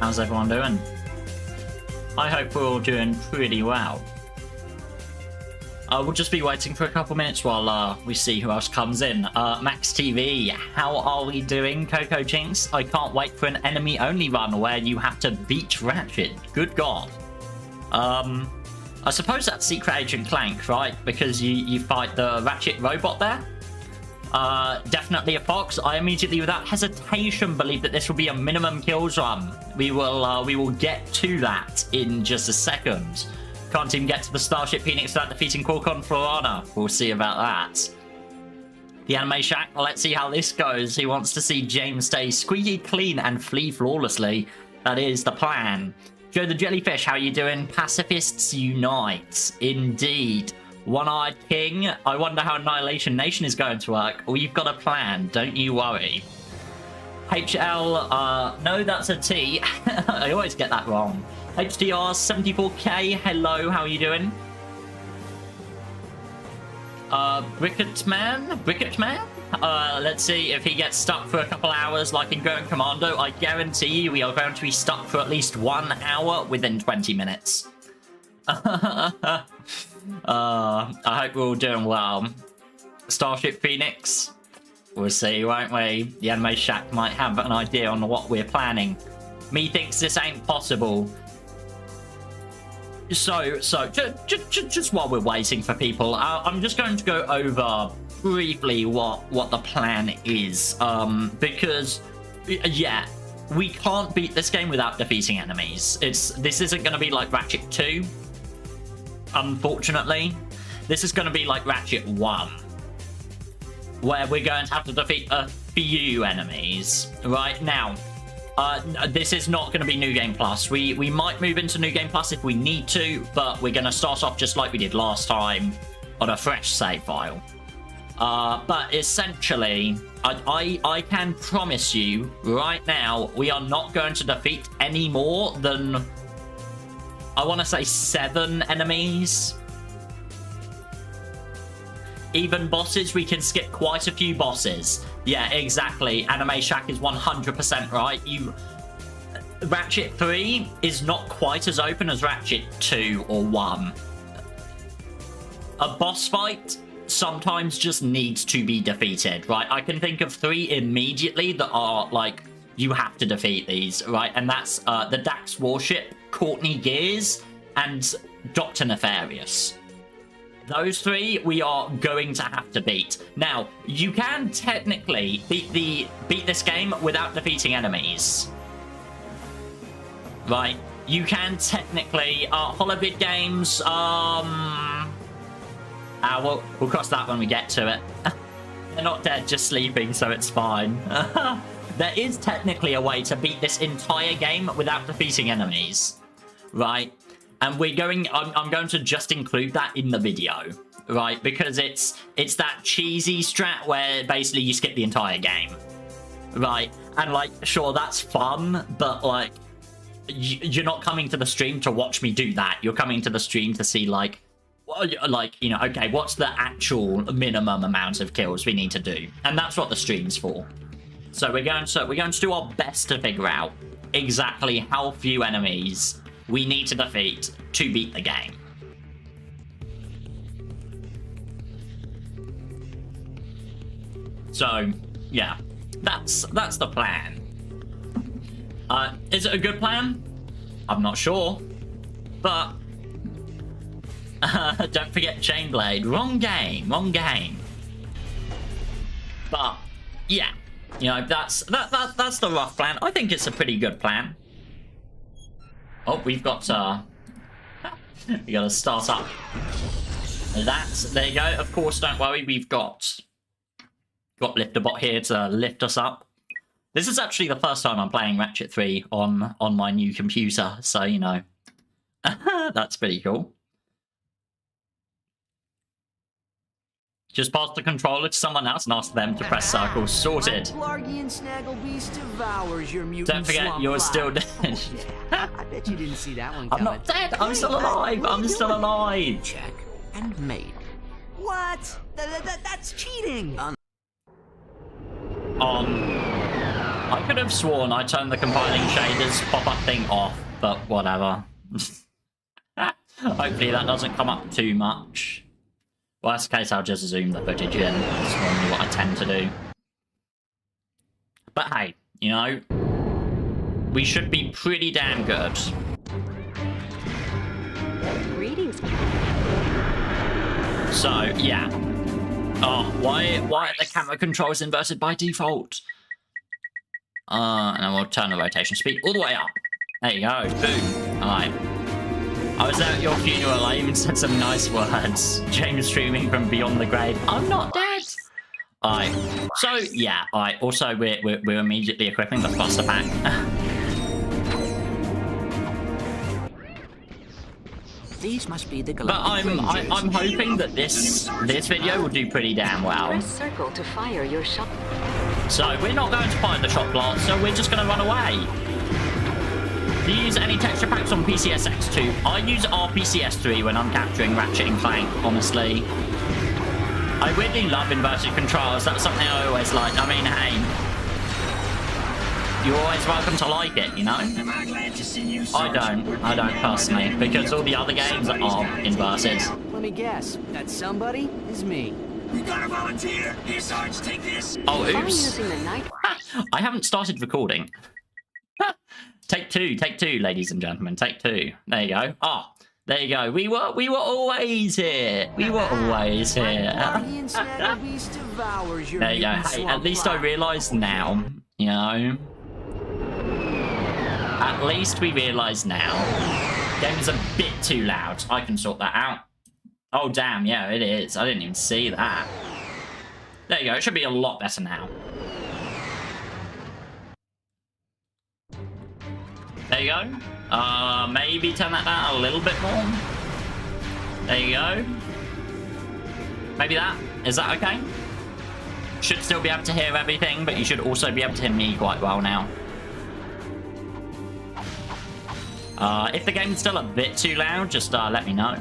How's everyone doing? I hope we're all doing pretty well. We'll just be waiting for a couple minutes while we see who else comes in. Max TV, how are we doing? Coco Jinx, I can't wait for an enemy-only run where you have to beat Ratchet. Good God. I suppose that's Secret Agent Clank, right? Because you fight the Ratchet robot there. Definitely a fox. I immediately, without hesitation, believe that this will be a minimum kills run. We will get to that in just a second. Can't even get to the Starship Phoenix without defeating Qualcomm Florana. We'll see about that. The Anime Shack, let's see how this goes. He wants to see James stay squeaky clean and flee flawlessly. That is the plan. Joe the Jellyfish, how you doing? Pacifists unite. Indeed. One-Eyed King, I wonder how Annihilation Nation is going to work. We've got a plan, don't you worry. HL, no, that's a T. I always get that wrong. HDR 74K, hello, how are you doing? Bricket Man? Let's see if he gets stuck for a couple hours like in Going Commando. I guarantee you we are going to be stuck for at least 1 hour within 20 minutes. I hope we're all doing well. Starship Phoenix, we'll see, won't we? The Anime Shack might have an idea on what we're planning. Me thinks this ain't possible. So just while we're waiting for people, I'm just going to go over briefly what the plan is. Because, yeah, we can't beat this game without defeating enemies. This isn't going to be like Ratchet 2, unfortunately. This is going to be like Ratchet 1, where we're going to have to defeat a few enemies. Right now, this is not going to be New Game Plus. We might move into New Game Plus if we need to, but we're going to start off just like we did last time on a fresh save file. But essentially, I can promise you right now, we are not going to defeat any more than, I want to say 7 enemies. Even bosses, we can skip quite a few bosses. Yeah, exactly. Anime Shack is 100% right. Ratchet 3 is not quite as open as Ratchet 2 or 1. A boss fight sometimes just needs to be defeated, right? I can think of 3 immediately that are like, you have to defeat these, right? And that's the Dax Warship, Courtney Gears, and Dr. Nefarious. Those 3 we are going to have to beat. Now, you can technically beat this game without defeating enemies. Right. You can technically Holovid games, we'll cross that when we get to it. They're not dead, just sleeping, so it's fine. There is technically a way to beat this entire game without defeating enemies. Right? And I'm going to just include that in the video, right? Because it's that cheesy strat where basically you skip the entire game, right? And like, sure, that's fun, but like, you're not coming to the stream to watch me do that. You're coming to the stream to see like, you know, okay, what's the actual minimum amount of kills we need to do? And that's what the stream's for. So we're going to do our best to figure out exactly how few enemies we need to defeat to beat the game. So, yeah, that's the plan. Is it a good plan? I'm not sure, but don't forget Chainblade. Wrong game. But yeah, you know, that's the rough plan. I think it's a pretty good plan. Oh, we've got we got to start up. There you go. Of course, don't worry. We've got Lifterbot here to lift us up. This is actually the first time I'm playing Ratchet 3 on my new computer, so you know, that's pretty cool. Just pass the controller to someone else and ask them to press circles. Sorted. Don't forget, you're still dead. I bet you didn't see that one coming. I'm not dead. I'm still alive. I'm still alive. Check and mate. What? That's cheating. I could have sworn I turned the compiling shaders pop-up thing off, but whatever. Hopefully that doesn't come up too much. Worst case, I'll just zoom the footage in. That's normally what I tend to do. But hey, you know, we should be pretty damn good. Greetings. So, yeah. Oh, why are the camera controls inverted by default? And then we'll turn the rotation speed all the way up. There you go, boom. Alright. I was there at your funeral, I even said some nice words. James streaming from beyond the grave. I'm not dead! Alright, so, yeah, alright. Also, we're immediately equipping the cluster pack. These must be the But galactic I'm hoping that this video will do pretty damn well. Press circle to fire your shot. So we're not going to fire the shot blast, so we're just going to run away. Do you use any texture packs on PCSX2? I use RPCS3 when I'm capturing Ratchet and Clank, honestly. I really love inverted controls. That's something I always like. I mean, hey, you're always welcome to like it, you know? I don't personally, because all the other games are inverted. Let me guess. That somebody is me. We got a volunteer. Here, Sarge, take this. Oh, Try oops. using the night. I haven't started recording. Take two, ladies and gentlemen, take two. There you go. Ah, there you go. We were always here. We were always here. There you go. Hey, at least I realise now, you know. At least we realise now. Game is a bit too loud. I can sort that out. Oh, damn, yeah, it is. I didn't even see that. There you go. It should be a lot better now. There you go. Maybe turn that down a little bit more. There you go. Maybe that. Is that okay? Should still be able to hear everything, but you should also be able to hear me quite well now. If the game's still a bit too loud, just let me know.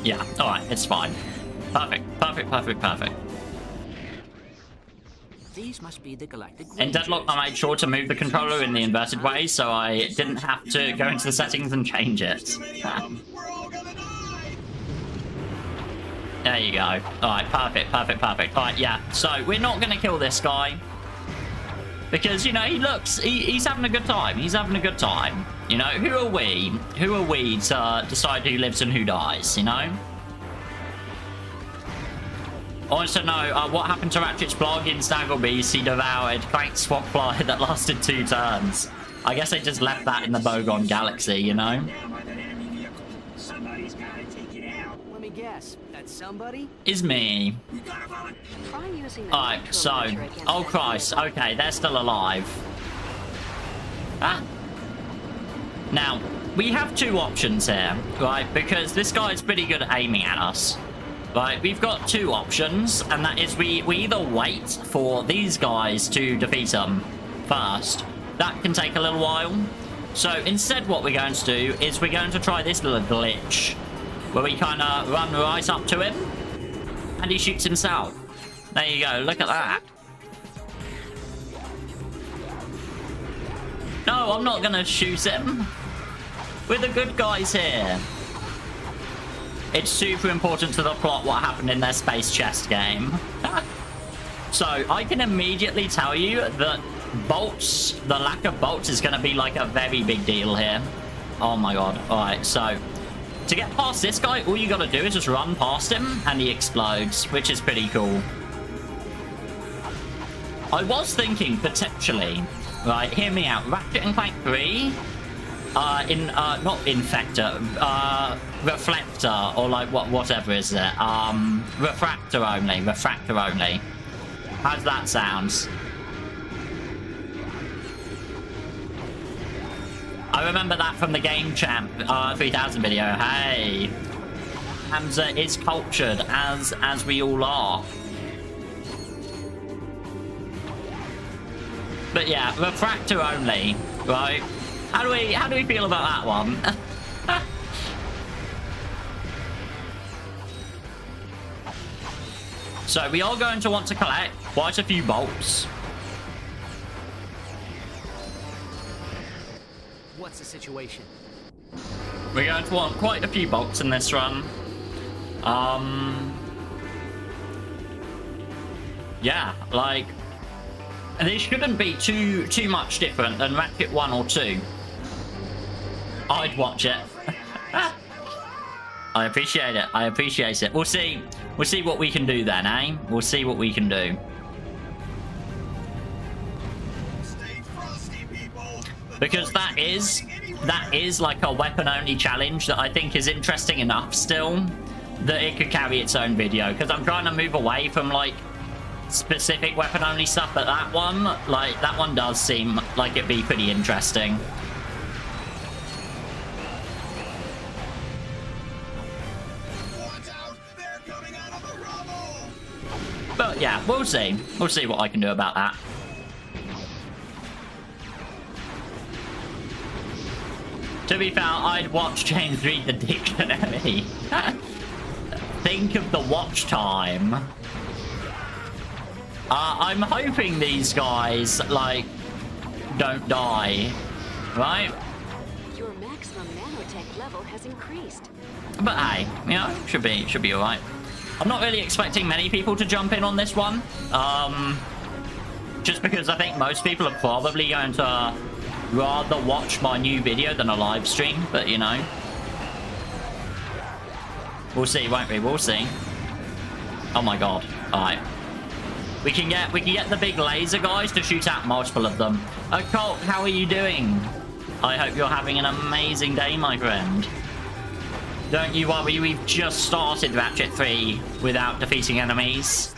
Yeah, alright, it's fine. Perfect, perfect, perfect, perfect. These must be the galactic In Deadlock, I made sure to move the controller in the inverted way, so I didn't have to go into the settings and change it. There you go. Alright, perfect, perfect, perfect. Alright, yeah, so we're not going to kill this guy. Because, you know, he's having a good time. He's having a good time. You know, who are we? Who are we to decide who lives and who dies, you know? I want to know what happened to Ratchet's blog in Staggle Beast. He devoured Clank's swap fly that lasted 2 turns. I guess they just left that in the Bogon Galaxy, you know? Let me guess. That somebody Is me. Try using the Alright, nitro so... launcher against Oh, that Christ. laser. Okay, they're still alive. Ah. Now, we have 2 options here, right? Because this guy's pretty good at aiming at us. Right, we've got 2 options, and that is we either wait for these guys to defeat them first. That can take a little while. So instead what we're going to do is we're going to try this little glitch, where we kind of run right up to him, and he shoots himself. There you go, look at that. No, I'm not going to shoot him. We're the good guys here. It's super important to the plot what happened in their space chest game. So, I can immediately tell you that bolts, the lack of bolts is going to be like a very big deal here. Oh my god. Alright, so, to get past this guy, all you got to do is just run past him and he explodes, which is pretty cool. I was thinking, potentially, right, hear me out, Ratchet and Clank 3... not Infector, Reflector, or like, whatever is it, Refractor only, How's that sound? I remember that from the Game Champ, 3000 video, hey! Hamza is cultured, as we all are. But yeah, Refractor only, right? How do we feel about that one? So we are going to want to collect quite a few bolts. What's the situation? We're going to want quite a few bolts in this run. Yeah, like, this shouldn't be too much different than Ratchet 1 or 2. I'd watch it. I appreciate it. I appreciate it. We'll see what we can do then, eh? We'll see what we can do. Stay frosty, people. Because that is like a weapon-only challenge that I think is interesting enough still that it could carry its own video. Because I'm trying to move away from, like, specific weapon-only stuff, but that one does seem like it'd be pretty interesting. But yeah, we'll see. We'll see what I can do about that. To be fair, I'd watch James read the dictionary. Think of the watch time. I'm hoping these guys, like, don't die, right? Your maximum nanotech level has increased. But hey, you know, should be alright. I'm not really expecting many people to jump in on this one. Just because I think most people are probably going to rather watch my new video than a live stream, but you know. We'll see, won't we? We'll see. Oh my god. Alright. We can get the big laser guys to shoot out multiple of them. Colt, how are you doing? I hope you're having an amazing day, my friend. Don't you worry, we've just started Ratchet 3 without defeating enemies.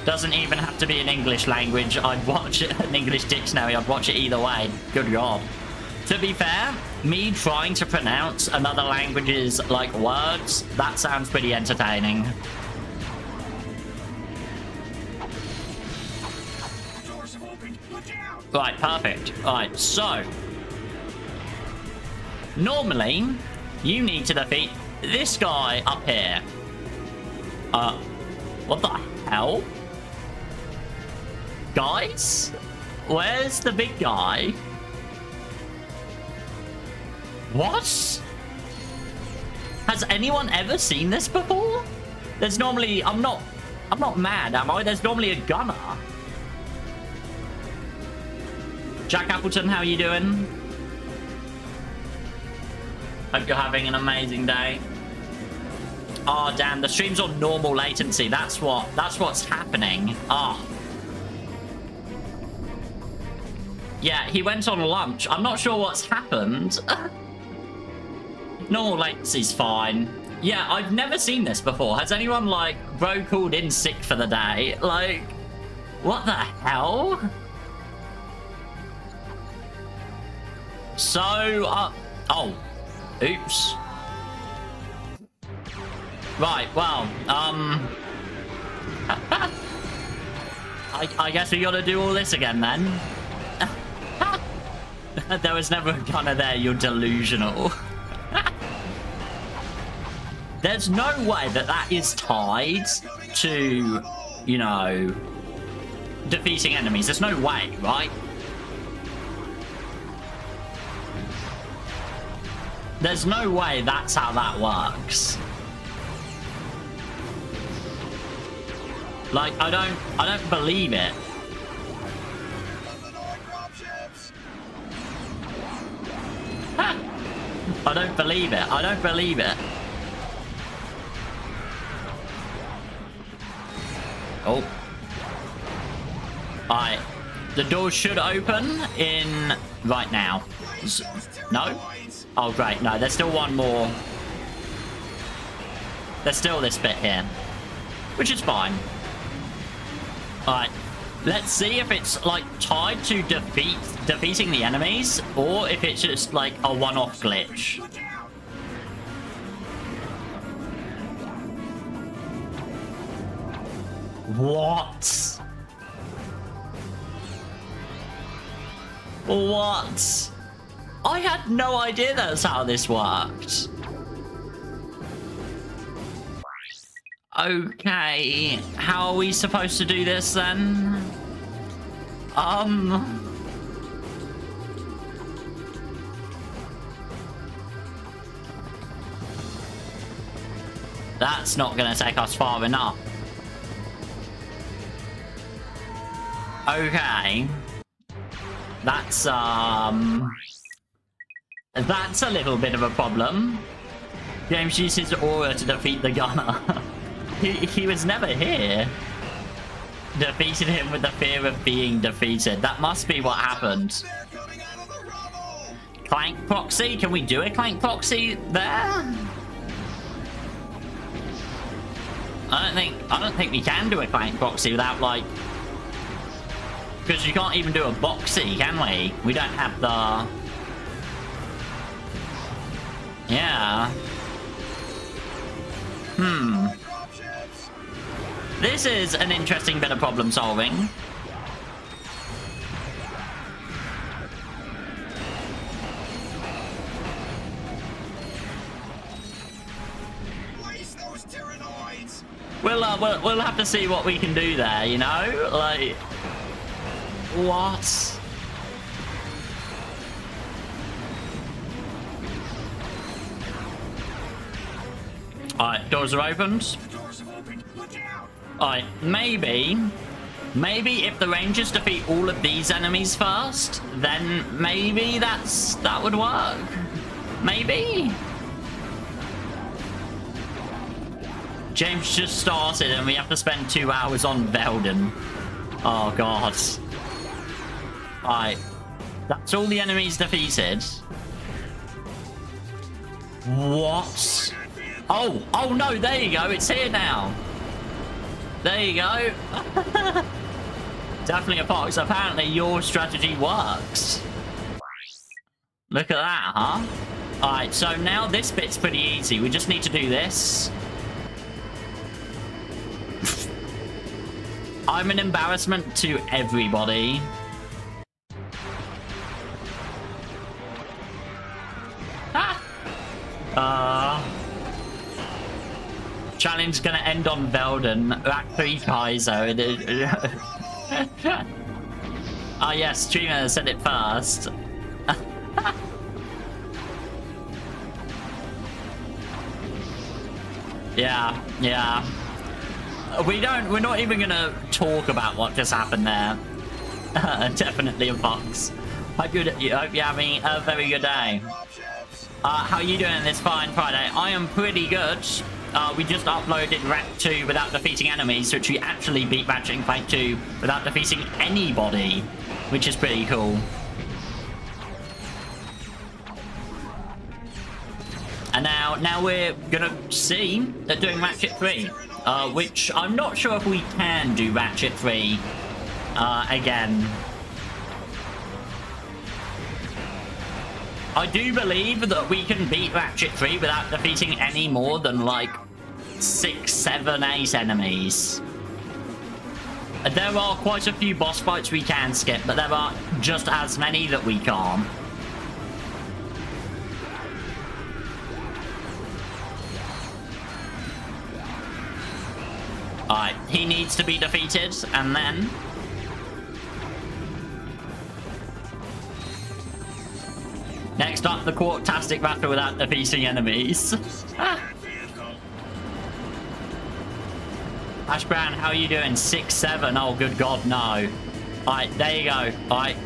Doesn't even have to be an English language. I'd watch an English dictionary. I'd watch it either way. Good God. To be fair, me trying to pronounce another language's, like, words, that sounds pretty entertaining. Right, perfect. Right, so normally you need to defeat this guy up here. What the hell? Guys? Where's the big guy? What? Has anyone ever seen this before? There's normally... I'm not mad, am I? There's normally a gunner. Jack Appleton, how you doing? Hope you're having an amazing day. Oh damn, the stream's on normal latency. That's what's happening. Ah. Oh. Yeah, he went on lunch. I'm not sure what's happened. Normal latency's fine. Yeah, I've never seen this before. Has anyone, like, bro called in sick for the day? Like, what the hell? So, oh, oops. Right, well, I guess we gotta do all this again then. There was never a gunner there, you're delusional. There's no way that that is tied to, you know, defeating enemies. There's no way, right? There's no way that's how that works. Like, I don't believe it. I don't believe it. I don't believe it. Oh. Alright. The door should open in right now. No? Oh, great. No, there's still one more. There's still this bit here. Which is fine. Alright. Let's see if it's, like, tied to defeating the enemies, or if it's just, like, a one-off glitch. What? What? I had no idea that's how this worked. Okay, how are we supposed to do this then? That's not gonna take us far enough. Okay. That's a little bit of a problem. James used his aura to defeat the gunner. he was never here. Defeated him with the fear of being defeated. That must be what happened. They're coming out of the rubble. Clank proxy? Can we do a clank proxy there? I don't think we can do a clank proxy without like, because you can't even do a boxy, can we? We don't have the. Yeah. Dropships. This is an interesting bit of problem solving. Waste those tyrannoids. We'll have to see what we can do there, you know? Like, what? Alright, doors are opened. The doors have opened. Look out. Alright, maybe if the Rangers defeat all of these enemies first, then maybe that would work. Maybe. James just started and we have to spend 2 hours on Velden. Oh god. Alright. That's all the enemies defeated. What? Oh no, there you go, it's here now. There you go. Definitely a fox. Apparently your strategy works. Look at that, huh? Alright, so now this bit's pretty easy. We just need to do this. I'm an embarrassment to everybody. Challenge gonna end on Velden. Ratchet Kaiser. Ah yes, streamer said it first. Yeah. We're not even gonna talk about what just happened there. Definitely a fox. Hope you're having a very good day. How are you doing this fine Friday? I am pretty good. We just uploaded Ratchet 2 without defeating enemies, which we actually beat Ratchet Clank 2 without defeating anybody, which is pretty cool. And now we're gonna see they're doing Ratchet 3, which I'm not sure if we can do Ratchet 3 again. I do believe that we can beat Ratchet 3 without defeating any more than like 6, 7, 8 enemies. There are quite a few boss fights we can skip, but there are just as many that we can't. Alright, he needs to be defeated, and then... Next up, the Quarktastic battle without defeating enemies. Ash Brown, how are you doing? 6-7. Oh, good God, no. Alright, there you go. Alright.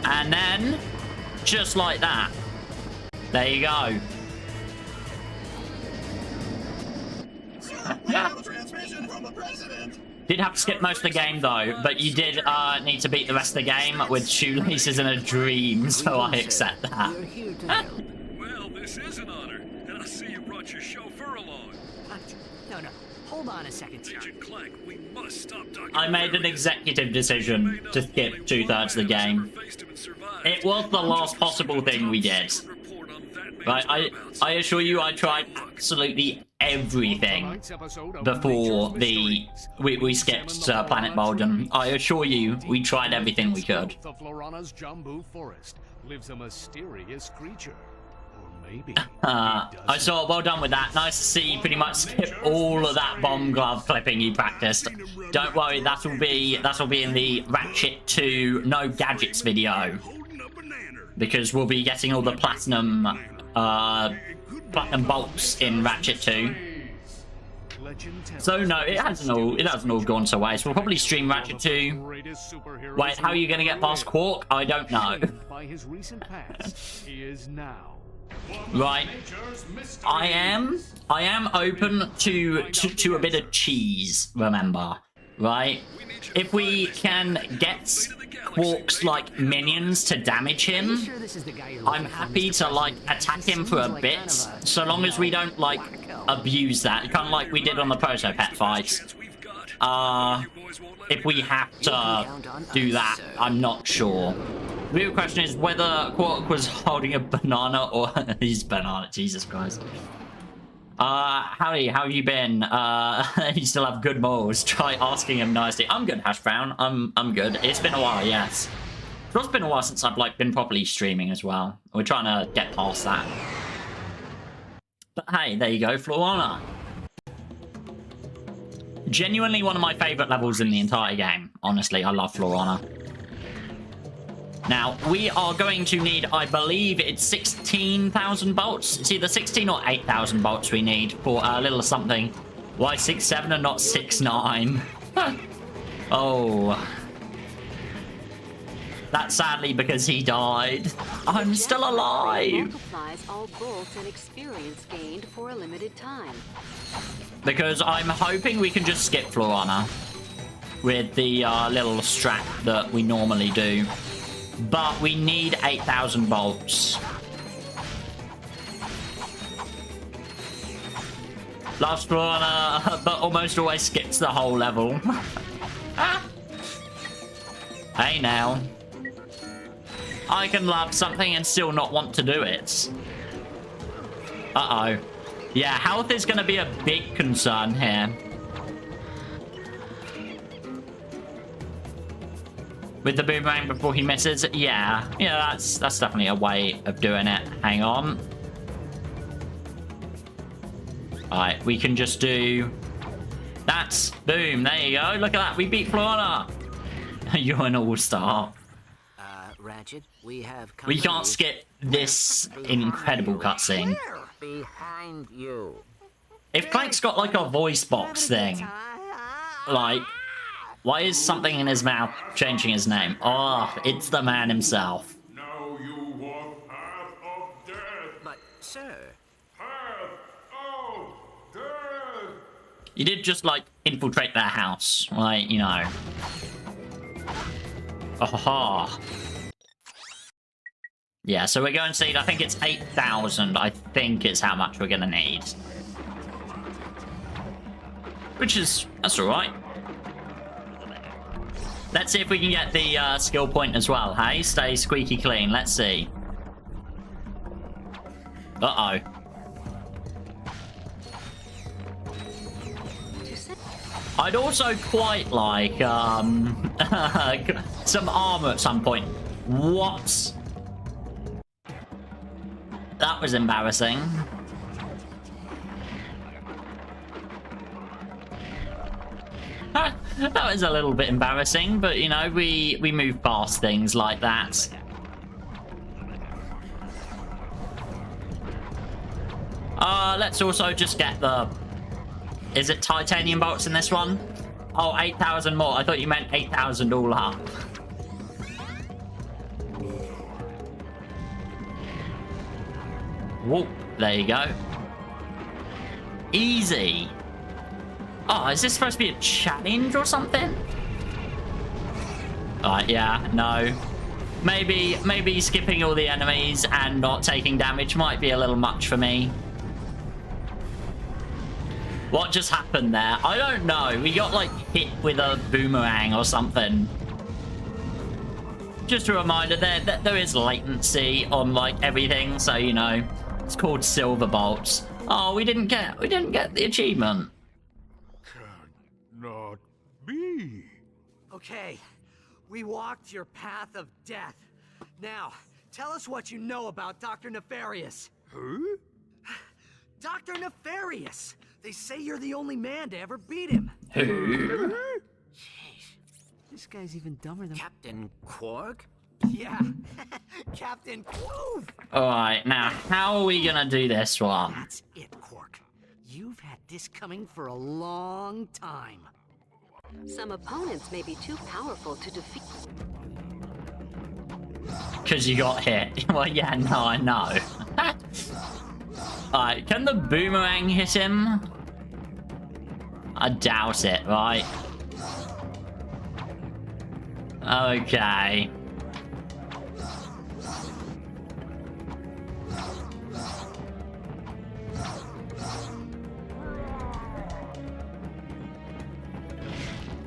And then, just like that. There you go. Transmission from the president. Did have to skip most of the game though, but you did need to beat the rest of the game with shoelaces and a dream, so I accept that. We're here to help. Well, this is an honor, and I see you brought your chauffeur along. No. Hold on a second, Scott. Agent Clank, we must stop Dr. I made an executive decision to skip 2/3 of the game. It was the last possible thing we did. Right, I assure you I tried absolutely everything before we skipped Planet Bolden. I assure you we tried everything we could. The Florana's Jambu Forest lives a mysterious creature. Or I saw, well done with that. Nice to see you pretty much skip all of that bomb glove clipping you practiced. Don't worry, that'll be in the Ratchet 2 No Gadgets video. Because we'll be getting all the platinum bolts in Ratchet 2. So no, it hasn't all gone to waste. We'll probably stream Ratchet 2. Wait, how are you gonna get past Quark? I don't know. Right. I am open to a bit of cheese, remember. Right? If we can get Quark's like minions to damage him, I'm happy to like attack him for a bit, so long as we don't like abuse that, kind of like we did on the Proto Pet fight. If we have to do that, I'm not sure. The real question is whether Quark was holding a banana or his banana. Jesus Christ. Howdy, how have you been? You still have good morals. Try asking him nicely. I'm good, Hash Brown. I'm good. It's been a while, yes. It's been a while since I've like been properly streaming as well. We're trying to get past that. But hey, there you go, Florana. Genuinely one of my favorite levels in the entire game. Honestly, I love Florana. Now, we are going to need, I believe it's 16,000 bolts. It's either 16 or 8,000 bolts we need for a little something. Why 6'7" and not 6'9"? Oh. That's sadly because he died. I'm still alive. Multiplies all bolts and experience gained for a limited time. Because I'm hoping we can just skip Florana with the little strap that we normally do. But we need 8,000 bolts. Last Florana, but almost always skips the whole level. Hey now. I can love something and still not want to do it. Uh-oh. Yeah, health is going to be a big concern here. With the boomerang before he misses? Yeah, that's definitely a way of doing it. Hang on. Alright, we can just do... That's... Boom, there you go. Look at that, we beat Florana. You're an all-star. Ratchet, we can't skip this incredible cutscene. Behind you. If Clank's got like a voice box thing, like... Why is something in his mouth changing his name? Oh, it's the man himself. Now you walk path of death. But, sir... Path of death. You did just, like, infiltrate their house. Like, you know. Oh, yeah, so we're going to need, I think it's 8,000. I think is how much we're going to need. Which is, that's alright. Let's see if we can get the skill point as well, hey? Stay squeaky clean. Let's see. Uh-oh. I'd also quite like, some armor at some point. What? That was embarrassing. That was a little bit embarrassing, but, you know, we move past things like that. Let's also just get the... Is it titanium bolts in this one? Oh, 8,000 more. I thought you meant 8,000 all up. Whoop. There you go. Easy. Oh, is this supposed to be a challenge or something? Alright, yeah, no. Maybe skipping all the enemies and not taking damage might be a little much for me. What just happened there? I don't know. We got, like, hit with a boomerang or something. Just a reminder, there is latency on, like, everything, so, you know, it's called silver bolts. Oh, we didn't get the achievement. Not be. Okay, we walked your path of death. Now, tell us what you know about Dr. Nefarious. Dr. Nefarious! They say you're the only man to ever beat him. Who? Jeez. This guy's even dumber than Captain Quark? Yeah. Captain Quark! Alright, now, how are we gonna do this one? That's it, Quark. You've had this coming for a long time. Some opponents may be too powerful to defeat. Because you got hit. Well, yeah, no, I know. Alright, can the boomerang hit him? I doubt it, right? Okay.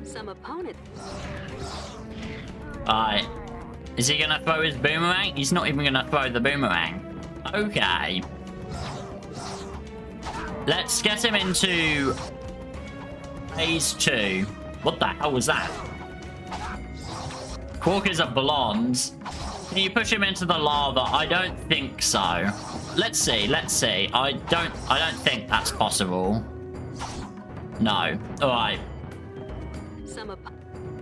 Some opponent. Alright. Is he gonna throw his boomerang? He's not even gonna throw the boomerang. Okay. Let's get him into phase 2. What the hell was that? Quark is a blonde. Can you push him into the lava? I don't think so. Let's see, let's see. I don't think that's possible. No. Alright.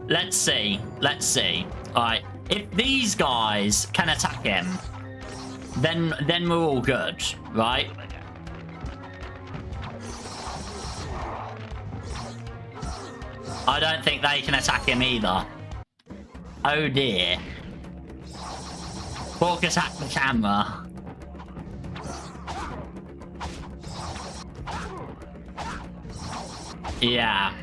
Let's see. Let's see. Alright. If these guys can attack him, then we're all good, right? I don't think they can attack him either. Oh dear. Quark attacked the camera. Yeah.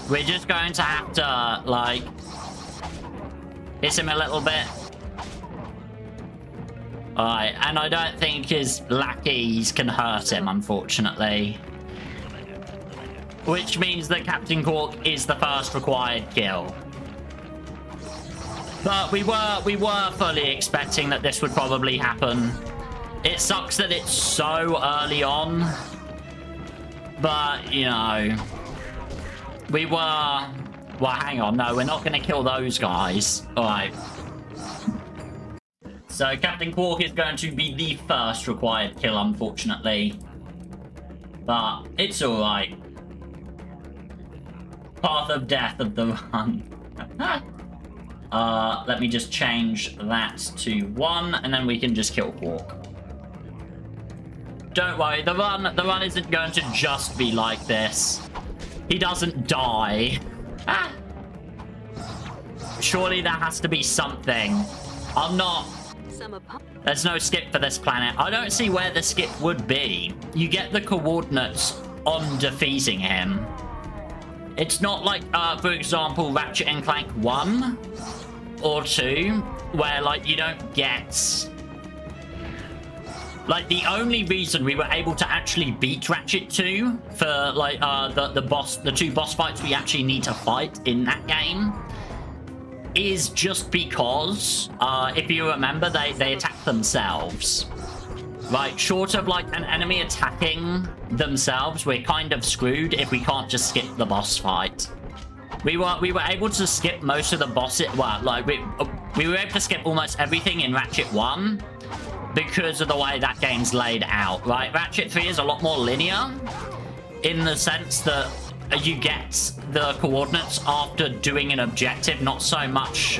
We're just going to have to, like, hit him a little bit. Alright, and I don't think his lackeys can hurt him, unfortunately. Which means that Captain Quark is the first required kill. But we were fully expecting that this would probably happen. It sucks that it's so early on. But, you know... We were... Well, hang on. No, we're not going to kill those guys. Alright. So, Captain Quark is going to be the first required kill, unfortunately. But, it's alright. Path of death of the run. Let me just change that to 1, and then we can just kill Quark. Don't worry, the run isn't going to just be like this. He doesn't die. Surely there has to be something. I'm not... There's no skip for this planet. I don't see where the skip would be. You get the coordinates on defeating him. It's not like, for example, Ratchet and Clank 1 or 2, where, like, you don't get... Like, the only reason we were able to actually beat Ratchet 2 for, like, the 2 boss fights we actually need to fight in that game is just because, if you remember, they attack themselves. Right, short of, like, an enemy attacking themselves, we're kind of screwed if we can't just skip the boss fight. We were able to skip most of the bosses. Well, like, we were able to skip almost everything in Ratchet 1 because of the way that game's laid out, right? Ratchet 3 is a lot more linear in the sense that you get the coordinates after doing an objective, not so much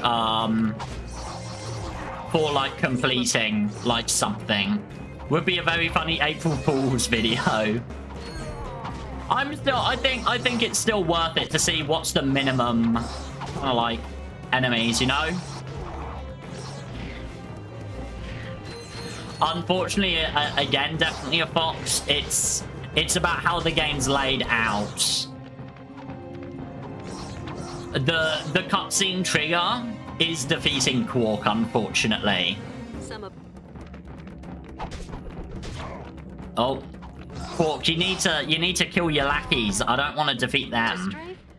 for, like, completing, like, something. Would be a very funny April Fool's video. I think it's still worth it to see what's the minimum kind of, like, enemies, you know? Unfortunately, again, definitely a fox. It's about how the game's laid out. The cutscene trigger is defeating Quark, unfortunately. Oh, Quark, you need to kill your lackeys. I don't want to defeat them.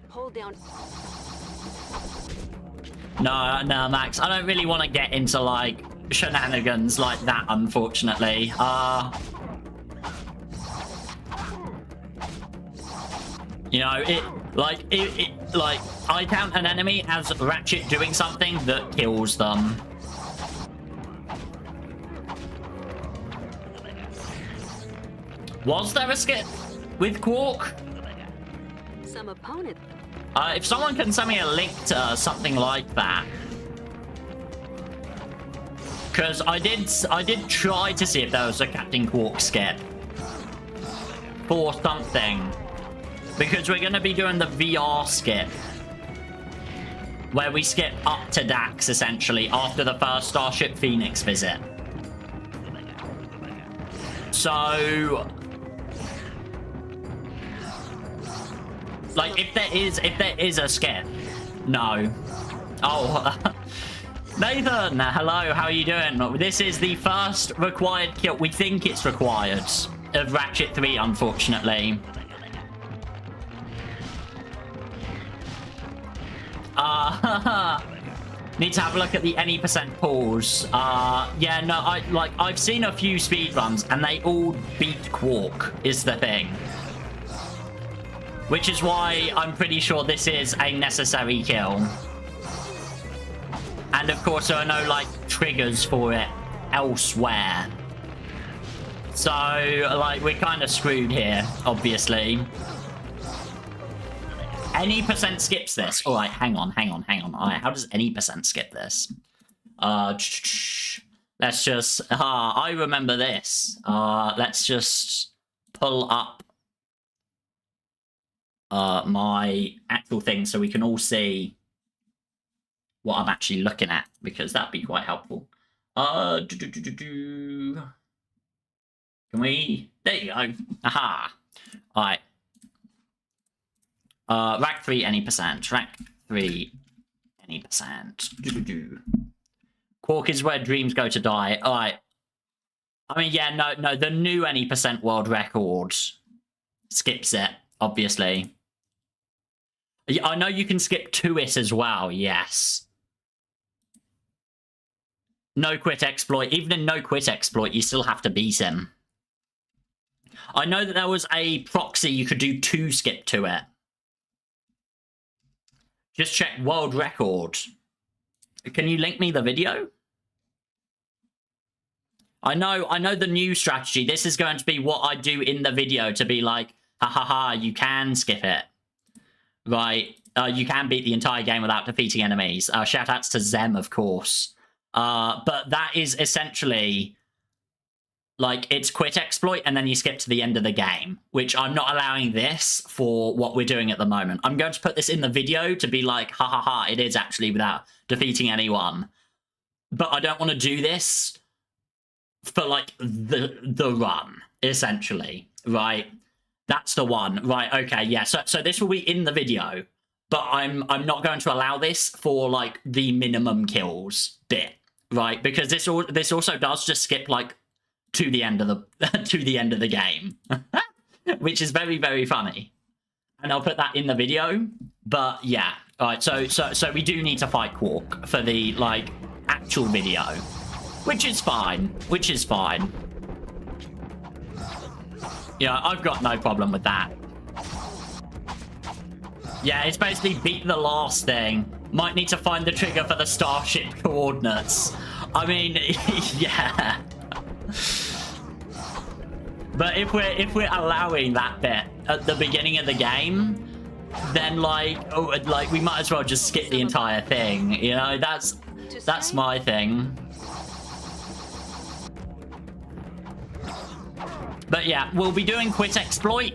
Hold down. No, Max. I don't really want to get into, like, shenanigans like that, unfortunately. You know, like I count an enemy as Ratchet doing something that kills them. Was there a skip with Quark? Some opponent. If someone can send me a link to something like that. Because I did try to see if there was a Captain Quark skip. For something. Because we're going to be doing the VR skip. Where we skip up to Dax, essentially, after the first Starship Phoenix visit. So... like, if there is a skip. No. Oh... Nathan, hello, how are you doing? This is the first required kill. We think it's required of Ratchet 3, unfortunately. Need to have a look at the any percent pulls. Yeah, no, I've seen a few speedruns and they all beat Quark, is the thing. Which is why I'm pretty sure this is a necessary kill. And of course, there are no, like, triggers for it elsewhere. So, like, we're kind of screwed here, obviously. Any percent skips this. All right, hang on. All right, how does any percent skip this? Let's just... I remember this. Let's just pull up my actual thing so we can all see what I'm actually looking at, because that'd be quite helpful. Can we... there you go. Aha. Alright. Rack 3, any percent. Rack 3, any percent. Quark is where dreams go to die. Alright. I mean, yeah, no, the new any percent world record skips it, obviously. I know you can skip to it as well, yes. No quit exploit. Even in no quit exploit, you still have to beat him. I know that there was a proxy you could do to skip to it. Just check world record. Can you link me the video? I know the new strategy. This is going to be what I do in the video to be like, ha ha ha, you can skip it. Right. You can beat the entire game without defeating enemies. Shout outs to Zem, of course. But that is essentially, like, it's quit exploit and then you skip to the end of the game, which I'm not allowing this for what we're doing at the moment. I'm going to put this in the video to be like, ha ha ha, it is actually without defeating anyone. But I don't want to do this for, like, the run, essentially, right? That's the one. Right, okay, yeah. So this will be in the video, but I'm not going to allow this for, like, the minimum kills bit. Right, because this also does just skip, like, to the end of the game, which is very, very funny. And I'll put that in the video. But yeah, all right. So we do need to fight Quark for the, like, actual video, which is fine. Yeah, I've got no problem with that. Yeah, it's basically beat the last thing. Might need to find the trigger for the starship coordinates. I mean, yeah. But if we're allowing that bit at the beginning of the game, then like we might as well just skip the entire thing. You know, that's my thing. But yeah, we'll be doing quit exploit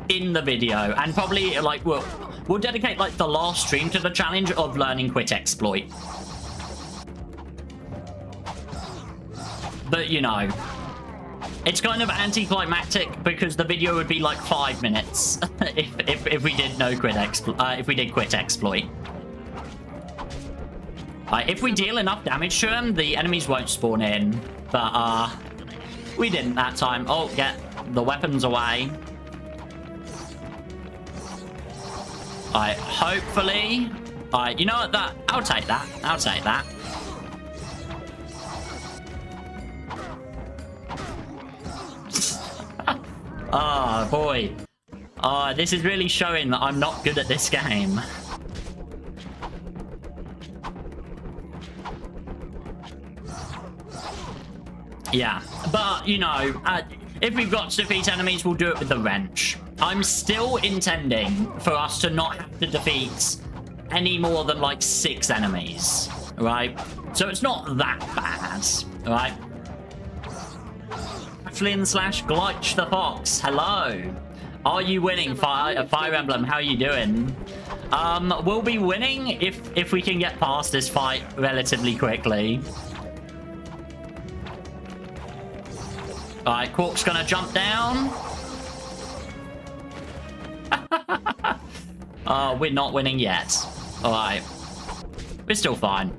in the video, and probably like we'll dedicate like the last stream to the challenge of learning quit exploit. But you know, it's kind of anticlimactic because the video would be like 5 minutes if we did if we did quit exploit. If we deal enough damage to them, the enemies won't spawn in. But we didn't that time. Oh, get the weapons away. Hopefully. You know what? I'll take that. I'll take that. Oh, boy. This is really showing that I'm not good at this game. Yeah, but, you know, if we've got to defeat enemies, we'll do it with the wrench. I'm still intending for us to not have to defeat any more than, like, 6 enemies, right? So it's not that bad, right? Flynn / Glitch the Fox, hello. Are you winning Fire Emblem? How are you doing? We'll be winning if we can get past this fight relatively quickly. Alright, Quark's gonna jump down. We're not winning yet. Alright. We're still fine.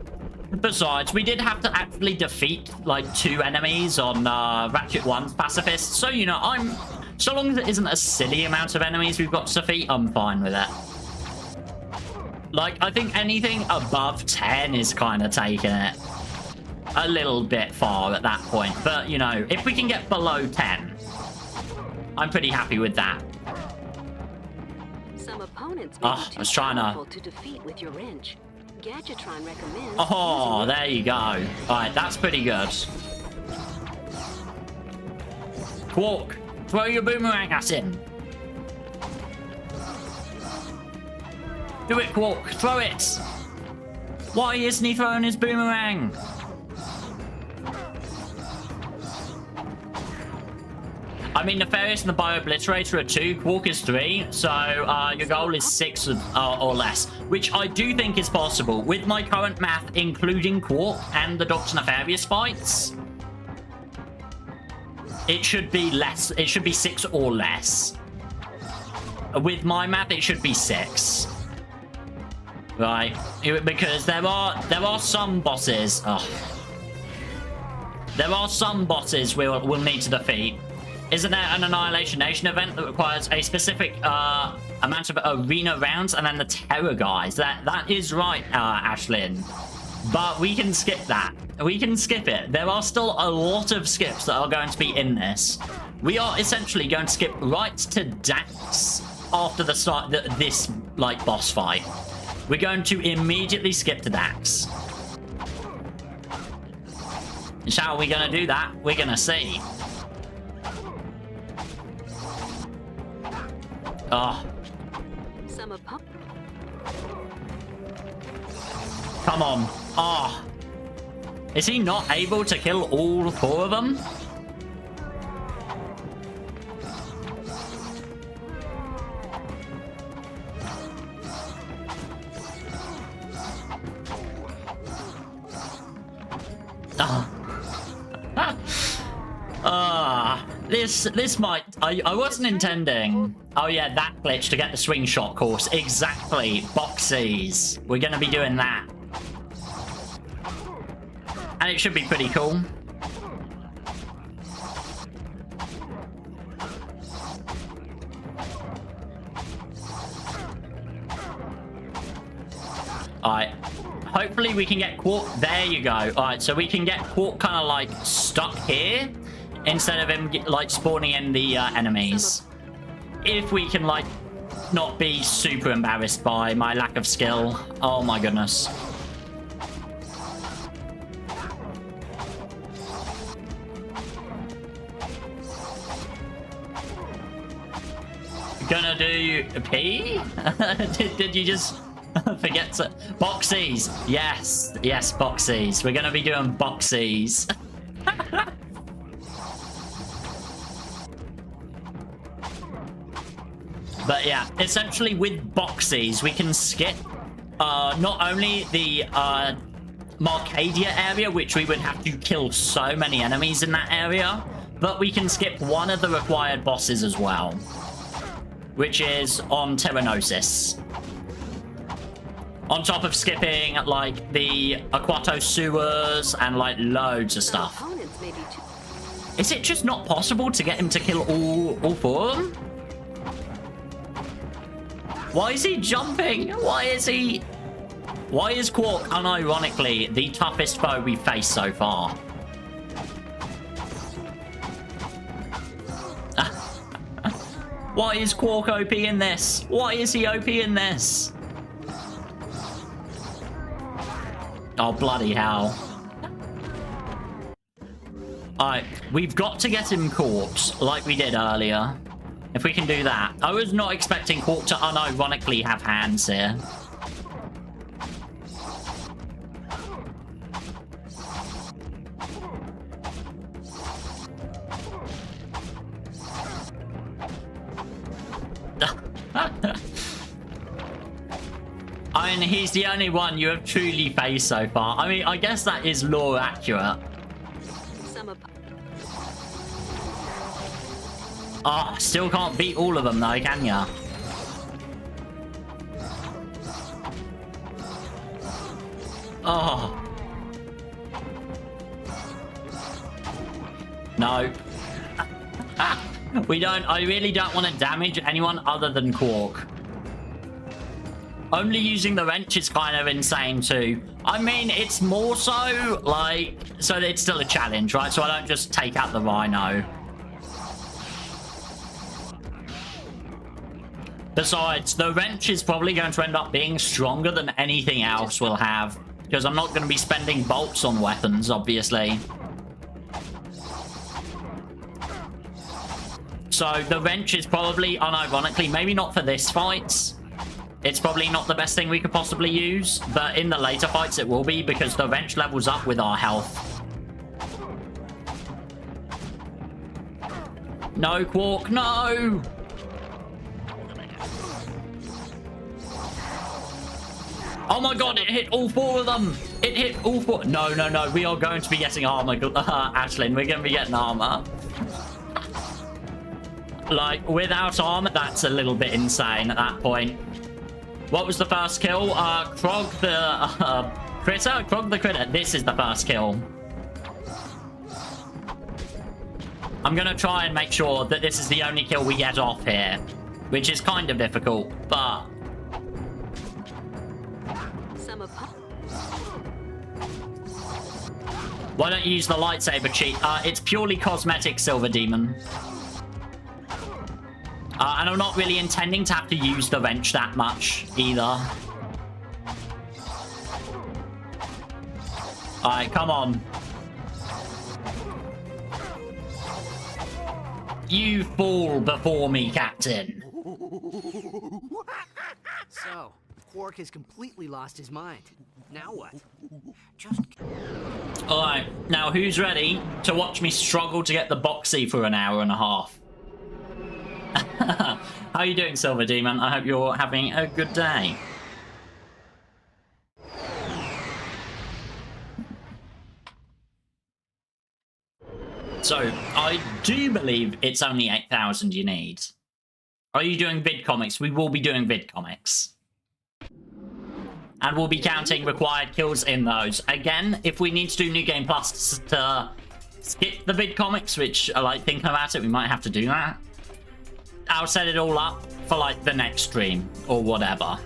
Besides, we did have to actually defeat, like, 2 enemies on Ratchet 1's Pacifist. So, you know, so long as it isn't a silly amount of enemies we've got to defeat, I'm fine with it. Like, I think anything above 10 is kind of taking it a little bit far at that point. But, you know, if we can get below 10, I'm pretty happy with that. Some opponents may be I was trying to defeat with your wrench. Gadgetron recommends. Oh, there you go. Alright, that's pretty good. Quark, throw your boomerang at him. Do it, Quark. Throw it. Why isn't he throwing his boomerang? I mean, Nefarious and the Bio-Obliterator are 2, Quark is 3, so your goal is 6 or less, which I do think is possible. With my current math, including Quark and the Dr. Nefarious fights, it should be less. It should be 6 or less. With my math, it should be 6. Right? Because there are some bosses. There are some bosses we'll need to defeat. Isn't there an Annihilation Nation event that requires a specific amount of arena rounds and then the Terror guys? That is right, Ashlyn. But we can skip that. We can skip it. There are still a lot of skips that are going to be in this. We are essentially going to skip right to Dax after the start this like boss fight. We're going to immediately skip to Dax. And how are we going to do that? We're going to see. Oh. Come on. Oh. Is he not able to kill all 4 of them? This might... I wasn't intending... Oh yeah, that glitch to get the swing shot course. Exactly. Boxies. We're going to be doing that. And it should be pretty cool. Alright. Hopefully we can get Quark... There you go. Alright, so we can get Quark kind of like stuck here instead of him like spawning in the enemies. If we can like not be super embarrassed by my lack of skill. Oh my goodness. Gonna do P? did you just forget to... Boxies! Yes, yes, boxies. We're gonna be doing boxies. But yeah, essentially with boxies, we can skip not only the Marcadia area, which we would have to kill so many enemies in that area, but we can skip one of the required bosses as well, which is on Terranosis. On top of skipping, like, the Aquato sewers and, like, loads of stuff. Is it just not possible to get him to kill all 4 of them? Why is he jumping? Why is Quark, unironically, the toughest foe we've faced so far? Why is Quark OP in this? Why is he OP in this? Oh, bloody hell. Alright, we've got to get him corpse, like we did earlier. If we can do that. I was not expecting Quark to unironically have hands here. I mean, he's the only one you have truly faced so far. I mean, I guess that is lore accurate. Ah, still can't beat all of them though, can ya? Oh. No. I really don't want to damage anyone other than Quark. Only using the wrench is kind of insane too. I mean, it's more so, like, so it's still a challenge, right? So I don't just take out the Rhino. Besides, the wrench is probably going to end up being stronger than anything else we'll have. Because I'm not going to be spending bolts on weapons, obviously. So the wrench is probably, unironically, maybe not for this fight. It's probably not the best thing we could possibly use. But in the later fights it will be, because the wrench levels up with our health. No, Quark, no! Oh my god, it hit all four of them! It hit all four. No, no, no. We are going to be getting armor. Ashlyn, we're going to be getting armor. Like, without armor, that's a little bit insane at that point. What was the first kill? Krog the critter? Krog the critter. This is the first kill. I'm going to try and make sure that this is the only kill we get off here. Which is kind of difficult, but... Why don't you use the lightsaber cheat? It's purely cosmetic, Silver Demon. And I'm not really intending to have to use the wrench that much, either. Alright, come on. You fall before me, Captain. So, Quark has completely lost his mind. Now what? Just... Alright, now who's ready to watch me struggle to get the boxy for an hour and a half? How are you doing, Silver Demon? I hope you're having a good day. So, I do believe it's only 8,000 you need. Are you doing vid comics? We will be doing vid comics. And we'll be counting required kills in those. Again, if we need to do New Game Plus to skip the vid comics, which I like thinking about it, we might have to do that. I'll set it all up for like the next stream or whatever.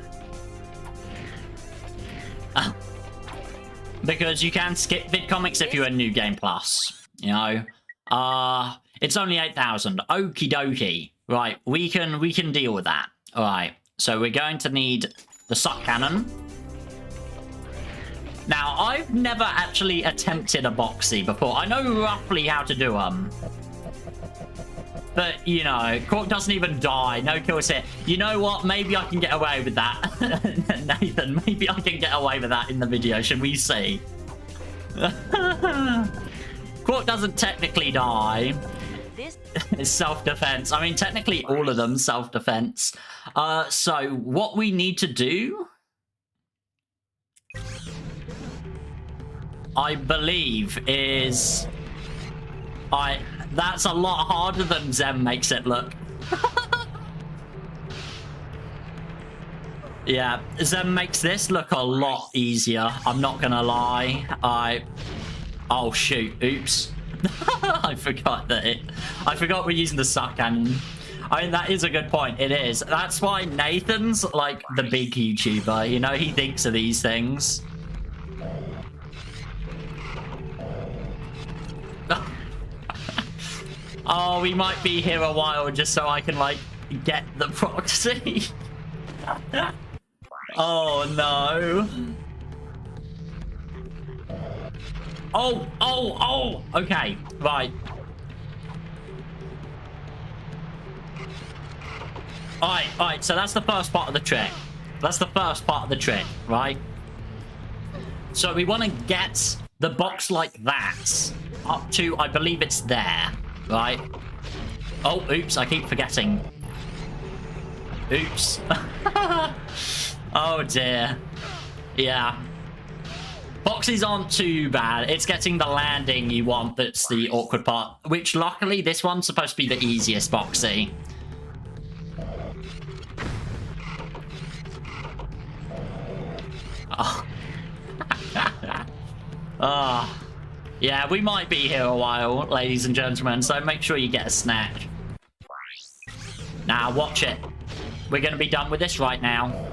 Because you can skip vid comics if you're a New Game Plus, you know. It's only 8,000. Okie dokie. Right, we can deal with that. All right. So we're going to need the suck cannon. Now, I've never actually attempted a boxy before. I know roughly how to do them. But, you know, Quark doesn't even die. No kills here. You know what? Maybe I can get away with that. Nathan, maybe I can get away with that in the video. Should we see? Quark doesn't technically die. It's self-defense. I mean, technically all of them self-defense. So what we need to do, I believe, is... That's a lot harder than Zem makes it look. Yeah, Zem makes this look a lot easier. I'm not gonna lie. Oh shoot! Oops. I forgot we're using the suck cannon. I mean, that is a good point. It is. That's why Nathan's like the big YouTuber. You know, he thinks of these things. Oh, we might be here a while just so I can, like, get the proxy. Oh no. Oh. Okay, right. Alright, so that's the first part of the trick. That's the first part of the trick, right? So we want to get the box like that up to, I believe it's there, right? Oh, oops, I keep forgetting. Oops. Oh dear. Yeah. Boxes aren't too bad. It's getting the landing you want that's the awkward part, which luckily this one's supposed to be the easiest boxy. Oh. Oh. Yeah, we might be here a while, ladies and gentlemen, so make sure you get a snack. Now, watch it. We're going to be done with this right now.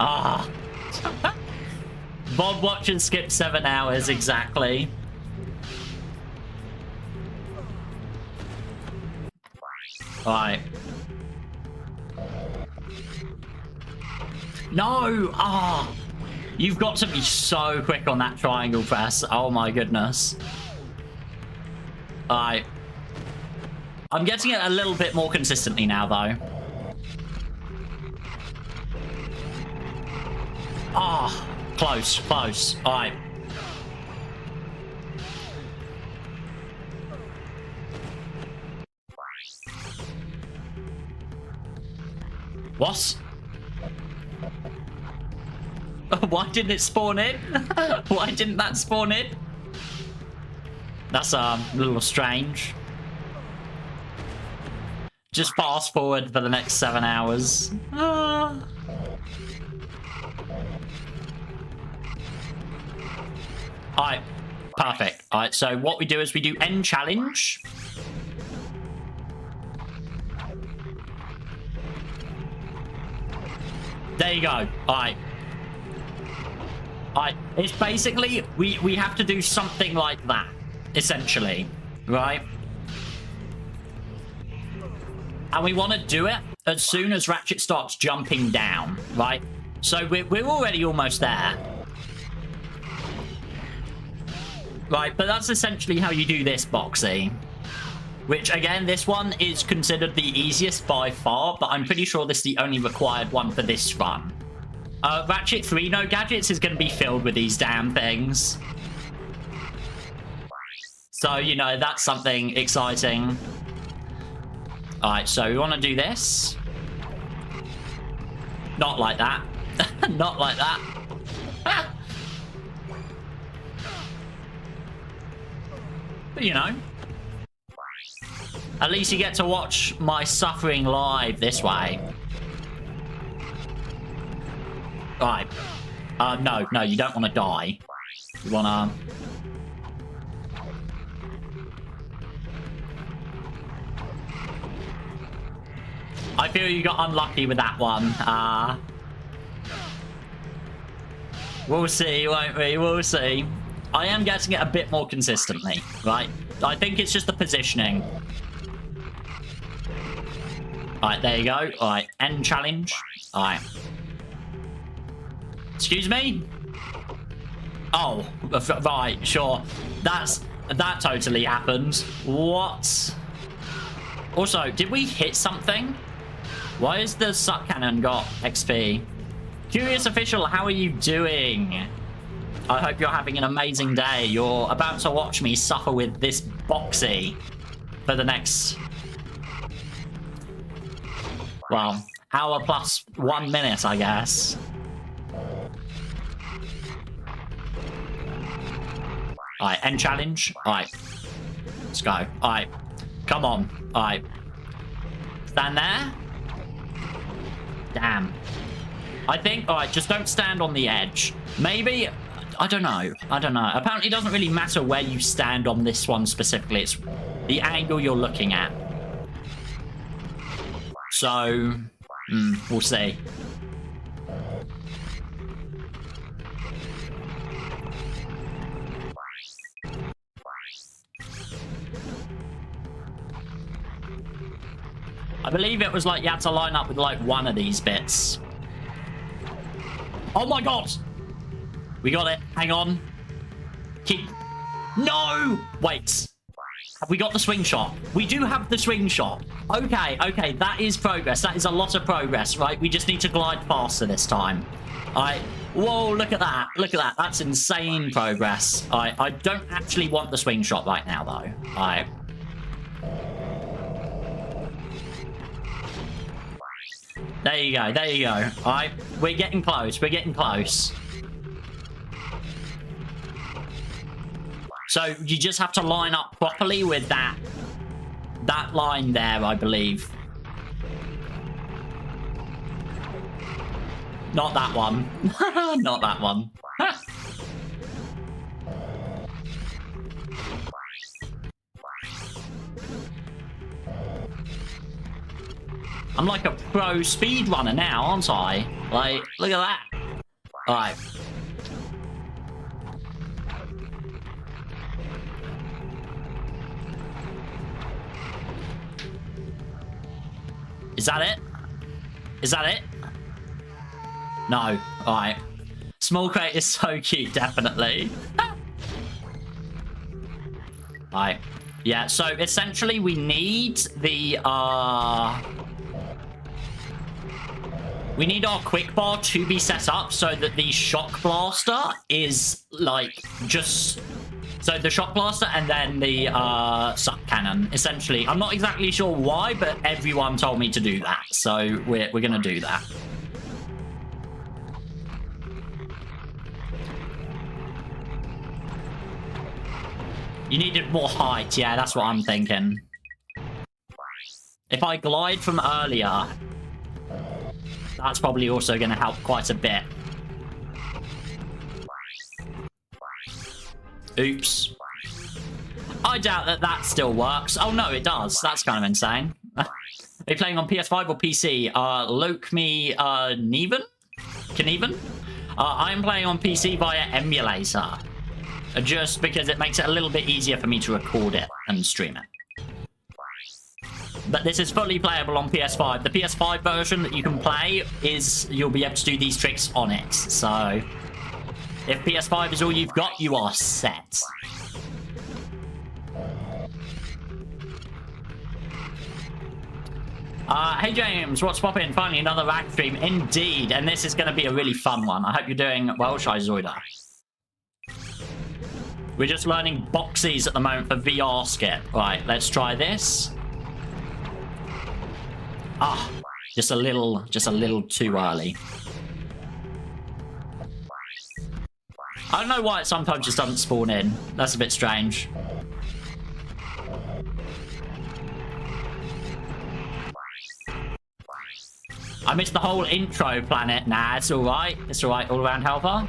Ah. Bob watch and skip 7 hours, exactly. Alright. No! Ah! Oh, you've got to be so quick on that triangle press. Oh my goodness. Alright. I'm getting it a little bit more consistently now, though. Ah! Oh, close. Alright. What? Why didn't it spawn in? Why didn't that spawn in? That's a little strange. Just fast forward for the next 7 hours. Ah. Alright, perfect. Alright, so what we do is we do end challenge. There you go. Alright. Alright, it's basically, we have to do something like that, essentially, right? And we want to do it as soon as Ratchet starts jumping down, right? So we're already almost there. Right, but that's essentially how you do this, Boxy. Which, again, this one is considered the easiest by far, but I'm pretty sure this is the only required one for this run. Ratchet 3 No Gadgets is going to be filled with these damn things. So, you know, that's something exciting. Alright, so we want to do this. Not like that. Not like that. But, you know. At least you get to watch my suffering live this way. Right. No, you don't want to die. You want to... I feel you got unlucky with that one. We'll see, won't we? We'll see. I am getting it a bit more consistently, right? I think it's just the positioning. Alright, there you go. Alright, end challenge. Alright. Excuse me? Oh, right, sure. That totally happened. What? Also, did we hit something? Why has the suck cannon got XP? Curious Official, how are you doing? I hope you're having an amazing day. You're about to watch me suffer with this Boxy for the next... well, hour plus 1 minute, I guess. Alright, end challenge. Alright. Let's go. Alright. Come on. Alright. Stand there. Damn. I think, alright, just don't stand on the edge. Maybe, I don't know. Apparently it doesn't really matter where you stand on this one specifically. It's the angle you're looking at. So, we'll see. I believe it was like you had to line up with like one of these bits. Oh my god! We got it. Hang on. Keep... No! Wait. Have we got the swing shot? We do have the swing shot. Okay, okay. That is progress. That is a lot of progress, right? We just need to glide faster this time. Alright. Whoa, look at that. Look at that. That's insane progress. Alright. I don't actually want the swing shot right now, though. Alright. There you go. There you go. Alright. We're getting close. We're getting close. So you just have to line up properly with that line there, I believe. Not that one. Not that one. I'm like a pro speedrunner now, aren't I? Like, look at that. Alright. Is that it? Is that it? No. Alright. Small crate is so cute, definitely. Alright. Yeah, so essentially we need the, we need our quick bar to be set up so that the shock blaster is, like, just... So the shock blaster and then the suck cannon, essentially. I'm not exactly sure why, but everyone told me to do that. So we're going to do that. You needed more height. Yeah, that's what I'm thinking. If I glide from earlier, that's probably also going to help quite a bit. Oops. I doubt that that still works. Oh, no, it does. That's kind of insane. Are you playing on PS5 or PC? Kneven? I'm playing on PC via emulator. Just because it makes it a little bit easier for me to record it and stream it. But this is fully playable on PS5. The PS5 version that you can play is you'll be able to do these tricks on it. So... if PS5 is all you've got, you are set. Hey James, what's poppin'? Finally another rack stream. Indeed, and this is going to be a really fun one. I hope you're doing well, Shizoida. We're just learning boxies at the moment for VR skip. Right, let's try this. Ah, just a little too early. I don't know why it sometimes just doesn't spawn in. That's a bit strange. I missed the whole intro planet. Nah, it's alright. It's alright, all-around helper.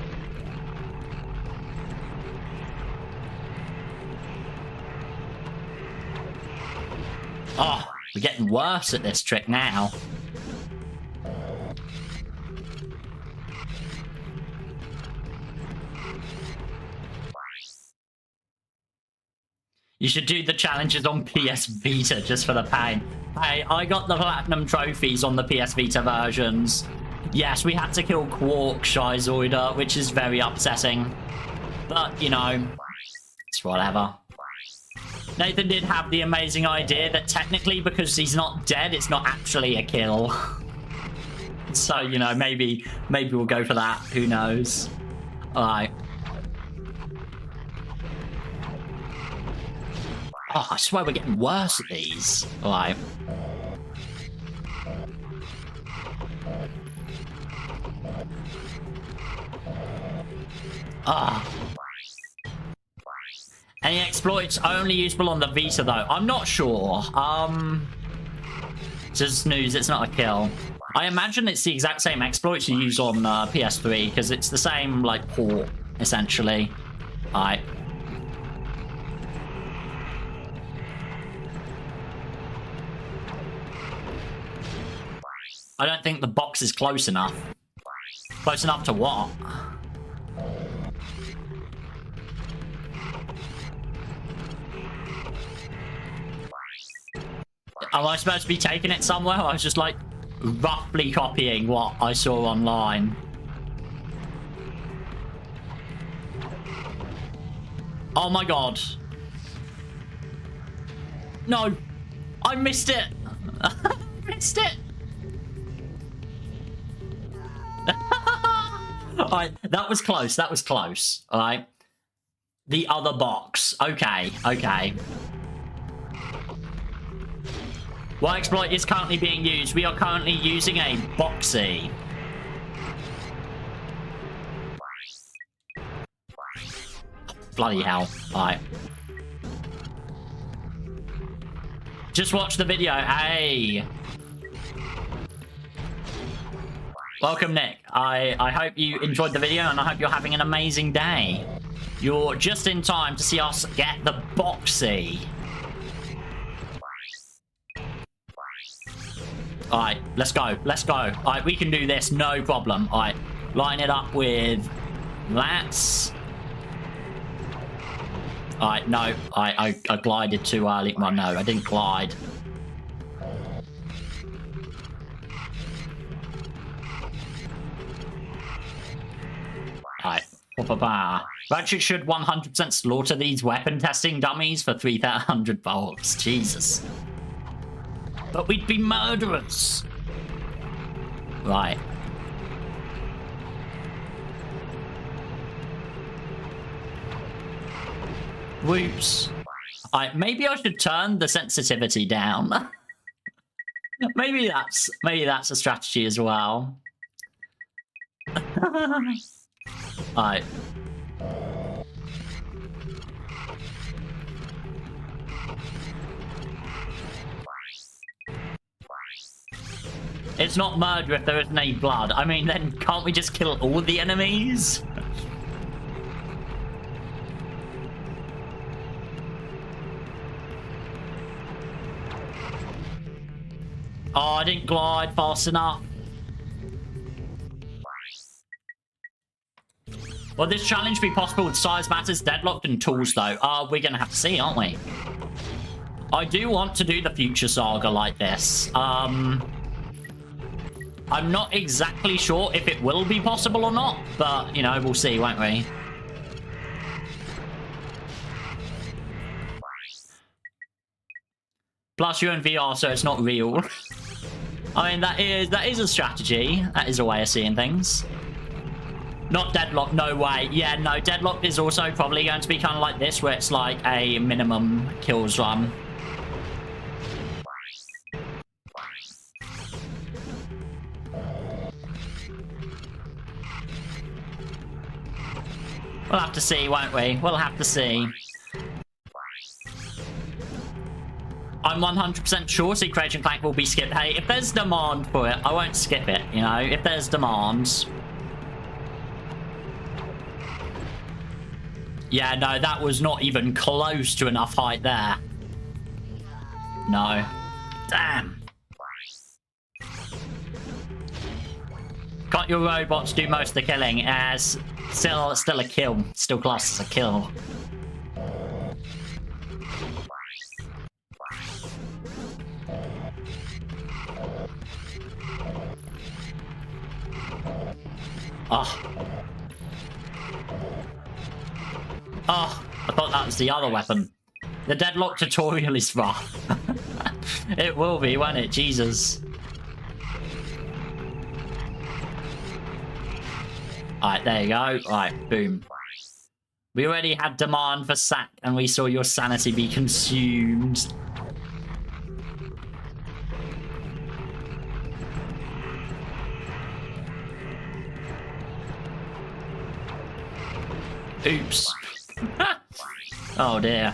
Oh, we're getting worse at this trick now. You should do the challenges on PS Vita just for the pain. Hey, I got the platinum trophies on the PS Vita versions. Yes, we had to kill Quark, Shizoida, which is very upsetting. But, you know, it's whatever. Nathan did have the amazing idea that technically, because he's not dead, it's not actually a kill. So, you know, maybe we'll go for that. Who knows? Alright. Oh, I swear we're getting worse at these. Alright. Ah. Any exploits only usable on the Vita, though? I'm not sure. It's a snooze, it's not a kill. I imagine it's the exact same exploits you use on PS3, because it's the same, like, port, essentially. Alright. I don't think the box is close enough. Close enough to what? Am I supposed to be taking it somewhere? I was just like roughly copying what I saw online. Oh my god. No. I missed it. I missed it. Alright, that was close. That was close. Alright. The other box. Okay, okay. What exploit is currently being used? We are currently using a boxy. Bloody hell. Alright. Just watch the video. Hey. Welcome, Nick. I hope you enjoyed the video and I hope you're having an amazing day. You're just in time to see us get the boxy. Alright, let's go. Let's go. Alright, we can do this. No problem. Alright, line it up with that. Alright, no. I glided too early. Well, no, I didn't glide. Alright. Ratchet should 100% slaughter these weapon testing dummies for 300 volts. Jesus. But we'd be murderers. Right. Whoops. Maybe I should turn the sensitivity down. maybe that's a strategy as well. Alright. It's not murder if there isn't any blood. I mean, then can't we just kill all the enemies? Oh, I didn't glide fast enough. Will this challenge be possible with size matters, deadlocked, and tools, though? We're gonna have to see, aren't we? I do want to do the future saga like this. I'm not exactly sure if it will be possible or not, but, you know, we'll see, won't we? Plus, you're in VR, so it's not real. I mean, that is a strategy. That is a way of seeing things. Not deadlock, no way. Yeah, no, deadlock is also probably going to be kind of like this, where it's like a minimum kills run. We'll have to see, won't we? We'll have to see. I'm 100% sure Ratchet Clank will be skipped. Hey, if there's demand for it, I won't skip it, you know? If there's demands. Yeah, no, that was not even close to enough height there. No. Damn. Can't your robots do most of the killing? As still a kill. Still classed as a kill. Oh. Oh, I thought that was the other weapon. The deadlock tutorial is rough. It will be, won't it? Jesus. Alright, there you go. Alright, boom. We already had demand for sack, and we saw your sanity be consumed. Oops. Oh dear.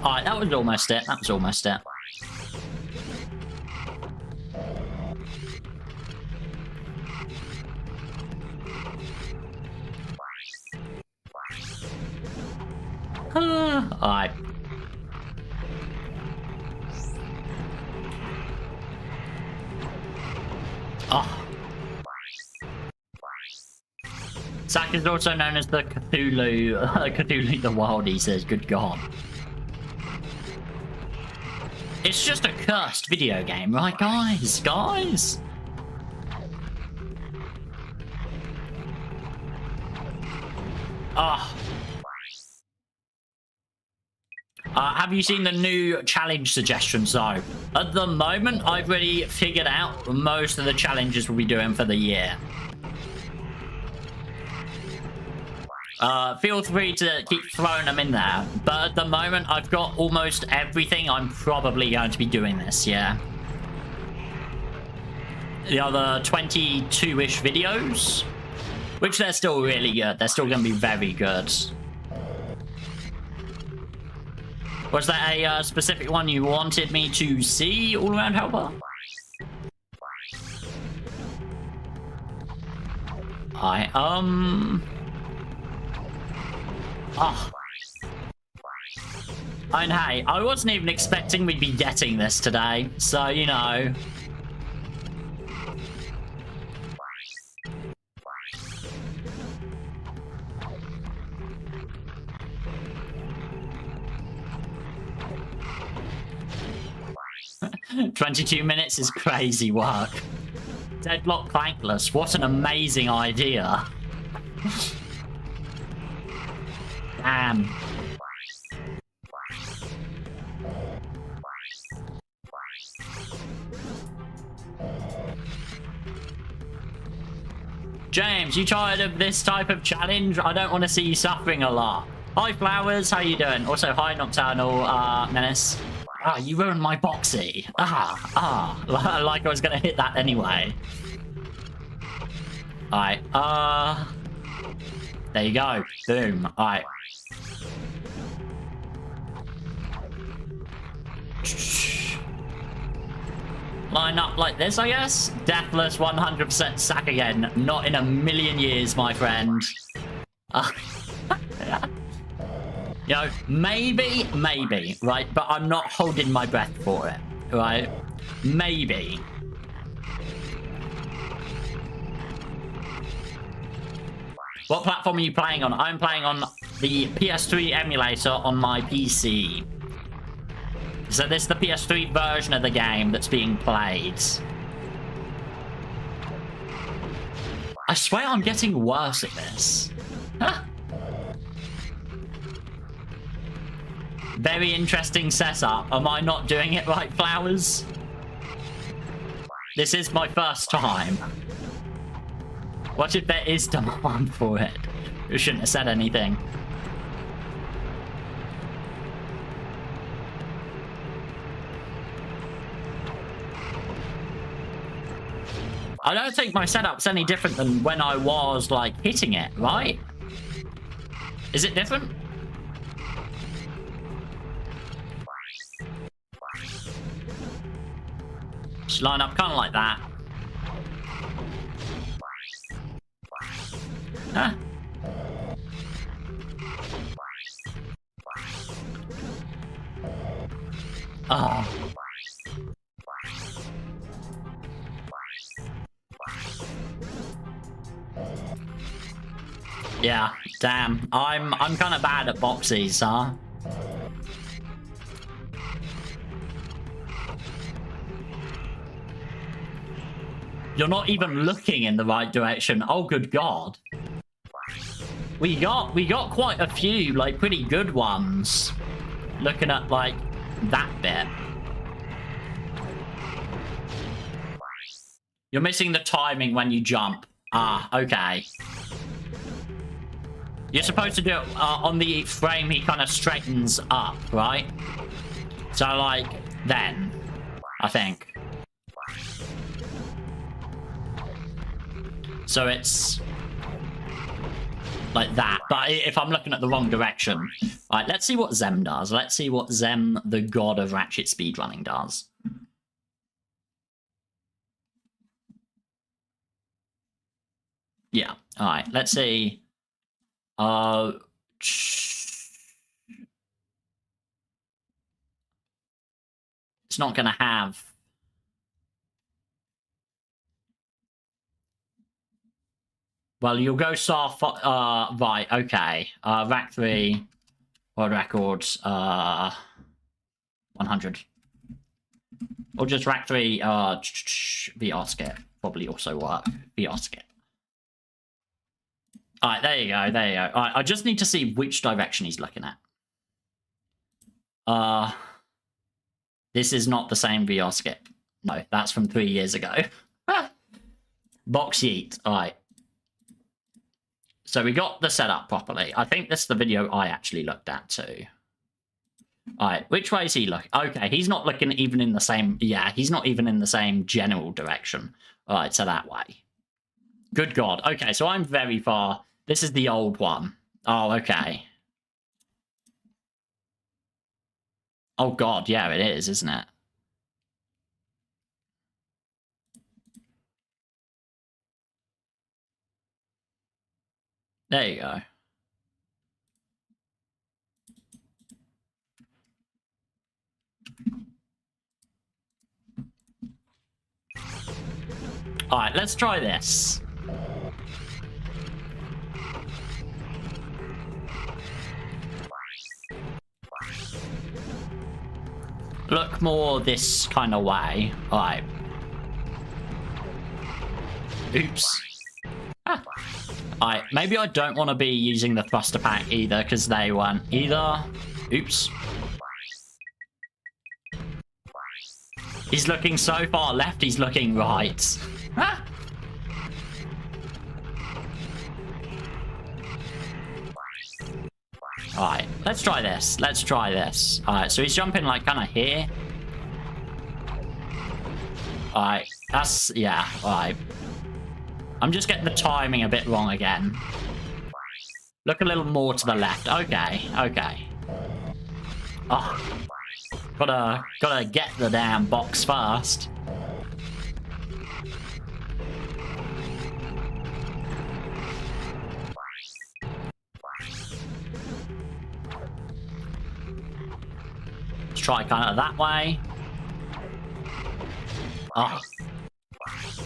Alright, that was almost it. That was almost it. Alright. Oh. Zack is also known as the Cthulhu, Cthulhu the Wild, he says, good god. It's just a cursed video game, right guys? Guys? Ah. Have you seen the new challenge suggestions though? At the moment, I've already figured out most of the challenges we'll be doing for the year. Feel free to keep throwing them in there. But at the moment, I've got almost everything. I'm probably going to be doing this, yeah. The other 22-ish videos, which they're still really good. They're still going to be very good. Was there a specific one you wanted me to see, All Around Helper? Oh. And hey, I wasn't even expecting we'd be getting this today, so, you know. "22 minutes is crazy work. Deadlock Clankless, what an amazing idea." Damn. James, you tired of this type of challenge? I don't want to see you suffering a lot. Hi, Flowers. How you doing? Also, hi, Nocturnal Menace. Ah, you ruined my boxy. Like I was going to hit that anyway. Alright, there you go. Boom. Alright. Line up like this, I guess. Deathless 100% sack again. Not in a million years, my friend. You know, maybe, right? But I'm not holding my breath for it, right? Maybe. What platform are you playing on? I'm playing on the PS3 emulator on my PC. So this is the PS3 version of the game that's being played. I swear I'm getting worse at this. Huh. Very interesting setup. Am I not doing it right, Flowers? This is my first time. What if there is demand for it? We shouldn't have said anything. I don't think my setup's any different than when I was, like, hitting it, right? Is it different? Just line up kind of like that. Huh? Oh. Yeah, damn. I'm kind of bad at boxies, huh? You're not even looking in the right direction. Oh, good God. We got quite a few, like, pretty good ones. Looking at, like, that bit. You're missing the timing when you jump. Ah, okay. You're supposed to do it on the frame he kind of straightens up, right? So, like, then, I think. So it's like that. But if I'm looking at the wrong direction. Alright, let's see what Zem does. Let's see what Zem, the god of Ratchet speedrunning, does. Yeah, alright, let's see. It's not gonna have Well, you'll go soft. Right, okay. Rack 3, world records, 100. Or just Rack 3, VR skip. Probably also work. VR skip. Alright, there you go, there you go. Alright, I just need to see which direction he's looking at. This is not the same VR skip. No, that's from 3 years ago. Box yeet. Alright. So we got the setup properly. I think this is the video I actually looked at too. Alright, which way is he looking? Okay, he's not looking even in the same... Yeah, he's not even in the same general direction. Alright, so that way. Good God. Okay, so I'm very far. This is the old one. Oh, okay. Oh God, yeah, it is, isn't it? There you go. Alright, let's try this. Look more this kind of way. Alright. Oops. Ah. Alright, maybe I don't want to be using the thruster pack either, because they weren't either. Oops. He's looking so far left, he's looking right. Ah. Alright, let's try this. Let's try this. Alright, so he's jumping like kind of here. Alright, that's... yeah, alright. I'm just getting the timing a bit wrong again. Look a little more to the left. Okay, okay. Oh. Gotta get the damn box first. Let's try kind of that way. Oh.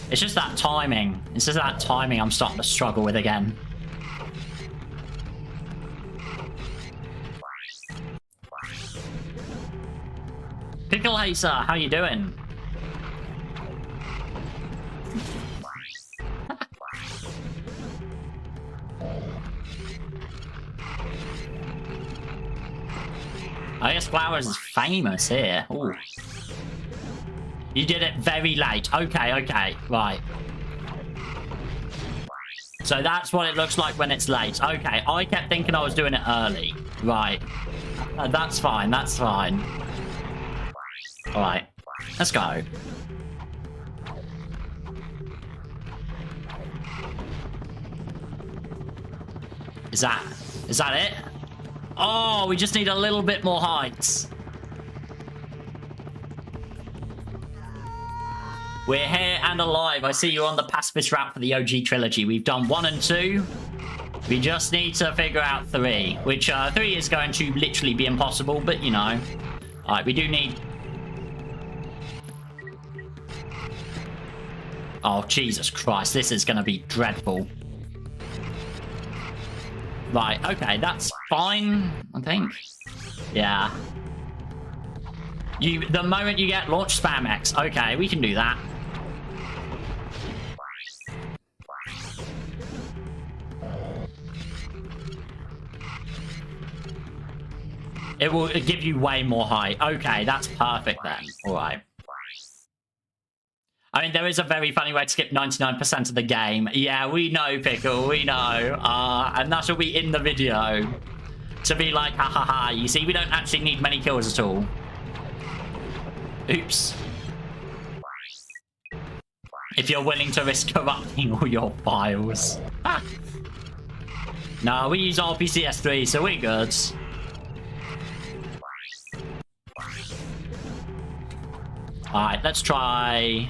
It's just that timing. It's just that timing I'm starting to struggle with again. Pickle Hazer, how you doing? I guess Flowers is famous here. Ooh. You did it very late. Okay, okay, right. So that's what it looks like when it's late. Okay, I kept thinking I was doing it early. Right. That's fine, that's fine. Alright, let's go. Is that it? Oh, we just need a little bit more height. We're here and alive. I see you on the pacifist route for the OG trilogy. We've done 1 and 2. We just need to figure out 3, which 3 is going to literally be impossible, but you know. Alright, we do need... Oh, Jesus Christ, this is going to be dreadful. Right, okay, that's fine, I think. Yeah. The moment you get launch spam X. Okay, we can do that. It will give you way more height. Okay, that's perfect then. Alright. I mean, there is a very funny way to skip 99% of the game. Yeah, we know, Pickle, we know. And that will be in the video. To be like, ha ha ha, you see, we don't actually need many kills at all. Oops. If you're willing to risk corrupting all your files. No, we use RPCS3, so we're good. Alright, let's try...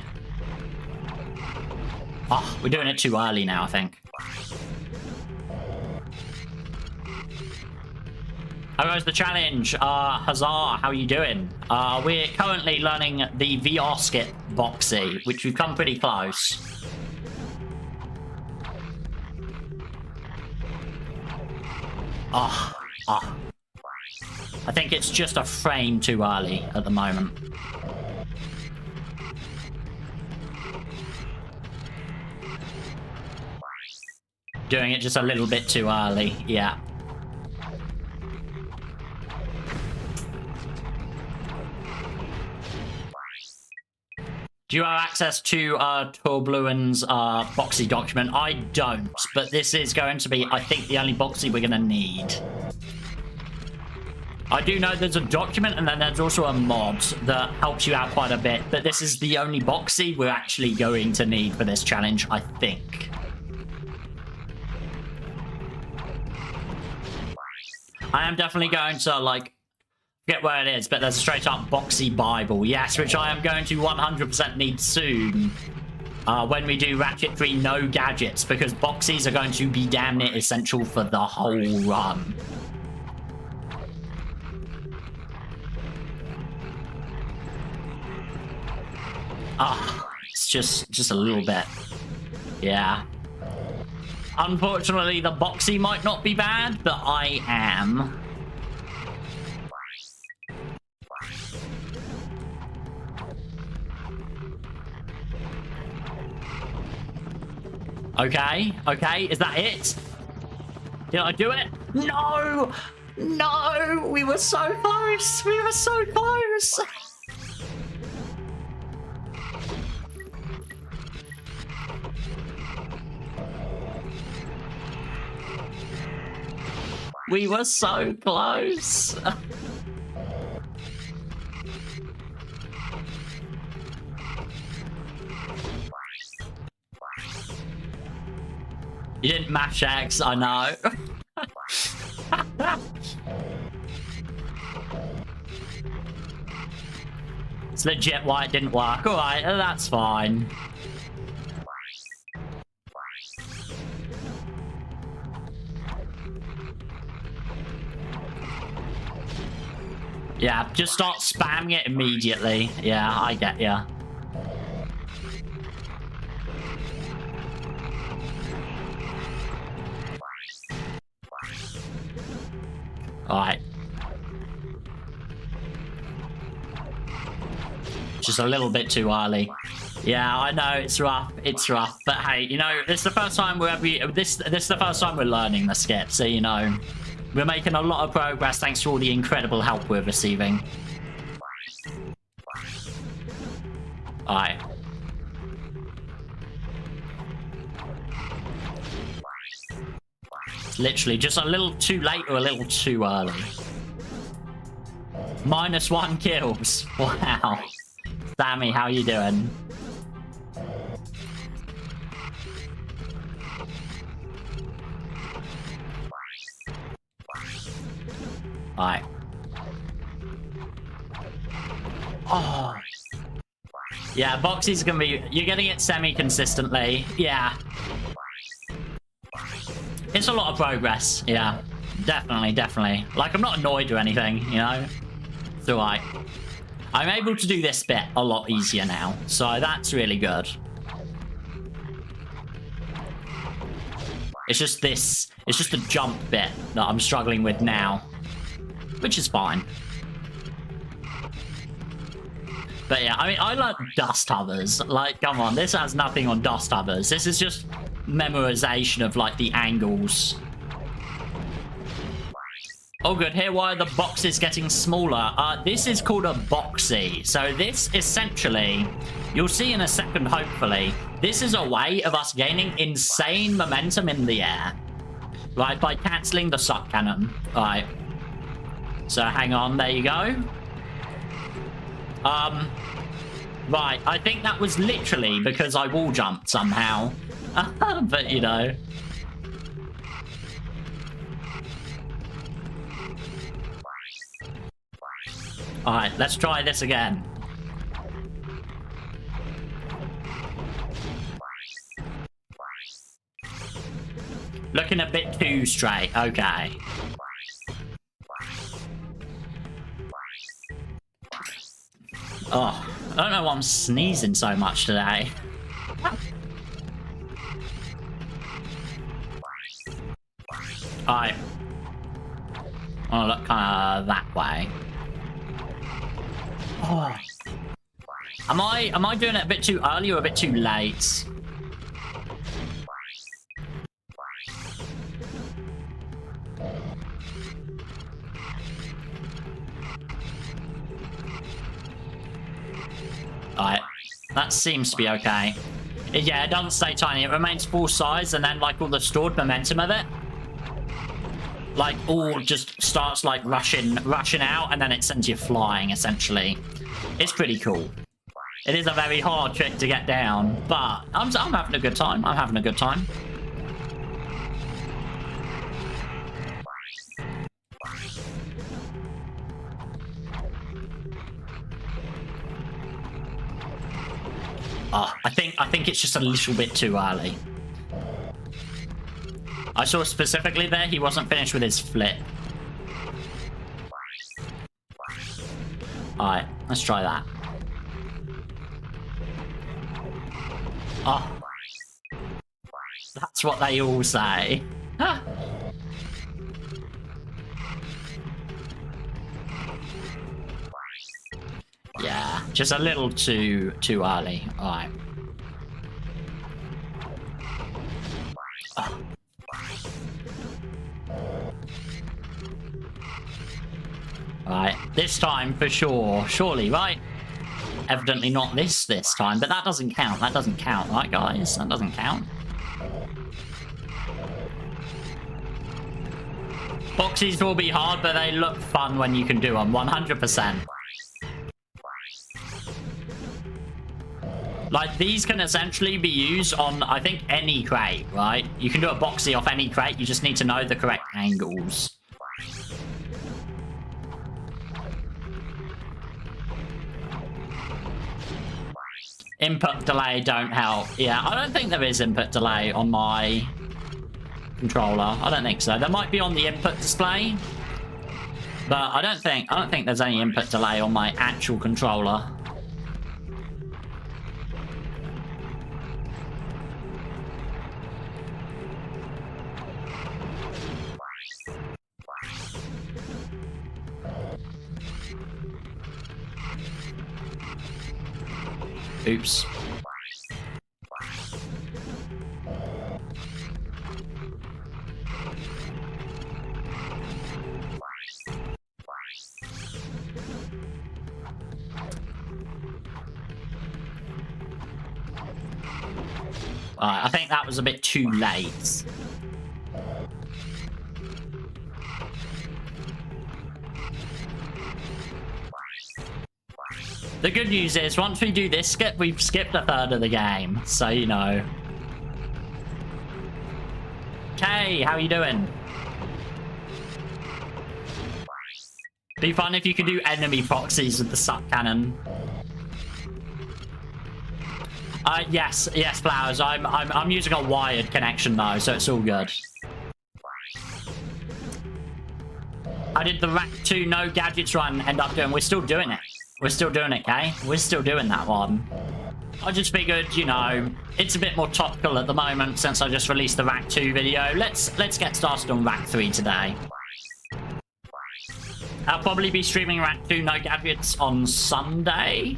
Oh, we're doing it too early now, I think. How goes the challenge? Huzzah, how are you doing? We're currently learning the VR skip Boxy, which we've come pretty close. Oh, oh. I think it's just a frame too early at the moment. Doing it just a little bit too early, yeah. Do you have access to Torbluen's Boxy document? I don't, but this is going to be, I think, the only Boxy we're going to need. I do know there's a document and then there's also a mod that helps you out quite a bit, but this is the only Boxy we're actually going to need for this challenge, I think. I am definitely going to, like, forget where it is, but there's a straight up Boxy Bible. Yes, which I am going to 100% need soon. When we do Ratchet 3 no gadgets, because Boxies are going to be damn near essential for the whole run. It's just a little bit. Yeah. Unfortunately, the Boxy might not be bad, but I am. Okay, okay, is that it? Did I do it? No! No! We were so close! We were so close! We were so close! You didn't mash X, I know. It's legit why it didn't work. Alright, that's fine. Yeah, just start spamming it immediately. Yeah, I get ya. Alright. Just a little bit too early. Yeah, I know, it's rough. It's rough. But hey, you know, this is the first time this is the first time we're learning the skip, so you know. We're making a lot of progress thanks to all the incredible help we're receiving. Alright. It's literally just a little too late or a little too early. -1 kills. Wow. Sammy, how you doing? Alright. Oh. Yeah, Boxy's gonna be... You're getting it semi-consistently. Yeah. It's a lot of progress. Yeah. Definitely, definitely. Like, I'm not annoyed or anything, you know? It's alright. I'm able to do this bit a lot easier now. So that's really good. It's just this... It's just the jump bit that I'm struggling with now. Which is fine. But yeah, I mean, I like dust hovers. Like, come on, this has nothing on dust hovers. This is just memorization of, like, the angles. Oh, good. Here, why are the boxes getting smaller? This is called a boxy. So this, essentially, you'll see in a second, hopefully, this is a way of us gaining insane momentum in the air. Right, by cancelling the suck cannon. Right. So hang on, there you go. Right, I think that was literally because I wall jumped somehow. But, you know. Alright, let's try this again. Looking a bit too straight, okay. Oh, I don't know why I'm sneezing so much today. Alright. I'll look kind of that way. Oh. Am I doing it a bit too early or a bit too late? Alright, that seems to be okay. Yeah, it doesn't stay tiny. It remains full size, and then, like, all the stored momentum of it, like, all just starts, like, rushing out, and then it sends you flying, essentially. It's pretty cool. It is a very hard trick to get down, but I'm having a good time. I'm having a good time. Oh, I think it's just a little bit too early. I saw specifically there he wasn't finished with his flip. Alright, let's try that. Oh. That's what they all say. Huh. Yeah, just a little too early. Alright. Oh. Alright, this time for sure. Surely, right? Evidently not this time, but that doesn't count. That doesn't count, right, guys? That doesn't count. Boxies will be hard, but they look fun when you can do them. 100%. Like, these can essentially be used on, I think, any crate, right? You can do a boxy off any crate. You just need to know the correct angles. Input delay don't help. Yeah, I don't think there is input delay on my controller. I don't think so. There might be on the input display, but I don't think there's any input delay on my actual controller. Oops. I think that was a bit too late. The good news is, once we do this skip, we've skipped a third of the game, so you know. Okay, how are you doing? Be fun if you could do enemy proxies with the suck cannon. Yes, Flowers. I'm using a wired connection though, so it's all good. How did the Rack 2 no gadgets run end up doing? We're still doing it. We're still doing it, okay? We're still doing that one. I just figured, you know, it's a bit more topical at the moment since I just released the Rack 2 video. Let's get started on Rack 3 today. I'll probably be streaming Rack 2 no gadgets on Sunday.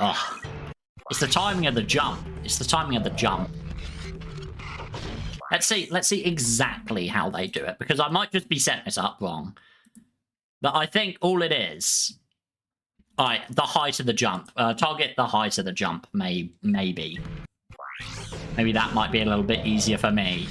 Oh, it's the timing of the jump. It's the timing of the jump. Let's see exactly how they do it, because I might just be setting this up wrong. But I think all it is... Alright, the height of the jump. Target the height of the jump, maybe. Maybe that might be a little bit easier for me.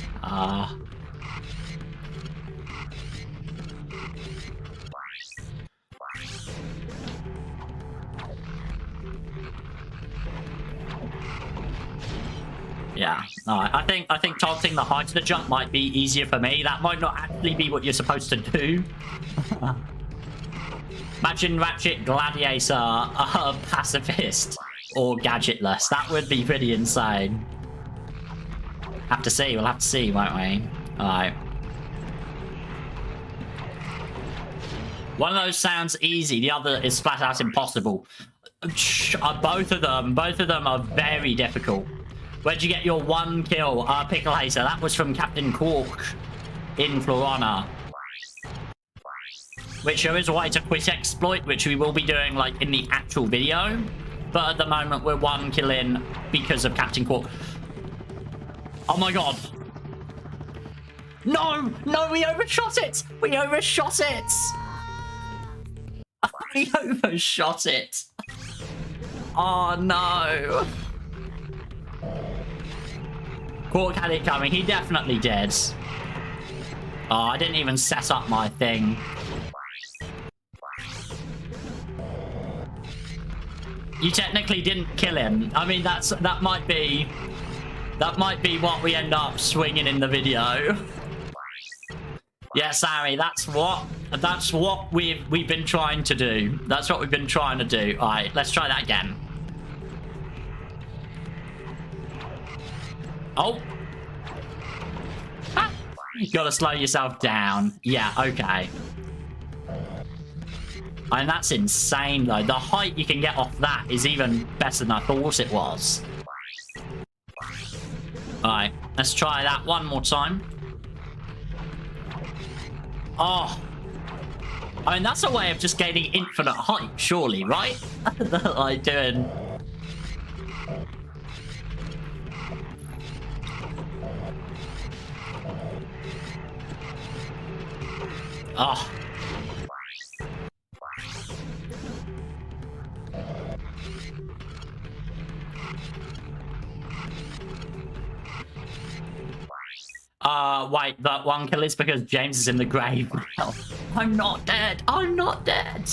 Yeah, I think targeting the height of the jump might be easier for me. That might not actually be what you're supposed to do. Imagine Ratchet Gladiator, pacifist, or gadgetless. That would be pretty insane. Have to see. We'll have to see, won't we? Alright. One of those sounds easy. The other is flat out impossible. Both of them are very difficult. Where'd you get your 1 kill, Pickle Hater? That was from Captain Quark in Florana. Which there is a way to quit exploit, which we will be doing, like, in the actual video. But at the moment, we're 1 kill in because of Captain Quark. Oh my god. No! No, we overshot it! We overshot it! We overshot it! Oh no! Quark had it coming. He definitely did. Oh, I didn't even set up my thing. You technically didn't kill him. I mean, that might be what we end up swinging in the video. Yeah, Sammy, that's what we've been trying to do. That's what we've been trying to do. All right, let's try that again. Oh. Ah, you gotta slow yourself down. Yeah, okay. And that's insane, though. The height you can get off that is even better than I thought it was. Alright, let's try that one more time. Oh. I mean, that's a way of just gaining infinite height, surely, right? Like doing... Oh. Wait, that 1 kill is because James is in the grave now. I'm not dead. I'm not dead.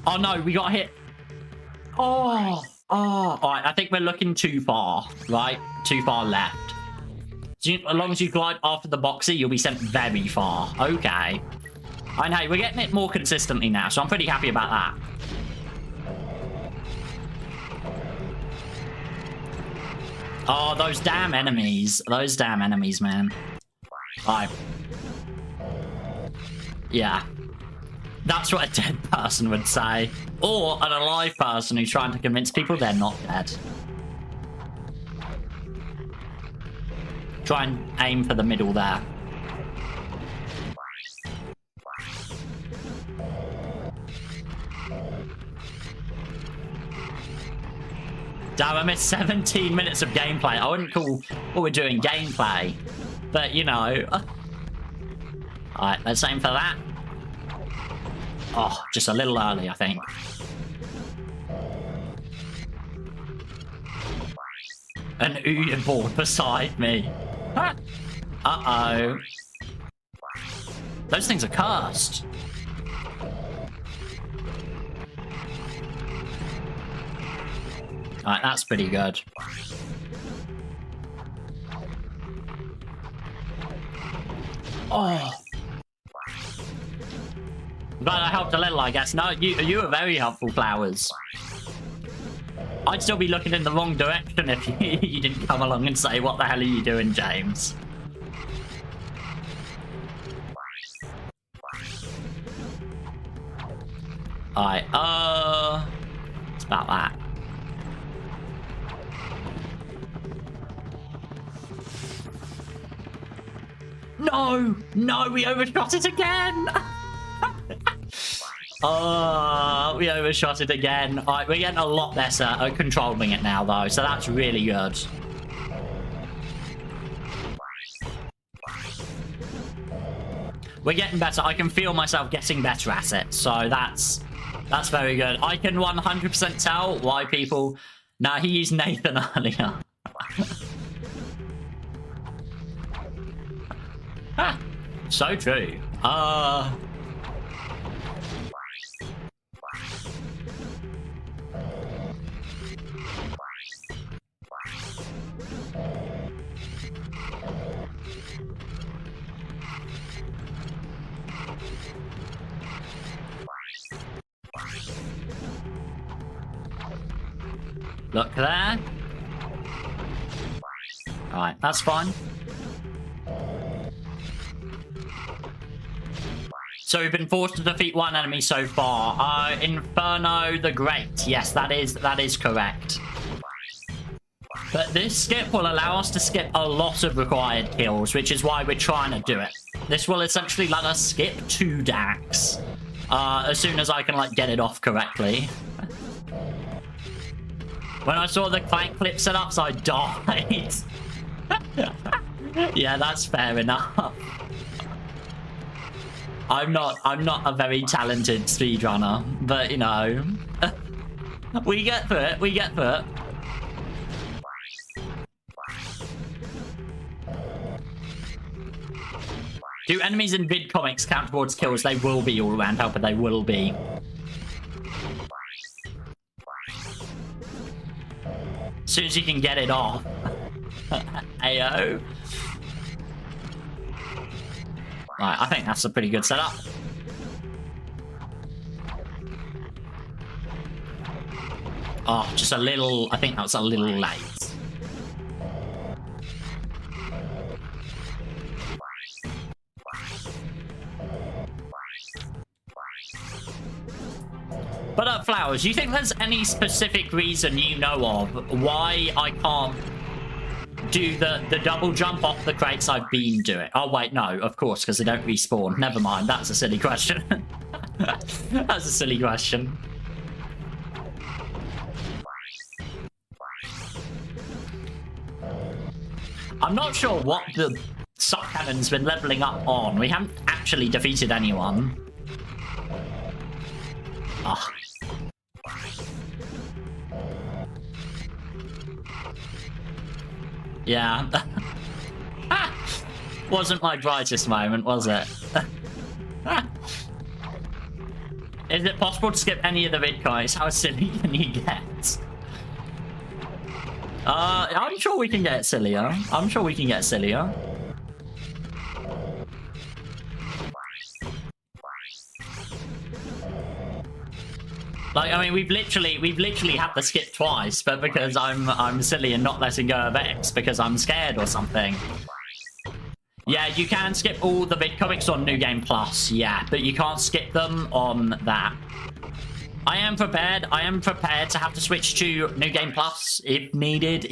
Oh no, we got hit. Oh. All right, I think we're looking too far, right? Too far left. So as long as you glide after the boxer, you'll be sent very far. Okay. And hey, we're getting it more consistently now, so I'm pretty happy about that. Oh, those damn enemies. Those damn enemies, man. Alright. Yeah. That's what a dead person would say. Or an alive person who's trying to convince people they're not dead. Try and aim for the middle there. Damn, I missed 17 minutes of gameplay. I wouldn't call what we're doing gameplay. But, you know. Alright, let's aim for that. Oh, just a little early, I think. An Ouija board beside me. Uh-oh. Those things are cursed. Alright, that's pretty good. Oh. Glad I helped a little, I guess. No, you were very helpful, Flowers. I'd still be looking in the wrong direction if you didn't come along and say, what the hell are you doing, James? Alright, it's about that. No! No, we overshot it again! Oh, we overshot it again. Alright, we're getting a lot better at controlling it now, though, so that's really good. We're getting better. I can feel myself getting better at it, so that's very good. I can 100% tell why people... Nah, he used Nathan earlier. Ah, so true. Look there. Alright, that's fine. So we've been forced to defeat one enemy so far. Inferno the Great. Yes, that is correct. But this skip will allow us to skip a lot of required kills, which is why we're trying to do it. This will essentially let us skip 2 Dax. As soon as I can, like, get it off correctly. When I saw the Clank clip setups, I died. Yeah, that's fair enough. I'm not a very talented speedrunner, but, you know. We get through it, we get through it. Do enemies in vid comics count towards kills? They will be all around helper, they will be. As soon as you can get it off. Ayo. Right, I think that's a pretty good setup. Oh, just a little... I think that was a little late. But Flowers, do you think there's any specific reason you know of why I can't do the double jump off the crates I've been doing? Oh, wait, no, of course, because they don't respawn. Never mind, that's a silly question. That's a silly question. I'm not sure what the suck cannon's been leveling up on. We haven't actually defeated anyone. Oh. Yeah. Wasn't my brightest moment, was it? Is it possible to skip any of the vid guys? How silly can you get? I'm sure we can get sillier. I'm sure we can get sillier. Like, I mean, we've literally had to skip twice, but because I'm silly and not letting go of X because I'm scared or something. Yeah, you can skip all the vid comics on New Game Plus, yeah, but you can't skip them on that. I am prepared to have to switch to New Game Plus if needed,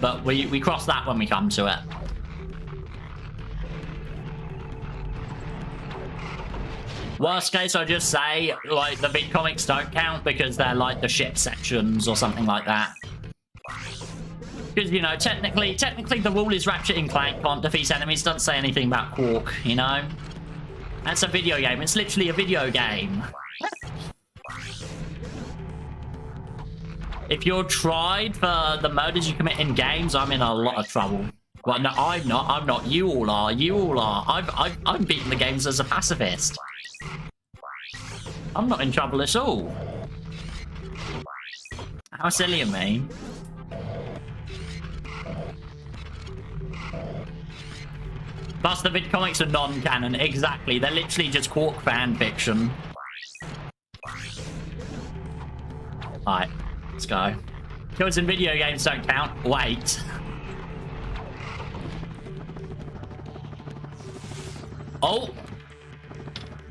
but we cross that when we come to it. Worst case, I just say, like, the vid comics don't count because they're, like, the ship sections or something like that. Because, you know, technically the rule is Ratchet Clank can't defeat enemies. Doesn't say anything about Quark, you know? That's a video game. It's literally a video game. If you're tried for the murders you commit in games, I'm in a lot of trouble. Well, no, I'm not. You all are. I'm beating the games as a pacifist. I'm not in trouble at all. How silly of me. Plus, the vid comics are non-canon. Exactly. They're literally just Quark fan fiction. Alright, let's go. Kills in video games don't count. Wait. Oh!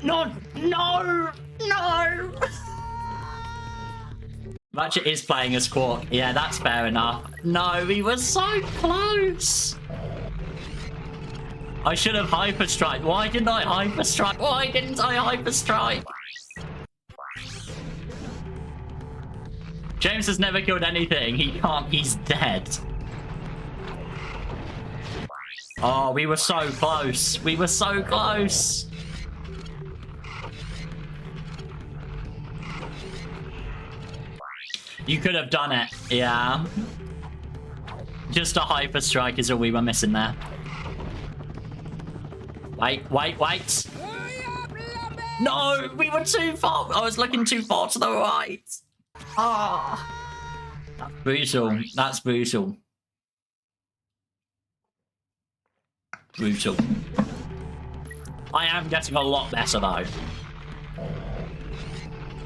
No! No! No! Ratchet is playing as Quark. Yeah, that's fair enough. No, we were so close! I should have hyperstrike. Why didn't I hyperstrike? Why didn't I hyperstrike? James has never killed anything. He can't. He's dead. Oh, we were so close. We were so close. You could have done it. Yeah. Just a hyperstrike is all we were missing there. Wait. No, we were too far. I was looking too far to the right. Ah, that's brutal. That's brutal. Brutal. I am getting a lot better though.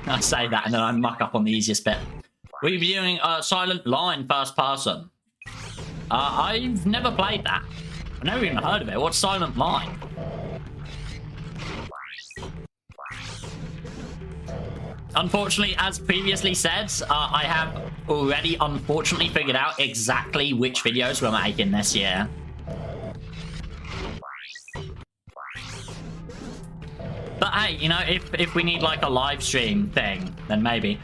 I say that and then I muck up on the easiest bit. Reviewing Silent Line first person. I've never played that. I've never even heard of it. What's Silent Line? Unfortunately, as previously said, I have already unfortunately figured out exactly which videos we're making this year. But hey, you know, if we need like a live stream thing, then maybe.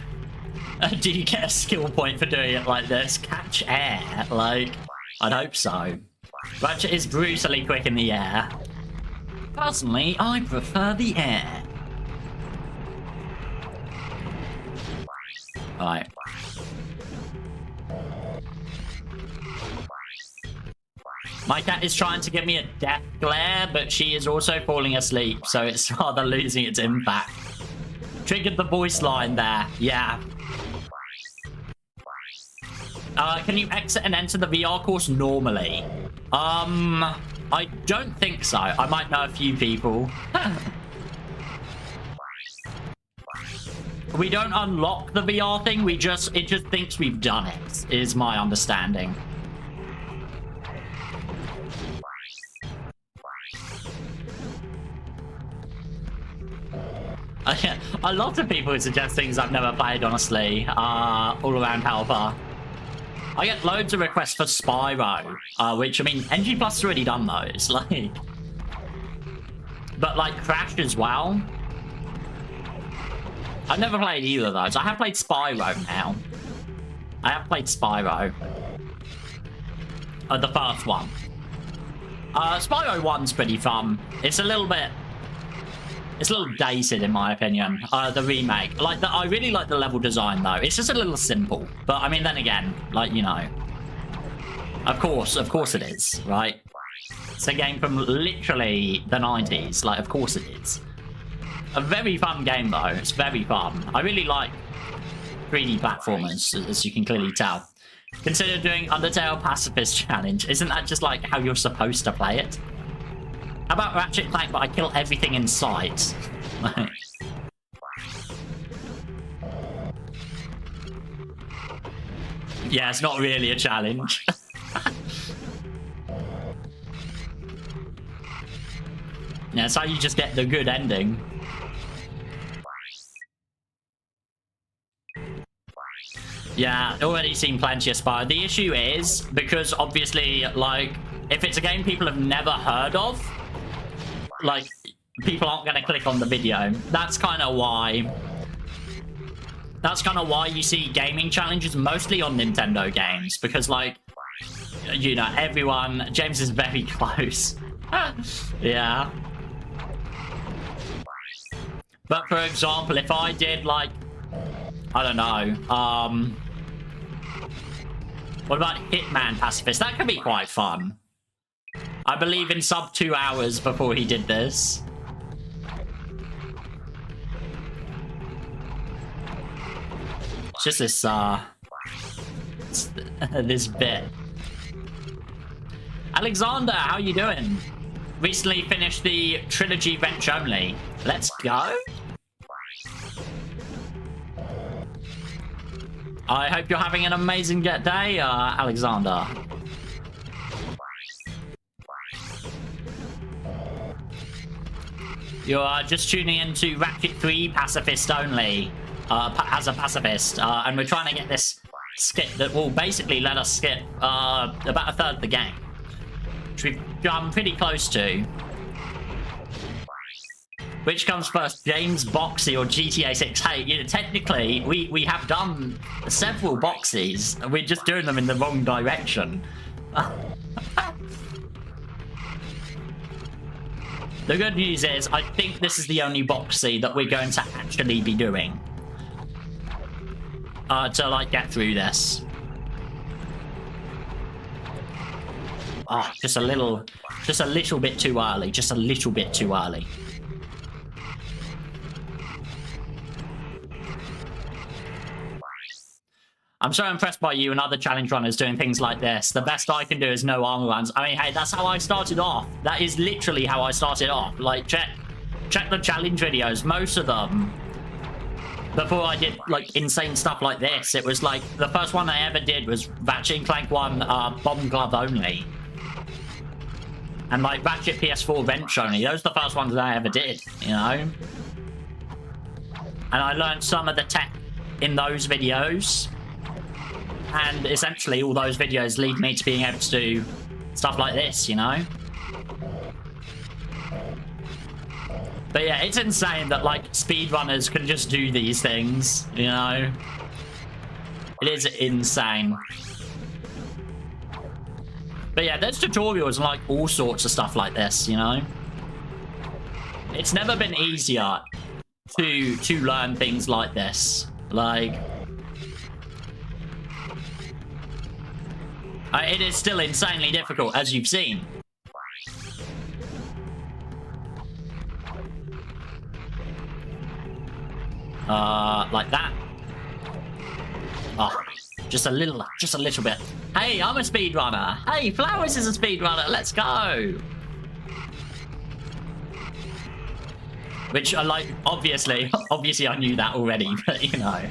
Do you get a skill point for doing it like this? Catch air? Like, I'd hope so. Ratchet is brutally quick in the air. Personally, I prefer the air. Right. My cat is trying to give me a death glare, but she is also falling asleep, so it's rather losing its impact. Triggered the voice line there. Yeah. Can you exit and enter the VR course normally? I don't think so. I might know a few people. We don't unlock the VR thing, it just thinks we've done it, is my understanding. A lot of people suggest things I've never played, honestly, all around Helper. I get loads of requests for Spyro, which, I mean, NG Plus has already done those, like... But, like, Crash as well. I've never played either of those. I have played Spyro now. I have played Spyro. The first one. Spyro 1's pretty fun. It's a little bit... It's a little dated, in my opinion. The remake. I really like the level design, though. It's just a little simple. But, I mean, then again, like, you know. Of course it is, right? It's a game from literally the 90s. Like, of course it is. A very fun game, though. It's very fun. I really like 3D platformers, as you can clearly tell. Consider doing Undertale Pacifist Challenge. Isn't that just, like, how you're supposed to play it? How about Ratchet Clank, but I kill everything in sight? Yeah, it's not really a challenge. Yeah, it's how you just get the good ending. Yeah, already seen plenty of Spyro. The issue is, because obviously, like, if it's a game people have never heard of, like, people aren't going to click on the video. That's kind of why... That's kind of why you see gaming challenges mostly on Nintendo games. Because, like, you know, everyone... James is very close. Yeah. But, for example, if I did, like... I don't know. What about Hitman Pacifist? That could be quite fun. I believe in sub 2 hours before he did this. It's just this, this bit. Alexander, how you doing? Recently finished the trilogy Wrench Only. Let's go. I hope you're having an amazing day, Alexander. You're just tuning into Ratchet 3 Pacifist Only, as a pacifist, and we're trying to get this skip that will basically let us skip about a third of the game, which we've come pretty close to. Which comes first, James Boxy or GTA 6? Hey, you know, technically, we have done several Boxies, and we're just doing them in the wrong direction. The good news is, I think this is the only Boxy that we're going to actually be doing. To, like, get through this. Oh, just a little bit too early. Just a little bit too early. I'm so impressed by you and other challenge runners doing things like this. The best I can do is no armor runs. I mean, hey, that's how I started off. That is literally how I started off. Like, check the challenge videos. Most of them, before I did, like, insane stuff like this, it was like, the first one I ever did was Ratchet Clank 1 Bomb Glove Only. And, like, Ratchet PS4 Wrench Only. Those are the first ones that I ever did, you know? And I learned some of the tech in those videos. And essentially all those videos lead me to being able to do stuff like this, you know? But yeah, it's insane that, like, speedrunners can just do these things, you know? It is insane. But yeah, there's tutorials and, like, all sorts of stuff like this, you know? It's never been easier to learn things like this. Like... it is still insanely difficult, as you've seen. Like that. Oh, just a little bit. Hey, I'm a speedrunner. Hey, Flowers is a speedrunner. Let's go. Which I like, obviously I knew that already, but you know.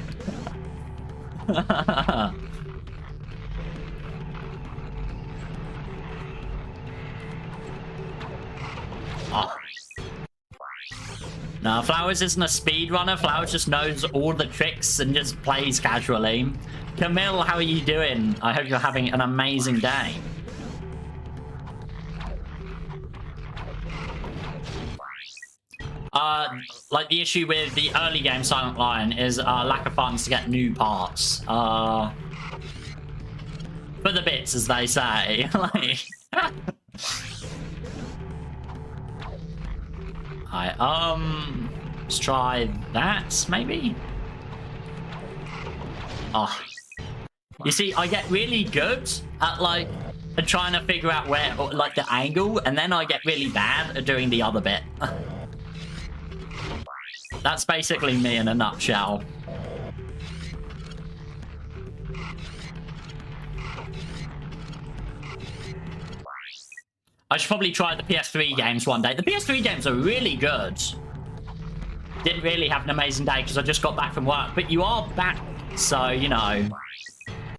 Oh. No, Flowers isn't a speedrunner. Flowers just knows all the tricks and just plays casually. Camille, how are you doing? I hope you're having an amazing day. Like, the issue with the early game Silent Lion is lack of funds to get new parts. For the bits, as they say. Like... let's try that, maybe? Oh. You see, I get really good at, like, trying to figure out where, like, the angle, and then I get really bad at doing the other bit. That's basically me in a nutshell. I should probably try the PS3 games one day. The PS3 games are really good. Didn't really have an amazing day because I just got back from work. But you are back, so, you know,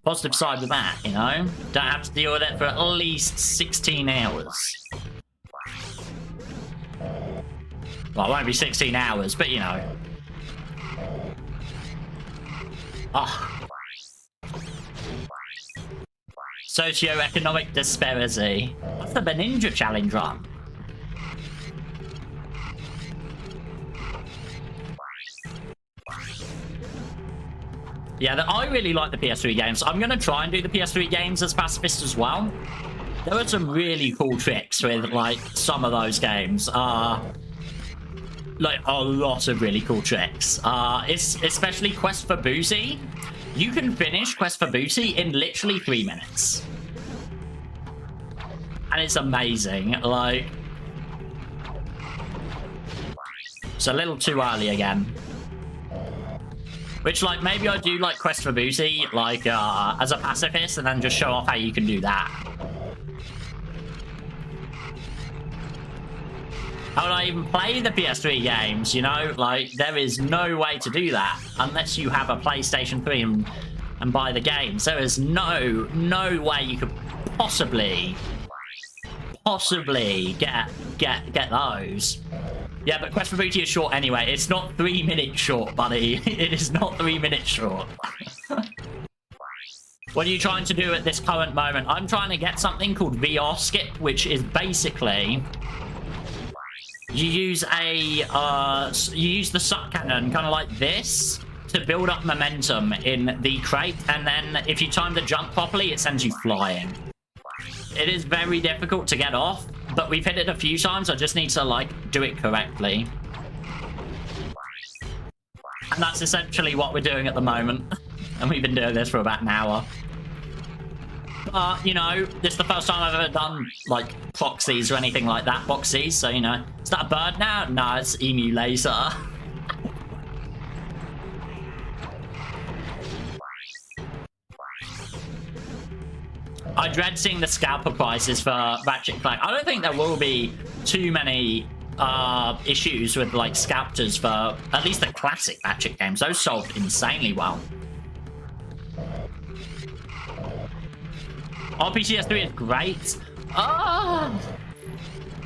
positive side with that, you know? Don't have to deal with it for at least 16 hours. Well, it won't be 16 hours, but, you know. Oh. Socioeconomic disparity. What's the Ninja Challenge run? Yeah, I really like the PS3 games. I'm going to try and do the PS3 games as pacifist as well. There are some really cool tricks with, like, some of those games. Like, a lot of really cool tricks. It's especially Quest for Booty. You can finish Quest for Booty in literally 3 minutes. And it's amazing. Like... It's a little too early again. Which, like, maybe I do, like, Quest for Booty, like, as a pacifist, and then just show off how you can do that. How would I even play the PS3 games, you know? Like, there is no way to do that unless you have a PlayStation 3 and buy the games. There is no way you could possibly get those. Yeah, but Quest for Booty is short anyway. It's not 3 minutes short, buddy. It is not 3 minutes short. What are you trying to do at this current moment? I'm trying to get something called VR Skip, which is basically... You use the suck cannon, kind of like this, to build up momentum in the crate, and then if you time the jump properly, it sends you flying. It is very difficult to get off, but we've hit it a few times. I just need to, like, do it correctly. And that's essentially what we're doing at the moment. And we've been doing this for about an hour. You know, this is the first time I've ever done, like, proxies or anything like that. Boxies, so, you know. Is that a bird now? No, it's emu laser. I dread seeing the scalper prices for Ratchet Clank. I don't think there will be too many issues with, like, scalpers for at least the classic Ratchet games. Those sold insanely well. RPCS3 is great.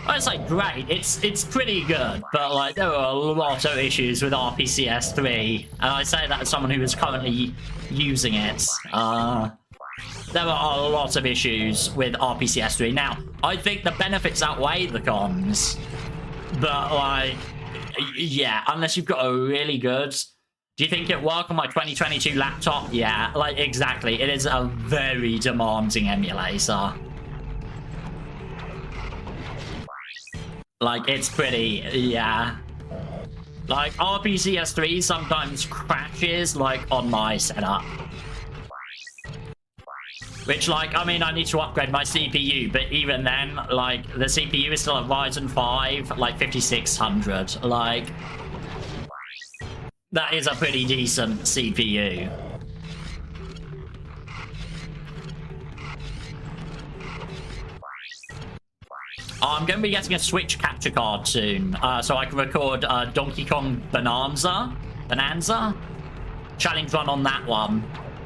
It's like great. It's pretty good, but like there are a lot of issues with RPCS 3, and I say that as someone who is currently using it. There are a lot of issues with RPCS 3. Now, I think the benefits outweigh the cons, but like, yeah, unless you've got a really good. Do you think it'll work on my 2022 laptop? Yeah, like exactly. It is a very demanding emulator. Like, it's pretty, yeah. Like, RPCS 3 sometimes crashes, like, on my setup. Which, like, I mean, I need to upgrade my CPU, but even then, like, the CPU is still a Ryzen 5, like, 5600. Like, that is a pretty decent CPU. I'm going to be getting a Switch capture card soon, so I can record Donkey Kong Bonanza challenge run on that one.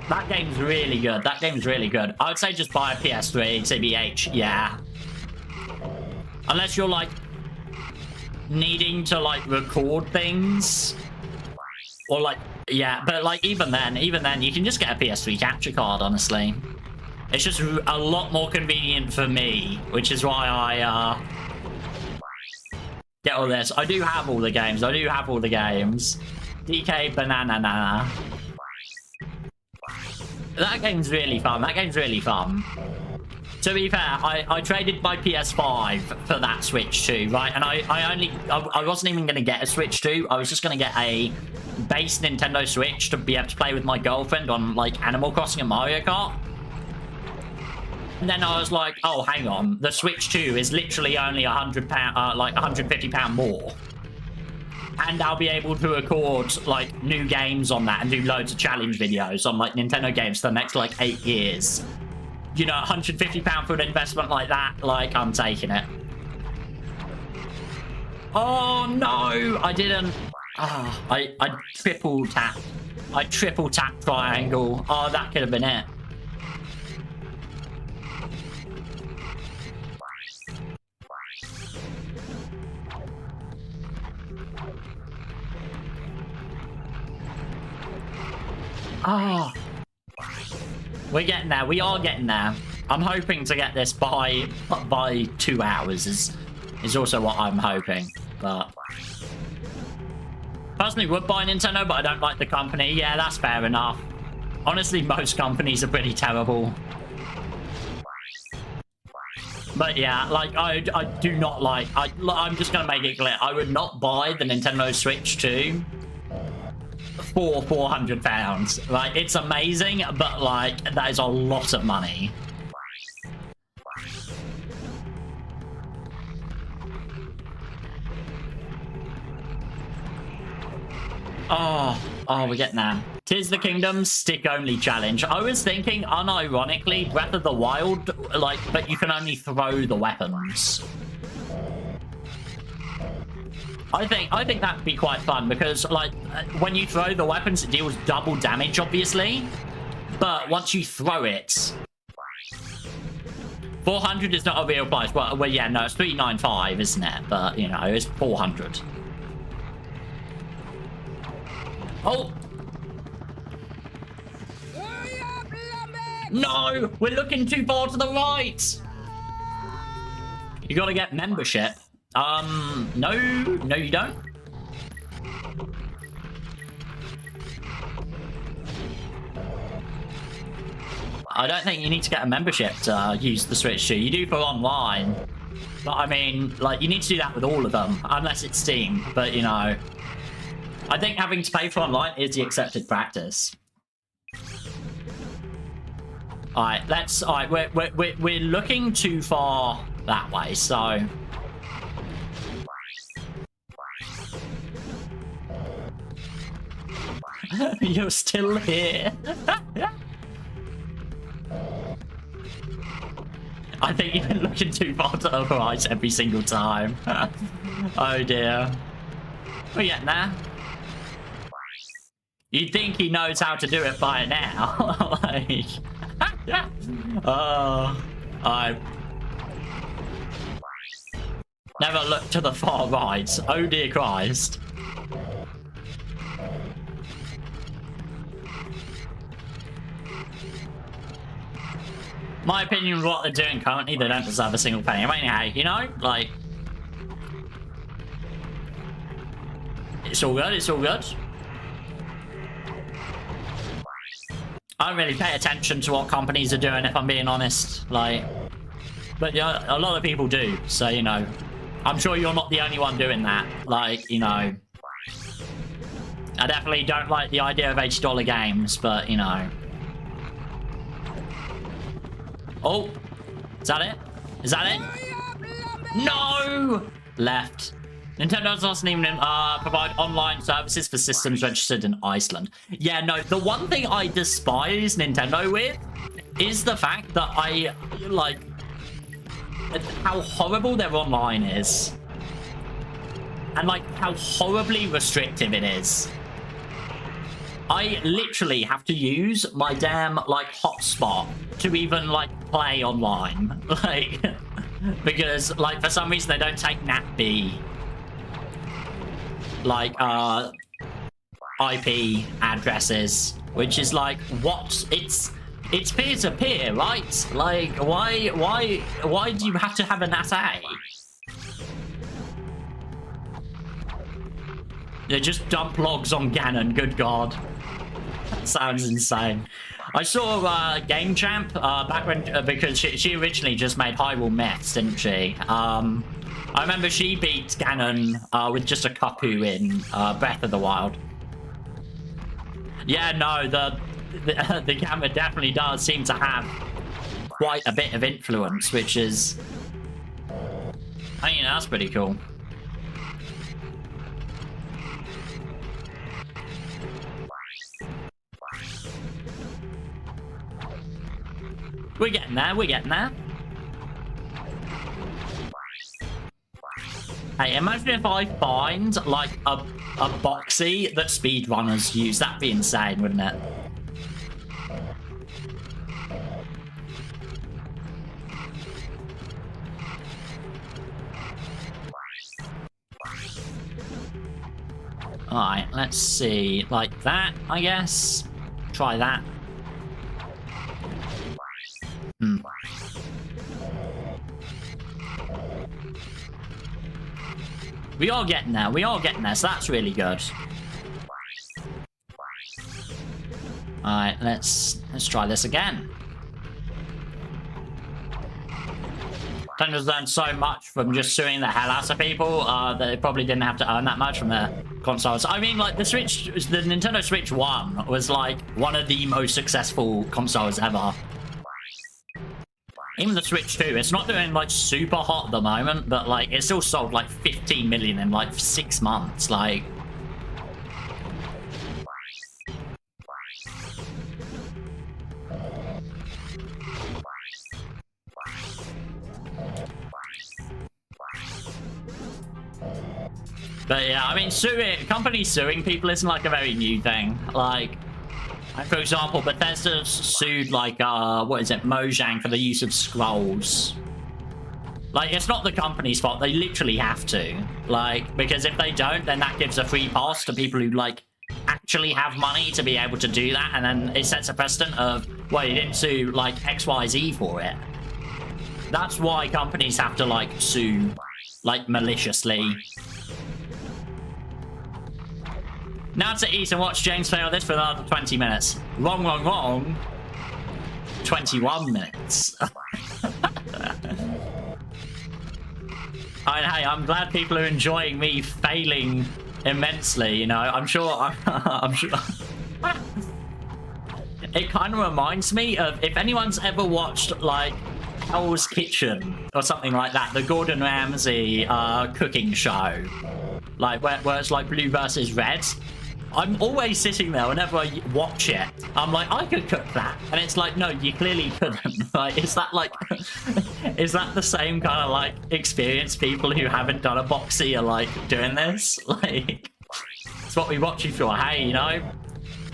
That game's really good. That game's really good. I would say just buy a PS3, TBH, yeah. Unless you're, like, needing to, like, record things. Or, like, yeah, but, like, even then, you can just get a PS3 capture card, honestly. It's just a lot more convenient for me, which is why I, get all this. I do have all the games. DK Banana Nana. That game's really fun. To be fair, I traded my PS5 for that Switch 2, right? And I wasn't even going to get a Switch 2. I was just going to get a base Nintendo Switch to be able to play with my girlfriend on, like, Animal Crossing and Mario Kart. And then I was like, oh, hang on. The Switch 2 is literally only £100, like £150 more. And I'll be able to record, like, new games on that and do loads of challenge videos on, like, Nintendo games for the next, like, 8 years. You know, £150 for an investment like that, like, I'm taking it. Oh, no! I didn't. Oh, I triple tap. I triple tap triangle. Oh, that could have been it. Oh, we're getting there. We are getting there. I'm hoping to get this by 2 hours is also what I'm hoping. But personally, would buy Nintendo, but I don't like the company. Yeah, that's fair enough. Honestly, most companies are pretty terrible. But yeah, like I do not like. I'm just gonna make it clear. I would not buy the Nintendo Switch 2. For £400. Like, it's amazing, but like that is a lot of money. Oh, we're getting there. Tears of the Kingdom stick only challenge. I was thinking, unironically, Breath of the Wild, like, but you can only throw the weapons. I think that'd be quite fun because, like, when you throw the weapons, it deals double damage, obviously. But once you throw it, 400 is not a real price. Well, yeah, no, it's 395, isn't it? But you know, it's 400. Oh! No, we're looking too far to the right. You got to get membership. No, you don't. I don't think you need to get a membership to use the Switch 2. You do for online. But I mean, like, you need to do that with all of them, unless it's Steam. But, you know, I think having to pay for online is the accepted practice. Alright, we're looking too far that way, so... You're still here. I think you've been looking too far to the right every single time. Oh dear. We're getting there. You'd think he knows how to do it by now. Like... Oh, Never look to the far right. Oh dear Christ. My opinion of what they're doing currently, they don't deserve a single penny. I mean, hey, you know, like... It's all good, it's all good. I don't really pay attention to what companies are doing, if I'm being honest. Like... But yeah, a lot of people do, so, you know. I'm sure you're not the only one doing that. Like, you know... I definitely don't like the idea of $80 games, but, you know... Oh, is that it? Is that it? No! Left. Nintendo doesn't even provide online services for systems registered in Iceland. Yeah, no, the one thing I despise Nintendo with is the fact that I, like, how horrible their online is. And, like, how horribly restrictive it is. I literally have to use my damn, like, hotspot to even, like, play online. Like, because, like, for some reason they don't take NatB, like, IP addresses, which is like, what? It's peer-to-peer, right? Like, why do you have to have a NAT-A? They just dump logs on Ganon, good god. That sounds insane. I saw Game Champ back when, because she originally just made Hyrule Myths, didn't she? I remember she beat Ganon with just a Kapu in Breath of the Wild. Yeah, no, the camera definitely does seem to have quite a bit of influence, which is... I mean, that's pretty cool. We're getting there, we're getting there. Hey, imagine if I find, like, a boxy that speedrunners use. That'd be insane, wouldn't it? Alright, let's see. Like that, I guess. Try that. We are getting there, so that's really good. Alright, let's try this again. Nintendo's learned so much from just suing the hell out of people that they probably didn't have to earn that much from their consoles. I mean, like, the Nintendo Switch 1 was, like, one of the most successful consoles ever. Even the Switch 2, it's not doing, like, super hot at the moment, but, like, it still sold, like, 15 million in, like, 6 months, like... But, yeah, I mean, companies suing people isn't, like, a very new thing. Like... For example, Bethesda sued, like, what is it, Mojang for the use of scrolls. Like, it's not the company's fault, they literally have to. Like, because if they don't, then that gives a free pass to people who, like, actually have money to be able to do that, and then it sets a precedent of, well, you didn't sue, like, XYZ for it. That's why companies have to, like, sue, like, maliciously. Now to eat and watch James play on this for another 20 minutes. Wrong, wrong, wrong. 21 minutes. I mean, hey, I'm glad people are enjoying me failing immensely, you know. I'm sure... I'm sure... It kind of reminds me of... If anyone's ever watched, like, Hell's Kitchen or something like that, the Gordon Ramsay cooking show. Like, where it's like blue versus red. I'm always sitting there whenever I watch it. I'm like, I could cook that. And it's like, no, you clearly couldn't. Like, is that like... is that the same kind of, like, experience people who haven't done a boxy are, like, doing this? Like, it's what we watch you for. Hey, you know?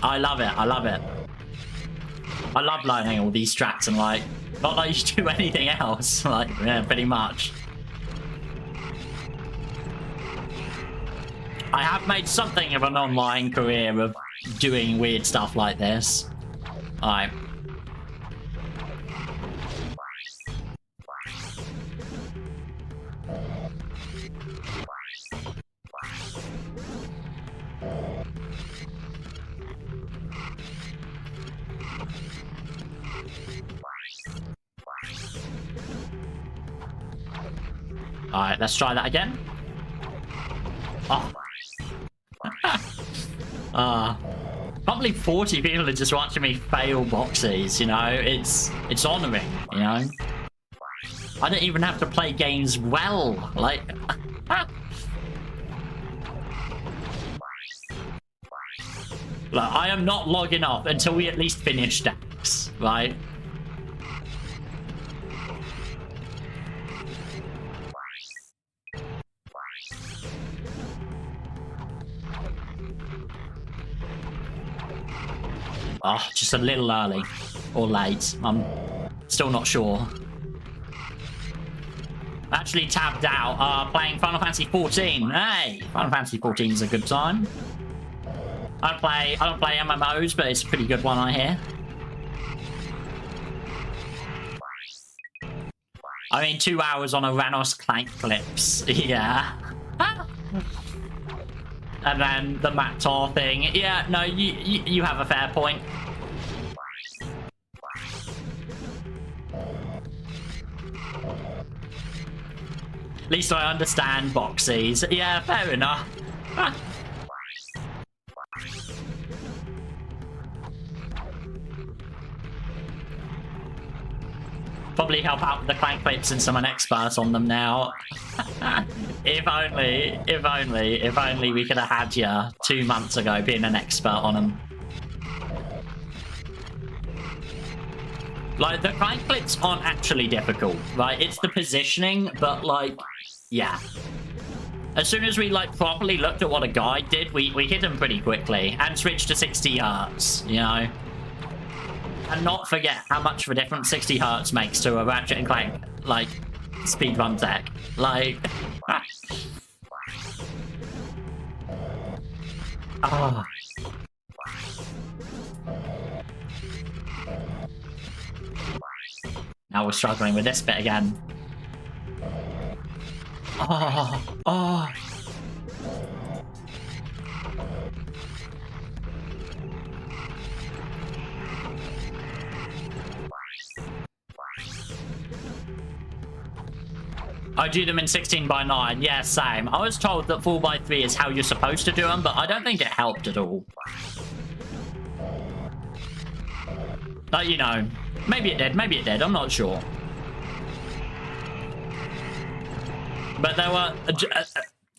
I love it. I love it. I love learning all these strats and, like, not like you do anything else. Like, yeah, pretty much. I have made something of an online career of doing weird stuff like this. Alright. Alright, let's try that again. Oh. Can't believe 40 people are just watching me fail boxes, you know? It's honoring, you know? I don't even have to play games well, like... Look, I am not logging off until we at least finish stacks, right? Oh, just a little early. Or late. I'm still not sure. Actually tabbed out, playing Final Fantasy 14. Hey! Final Fantasy 14 is a good time. I don't play MMOs, but it's a pretty good one, I hear. I mean, 2 hours on a Ratchet Clank clips. Yeah. And then the Matar thing. Yeah, no, you have a fair point. At least I understand boxies. Yeah, fair enough. Probably help out with the Clank clips since I'm an expert on them now. If only we could have had you 2 months ago being an expert on them. Like, the Clank clips aren't actually difficult, right? It's the positioning, but like, yeah. As soon as we like properly looked at what a guide did, we hit them pretty quickly and switched to 60 hertz, you know? And not forget how much of a difference 60 hertz makes to a Ratchet & Clank, like, speedrun tech. Like... Oh. Now we're struggling with this bit again. Oh. I do them in 16:9. Yeah, same. I was told that 4:3 is how you're supposed to do them, but I don't think it helped at all. But, you know, maybe it did, I'm not sure. But there were...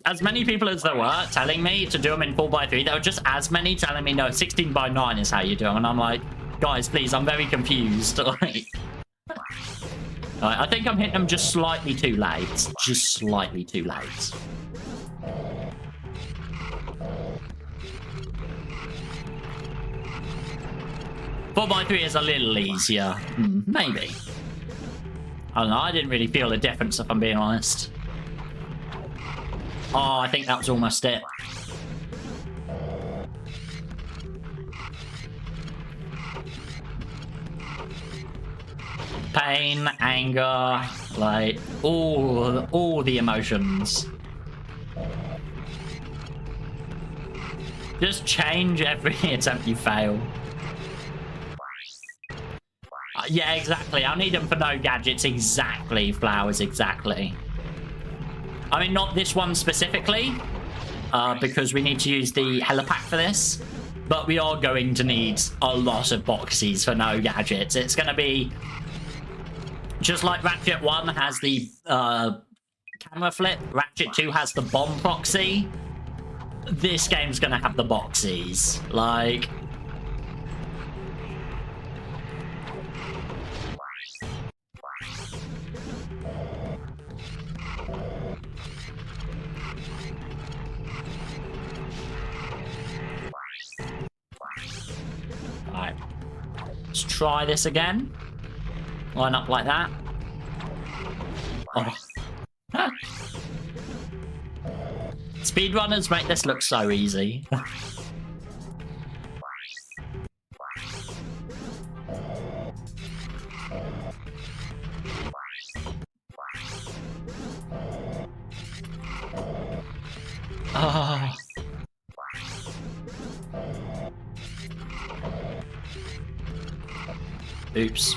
as many people as there were telling me to do them in 4:3, there were just as many telling me, no, 16:9 is how you do them. And I'm like, guys, please, I'm very confused. Like... I think I'm hitting them just slightly too late. Just slightly too late. Four by 3 is a little easier. Maybe. I don't know, I didn't really feel a difference if I'm being honest. Oh, I think that was almost it. Pain, anger, like, all the emotions. Just change every attempt you fail. Yeah, exactly. I'll need them for no gadgets. Exactly, flowers, exactly. I mean, not this one specifically, because we need to use the helipack for this, but we are going to need a lot of boxes for no gadgets. It's going to be... Just like Ratchet 1 has the camera flip, Ratchet 2 has the bomb proxy, this game's gonna have the boxies. Like... Alright. Let's try this again. Line up like that. Oh. Speedrunners make this look so easy. Ah. Oops.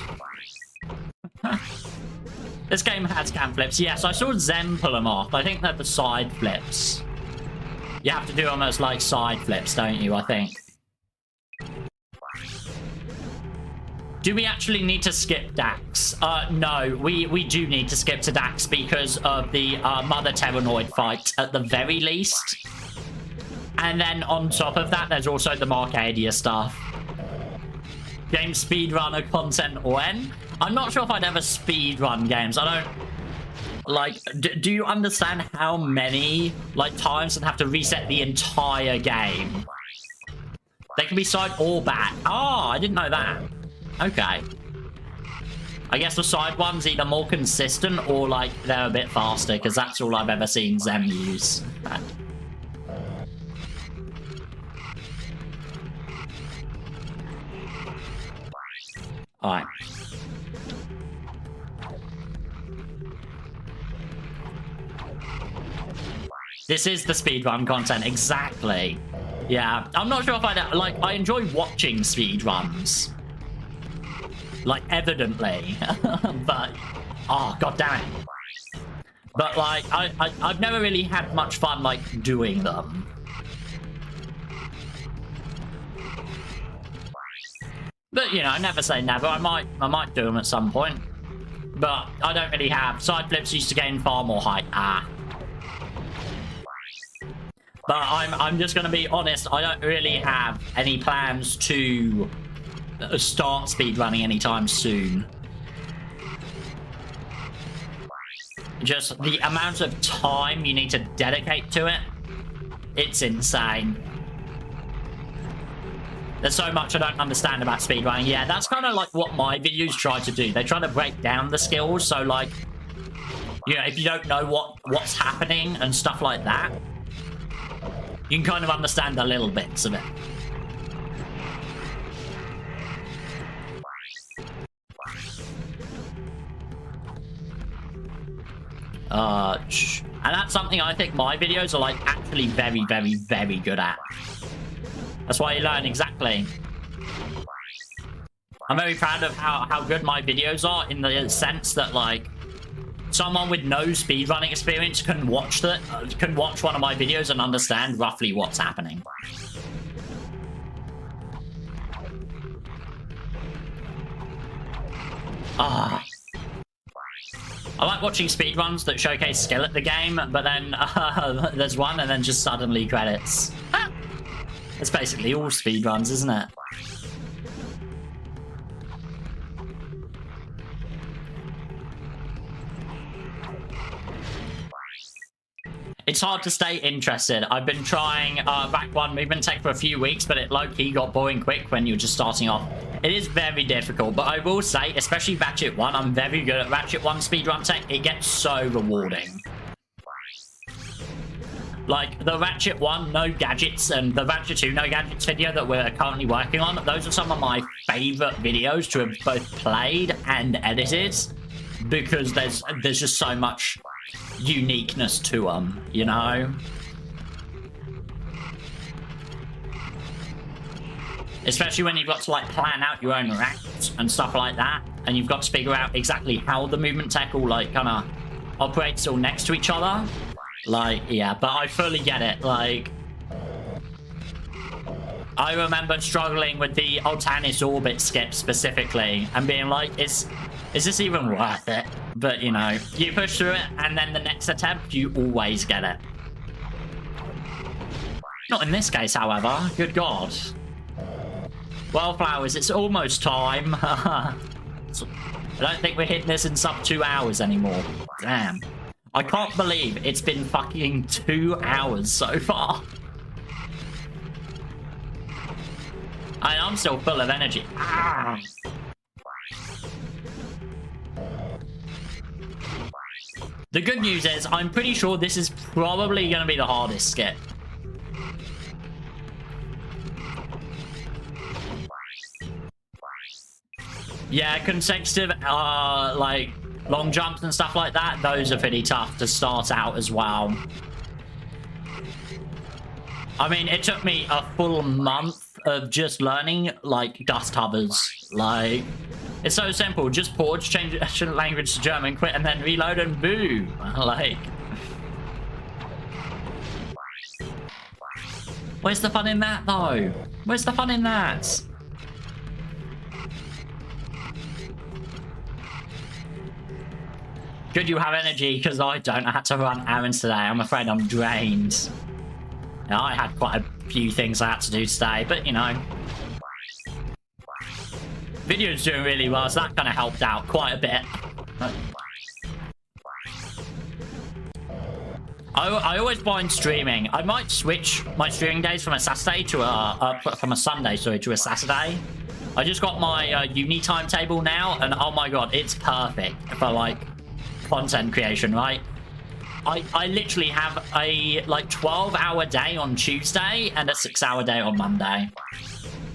This game has cam flips. Yes, I saw Zen pull them off. I think they're the side flips. You have to do them as like side flips, don't you? I think. Do we actually need to skip Dax? No, we do need to skip to Dax because of the Mother Terranoid fight at the very least. And then on top of that, there's also the Marcadia stuff. Game speedrunner content when? I'm not sure if I'd ever speedrun games. I don't... Like, do you understand how many, like, times I'd have to reset the entire game? They can be side or back. Oh, I didn't know that. Okay. I guess the side one's either more consistent or, like, they're a bit faster, because that's all I've ever seen Zem use. Alright. This is the speedrun content, exactly. Yeah, I'm not sure if I enjoy watching speedruns. Like, evidently. But, oh, god damn it. But, like, I've never really had much fun, like, doing them. But, you know, never say never. I might do them at some point. But I don't really have. Side flips used to gain far more height. But I'm just going to be honest, I don't really have any plans to start speedrunning anytime soon. Just the amount of time you need to dedicate to it, it's insane. There's so much I don't understand about speedrunning. Yeah, that's kind of like what my videos try to do. They try to break down the skills, so like, you know, if you don't know what's happening and stuff like that, you can kind of understand the little bits of it. And that's something I think my videos are like actually very, very, very good at. That's why you learn exactly. I'm very proud of how good my videos are in the sense that like someone with no speedrunning experience can watch one of my videos and understand roughly what's happening. I like watching speedruns that showcase skill at the game, but then there's one and then just suddenly credits. It's basically all speedruns, isn't it? It's hard to stay interested. I've been trying Back 1 movement tech for a few weeks, but it low-key got boring quick when you're just starting off. It is very difficult, but I will say, especially Ratchet 1, I'm very good at Ratchet 1 speedrun tech. It gets so rewarding. Like, the Ratchet 1 no gadgets and the Ratchet 2 no gadgets video that we're currently working on, those are some of my favourite videos to have both played and edited, because there's just so much uniqueness to them, you know? Especially when you've got to, like, plan out your own routes and stuff like that, and you've got to figure out exactly how the movement tech all, like, kind of operates all next to each other. Like, yeah, but I fully get it, like... I remember struggling with the Altanis orbit skip specifically, and being like, is this even worth it? But, you know, you push through it, and then the next attempt, you always get it. Not in this case, however. Good God. Well, Flowers, it's almost time. I don't think we're hitting this in sub 2 hours anymore. Damn. I can't believe it's been fucking 2 hours so far. I'm still full of energy. The good news is, I'm pretty sure this is probably going to be the hardest skip. Yeah, consecutive, like, long jumps and stuff like that, those are pretty tough to start out as well. I mean, it took me a full month of just learning, like, dust hovers. Like, it's so simple. Just pause, change language to German, quit, and then reload and boom. Like... Where's the fun in that, though? Where's the fun in that? Good you have energy, because I don't. I had to run errands today. I'm afraid I'm drained. Now, I had quite a few things I had to do today, but, you know. Video's doing really well, so that kind of helped out quite a bit. I always find streaming. I might switch my streaming days from a Saturday to a Sunday, sorry, to a Saturday. I just got my uni timetable now, and oh my god, it's perfect for, like, content creation, right? I literally have a, like, 12-hour day on Tuesday and a 6-hour day on Monday.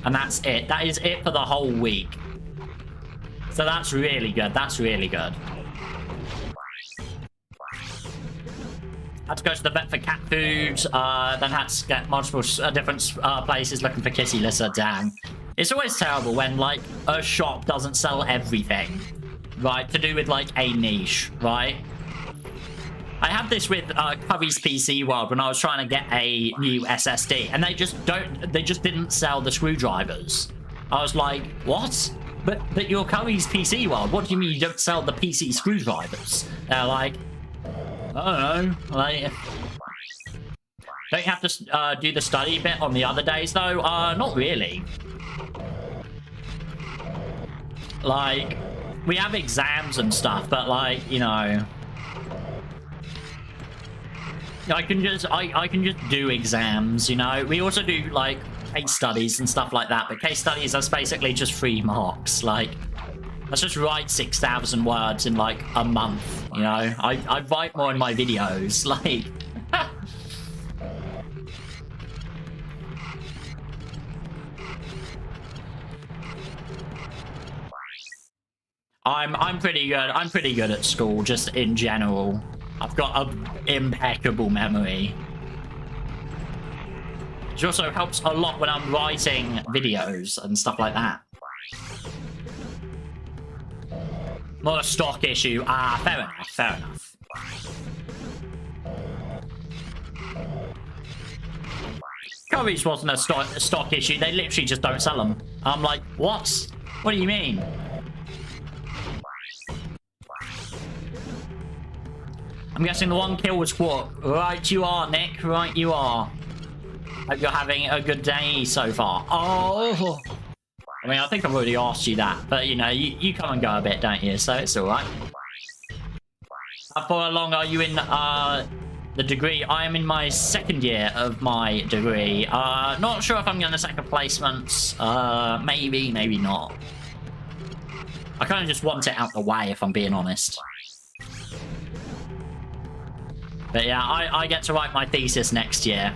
And that's it. That is it for the whole week. So that's really good. That's really good. Had to go to the vet for cat food. Then had to get multiple different places looking for kitty litter. Damn. It's always terrible when, like, a shop doesn't sell everything. Right? To do with, like, a niche. Right? I had this with Covey's PC World when I was trying to get a new SSD, and they just didn't sell the screwdrivers. I was like, what? But you're Covey's PC World. What do you mean you don't sell the PC screwdrivers? They're like, I don't know. Like, don't you have to do the study bit on the other days though? Not really. Like, we have exams and stuff, but like, you know. I can just do exams, you know. We also do like case studies and stuff like that, but case studies are basically just 3 marks. Like, let's just write 6,000 words in like a month, you know. I write more in my videos, like. I'm pretty good. I'm pretty good at school, just in general. I've got an impeccable memory. Which also helps a lot when I'm writing videos and stuff like that. More a stock issue. Ah, fair enough, fair enough. Curry's wasn't a stock issue. They literally just don't sell them. I'm like, what? What do you mean? I'm guessing the 1 kill was Quark. Right you are, Nick. Right you are. Hope you're having a good day so far. Oh! I mean, I think I've already asked you that. But, you know, you come and go a bit, don't you? So it's alright. How far along are you in the degree? I am in my 2nd year of my degree. Not sure if I'm going to take a placement. Maybe, maybe not. I kind of just want it out the way, if I'm being honest. But yeah, I get to write my thesis next year.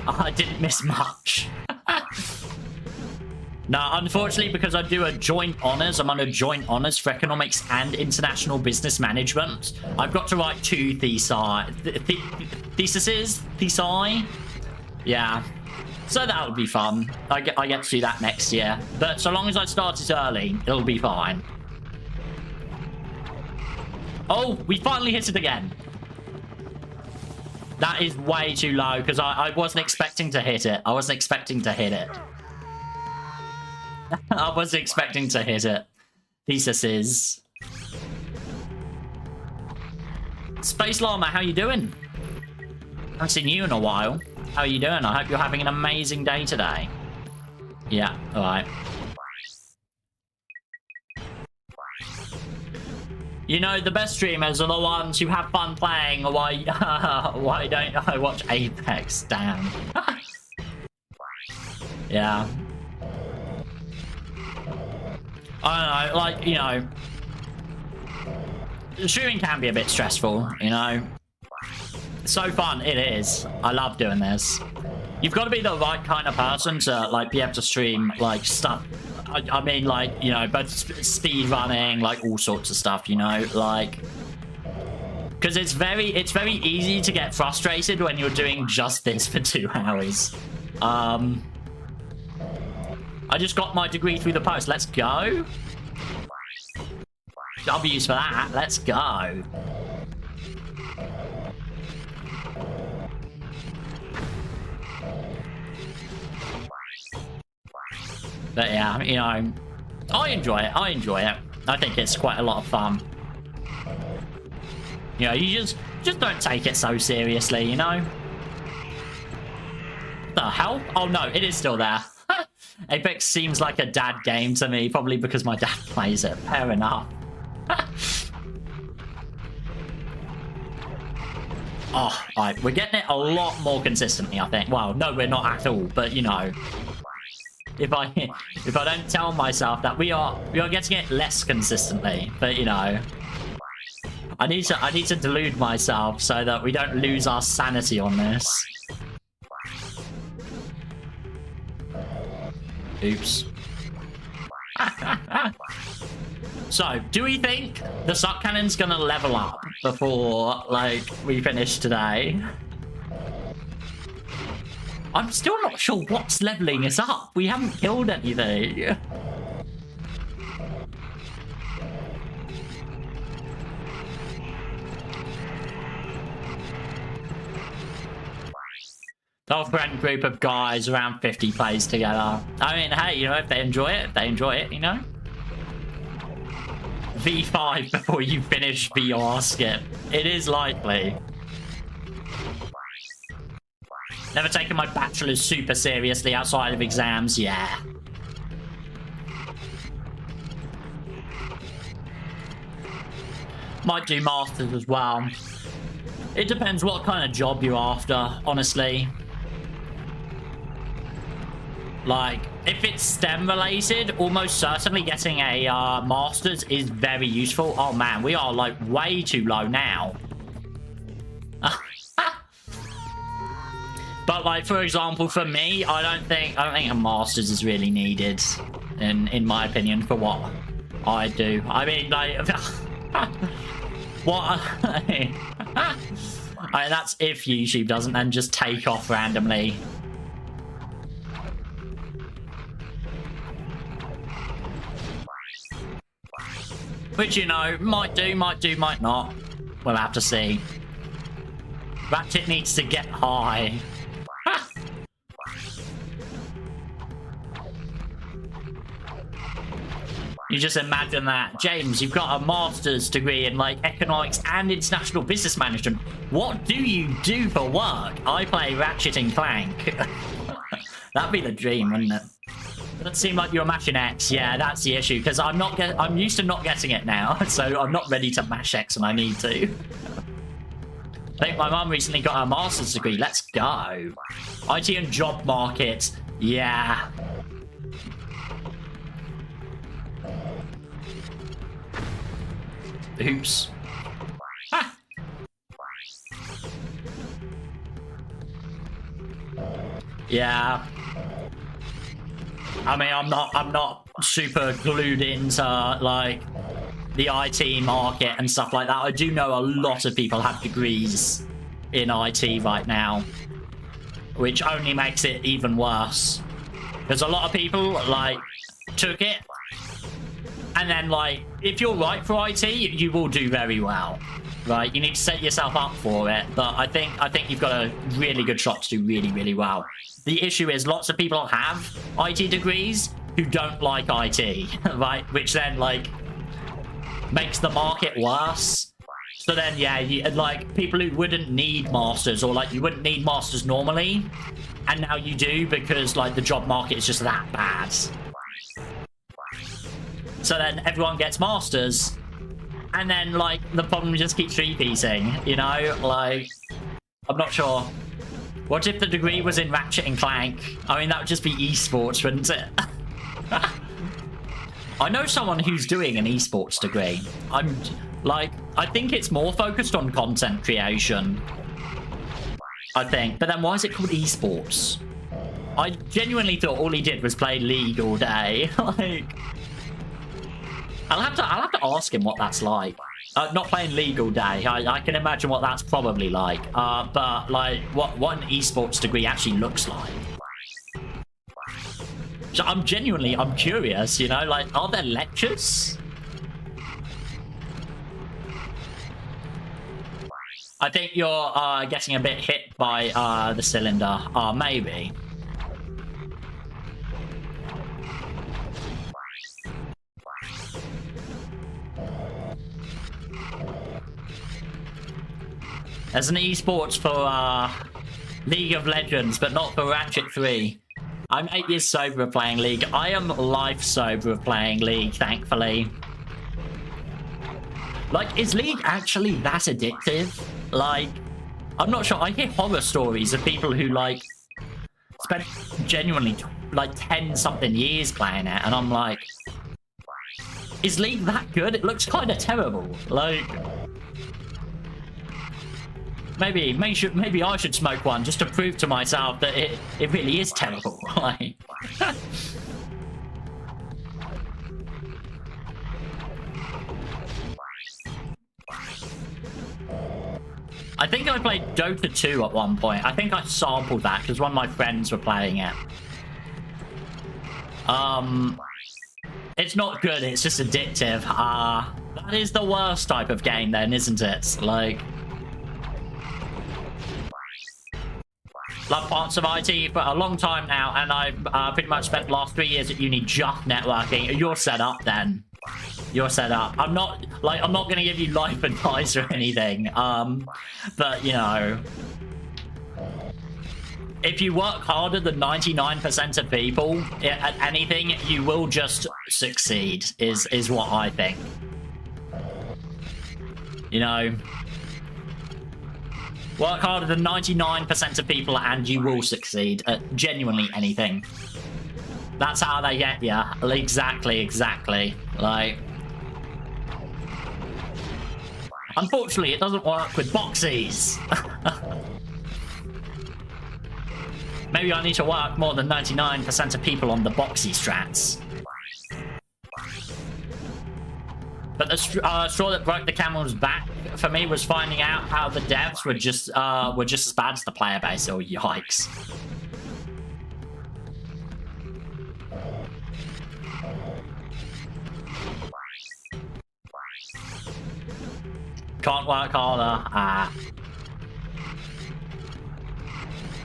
I didn't miss much. No, unfortunately, because I do a joint honours, I'm on a joint honours for economics and international business management. I've got to write 2 theses? Yeah. So that would be fun. I get to do that next year. But so long as I start it early, it'll be fine. Oh, we finally hit it again. That is way too low, because I wasn't expecting to hit it. I wasn't expecting to hit it. I wasn't expecting to hit it. Theses. Space Llama, how you doing? Haven't seen you in a while. How are you doing? I hope you're having an amazing day today. Yeah, alright. You know, the best streamers are the ones who have fun playing. Why don't I watch Apex? Damn. Yeah. I don't know, like, you know. Streaming can be a bit stressful, you know. So fun, it is. I love doing this. You've got to be the right kind of person to like be able to stream like stuff. I mean, like, you know, both speed running, like all sorts of stuff, you know, like, because it's very easy to get frustrated when you're doing just this for 2 hours. I just got my degree through the post. Let's go. W's for that. Let's go. But yeah, you know, I enjoy it. I enjoy it. I think it's quite a lot of fun. You know, you just don't take it so seriously, you know? The hell? Oh no, it is still there. Apex seems like a dad game to me, probably because my dad plays it. Fair enough. Oh, right, we're getting it a lot more consistently, I think. Well, no, we're not at all, but you know, if I don't tell myself that we are getting it less consistently, but you know, I need to delude myself so that we don't lose our sanity on this. Oops. So, do we think the suck cannon's gonna level up before, like, we finish today? I'm still not sure what's leveling us up. We haven't killed anything. The whole friend group of guys, around 50 plays together. I mean, hey, you know, if they enjoy it, you know? V5 before you finish VR skip. It is likely. Never taken my bachelor's super seriously outside of exams, yeah. Might do masters as well. It depends what kind of job you're after, honestly. Like, if it's STEM related, almost certainly getting a master's is very useful. Oh man, we are like way too low now. But like, for example, for me, I don't think a master's is really needed, in my opinion, for what I do. I mean, like, what? That's if YouTube doesn't then just take off randomly. Which, you know, might do, might not. We'll have to see. Ratchet needs to get high. You just imagine that. James, you've got a master's degree in, like, economics and international business management. What do you do for work? I play Ratchet and Clank. That'd be the dream, wouldn't it? Doesn't seem like you're mashing X. Yeah, that's the issue, because I'm used to not getting it now, so I'm not ready to mash X when I need to. I think my mum recently got her master's degree. Let's go. IT and job market. Yeah. Oops. Ah. Yeah. I mean, I'm not super glued into, like, the IT market and stuff like that. I do know a lot of people have degrees in IT right now, which only makes it even worse. Because a lot of people, like, took it, and then, like, if you're right for IT, you will do very well, right? You need to set yourself up for it, but I think you've got a really good shot to do really, really well. The issue is lots of people have IT degrees who don't like IT, right? Which then, like, makes the market worse. So then, yeah, like, people who wouldn't need masters, or, like, you wouldn't need masters normally, and now you do because, like, the job market is just that bad. So then everyone gets masters, and then, like, the problem just keeps repeating, you know? Like, I'm not sure. What if the degree was in Ratchet and Clank? I mean, that would just be esports, wouldn't it? I know someone who's doing an esports degree. Like, I think it's more focused on content creation. I think. But then why is it called esports? I genuinely thought all he did was play League all day. Like, I'll have to ask him what that's like. Not playing League all day. I can imagine what that's probably like. But like, what an esports degree actually looks like. So I'm curious. You know, like, are there lectures? I think you're getting a bit hit by the cylinder. Maybe. There's an esports for League of Legends, but not for Ratchet 3. I'm 8 years sober of playing League. I am life sober of playing League, thankfully. Like, is League actually that addictive? Like, I'm not sure. I hear horror stories of people who, like, spent genuinely, like, 10-something years playing it, and I'm like, is League that good? It looks kind of terrible. Like, maybe I should smoke one just to prove to myself that it really is terrible. Like, I think I played Dota 2 at one point. I think I sampled that because one of my friends were playing it. It's not good, it's just addictive. That is the worst type of game then, isn't it? Like, love parts of IT for a long time now, and I've pretty much spent the last 3 years at uni just networking. You're set up then. You're set up. I'm not going to give you life advice or anything. But, you know, if you work harder than 99% of people at anything, you will just succeed, is what I think. You know, work harder than 99% of people and you will succeed at genuinely anything. That's how they get you. Exactly. Like, unfortunately, it doesn't work with boxies. Maybe I need to work more than 99% of people on the boxy strats. But the straw that broke the camel's back for me was finding out how the devs were just as bad as the player base. Oh, yikes. Can't work harder.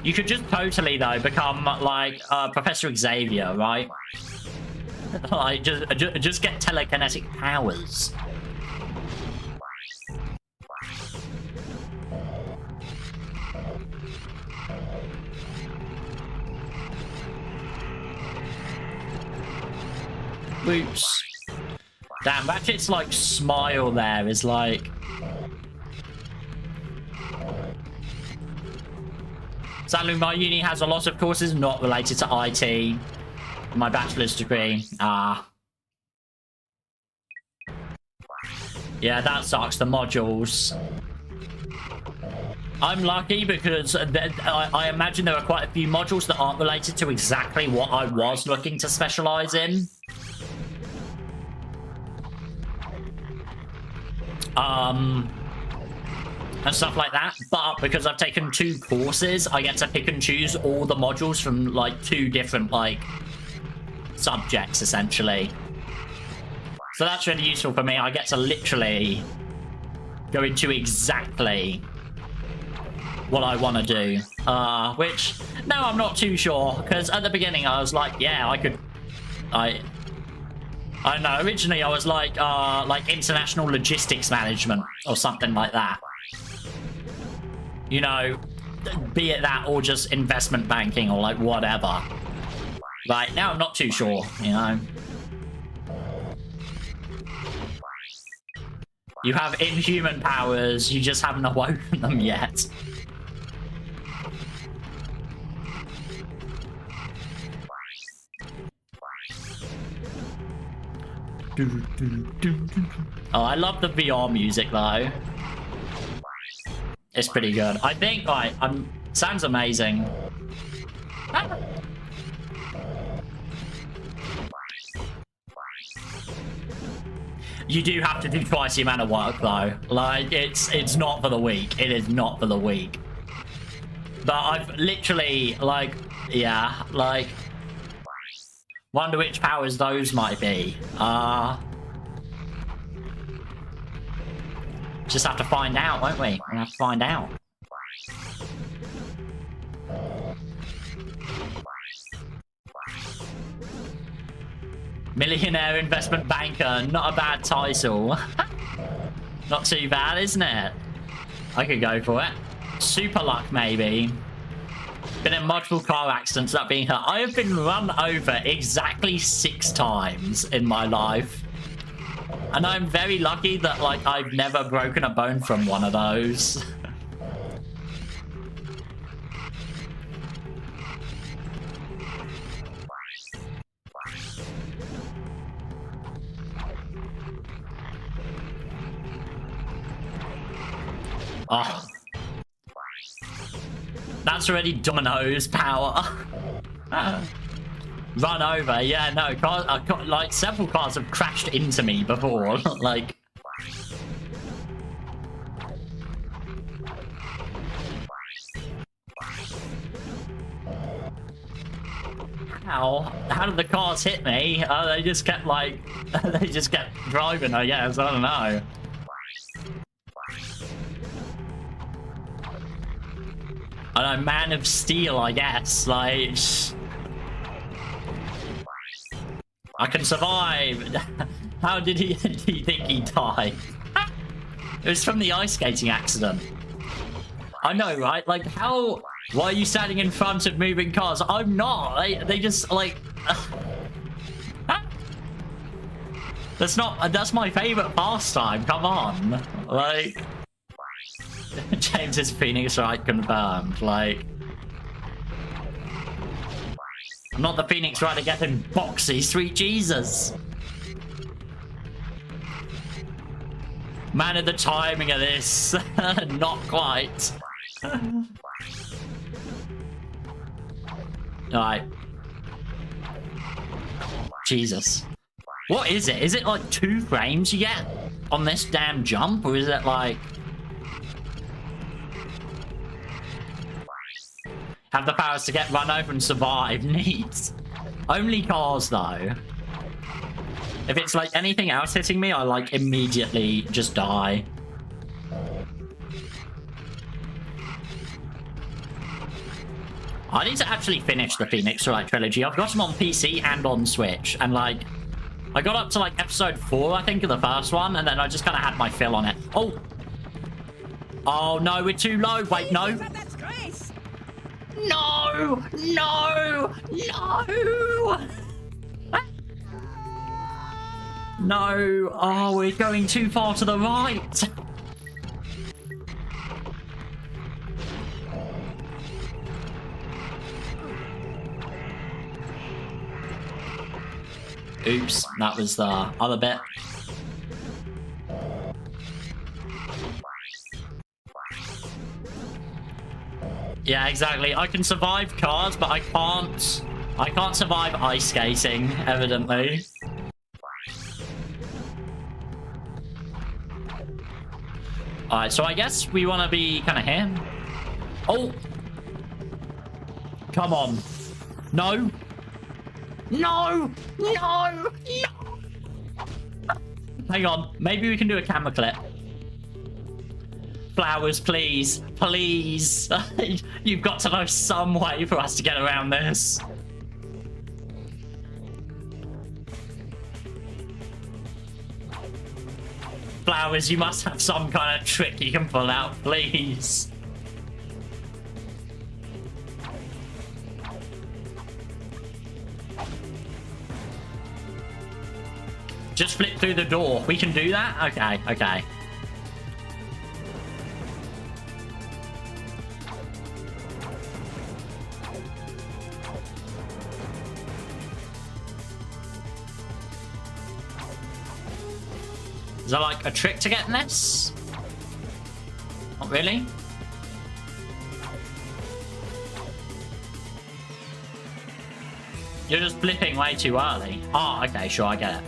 You could just totally, though, become, like, Professor Xavier, right? Like, just get telekinetic powers. Oops. Damn, Ratchet's, like, smile there is, like... Sadly, my uni has a lot of courses not related to IT. My bachelor's degree. Yeah, that sucks. The modules. I'm lucky because I imagine there are quite a few modules that aren't related to exactly what I was looking to specialize in. And stuff like that, but because I've taken 2 courses, I get to pick and choose all the modules from, like, 2 different, like, subjects, essentially. So that's really useful for me. I get to literally go into exactly what I want to do. Which, now I'm not too sure, because at the beginning I was like, yeah, I could... I don't know, originally I was like international logistics management or something like that. You know, be it that or just investment banking or, like, whatever. Right, now I'm not too sure, you know. You have inhuman powers, you just haven't awoken them yet. Oh, I love the VR music though. It's pretty good. I think, right, sounds amazing. You do have to do twice the amount of work though. Like, it's not for the weak. It is not for the weak. But I've literally, like, yeah, like, wonder which powers those might be. Just have to find out, won't we? We'll have to find out. Millionaire investment banker, not a bad title. Not too bad, isn't it? I could go for it. Super luck, maybe. Been in multiple car accidents, that being hurt. I have been run over exactly 6 times in my life. And I'm very lucky that, like, I've never broken a bone from one of those. Oh. That's already Domino's power. Run over, yeah, no, like, several cars have crashed into me before, like... How did the cars hit me? They just kept, like, they just kept driving, I guess, I don't know. I don't know, Man of Steel, I guess, like... I can survive! How did he think he died? It was from the ice skating accident. I know, right? Like, how... Why are you standing in front of moving cars? I'm not! They just, like... That's my favourite pastime, come on! Like... James is Phoenix Wright confirmed, like... I'm not the Phoenix Wright to get him boxy, sweet Jesus! Man of the timing of this, not quite. Alright. Jesus. What is it? Is it like 2 frames you get on this damn jump? Or is it like... Have the powers to get run over and survive. Neat. Only cars, though. If it's like anything else hitting me, I like immediately just die. I need to actually finish the Phoenix Wright trilogy. I've got them on PC and on Switch. And like, I got up to like episode 4, I think, of the first one. And then I just kind of had my fill on it. Oh. Oh, no, we're too low. Wait, no. No! No! No! No! Oh, we're going too far to the right! Oops, that was the other bit. Yeah, exactly. I can survive cars, but I can't survive ice skating, evidently. Alright, so I guess we want to be kind of here. Oh! Come on. No! No! No! No! Hang on. Maybe we can do a camera clip. Flowers, please. Please. You've got to know some way for us to get around this. Flowers, you must have some kind of trick you can pull out, please. Just flip through the door. We can do that? Okay, okay. Is there like a trick to getting this? Not really. You're just flipping way too early. Oh, okay, sure, I get it.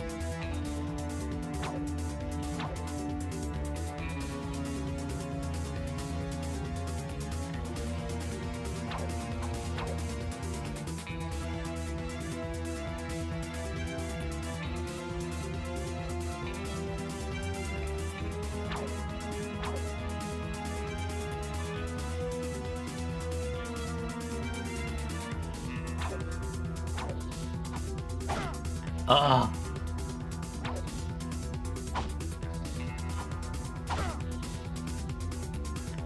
Oh.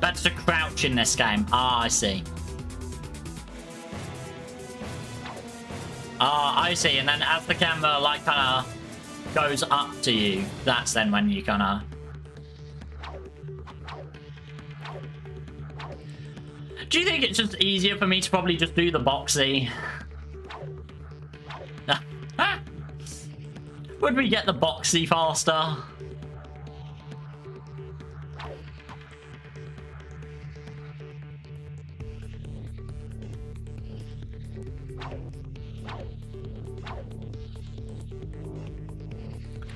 That's the crouch in this game. Ah, I see. Ah, I see. And then as the camera like kind of goes up to you, that's then when you kind of... Do you think it's just easier for me to probably just do the boxy? Would we get the boxy faster?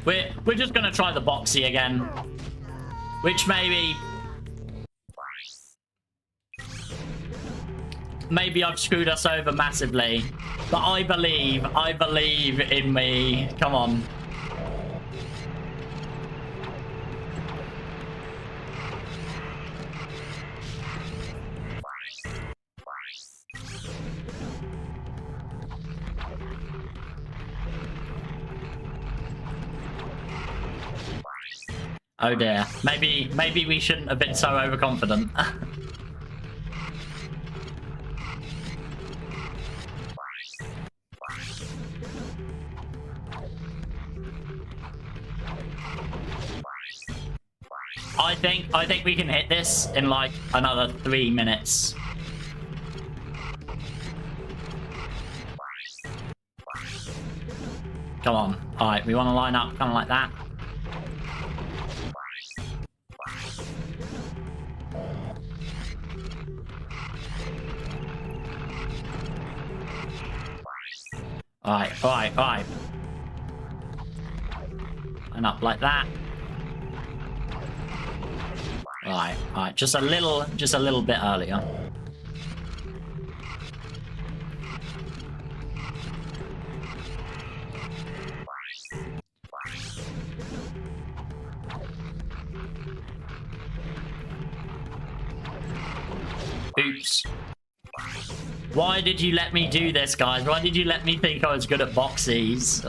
We're just gonna try the boxy again, which maybe I've screwed us over massively, but I believe in me. Come on. Oh dear. Maybe we shouldn't have been so overconfident. I think we can hit this in like another 3 minutes. Come on. Alright, we want to line up kind of like that. Alright. And up like that. Alright. Just a little bit earlier. Oops. Why did you let me do this, guys? Why did you let me think I was good at boxies?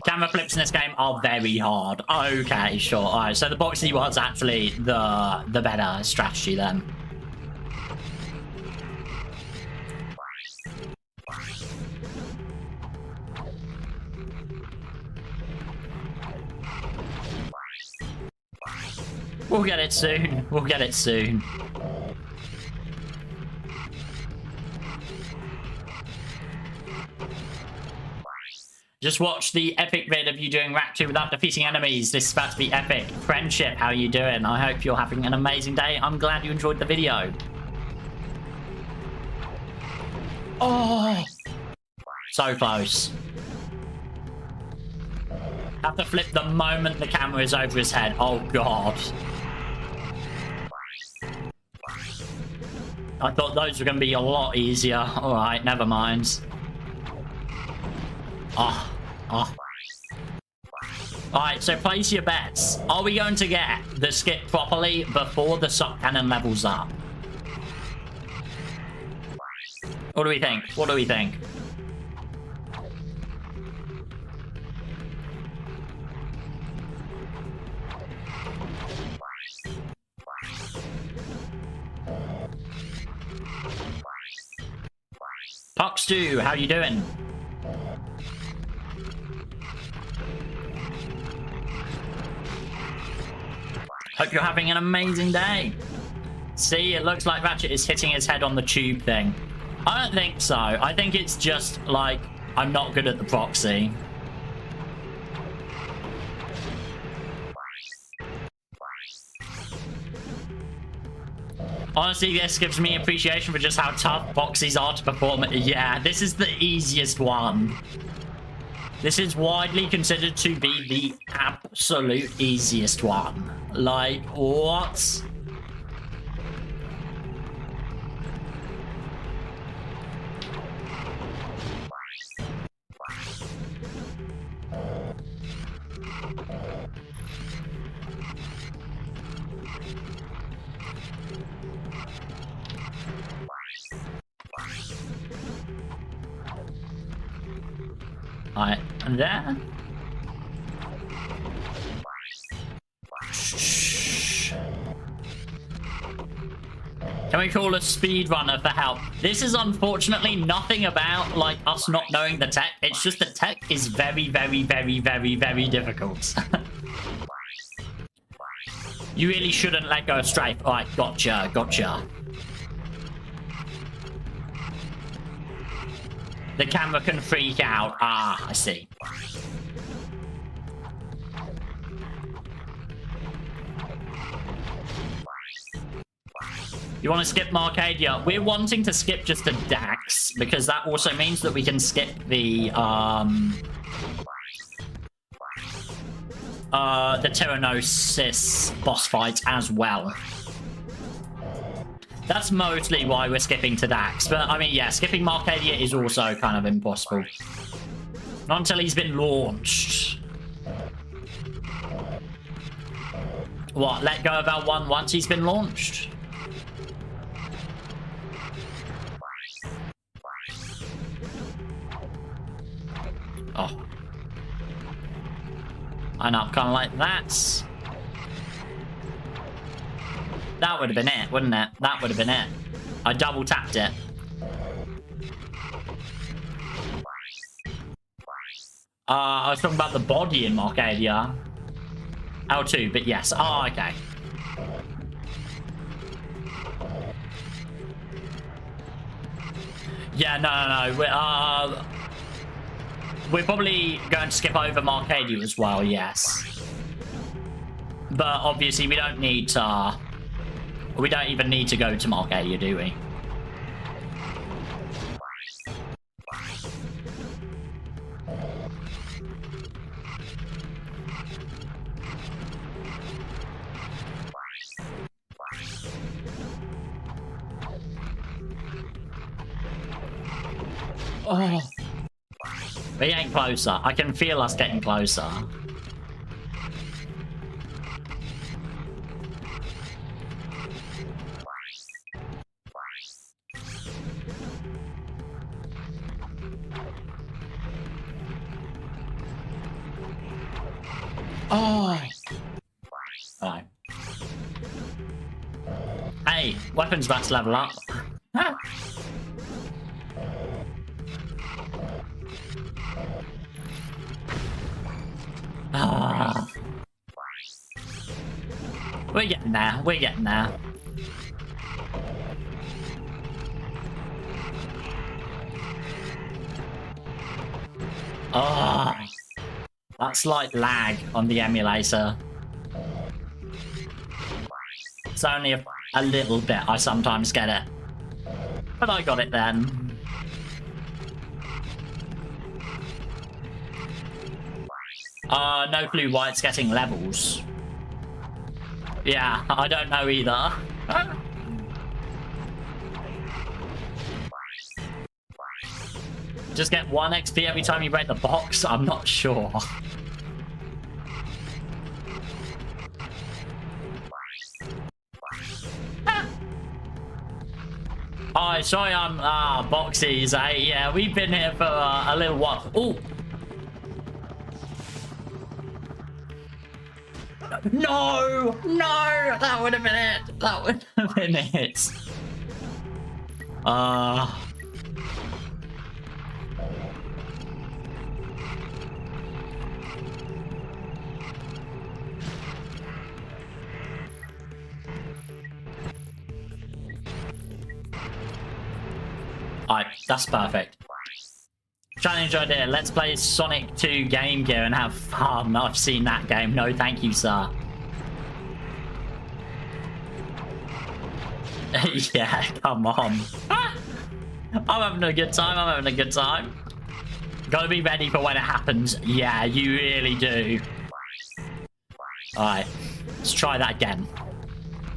Camera flips in this game are very hard. Okay, sure. Alright, so the boxy was actually the better strategy then. We'll get it soon. We'll get it soon. Just watch the epic vid of you doing Ratchet without defeating enemies. This is about to be epic. Friendship, how are you doing? I hope you're having an amazing day. I'm glad you enjoyed the video. Oh! So close. Have to flip the moment the camera is over his head. Oh, God. I thought those were going to be a lot easier. Alright, never mind. Oh. Alright, so place your bets. Are we going to get the skip properly before the suck cannon levels up? What do we think? What do we think? Puckstew, how you doing? Hope you're having an amazing day. See, it looks like Ratchet is hitting his head on the tube thing. I don't think so. I think it's just, like, I'm not good at the proxy. Honestly, this gives me appreciation for just how tough proxies are to perform. Yeah, this is the easiest one. This is widely considered to be the absolute easiest one. Like, what? Alright, and there. Shh. Can we call a speedrunner for help? This is unfortunately nothing about, like, us not knowing the tech. It's just the tech is very, very, very, very, very difficult. You really shouldn't let go of strafe. Alright, gotcha, gotcha. The camera can freak out. Ah, I see. You want to skip Marcadia? We're wanting to skip just the Dax, because that also means that we can skip the Tyrannosis boss fight as well. That's mostly why we're skipping to Dax. But, I mean, yeah, skipping Marcadia is also kind of impossible. Not until he's been launched. What, let go of L1 once he's been launched? Oh. I know, kind of like that. That would have been it, wouldn't it? That would have been it. I double tapped it. I was talking about the body in Marcadia. L2, but yes. Oh, okay. Yeah, no. We're probably going to skip over Marcadia as well, yes. But obviously we don't need to... We don't even need to go to Marcadia, do we? Oh. We're getting closer. I can feel us getting closer. Oh. Hello. Hey, weapons about to level up. Ah. We're getting there. We're getting there. Oh. That slight lag on the emulator. It's only a little bit. I sometimes get it. But I got it then. No clue why it's getting levels. Yeah, I don't know either. Just get 1 XP every time you break the box? I'm not sure. Oh, sorry, I'm... boxies, eh? Yeah, we've been here for a little while. Oh! No! No! That would have been it! That would have been it. Alright, that's perfect. Challenge idea. Let's play Sonic 2 Game Gear and have fun. I've seen that game. No, thank you, sir. Yeah, come on. I'm having a good time. I'm having a good time. Gotta be ready for when it happens. Yeah, you really do. Alright. Let's try that again.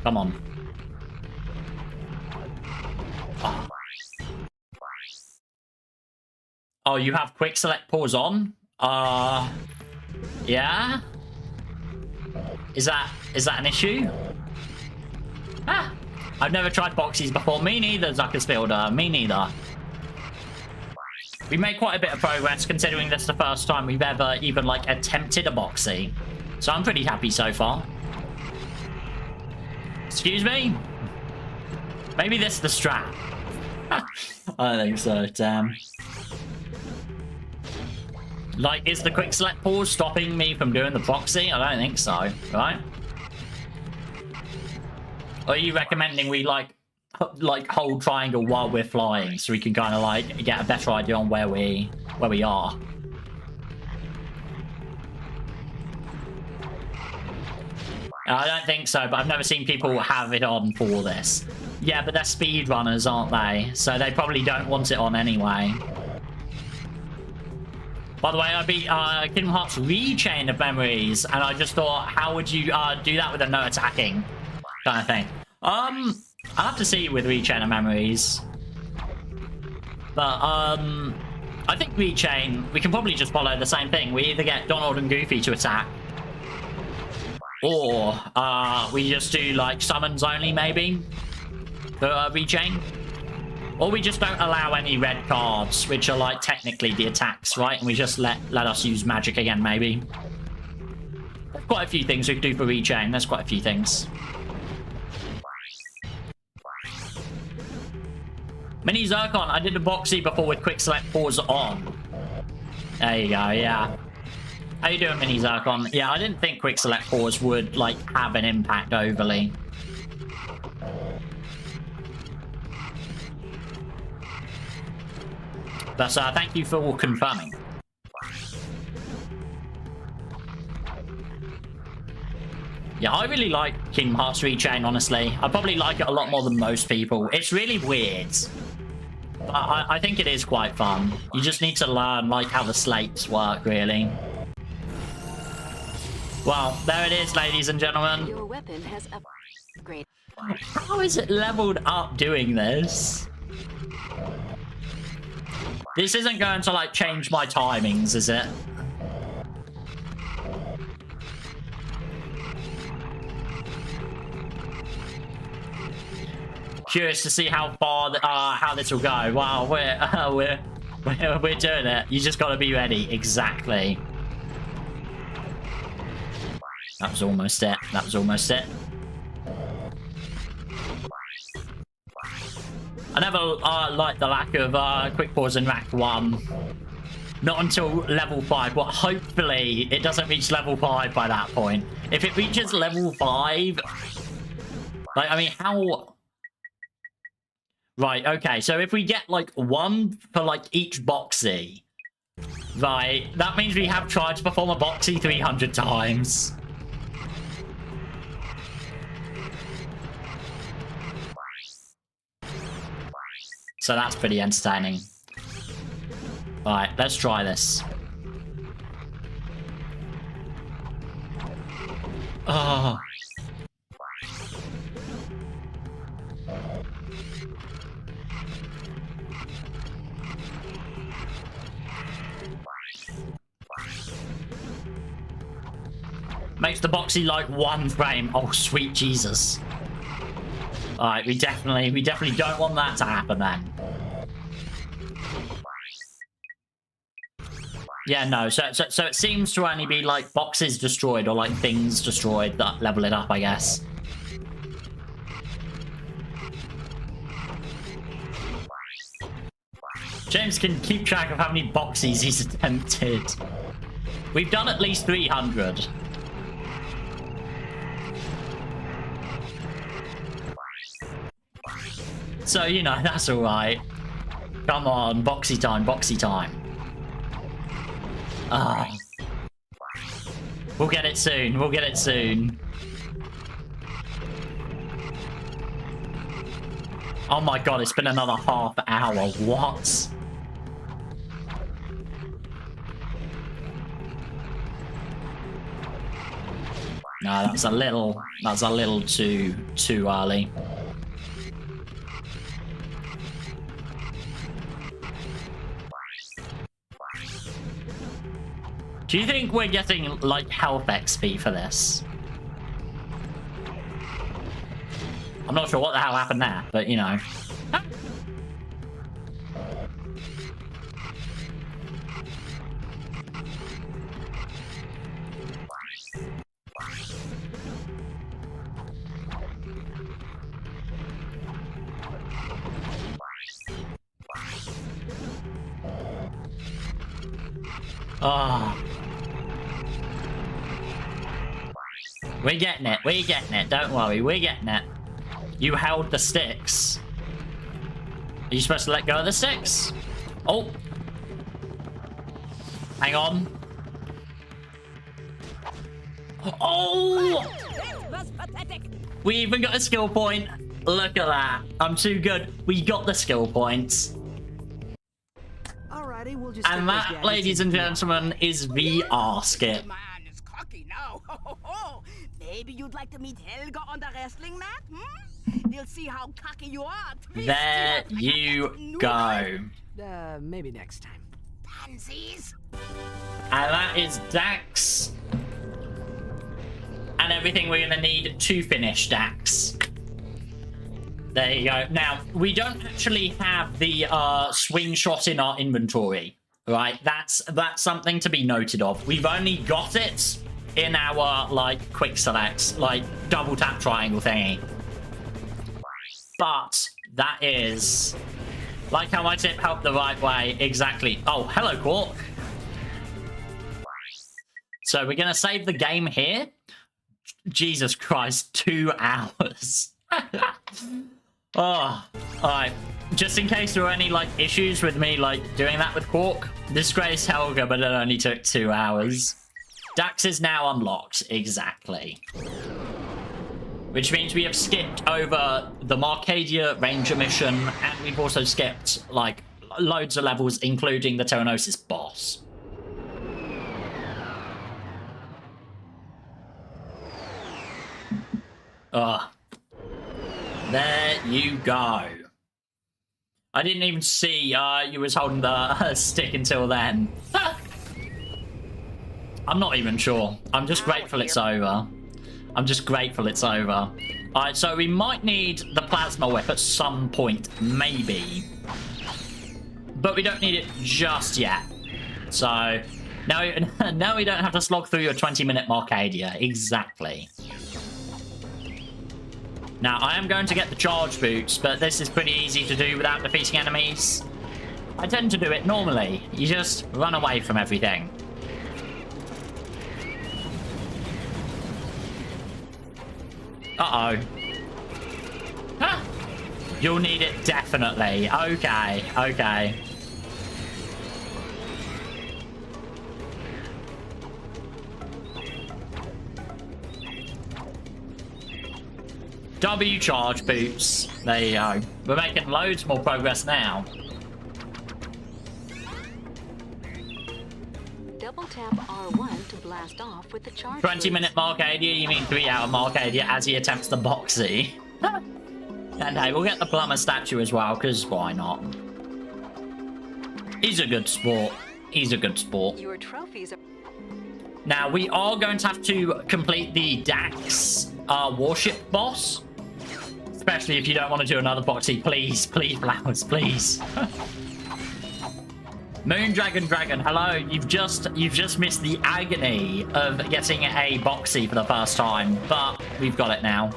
Come on. Oh. Oh, you have quick select pause on? Yeah? Is that an issue? Ah! I've never tried boxies before. Me neither, Zuckersfielder. Me neither. We made quite a bit of progress considering this is the first time we've ever even, like, attempted a boxy. So I'm pretty happy so far. Excuse me? Maybe this is the strap. I don't think so, damn. Like, is the quick select pause stopping me from doing the proxy? I don't think so, right? Or are you recommending we, like hold triangle while we're flying so we can kind of, like, get a better idea on where we are? I don't think so, but I've never seen people have it on for this. Yeah, but they're speedrunners, aren't they? So they probably don't want it on anyway. By the way, I beat Kingdom Hearts Rechain of Memories, and I just thought, how would you do that with a no attacking kind of thing? I'll have to see with Rechain of Memories. But, I think Rechain, we can probably just follow the same thing. We either get Donald and Goofy to attack, or we just do, like, summons only, maybe, for Rechain. Or we just don't allow any red cards, which are, like, technically the attacks, right? And we just let us use magic again, maybe. There's quite a few things we can do for Rechain. There's quite a few things. Mini Zircon, I did a boxy before with quick select pause on. There you go, yeah. How you doing, Mini Zircon? Yeah, I didn't think quick select pause would, like, have an impact overly. But thank you for confirming. Yeah, I really like Kingdom Hearts Rechain, honestly. I probably like it a lot more than most people. It's really weird. But I think it is quite fun. You just need to learn, like, how the slates work, really. Well, there it is, ladies and gentlemen. Your weapon has upgraded. How is it leveled up doing this? This isn't going to, like, change my timings, is it? Curious to see how far, how this will go. Wow, we're doing it. You just got to be ready. Exactly. That was almost it. That was almost it. I never liked the lack of quick pause in Act 1. Not until level 5. Well, hopefully it doesn't reach level 5 by that point. If it reaches level 5... Like, I mean, how... Right, okay. So if we get, like, 1 for, like, each boxy... Right, that means we have tried to perform a boxy 300 times. So that's pretty entertaining. Alright, let's try this. Oh. Makes the boxy like 1 frame. Oh, sweet Jesus. Alright, we definitely don't want that to happen then. Yeah, no, so it seems to only be like boxes destroyed or like things destroyed that level it up, I guess. James can keep track of how many boxies he's attempted. We've done at least 300. So, you know, that's alright. Come on, boxy time, boxy time. Ah. We'll get it soon, we'll get it soon. Oh my god, it's been another half hour. What? No, that's a little too early. Do you think we're getting, like, health XP for this? I'm not sure what the hell happened there, but, you know. Oh. We're getting it, don't worry, we're getting it. You held the sticks. Are you supposed to let go of the sticks? Oh. Hang on. Oh! We even got a skill point. Look at that. I'm too good. We got the skill points. Alrighty, we'll just And that, ladies and gentlemen, is VR skip. Man is cocky now. Maybe you'd like to meet Helga on the wrestling mat? We'll see how cocky you are. There you go. Maybe next time. Pansies. And that is Dax. And everything we're going to need to finish Dax. There you go. Now, we don't actually have the swing shot in our inventory, right? That's something to be noted of. We've only got it in our, like, quick selects, like, double tap triangle thingy. But that is, like how my tip helped the right way, exactly. Oh, hello, Quark. So we're going to save the game here. Jesus Christ, 2 hours. Oh, alright. Just in case there were any, like, issues with me, like, doing that with Quark. Disgrace Helga, but it only took 2 hours. Dax is now unlocked, exactly. Which means we have skipped over the Marcadia Ranger mission, and we've also skipped, like, loads of levels, including the Terranosis boss. Ugh. There you go. I didn't even see you was holding the stick until then. I'm not even sure. I'm just grateful it's over. I'm just grateful it's over. Alright, so we might need the plasma whip at some point, maybe. But we don't need it just yet. So, now we don't have to slog through your 20-minute Marcadia. Exactly. Now, I am going to get the charge boots, but this is pretty easy to do without defeating enemies. I tend to do it normally. You just run away from everything. Uh-oh. Huh. You'll need it definitely. Okay, okay. W charge boots. There you go. We're making loads more progress now. Double tap R1 to blast off with the charge. 20-minute Marcadia, you mean 3-hour Marcadia as he attempts the boxy. And hey, we'll get the plumber statue as well, because why not? He's a good sport. He's a good sport. Your trophies are... Now, we are going to have to complete the Dax warship boss. Especially if you don't want to do another boxy. Please, please, Flowers, please. Moondragon Dragon, hello. You've just missed the agony of getting a boxy for the first time, but we've got it now.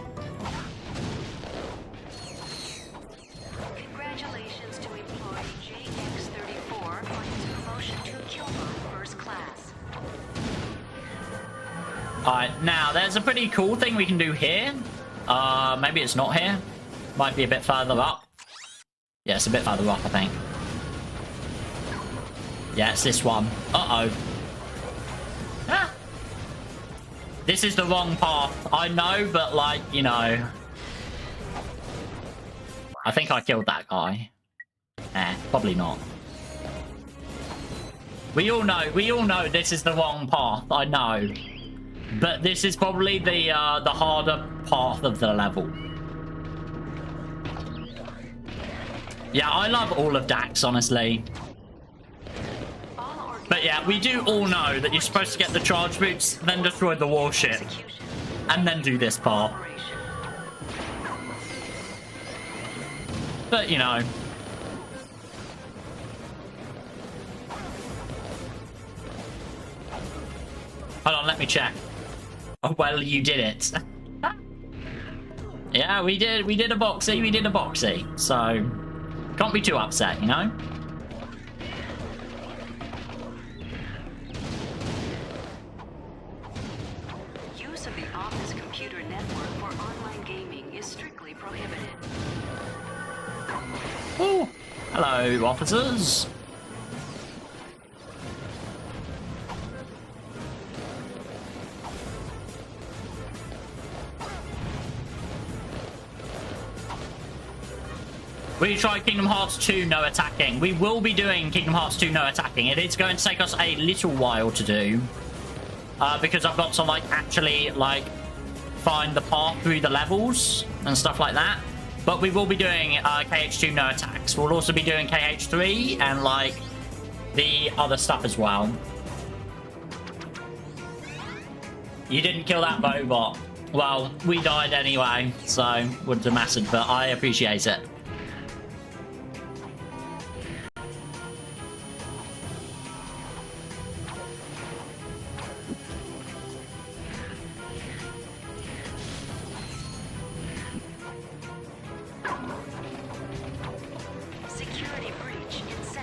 Congratulations to employee JX34 on his promotion to Killbot First Class. Alright, now there's a pretty cool thing we can do here. Maybe it's not here. Might be a bit further up. Yeah, it's a bit further up, I think. Yeah, it's this one. Uh-oh. Ah. This is the wrong path. I know, but like, you know. I think I killed that guy. Probably not. We all know this is the wrong path. I know. But this is probably the harder path of the level. Yeah, I love all of Dax, honestly. But yeah, we do all know that you're supposed to get the charge boots, then destroy the warship, and then do this part. But, you know. Hold on, let me check. Oh, well, you did it. Yeah, we did a boxy, so can't be too upset, you know? Use of the office computer network for online gaming is strictly prohibited. Oh, hello, officers. We try Kingdom Hearts 2 no attacking. We will be doing Kingdom Hearts 2 no attacking. It is going to take us a little while to do. Because I've got to, like, actually, like, find the path through the levels and stuff like that. But we will be doing KH2 no attacks. We'll also be doing KH3 and, like, the other stuff as well. You didn't kill that robot. Well, we died anyway, so wouldn't have mattered, but I appreciate it.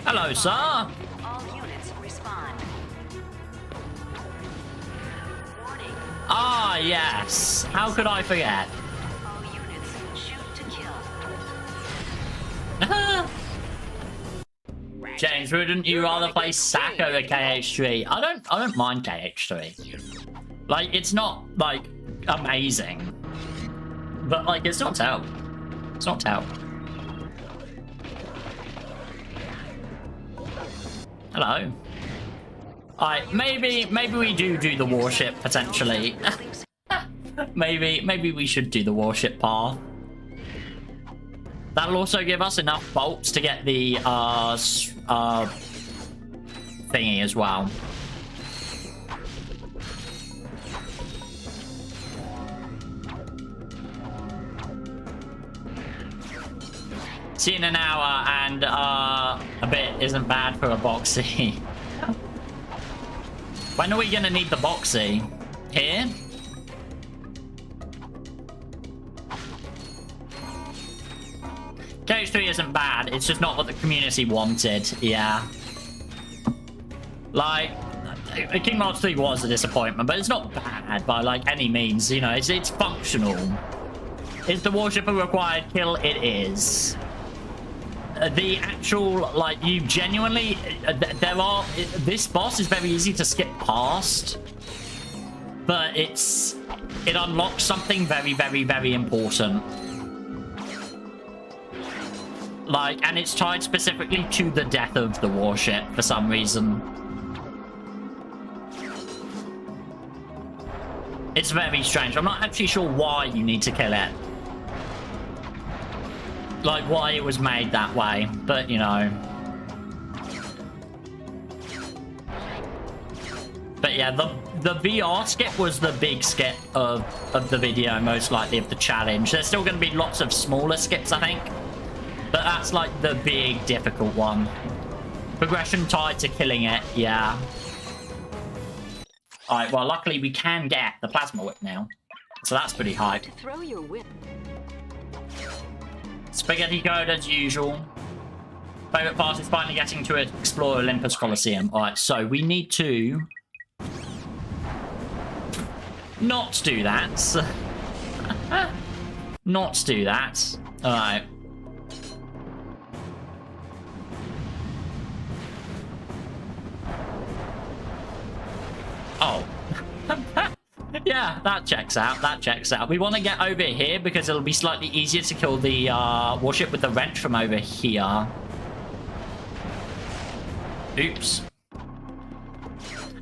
Hello, sir. All units respond. Warning. Ah, yes. How could I forget? All units shoot to kill. James, wouldn't you rather play Sack over KH3? I don't mind KH3. Like, it's not, like, amazing. But, like, it's not terrible. It's not terrible. Hello. Alright, maybe we do the warship, potentially. maybe we should do the warship path. That'll also give us enough bolts to get the, thingy as well. See you in an hour, and a bit isn't bad for a boxy. When are we gonna need the boxy? Here? KH3 isn't bad, it's just not what the community wanted, yeah. Like, Kingdom Hearts 3 was a disappointment, but it's not bad by, like, any means, you know, it's functional. Is the warship a required kill? It is. The actual, like, you genuinely, this boss is very easy to skip past, but it unlocks something very, very, very important. Like, and it's tied specifically to the death of the warship for some reason. It's very strange. I'm not actually sure why you need to kill it. Like, why it was made that way, but, you know. But yeah, the VR skip was the big skip of the video, most likely, of the challenge. There's still going to be lots of smaller skips, I think. But that's, like, the big, difficult one. Progression tied to killing it, yeah. Alright, well, luckily we can get the plasma whip now. So that's pretty hype. To throw your whip. Spaghetti code as usual. Favorite part is finally getting to explore Olympus Coliseum. Alright, so we need to not do that. Not do that. Alright. Yeah, that checks out. That checks out. We want to get over here because it'll be slightly easier to kill the warship with the wrench from over here. Oops.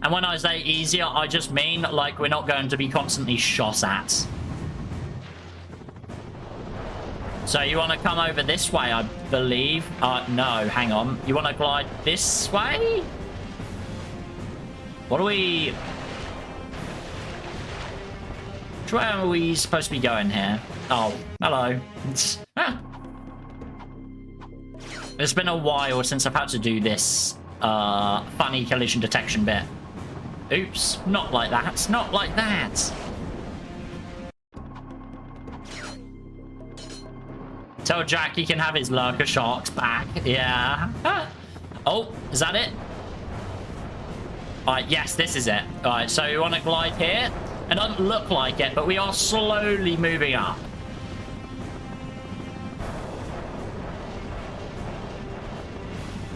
And when I say easier, I just mean like we're not going to be constantly shot at. So you want to come over this way, I believe. No, hang on. You want to glide this way? What are we... Where are we supposed to be going here? Oh, hello. It's been a while since I've had to do this funny collision detection bit. Oops, not like that. Not like that. Tell Jack he can have his lurker sharks back. Yeah. Oh, is that it? Alright, yes, this is it. Alright, so we want to glide here. It doesn't look like it, but we are slowly moving up.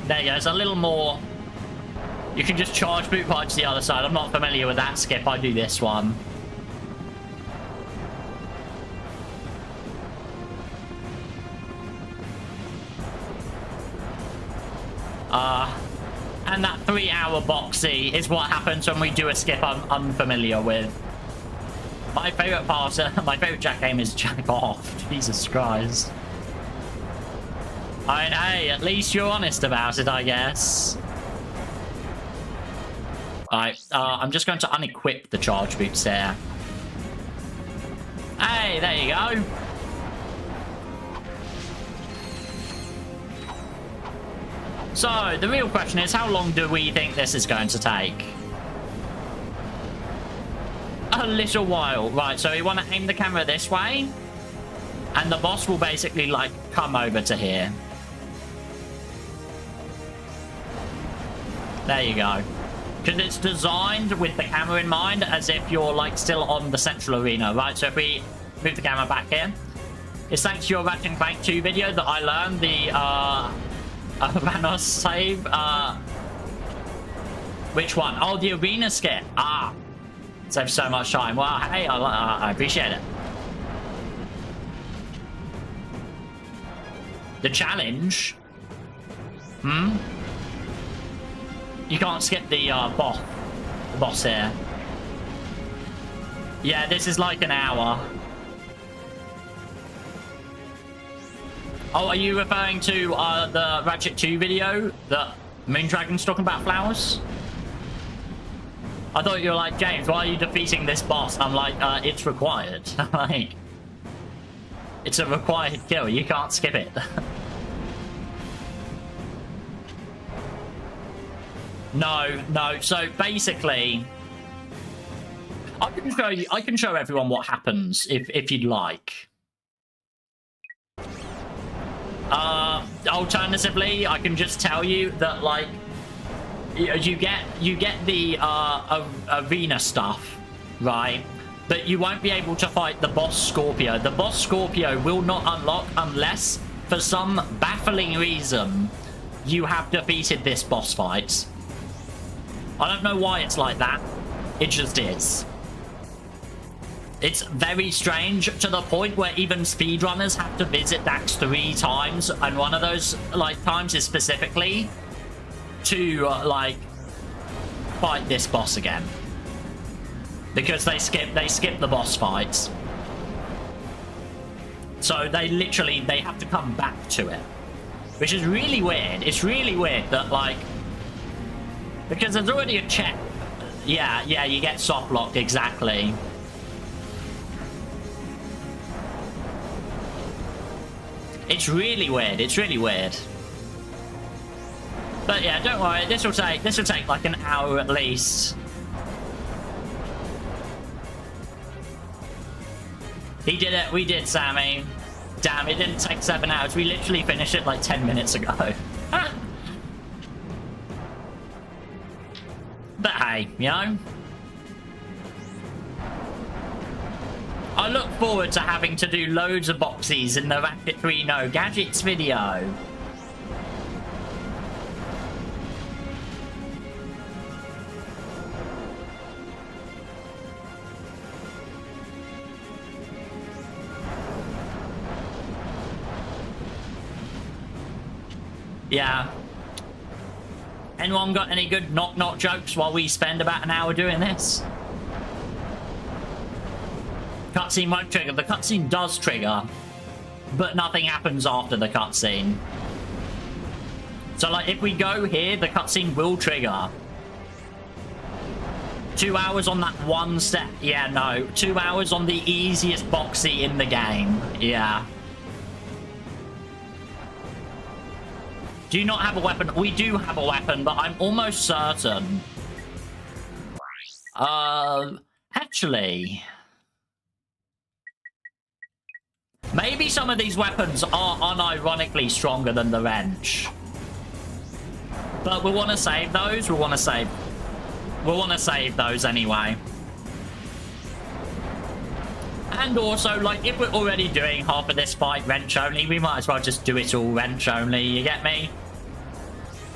There you go, it's a little more... You can just charge boot pipe to the other side. I'm not familiar with that skip. I do this one. And that 3-hour boxy is what happens when we do a skip I'm unfamiliar with. My favourite part, my favourite Jack game is Jack Off. Jesus Christ. I mean, hey, at least you're honest about it, I guess. Alright, I'm just going to unequip the charge boots there. Hey, there you go. So, the real question is, how long do we think this is going to take? A little while. Right, so we want to aim the camera this way. And the boss will basically, like, come over to here. There you go. Because it's designed with the camera in mind as if you're, like, still on the central arena, right? So if we move the camera back here. It's thanks to your Ratchet Clank 2 video that I learned the, Vanos save, which one? Oh, the arena skip. Ah. Saves so much time. Well, hey, I appreciate it. The challenge? Hmm? You can't skip the, boss here. Yeah, this is like an hour. Oh, are you referring to the Ratchet 2 video that Moondragon's talking about flowers? I thought you were like, James, why are you defeating this boss? I'm like, it's required. Like, it's a required kill. You can't skip it. No. So basically, I can show everyone what happens if you'd like. Alternatively, I can just tell you that, like, you get the arena stuff, right? But you won't be able to fight the boss Scorpio. The boss Scorpio will not unlock unless, for some baffling reason, you have defeated this boss fight. I don't know why it's like that. It just is. It's very strange, to the point where even speedrunners have to visit Dax 3 times, and one of those, like, times is specifically to, like, fight this boss again. Because they skip the boss fights. So they have to come back to it. Which is really weird. It's really weird that, like, because there's already a check. Yeah, you get soft locked, exactly. It's really weird. It's really weird. But yeah, don't worry. This will take like an hour at least. He did it. We did, Sammy. Damn, it didn't take 7 hours. We literally finished it like 10 minutes ago. But hey, you know. I look forward to having to do loads of boxies in the Ratchet 3 No Gadgets video. Yeah. Anyone got any good knock-knock jokes while we spend about an hour doing this? Cutscene won't trigger. The cutscene does trigger, but nothing happens after the cutscene. So, like, if we go here, the cutscene will trigger. 2 hours on that one step. Yeah, no. 2 hours on the easiest boxy in the game. Yeah. Do you not have a weapon? We do have a weapon, but I'm almost certain. Actually. Maybe some of these weapons are unironically stronger than the wrench. But we want to save those. We want to save those anyway. And also, like, if we're already doing half of this fight wrench only, we might as well just do it all wrench only, you get me?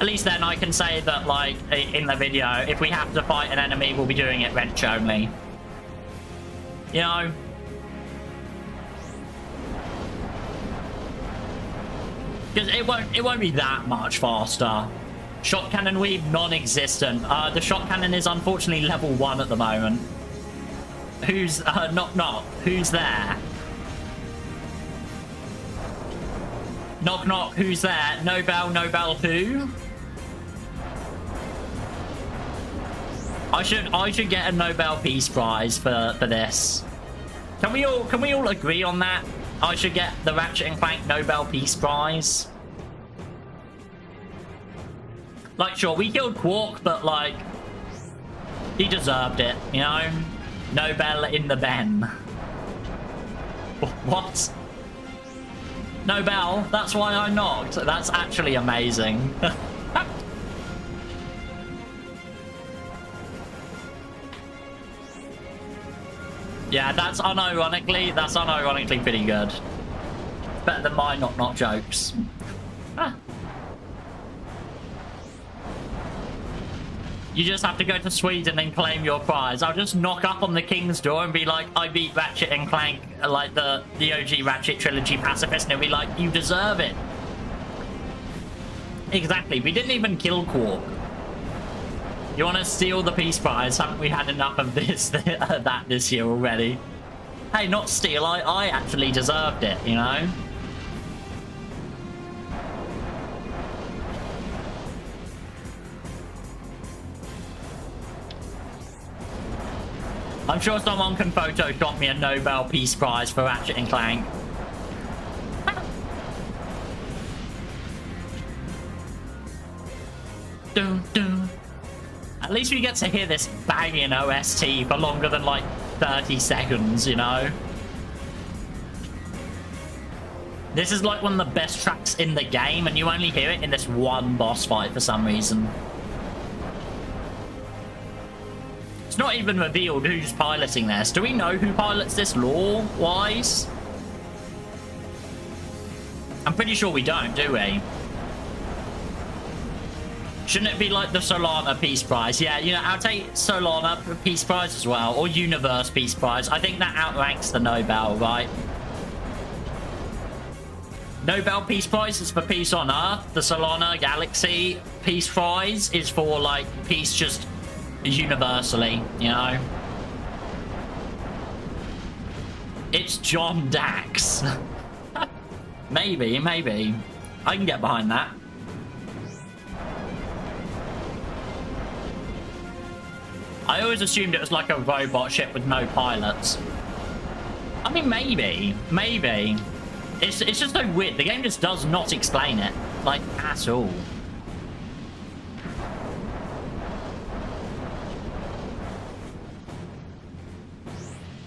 At least then I can say that, like, in the video, if we have to fight an enemy, we'll be doing it wrench only. You know? Because it won't be that much faster. Shot cannon weave, non-existent. The shot cannon is unfortunately level 1 at the moment. Who's, knock knock, who's there? Knock knock, who's there? Nobel who? I should get a Nobel Peace Prize for this. Can we all agree on that? I should get the Ratchet & Clank Nobel Peace Prize. Like, sure, we killed Quark, but, like, he deserved it, you know? Nobel in the Ben. What? Nobel? That's why I knocked. That's actually amazing. Yeah, that's unironically pretty good. Better than my knock-knock jokes. Ah. You just have to go to Sweden and claim your prize. I'll just knock up on the king's door and be like, I beat Ratchet and Clank, like the OG Ratchet Trilogy pacifist, and he'll be like, you deserve it. Exactly, we didn't even kill Quark. You want to steal the Peace Prize? Haven't we had enough of this, that this year already? Hey, not steal, I actually deserved it, you know? I'm sure someone can Photoshop me a Nobel Peace Prize for Ratchet and Clank. Dun, dun. At least we get to hear this banging OST for longer than like 30 seconds, you know? This is like one of the best tracks in the game, and you only hear it in this one boss fight for some reason. It's not even revealed who's piloting this. Do we know who pilots this lore-wise? I'm pretty sure we don't, do we? Shouldn't it be like the Solana Peace Prize? Yeah, you know, I'll take Solana Peace Prize as well, or Universe Peace Prize. I think that outranks the Nobel, right? Nobel Peace Prize is for peace on Earth. The Solana Galaxy Peace Prize is for, like, peace just universally, you know? It's John Dax. Maybe. I can get behind that. I always assumed it was like a robot ship with no pilots. I mean, maybe. It's just so weird. The game just does not explain it, like, at all.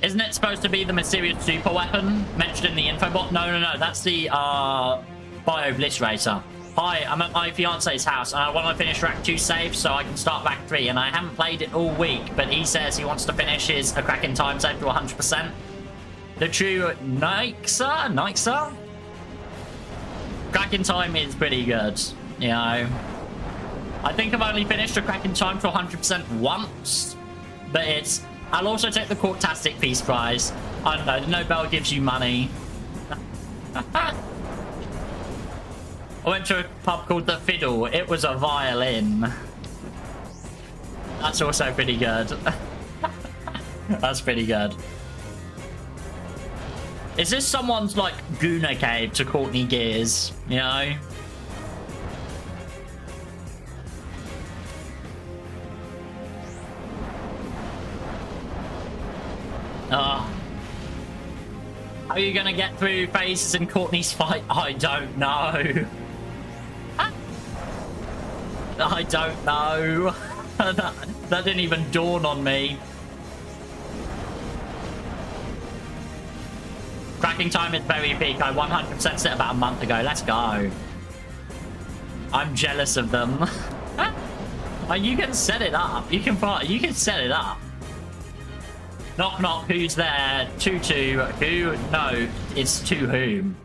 Isn't it supposed to be the mysterious super weapon mentioned in the info bot? No. That's the Bio Bliss Racer. Hi, I'm at my fiance's house and I want to finish Rack 2 save so I can start Rack 3, and I haven't played it all week, but he says he wants to finish his A Crack in Time save to 100%. The true Nixa? Crack in Time is pretty good, you know. I think I've only finished A Crack in Time to 100% once, but it's... I'll also take the Corktastic Peace Prize. I don't know, the Nobel gives you money. I went to a pub called The Fiddle. It was a violin. That's also pretty good. That's pretty good. Is this someone's, like, Guna cave to Courtney Gears? You know? How are you gonna get through phases in Courtney's fight? I don't know. I don't know. that didn't even dawn on me. Cracking time is very peak. I 100% set about a month ago. Let's go. I'm jealous of them. You can set it up. You can set it up. Knock knock, who's there? Tutu, who? No, it's to whom?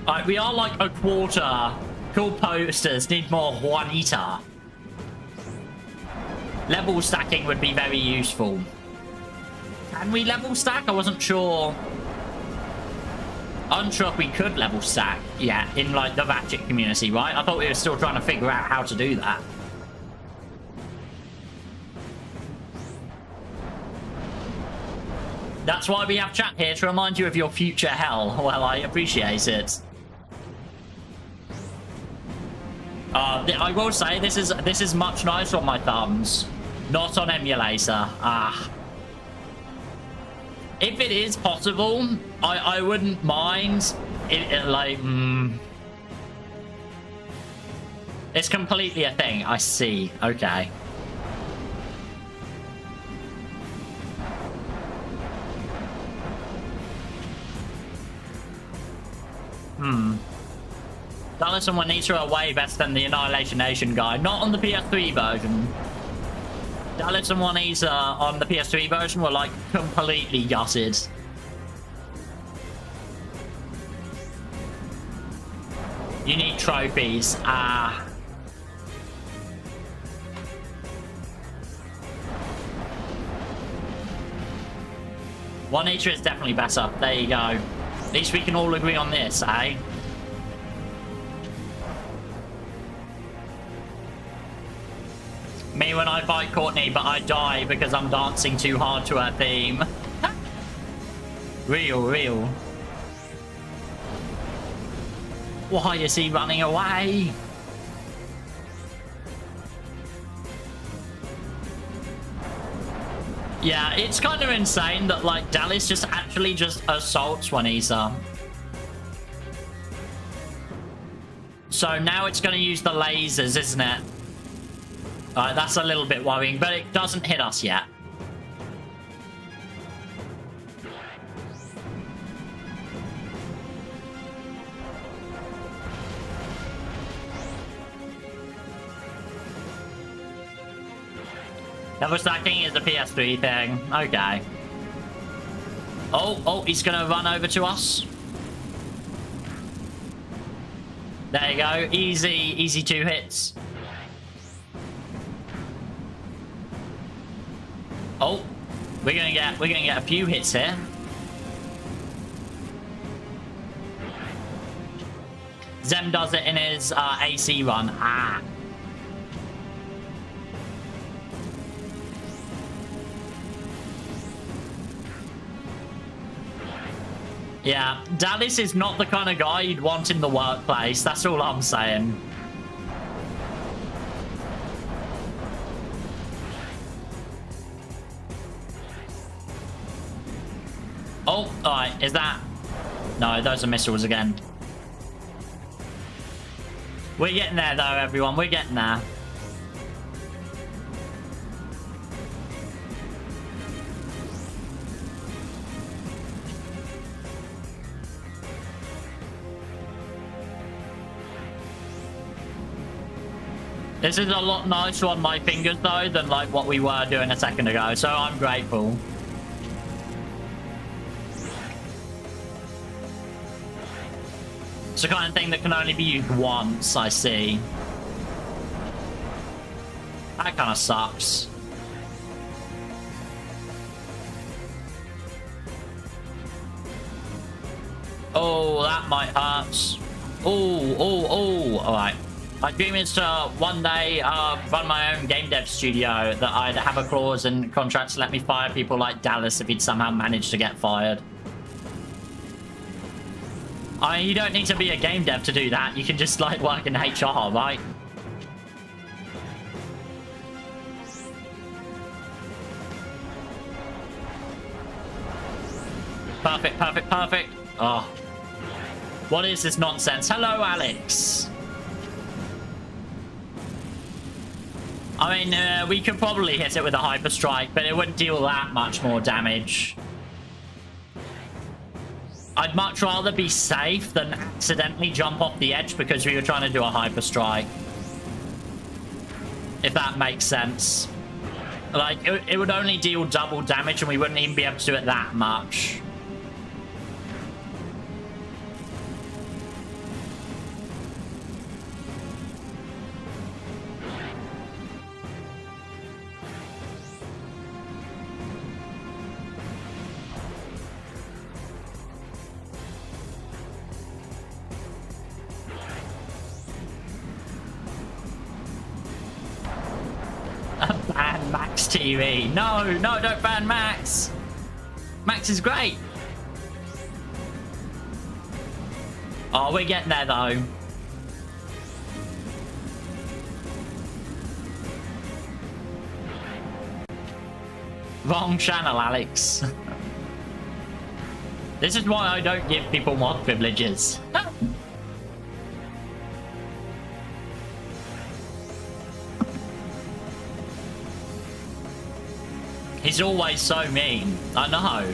Alright, we are like a quarter. Cool posters, need more Juanita. Level stacking would be very useful. Can we level stack? I wasn't sure. Unsure if we could level stack. Yeah, in like the Ratchet community, right? I thought we were still trying to figure out how to do that. That's why we have chat here, to remind you of your future hell. Well, I appreciate it. I will say this is much nicer on my thumbs, not on emulator. If it is possible, I wouldn't mind. It's completely a thing. I see. Okay. Dallas and Juanita are way better than the Annihilation Nation guy. Not on the PS3 version. Dallas and Juanita on the PS3 version were like completely gutted. You need trophies. Juanita is definitely better. There you go. At least we can all agree on this, eh? Me when I fight Courtney, but I die because I'm dancing too hard to her theme. Real. Why is he running away? Yeah, it's kind of insane that, like, Dallas just actually just assaults Juanita. So now it's going to use the lasers, isn't it? Alright, that's a little bit worrying, but it doesn't hit us yet. Level stacking is a PS3 thing. Okay. Oh, he's gonna run over to us. There you go. Easy 2 hits. Oh, we're gonna get a few hits here. Zem does it in his AC run. Yeah, Dallas is not the kind of guy you'd want in the workplace. That's all I'm saying. Oh, alright, is that... No, those are missiles again. We're getting there, though, everyone. We're getting there. This is a lot nicer on my fingers, though, than, like, what we were doing a second ago, so I'm grateful. It's the kind of thing that can only be used once, I see. That kind of sucks. Oh, that might hurt. Oh. Alright. My dream is to one day run my own game dev studio that I'd have a clause in contracts to let me fire people like Dallas if he'd somehow managed to get fired. I mean, you don't need to be a game dev to do that. You can just, like, work in HR, right? Perfect. Oh. What is this nonsense? Hello, Alex. I mean, we could probably hit it with a hyper strike, but it wouldn't deal that much more damage. I'd much rather be safe than accidentally jump off the edge because we were trying to do a hyper strike. If that makes sense. Like, it would only deal double damage and we wouldn't even be able to do it that much. Ban Max TV. No, don't ban Max. Max is great. Oh, we're getting there though. Wrong channel, Alex. This is why I don't give people mod privileges. He's always so mean. I know.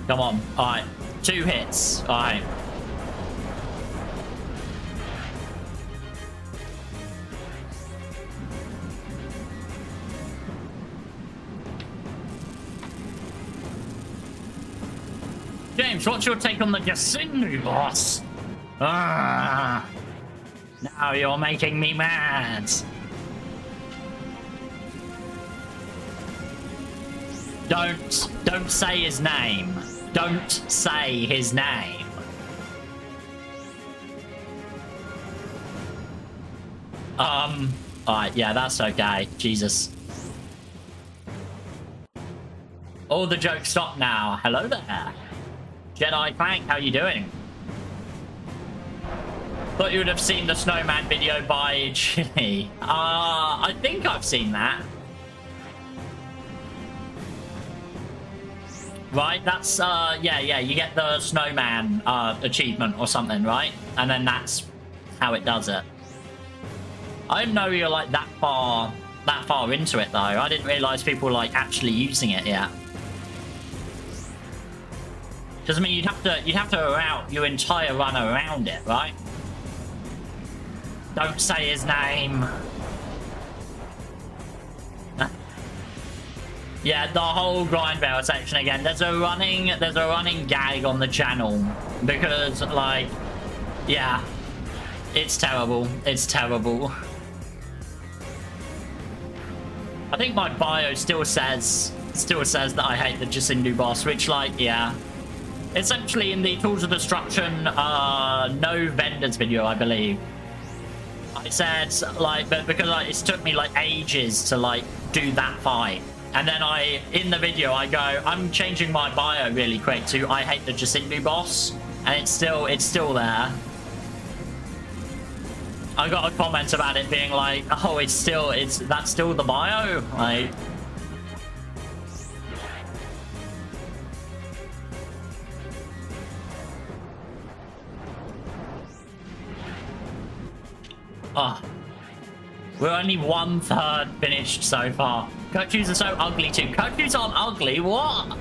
Come on. Alright. 2 hits. Alright. James, what's your take on the Yasindu boss? Ah, now you're making me mad. Don't say his name. Don't say his name. Alright, yeah, that's okay. Jesus. All the jokes stop now. Hello there. Jedi Clank, how you doing? Thought you would have seen the snowman video by Chili. I think I've seen that. Right, that's, yeah, you get the snowman, achievement or something, right? And then that's how it does it. I didn't know you're, like, that far into it, though. I didn't realise people were, like, actually using it yet. Because, I mean, you'd have to route your entire run around it, right? Don't say his name. Yeah, the whole grind barrel section again. There's a running gag on the channel because, like, yeah, it's terrible. It's terrible. I think my bio still says that I hate the Jacindu boss, which, like, yeah. Essentially, in the Tools of Destruction no vendors video, I believe, I said, like, but because it took me, like, ages to, like, do that fight. And then in the video, I go, I'm changing my bio really quick to I hate the Jacindu boss. And it's still there. I got a comment about it being like, oh, that's still the bio? Like... Oh. We're only 1/3 finished so far. Kirchhoffs are so ugly too. Kirchhoffs aren't ugly, what?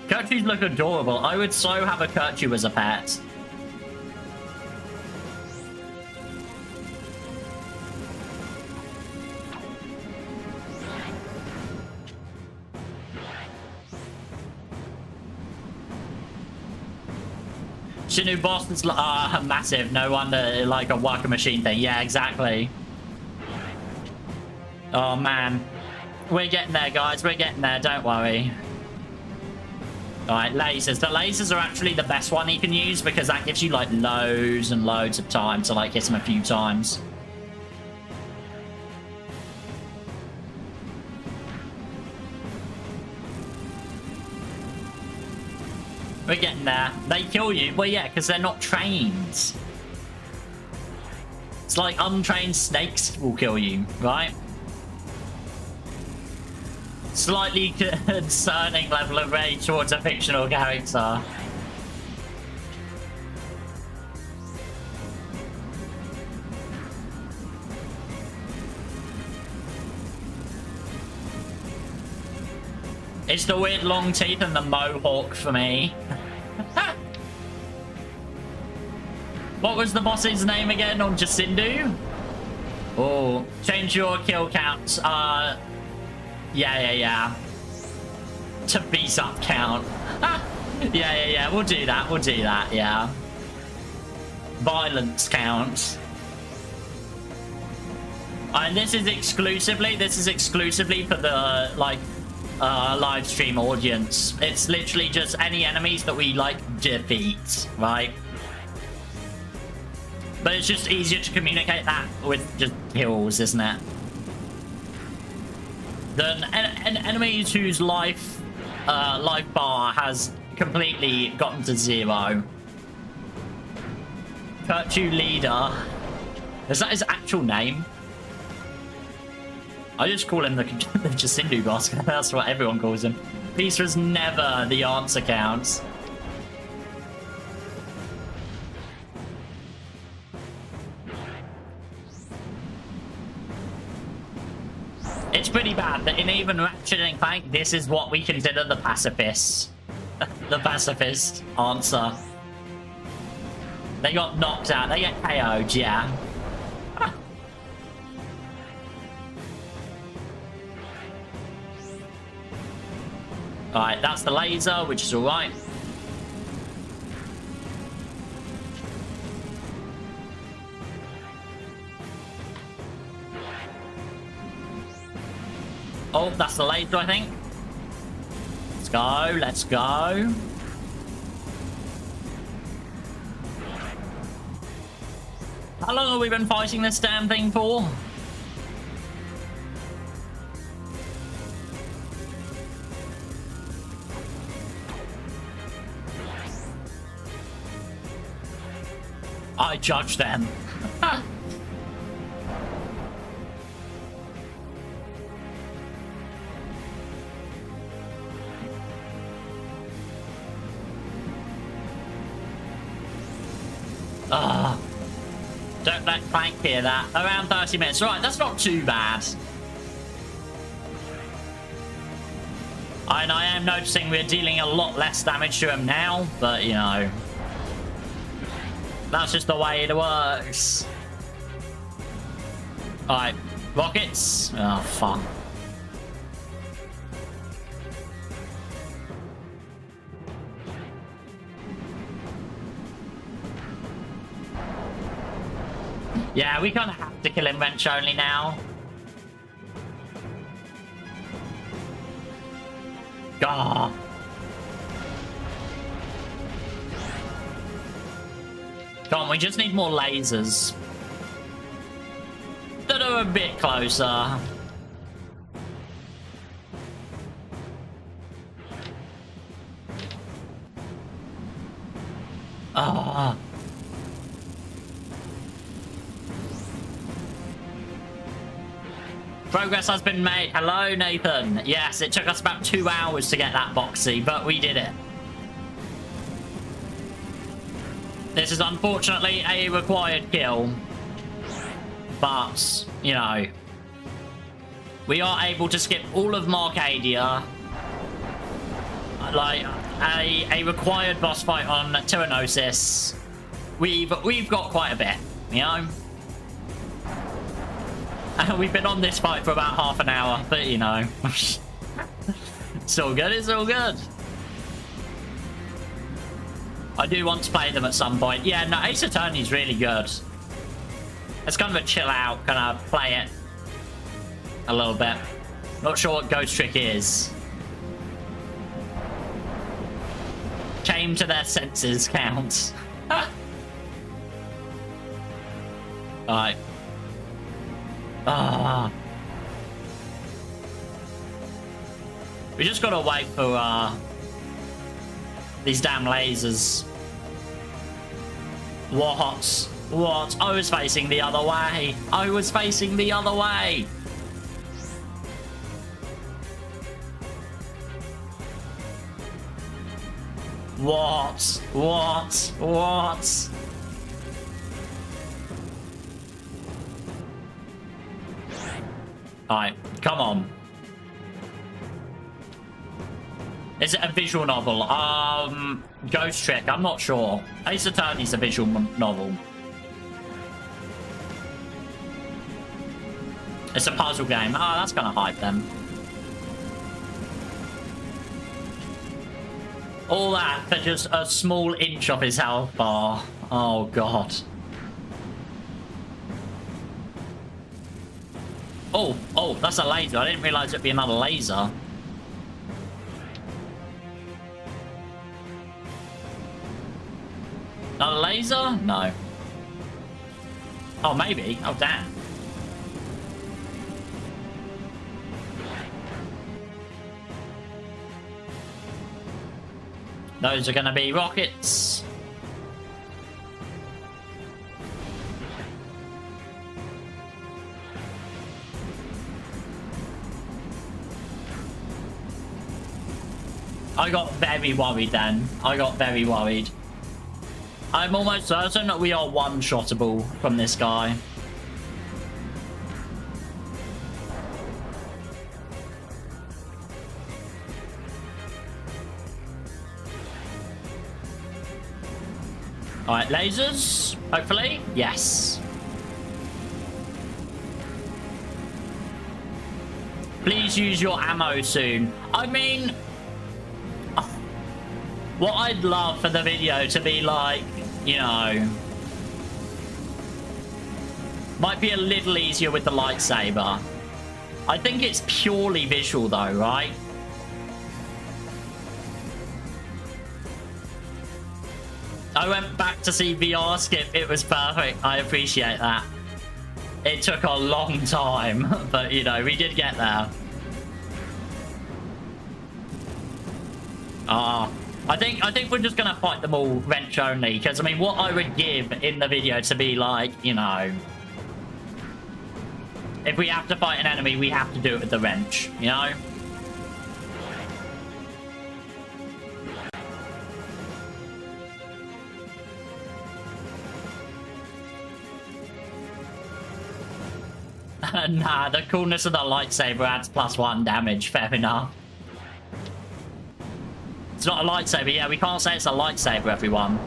Kirchhoffs look adorable. I would so have a Kirchu as a pet. Shinu boss is massive. No wonder, like a worker machine thing. Yeah, exactly. Oh, man. We're getting there, guys. We're getting there. Don't worry. Alright, lasers. The lasers are actually the best one you can use because that gives you, like, loads and loads of time to, like, hit him a few times. We're getting there. They kill you. Well, yeah, because they're not trained. It's like untrained snakes will kill you, right? Slightly concerning level of rage towards a fictional character. It's the weird long teeth and the mohawk for me. What was the boss's name again on Jacindu? Oh, change your kill count. Yeah. To beat up count. Yeah. We'll do that, yeah. Violence count. And this is exclusively for the, like, live stream audience. It's literally just any enemies that we, like, defeat, right? But it's just easier to communicate that with just kills, isn't it? Than enemies whose life bar has completely gotten to 0. Virtue Leader. Is that his actual name? I just call him the Jacindu boss. That's what everyone calls him. Peace was never the answer counts. It's pretty bad that in even Ratchet Clank, this is what we consider the pacifists. The pacifist answer. They got knocked out. They get KO'd, yeah. Alright, that's the laser, which is alright. Oh, that's the laser, I think. Let's go. How long have we been fighting this damn thing for? I judge them. Don't let Clank hear that. Around 30 minutes. Right, that's not too bad. And I am noticing we're dealing a lot less damage to him now, but, you know, that's just the way it works. Alright, rockets. Oh, fuck. Yeah, we kind of have to kill him wrench only now. Gah. Come on, we just need more lasers that are a bit closer. Ah. Progress has been made. Hello, Nathan. Yes, it took us about 2 hours to get that boxy, but we did it. This is unfortunately a required kill. But, you know, we are able to skip all of Marcadia. Like, a required boss fight on Tyrannosis. We've got quite a bit, you know? We've been on this fight for about half an hour, but you know. It's all good, it's all good. I do want to play them at some point. Yeah, no, Ace Attorney's really good. It's kind of a chill out, kind of play it. a little bit. Not sure what Ghost Trick is. Came to their senses counts. Alright. Ah. We just gotta wait for these damn lasers. What? What? I was facing the other way. I was facing the other way. What? What? What? Alright, come on. Is it a visual novel? Ghost Trick, I'm not sure. Ace Attorney's a visual novel. It's a puzzle game. Oh, that's gonna hype them. All that for just a small inch of his health bar. Oh, God. Oh, that's a laser. I didn't realize it'd be another laser. Another laser? No. Oh, maybe. Oh, damn. Those are gonna be rockets. I got very worried then. I got very worried. I'm almost certain that we are one-shottable from this guy. Alright, lasers, hopefully. Yes. Please use your ammo soon. I mean, what I'd love for the video to be like, you know, might be a little easier with the lightsaber. I think it's purely visual though, right? I went back to see VR Skip. It was perfect. I appreciate that. It took a long time, but you know, we did get there. I think we're just gonna fight them all wrench only, because I mean, what I would give in the video to be like, you know, if we have to fight an enemy, we have to do it with the wrench, you know? Nah, the coolness of the lightsaber adds +1 damage, fair enough. It's not a lightsaber, yeah, we can't say it's a lightsaber, everyone.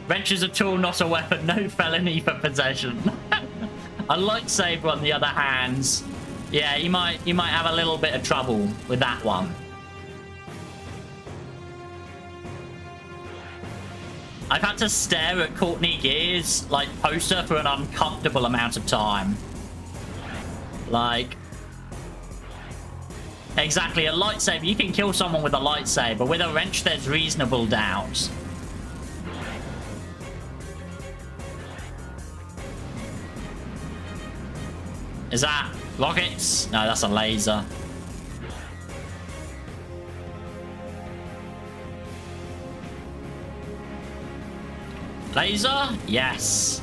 Wrench is a tool, not a weapon. No felony for possession. A lightsaber, on the other hand, yeah, you might have a little bit of trouble with that one. I've had to stare at Courtney Gear's, like, poster for an uncomfortable amount of time. Like, exactly, a lightsaber, you can kill someone with a lightsaber. With a wrench, there's reasonable doubt. Is that rockets? No, that's a laser. Laser? Yes.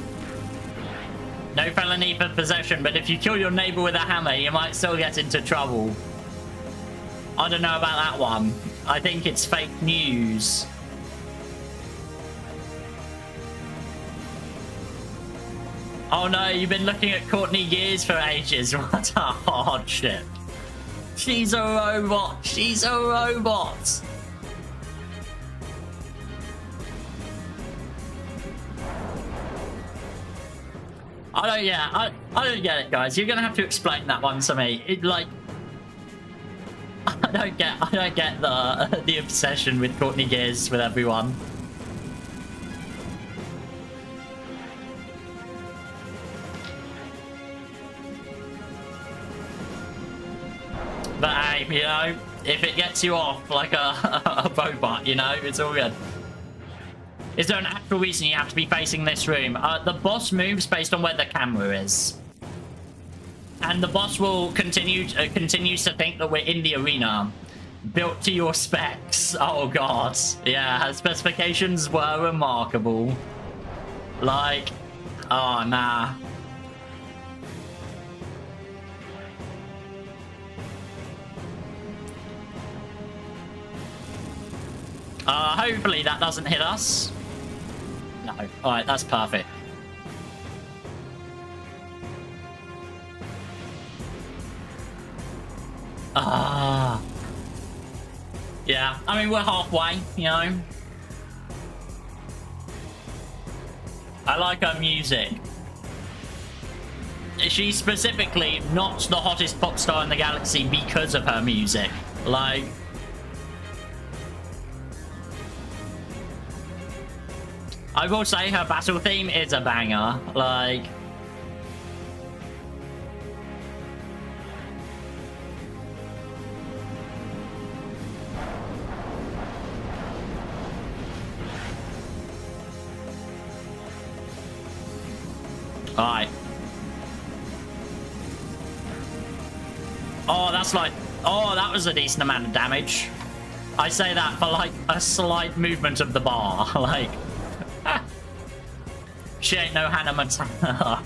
No felony for possession, but if you kill your neighbor with a hammer, you might still get into trouble. I don't know about that one. I think it's fake news. Oh no, you've been looking at Courtney Gears for ages. What a hardship. She's a robot. She's a robot. I don't get it, guys. You're gonna have to explain that one to me. It, like, I don't get the obsession with Courtney Gears with everyone. But hey, you know, if it gets you off like a robot, you know, it's all good. Is there an actual reason you have to be facing this room? The boss moves based on where the camera is. And the boss will continues to think that we're in the arena. Built to your specs. Oh god. Yeah, specifications were remarkable. Like, oh nah. Hopefully that doesn't hit us. No. Alright, that's perfect. Yeah, I mean, we're halfway, you know. I like her music. She's specifically not the hottest pop star in the galaxy because of her music. Like... I will say her battle theme is a banger. Like... Alright. Oh, that's like... Oh, that was a decent amount of damage. I say that for like a slight movement of the bar. Like... She ain't no Hannah Montana.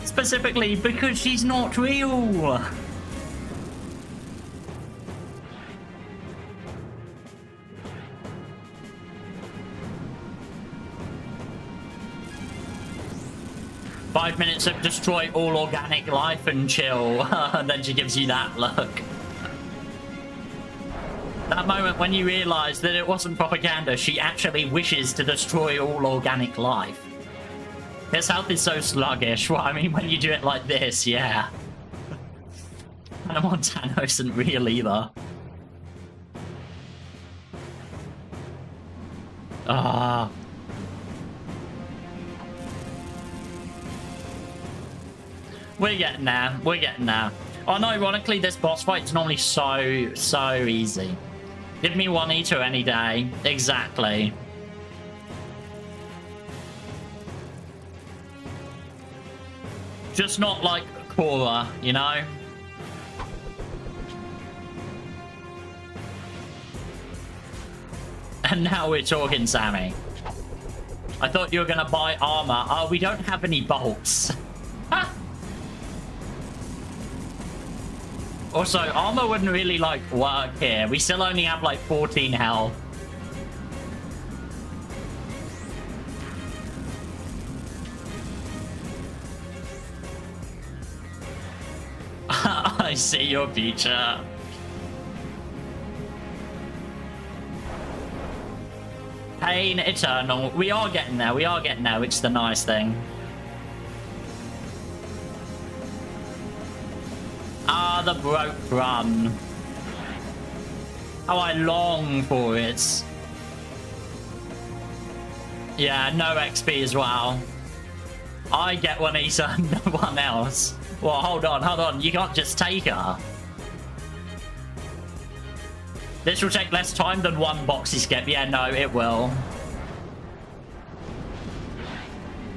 Specifically because she's not real. "5 minutes of destroy all organic life and chill." And then she gives you that look. That moment when you realise that it wasn't propaganda, she actually wishes to destroy all organic life. His health is so sluggish. Well, I mean, when you do it like this, yeah. Hannah Montana isn't real either. Ah. We're getting there. We're getting there. Oh, and ironically, this boss fight's normally so easy. Give me one eater any day. Exactly. Just not like Korra, you know? And now we're talking, Sammy. I thought you were gonna buy armor. Oh, we don't have any bolts. Also, armor wouldn't really, like, work here. We still only have, like, 14 health. I see your future. Pain eternal. We are getting there. We are getting there, which is the nice thing. Ah, the broke run. How I long for it. Yeah, no XP as well. I get one eater, no one else. Well, hold on. You can't just take her. This will take less time than one boxy skip. Yeah, no, it will.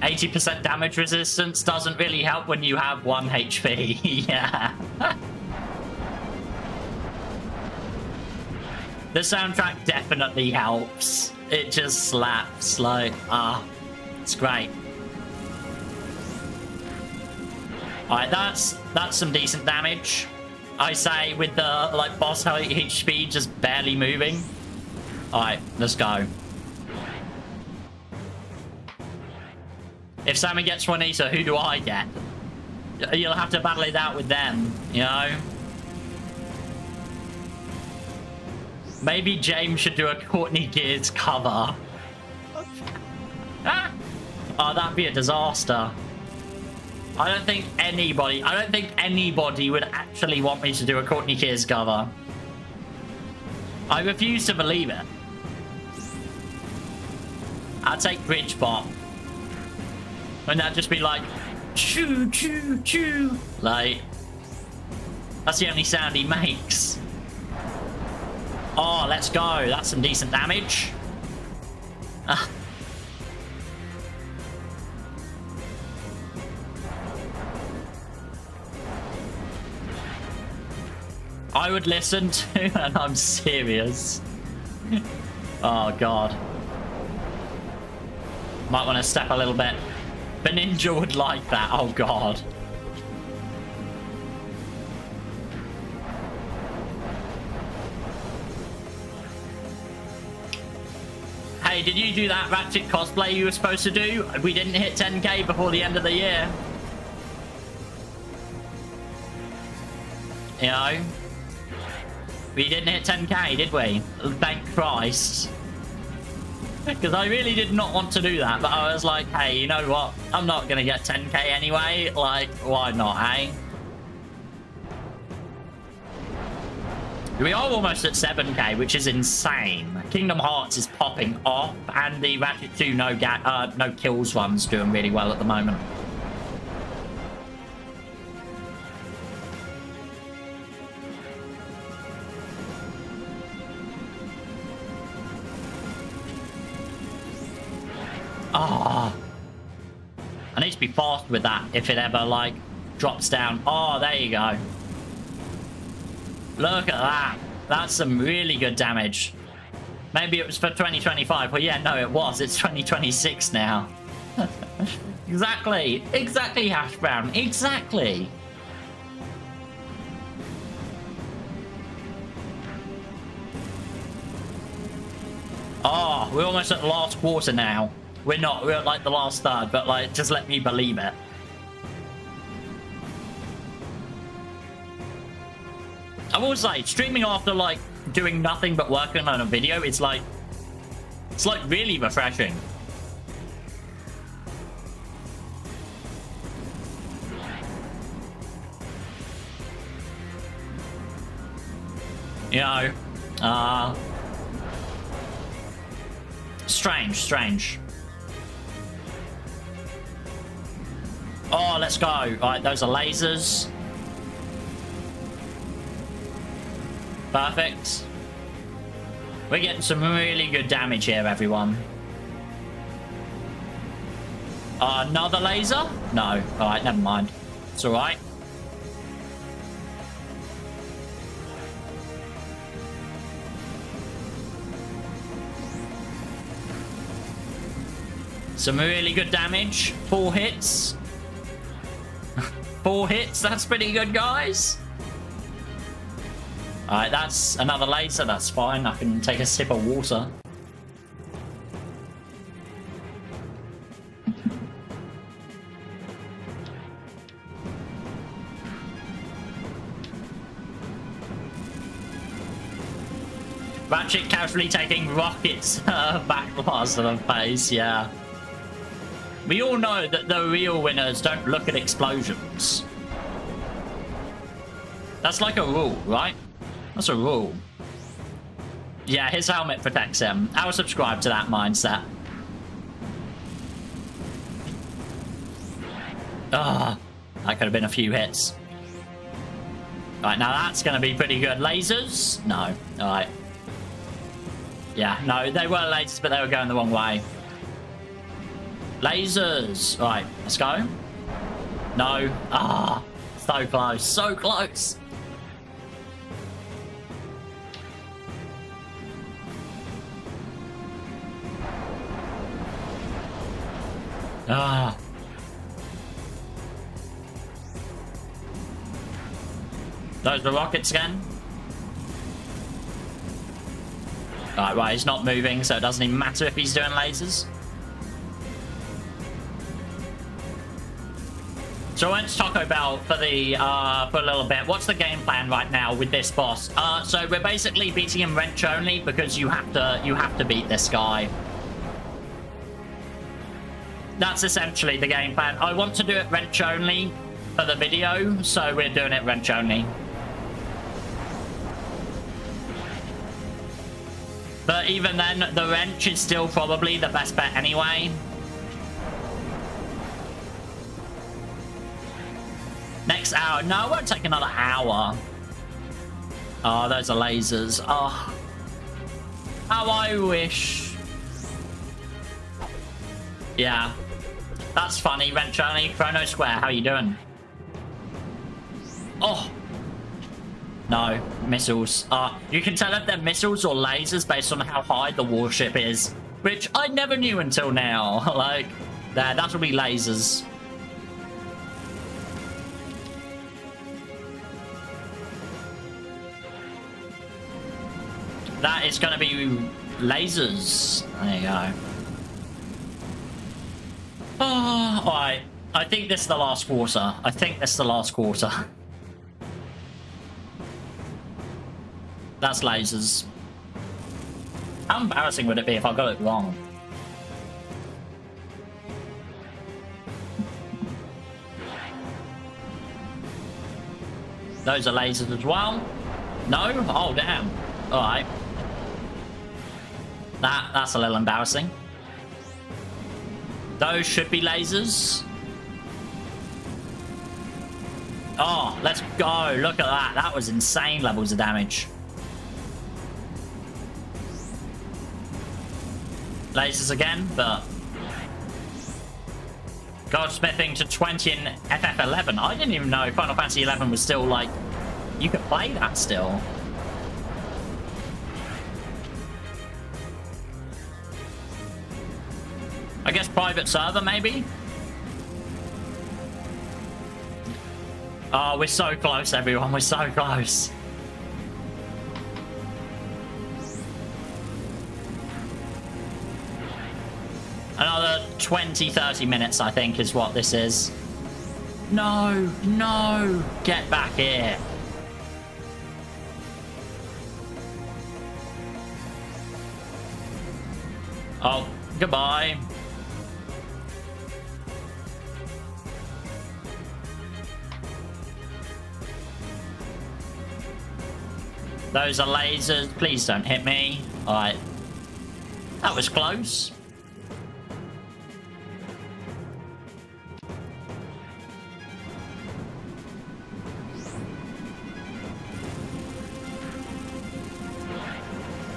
80% damage resistance doesn't really help when you have 1 HP. Yeah. The soundtrack definitely helps. It just slaps. Like, it's great. Alright, that's some decent damage. I say with the, like, boss HP just barely moving. Alright, let's go. If Sammy gets one eater, who do I get? You'll have to battle it out with them, you know? Maybe James should do a Courtney Gears cover. Oh, that'd be a disaster. I don't think anybody would actually want me to do a Courtney Kears cover. I refuse to believe it. I'll take Bridge Pop. And that'd just be like, choo, choo, choo. Like, that's the only sound he makes. Oh, let's go. That's some decent damage. I would listen to, and I'm serious. Oh, God. Might want to step a little bit. The ninja would like that. Oh, God. Hey, did you do that Ratchet cosplay you were supposed to do? We didn't hit 10k before the end of the year. You know? We didn't hit 10k, did we? Thank Christ. Because I really did not want to do that, but I was like, hey, you know what? I'm not going to get 10k anyway. Like, why not, eh? We are almost at 7k, which is insane. Kingdom Hearts is popping off, and the Ratchet 2 no kills one's doing really well at the moment. Ah, oh, I need to be fast with that if it ever like drops down. Oh, there you go. Look at that. That's some really good damage. Maybe it was for 2025. Well, yeah, no, it was. It's 2026 now. Exactly. Exactly, Hash Brown. Exactly. Oh, we're almost at the last quarter now. We're not. We're at like the last third, but like, just let me believe it. I will say, streaming after like doing nothing but working on a video, it's like really refreshing. You know, strange. Oh, let's go. All right, those are lasers. Perfect. We're getting some really good damage here, everyone. Another laser? No. All right, never mind. It's all right. Some really good damage. 4 hits. 4 hits. That's pretty good, guys. Alright, that's another laser. That's fine. I can take a sip of water. Ratchet casually taking rockets backblast to the face, yeah. We all know that the real winners don't look at explosions. That's like a rule, right? That's a rule. Yeah, his helmet protects him. I will subscribe to that mindset. Ah, that could have been a few hits. Right, now that's going to be pretty good. Lasers? No. Alright. Yeah, no, they were lasers, but they were going the wrong way. Lasers! Right, let's go. No. Ah, so close. So close. Ah. Those are rockets again. Right, he's not moving, so it doesn't even matter if he's doing lasers. So I went to Taco Bell for the for a little bit. What's the game plan right now with this boss? So we're basically beating him wrench only because you have to beat this guy. That's essentially the game plan. I want to do it wrench only for the video, so we're doing it wrench only. But even then, the wrench is still probably the best bet anyway. Next hour. No, it won't take another hour. Oh, those are lasers. Oh. How I wish. Yeah. That's funny. Wrench only. Chrono Square, how you doing? Oh. No. Missiles. You can tell if they're missiles or lasers based on how high the warship is. Which I never knew until now. Like, that'll be lasers. That is going to be lasers. There you go. Oh, alright. I think this is the last quarter. I think this is the last quarter. That's lasers. How embarrassing would it be if I got it wrong? Those are lasers as well. No? Oh, damn. Alright. That's a little embarrassing. Those should be lasers. Oh, let's go. Look at that. That was insane levels of damage. Lasers again, but... Goldsmithing to 20 in FF11. I didn't even know Final Fantasy 11 was still, like... You could play that still. I guess private server, maybe? Oh, we're so close, everyone. We're so close. Another 20, 30 minutes, I think, is what this is. No, no. Get back here. Oh, goodbye. Those are lasers. Please don't hit me. Alright. That was close.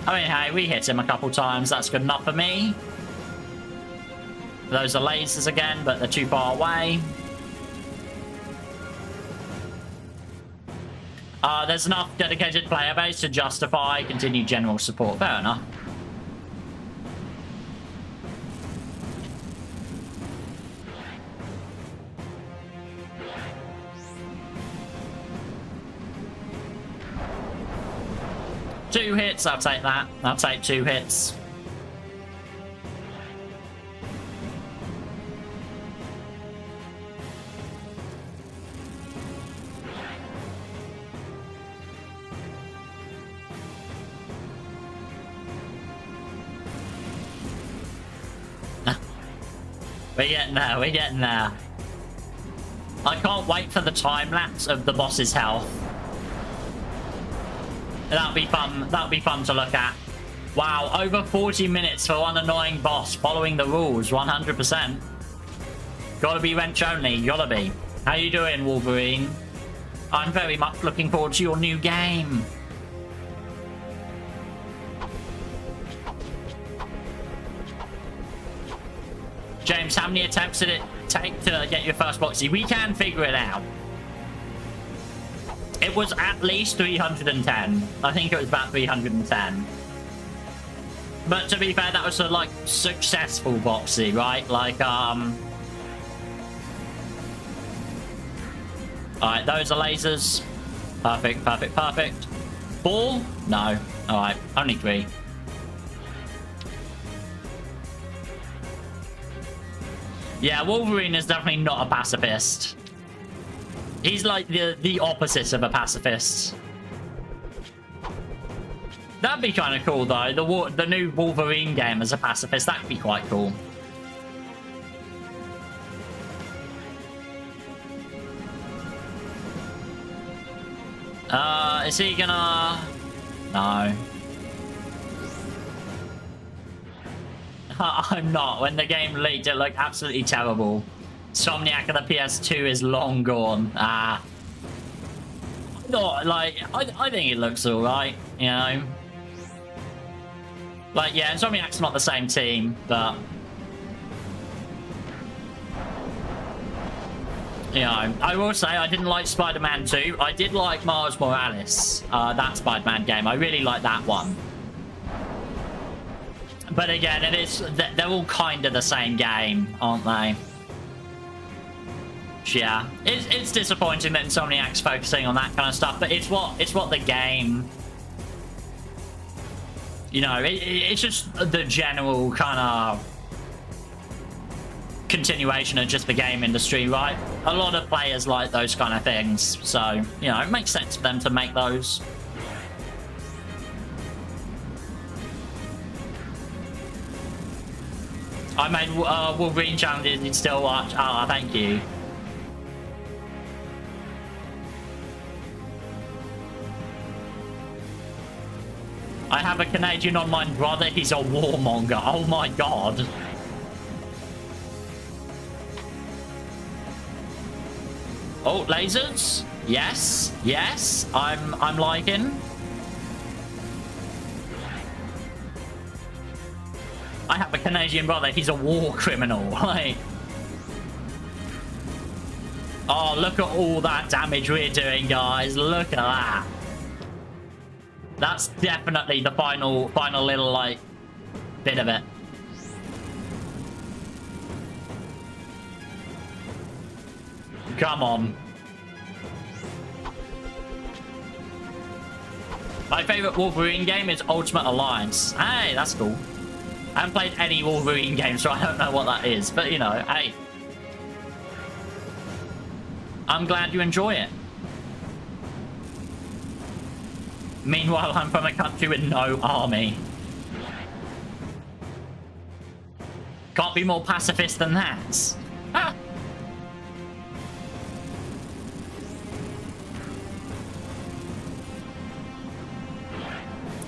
I mean, hey, we hit him a couple times. That's good enough for me. Those are lasers again, but they're too far away. There's enough dedicated player base to justify continued general support. Fair enough. Two hits, I'll take that. I'll take 2 hits. We're getting there, we're getting there. I can't wait for the time lapse of the boss's health. That'll be fun to look at. Wow, over 40 minutes for one annoying boss following the rules, 100%. Gotta be wrench only, gotta be. How you doing, Wolverine? I'm very much looking forward to your new game. James, how many attempts did it take to get your first boxy? We can figure it out. It was at least 310. I think it was about 310. But to be fair, that was a, like, successful boxy, right? Like, Alright, those are lasers. Perfect, perfect, perfect. 4? No. Alright, only 3. Yeah, Wolverine is definitely not a pacifist. He's like the opposite of a pacifist. That'd be kind of cool, though. The new Wolverine game as a pacifist, that could be quite cool. Is he gonna... No. I'm not. When the game leaked, it looked absolutely terrible. Insomniac of the PS2 is long gone. Not like I think it looks alright, you know. Like, yeah, Insomniac's not the same team, but you know, I will say I didn't like Spider-Man 2. I did like Miles Morales, that Spider-Man game. I really like that one. But again, it is they're all kind of the same game, aren't they? Yeah, it's disappointing that Insomniac's focusing on that kind of stuff, but it's what the game, you know, it's just the general kind of continuation of just the game industry, right? A lot of players like those kind of things, so you know, it makes sense for them to make those. I made Wolverine challenges. You still watch? Ah, thank you. I have a Canadian online brother. He's a warmonger. Oh my god. Oh, lasers. Yes, yes. I'm liking. I have a Canadian brother. He's a war criminal. Like, oh, look at all that damage we're doing, guys. Look at that. That's definitely the final little, like, bit of it. Come on. My favorite Wolverine game is Ultimate Alliance. Hey, that's cool. I haven't played any Wolverine games, so I don't know what that is. But, you know, hey. I'm glad you enjoy it. Meanwhile, I'm from a country with no army. Can't be more pacifist than that. Ah.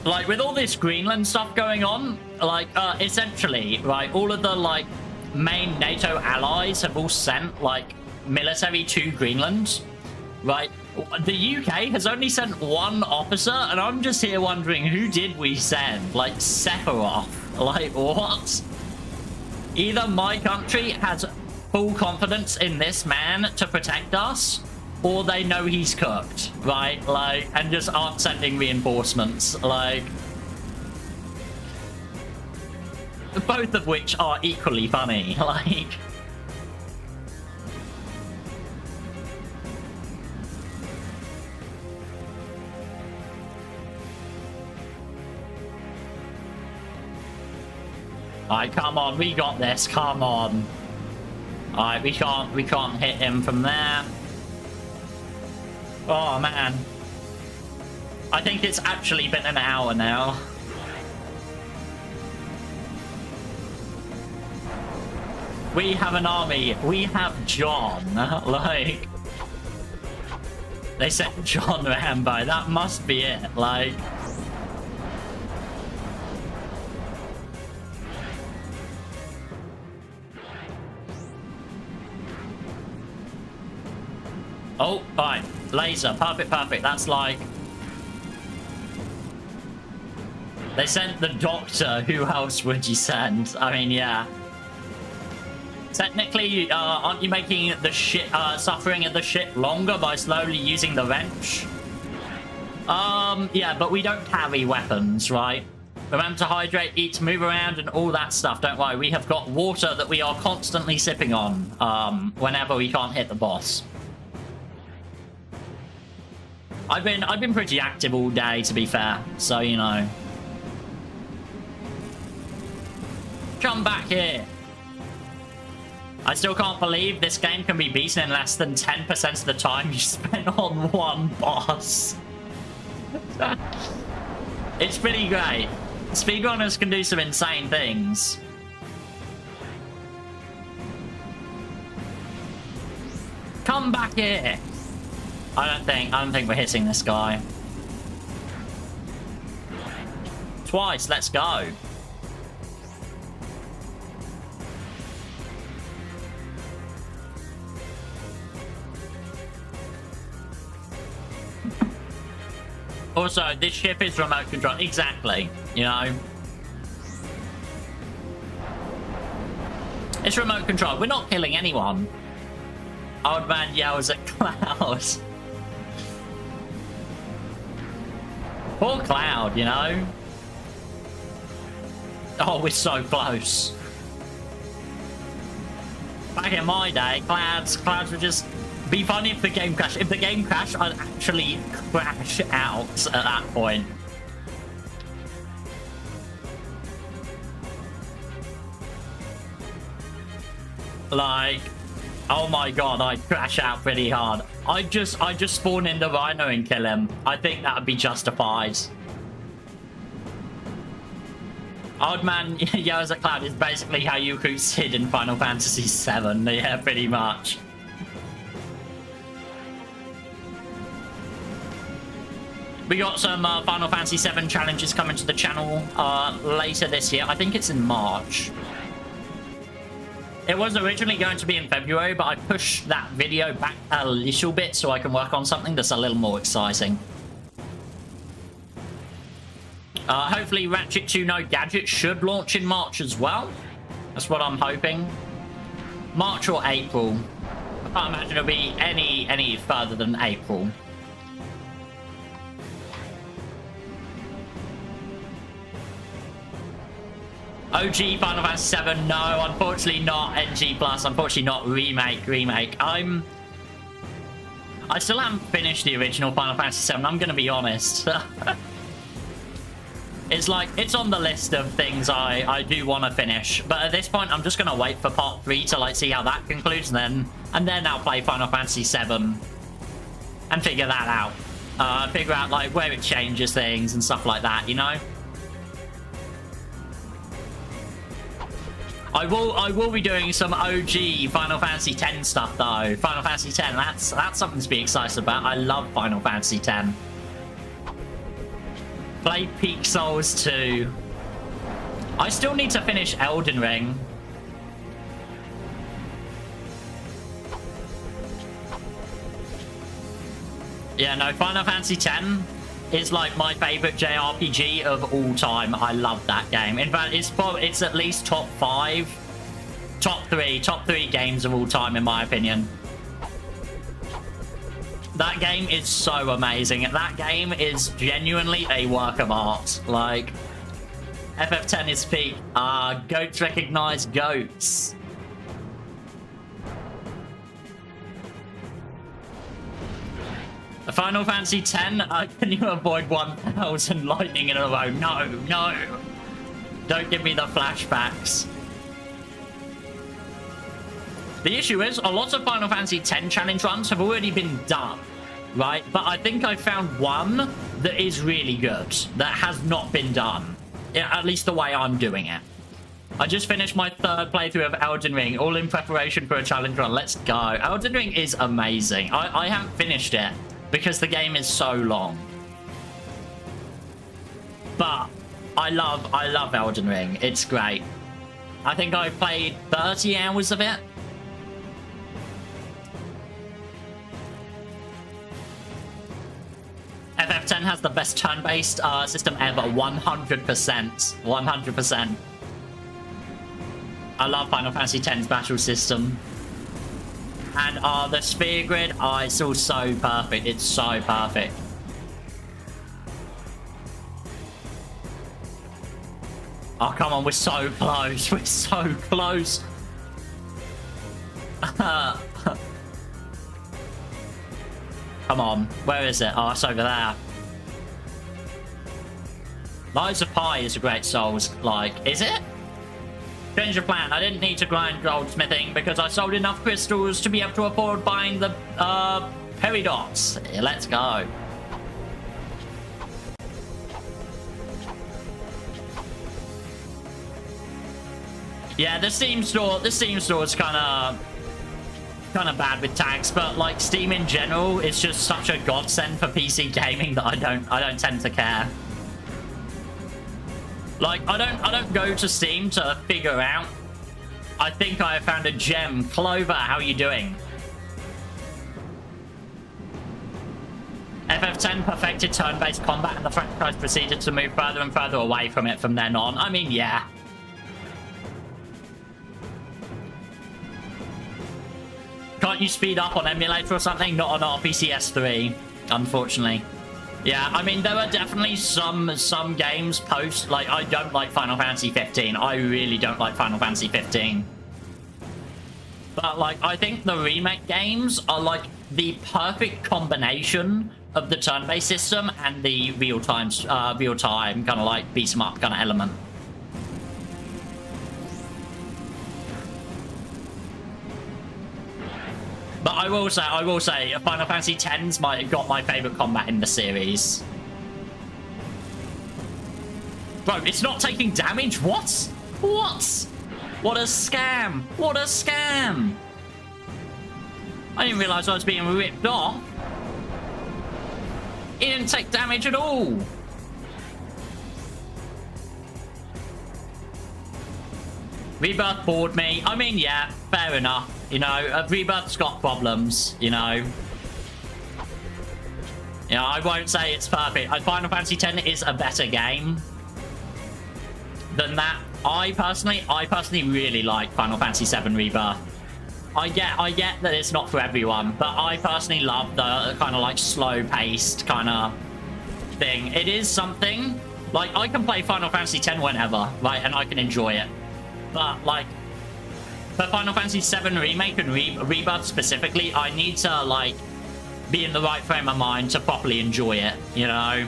Like, with all this Greenland stuff going on, like, essentially, right, all of the, like, main NATO allies have all sent, like, military to Greenland, right? The UK has only sent one officer, and I'm just here wondering, who did we send? Like, Sephiroth? Like, what? Either my country has full confidence in this man to protect us, or they know he's cooked, right? Like, and just aren't sending reinforcements. Like, both of which are equally funny. Like, alright, come on, we got this, come on. Alright, we can't hit him from there. Oh man. I think it's actually been an hour now. We have an army. We have John. Like, they sent John Rambo. That must be it. Like, oh, fine. Laser. Perfect, perfect. That's like... They sent the doctor. Who else would you send? I mean, yeah. Technically, aren't you making the shit, suffering of the shit longer by slowly using the wrench? Yeah, but we don't carry weapons, right? Remember to hydrate, eat, move around, and all that stuff. Don't worry, we have got water that we are constantly sipping on, whenever we can't hit the boss. I've been pretty active all day, to be fair, so you know. Come back here. I still can't believe this game can be beaten in less than 10% of the time you spend on one boss. It's pretty great. Speedrunners can do some insane things. Come back here. I don't think we're hitting this guy. Twice, let's go. Also, this ship is remote control. Exactly, you know. It's remote control. We're not killing anyone. Old man yells at Cloud. Poor Cloud, you know. Oh, we're so close. Back in my day, clouds would just be funny if the game crashed. If the game crashed, I'd actually crash out at that point. Like, oh my god, I'd crash out pretty hard. I'd just spawn in the Rhino and kill him. I think that would be justified. Old man yells at Cloud is basically how you recruit Sid in Final Fantasy VII. Yeah, pretty much. We got some Final Fantasy VII challenges coming to the channel later this year. I think it's in March. It was originally going to be in February, but I pushed that video back a little bit so I can work on something that's a little more exciting. Hopefully Ratchet 2 No Gadget should launch in March as well. That's what I'm hoping. March or April. I can't imagine it'll be any further than April. OG Final Fantasy VII, no, unfortunately not. NG+, unfortunately not. Remake. I still haven't finished the original Final Fantasy VII, I'm gonna be honest. It's like, it's on the list of things I do want to finish. But at this point, I'm just going to wait for part 3 to, like, see how that concludes. And then I'll play Final Fantasy VII. And figure that out. Figure out, like, where it changes things and stuff like that, you know? I will be doing some OG Final Fantasy X stuff, though. Final Fantasy X, that's something to be excited about. I love Final Fantasy X. Play Peak Souls 2. I still need to finish Elden Ring. Yeah, no, Final Fantasy X is like my favorite JRPG of all time. I love that game. In fact, it's at least top 3 games of all time in my opinion. That game is so amazing. That game is genuinely a work of art. Like, FF10 is peak. Goats recognize goats. Final Fantasy X, can you avoid 1000 lightning in a row? No. Don't give me the flashbacks. The issue is, a lot of Final Fantasy X challenge runs have already been done, right? But I think I found one that is really good, that has not been done. Yeah, at least the way I'm doing it. I just finished my 3rd playthrough of Elden Ring, all in preparation for a challenge run. Let's go. Elden Ring is amazing. I haven't finished it, because the game is so long. But I love Elden Ring. It's great. I think I played 30 hours of it. FF10 has the best turn-based system ever. 100%. 100%. I love Final Fantasy X's battle system. And the sphere grid, it's all so perfect. It's so perfect. Oh, come on, we're so close. We're so close. Come on, where is it? Oh, it's over there. Lives of Pi is a great Souls, like, is it? Change of plan. I didn't need to grind goldsmithing because I sold enough crystals to be able to afford buying the peridots. Let's go. Yeah, the Steam store is kind of kind of bad with tags, but like Steam in general is just such a godsend for PC gaming that I don't tend to care. Like I don't go to Steam to figure out. I think I have found a gem. Clover, how are you doing? FF10 perfected turn-based combat and the franchise proceeded to move further and further away from it from then on. I mean, yeah. Can't you speed up on emulator or something? Not on RPCS 3, unfortunately. Yeah, I mean, there are definitely some games post... Like, I don't like Final Fantasy 15. I really don't like Final Fantasy 15. But, like, I think the remake games are, like, the perfect combination of the turn-based system and the real-time kind of, like, beat-em-up kind of element. But I will say, Final Fantasy X's got my favorite combat in the series. Bro, it's not taking damage? What? What? What a scam! What a scam! I didn't realize I was being ripped off. It didn't take damage at all. Rebirth bored me. I mean, yeah, fair enough. You know, Rebirth's got problems, you know. You know, I won't say it's perfect. Final Fantasy X is a better game than that. I personally really like Final Fantasy VII Rebirth. I get that it's not for everyone, but I personally love the kind of like slow-paced kind of thing. It is something, like, I can play Final Fantasy X whenever, right, and I can enjoy it. But, like, for Final Fantasy VII Remake and Rebirth specifically, I need to, like, be in the right frame of mind to properly enjoy it, you know?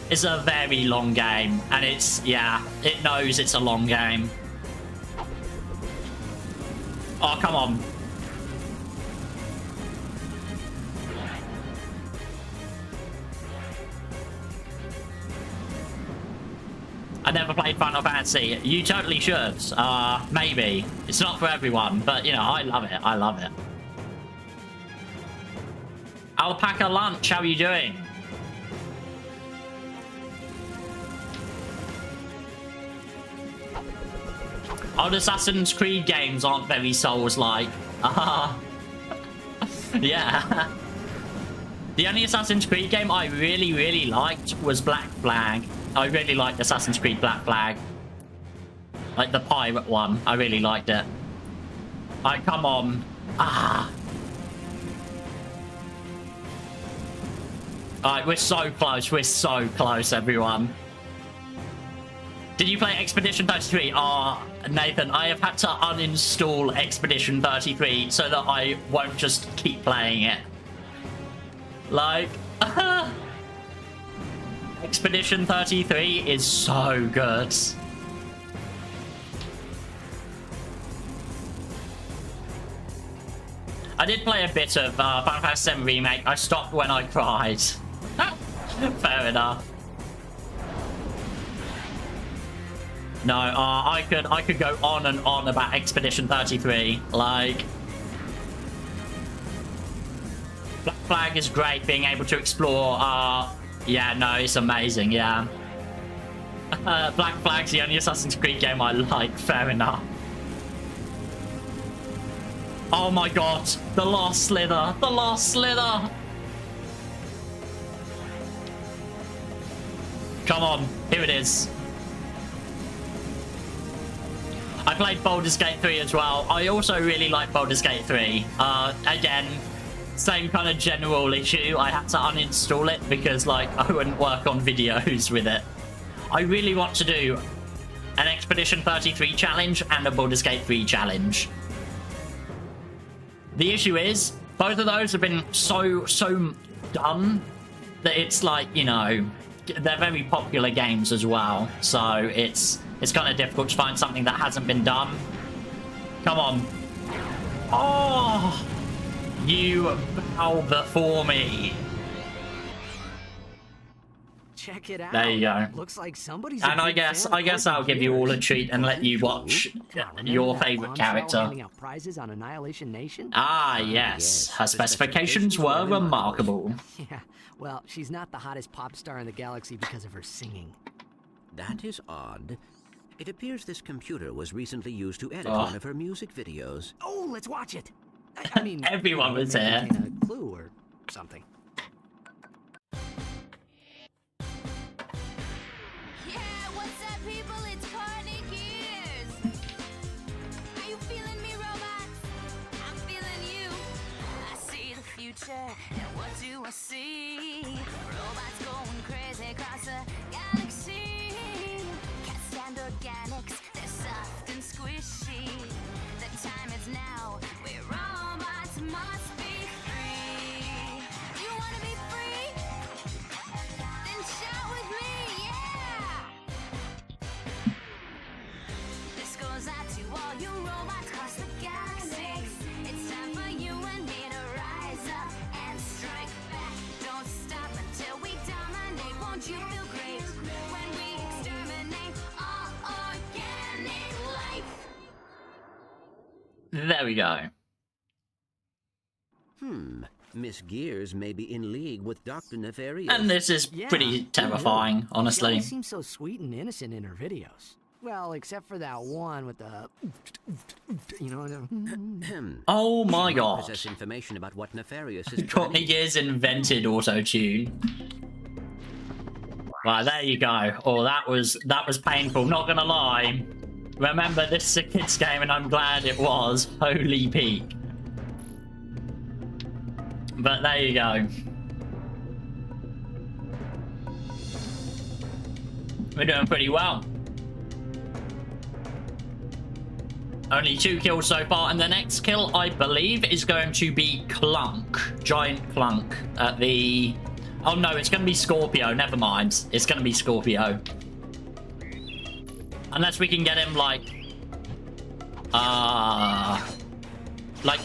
It's a very long game, and it's, yeah, it knows it's a long game. Oh, come on. I never played Final Fantasy. You totally should. Maybe. It's not for everyone, but, you know, I love it. I love it. Alpaca Lunch, how are you doing? Old Assassin's Creed games aren't very Souls-like. Yeah. The only Assassin's Creed game I really, really liked was Black Flag. I really liked Assassin's Creed Black Flag. Like the pirate one. I really liked it. Alright, come on. Alright, we're so close. We're so close, everyone. Did you play Expedition 33? Nathan, I have had to uninstall Expedition 33 so that I won't just keep playing it. Like, Expedition 33 is so good. I did play a bit of Final Fantasy VII Remake. I stopped when I cried. Fair enough. No, I could go on and on about Expedition 33. Like, Black Flag is great, being able to explore. Yeah, no, it's amazing. Yeah, Black Flag's the only Assassin's Creed game I like. Fair enough. Oh my god, the last slither, the last slither. Come on, here it is. I played Baldur's Gate 3 as well. I also really like Baldur's Gate 3. Again, same kind of general issue. I had to uninstall it because, like, I wouldn't work on videos with it. I really want to do an Expedition 33 challenge and a Baldur's Gate 3 challenge. The issue is, both of those have been so done that it's like, you know, they're very popular games as well. So it's kind of difficult to find something that hasn't been done. Come on. Oh! You bow before me. check it out. There you go. Looks like somebody's. And I guess I'll give you all a treat and let you watch your favorite character. Handing out prizes on Annihilation Nation? Ah, yes. Her specifications were remarkable. Yeah. Well, she's not the hottest pop star in the galaxy because of her singing. That is odd. It appears this computer was recently used to edit Oh. one of her music videos. Oh, let's watch it. I mean, Everyone was maybe there. contain a clue or something. Yeah, what's up, people? It's Carney Gears. Are you feeling me, robots? I'm feeling you. I see the future, and what do I see? Robots going crazy across the galaxy. Can't stand organics, they're soft and squishy. The time is now, where robots must be free. You wanna be free? Then shout with me, yeah! This goes out to all you robots across the galaxy. It's time for you and me to rise up and strike back. Don't stop until we dominate. Won't you feel great when we exterminate all organic life? There we go. Miss Gears may be in league with Dr. Nefarious. And this is Yeah, pretty terrifying, She honestly. always seems so sweet and innocent in her videos. Well, except for that one with the, you know. Oh my You god. possess information about what Nefarious is Courtney Gears invented auto-tune. Right, there you go. Oh, that was painful, not gonna lie. Remember, this is a kid's game and I'm glad it was. Holy peak. But there you go. We're doing pretty well. Only 2 kills so far, and the next kill, I believe, is going to be Clunk. Giant Clunk at the... Oh no, it's going to be Scorpio. Never mind. It's going to be Scorpio. Unless we can get him, like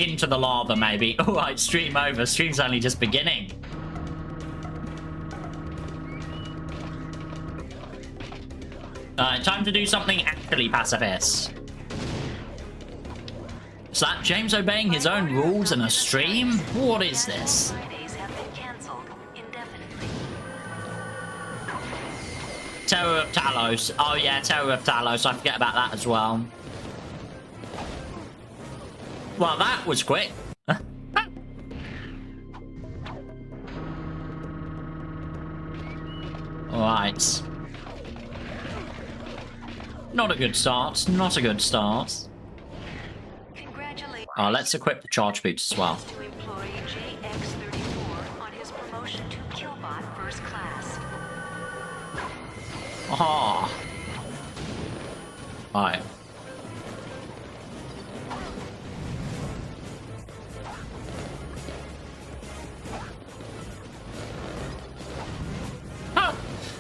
into the lava, maybe. Alright, stream over. Stream's only just beginning. Alright, time to do something actually pacifist. Is that James obeying his own rules in a stream? What is this? Fridays have been cancelled indefinitely. Terror of Talos. Oh yeah, Terror of Talos. I forget about that as well. Well, that was quick. Alright. Not a good start. Not a good start. Congratulations Oh, let's equip the charge boots as well. to employee JX34 on his promotion to Killbot First Class. Aha. Alright.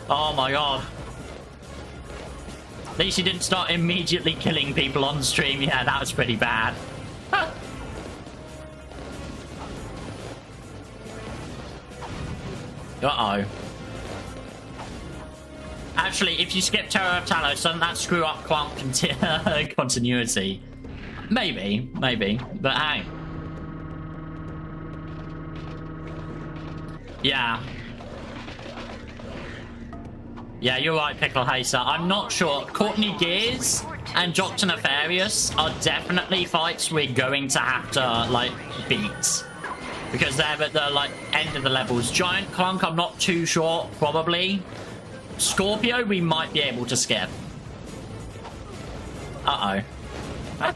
Oh my god. At least you didn't start immediately killing people on stream. Yeah, that was pretty bad. Uh-oh. Actually, if you skip Terror of Talos, doesn't that screw up Clunk continuity? Maybe. But hey. Yeah. Yeah, you're right, Pickle Hazer. I'm not sure. Courtney Gears and Dr. Nefarious are definitely fights we're going to have to, like, beat. Because they're at the, like, end of the levels. Giant Clunk, I'm not too sure. Probably. Scorpio, we might be able to skip. Uh-oh.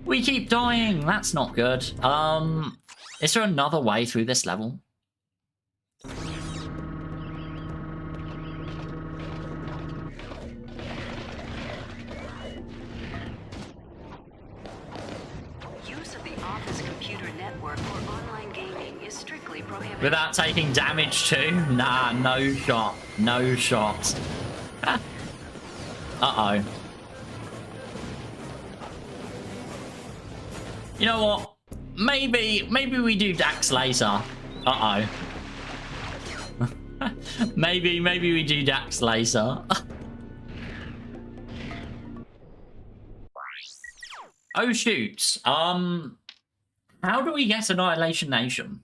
We keep dying. That's not good. Is there another way through this level? Use of the office computer network for online gaming is strictly prohibited. Without taking damage too? Nah, no shot. No shot. Uh-oh. You know what? Maybe we do Dax later. Uh-oh. Maybe we do Dax later. Oh shoot. How do we get Annihilation Nation?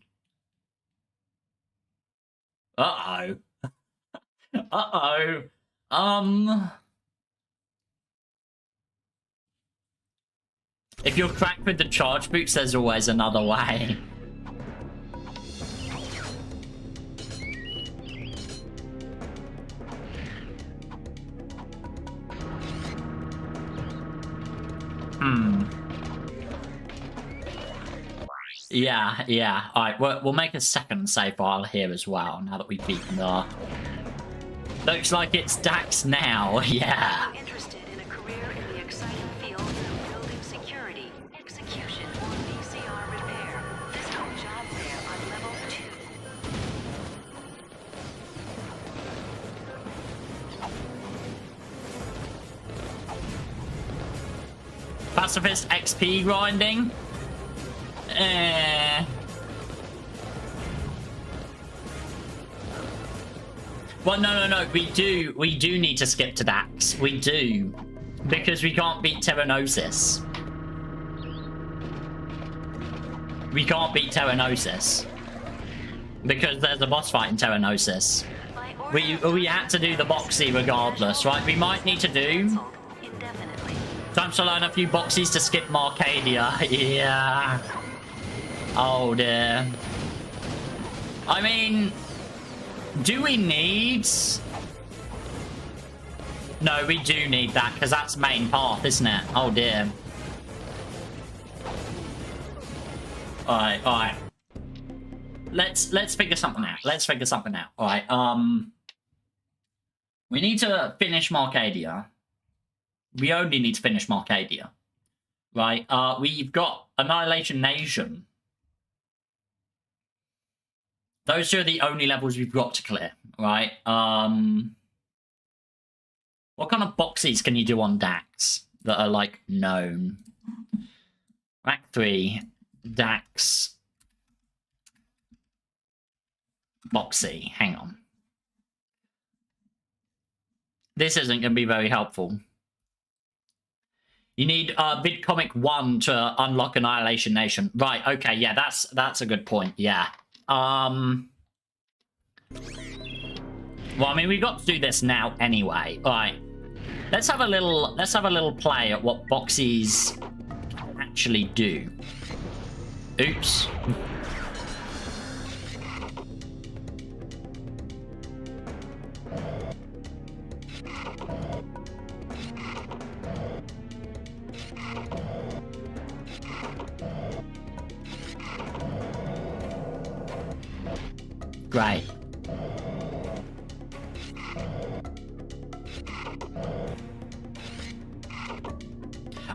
Uh-oh. Uh-oh. If you're cracked with the charge boots, there's always another way. Yeah. Alright, we'll make a second save file here as well, now that we've beaten the... Looks like it's Dax now, yeah. Interested in a career in the exciting field of building security, execution, or VCR repair. Physical job fair on level 2. Pacifist XP grinding? Well, no. We do need to skip to Dax. We do. Because we can't beat Terranosis. We can't beat Terranosis. Because there's a boss fight in Terranosis. We had to do the boxy regardless, right? We might need to do... Time to learn a few boxies to skip Marcadia. Yeah. Oh dear. I mean... Do we need... No, we do need that, because that's main path, isn't it? Oh dear. Alright. Let's figure something out. Alright, we need to finish Marcadia. We only need to finish Marcadia. Right, we've got Annihilation Nation. Those two are the only levels we've got to clear, right? What kind of boxies can you do on Dax that are, like, known? Rack 3, Dax, boxy. Hang on. This isn't going to be very helpful. You need VidComic 1 to unlock Annihilation Nation. Right, okay, yeah, that's a good point, yeah. Well, I mean, we've got to do this now anyway. Alright. Let's have a little play at what boxies actually do. Oops. Great.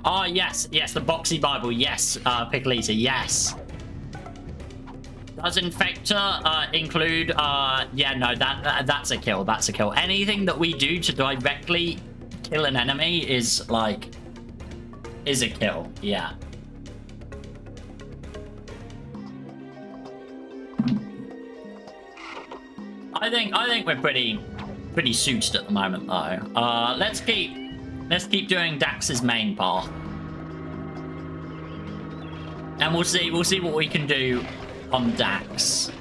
Oh, yes, the Boxy Bible, yes, Piccolita, yes. Does Infector include, yeah, no, that's a kill, Anything that we do to directly kill an enemy is, like, is a kill, yeah. I think we're pretty suited at the moment though. Let's keep doing Dax's main path. And we'll see what we can do on Dax.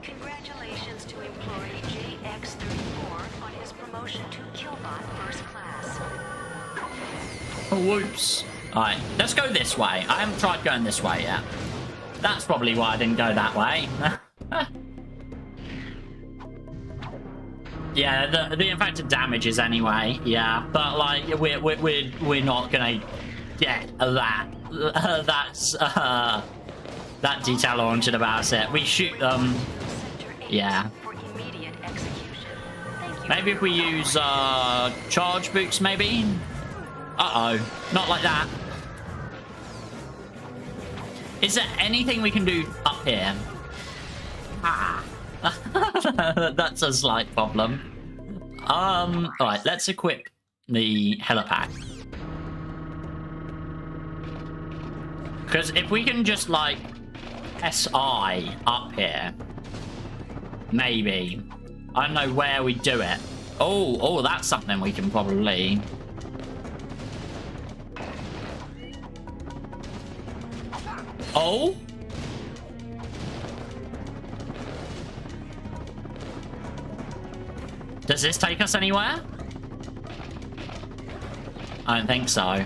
Congratulations to employee JX34 on his promotion to Killbot First Class. Oh, whoops. Alright, let's go this way. I haven't tried going this way yet. That's probably why I didn't go that way. Yeah, the infected damages anyway. Yeah, but like we're not gonna get that detail oriented about it. We shoot them. Yeah. Maybe if we use charge boots, maybe. Not like that. Is there anything we can do up here? That's a slight problem. Alright, let's equip the helipad. Because if we can just, like, SI up here, Maybe. I don't know where we do it. Oh, that's something we can probably... Oh? Does this take us anywhere? I don't think so.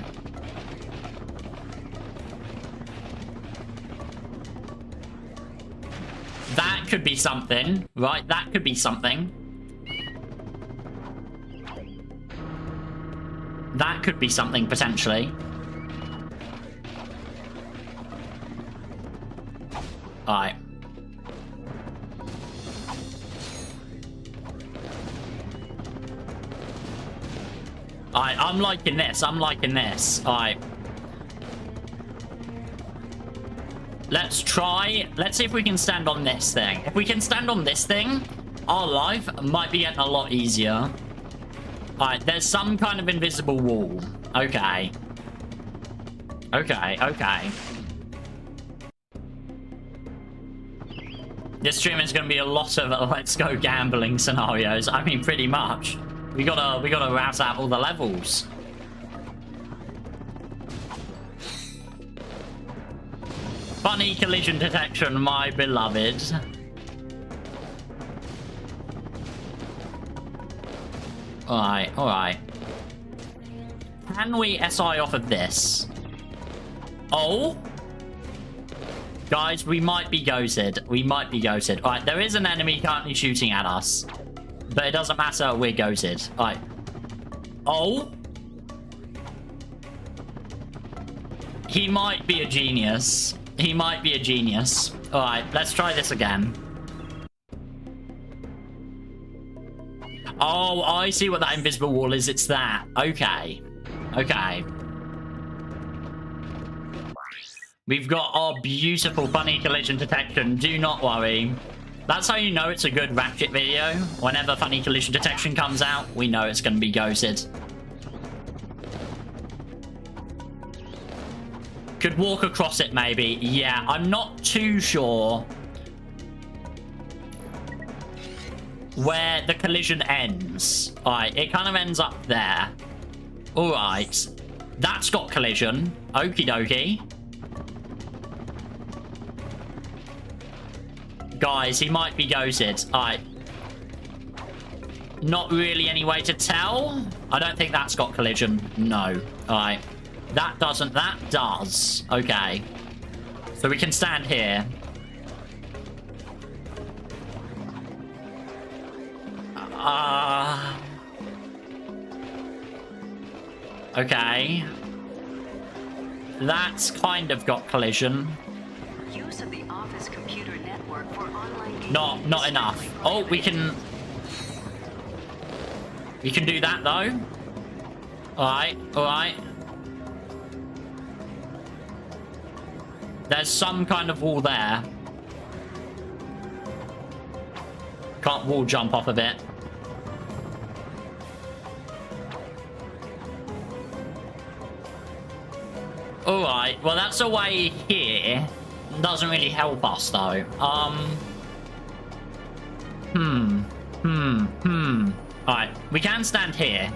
That could be something, right? That could be something. That could be something, potentially. Alright. Alright, I'm liking this. I'm liking this. Alright. Let's try. Let's see if we can stand on this thing. If we can stand on this thing, our life might be getting a lot easier. Alright, there's some kind of invisible wall. Okay. Okay. This stream is going to be a lot of let's go gambling scenarios. I mean, pretty much. We gotta route out all the levels. Funny collision detection, my beloved. Alright. Can we SI off of this? Oh? Guys, we might be ghosted. Alright, there is an enemy currently shooting at us. But it doesn't matter, we're ghosted. Alright. Oh? He might be a genius. Alright, let's try this again. Oh, I see what that invisible wall is. It's that. Okay. We've got our beautiful funny collision detection. Do not worry. That's how you know it's a good Ratchet video. Whenever funny collision detection comes out, we know it's going to be ghosted. Could walk across it, maybe. Yeah, I'm not too sure where the collision ends. Alright, it kind of ends up there. Alright. That's got collision. Okie dokie. Guys, he might be ghosted. Alright. Not really any way to tell. I don't think that's got collision. No. Alright. That doesn't. That does. Okay. So we can stand here. Okay. That's kind of got collision. Use of the office computer network for online Not enough. Oh, we can do that though. Alright. There's some kind of wall there. Can't wall jump off of it. Alright, well that's a way here. Doesn't really help us though. Alright, we can stand here.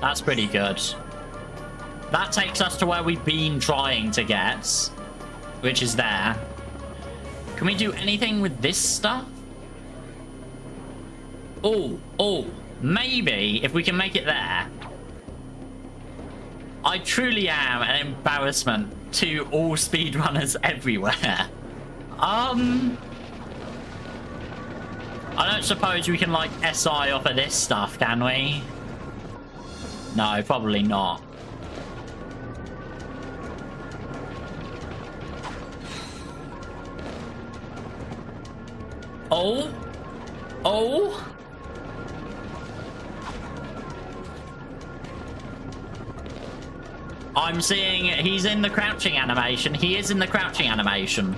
That's pretty good. That takes us to where we've been trying to get, which is there. Can we do anything with this stuff? Oh, maybe if we can make it there. I truly am an embarrassment to all speedrunners everywhere. I don't suppose we can, like, SI off of this stuff, can we? No, probably not. Oh? I'm seeing he's in the crouching animation. He is in the crouching animation.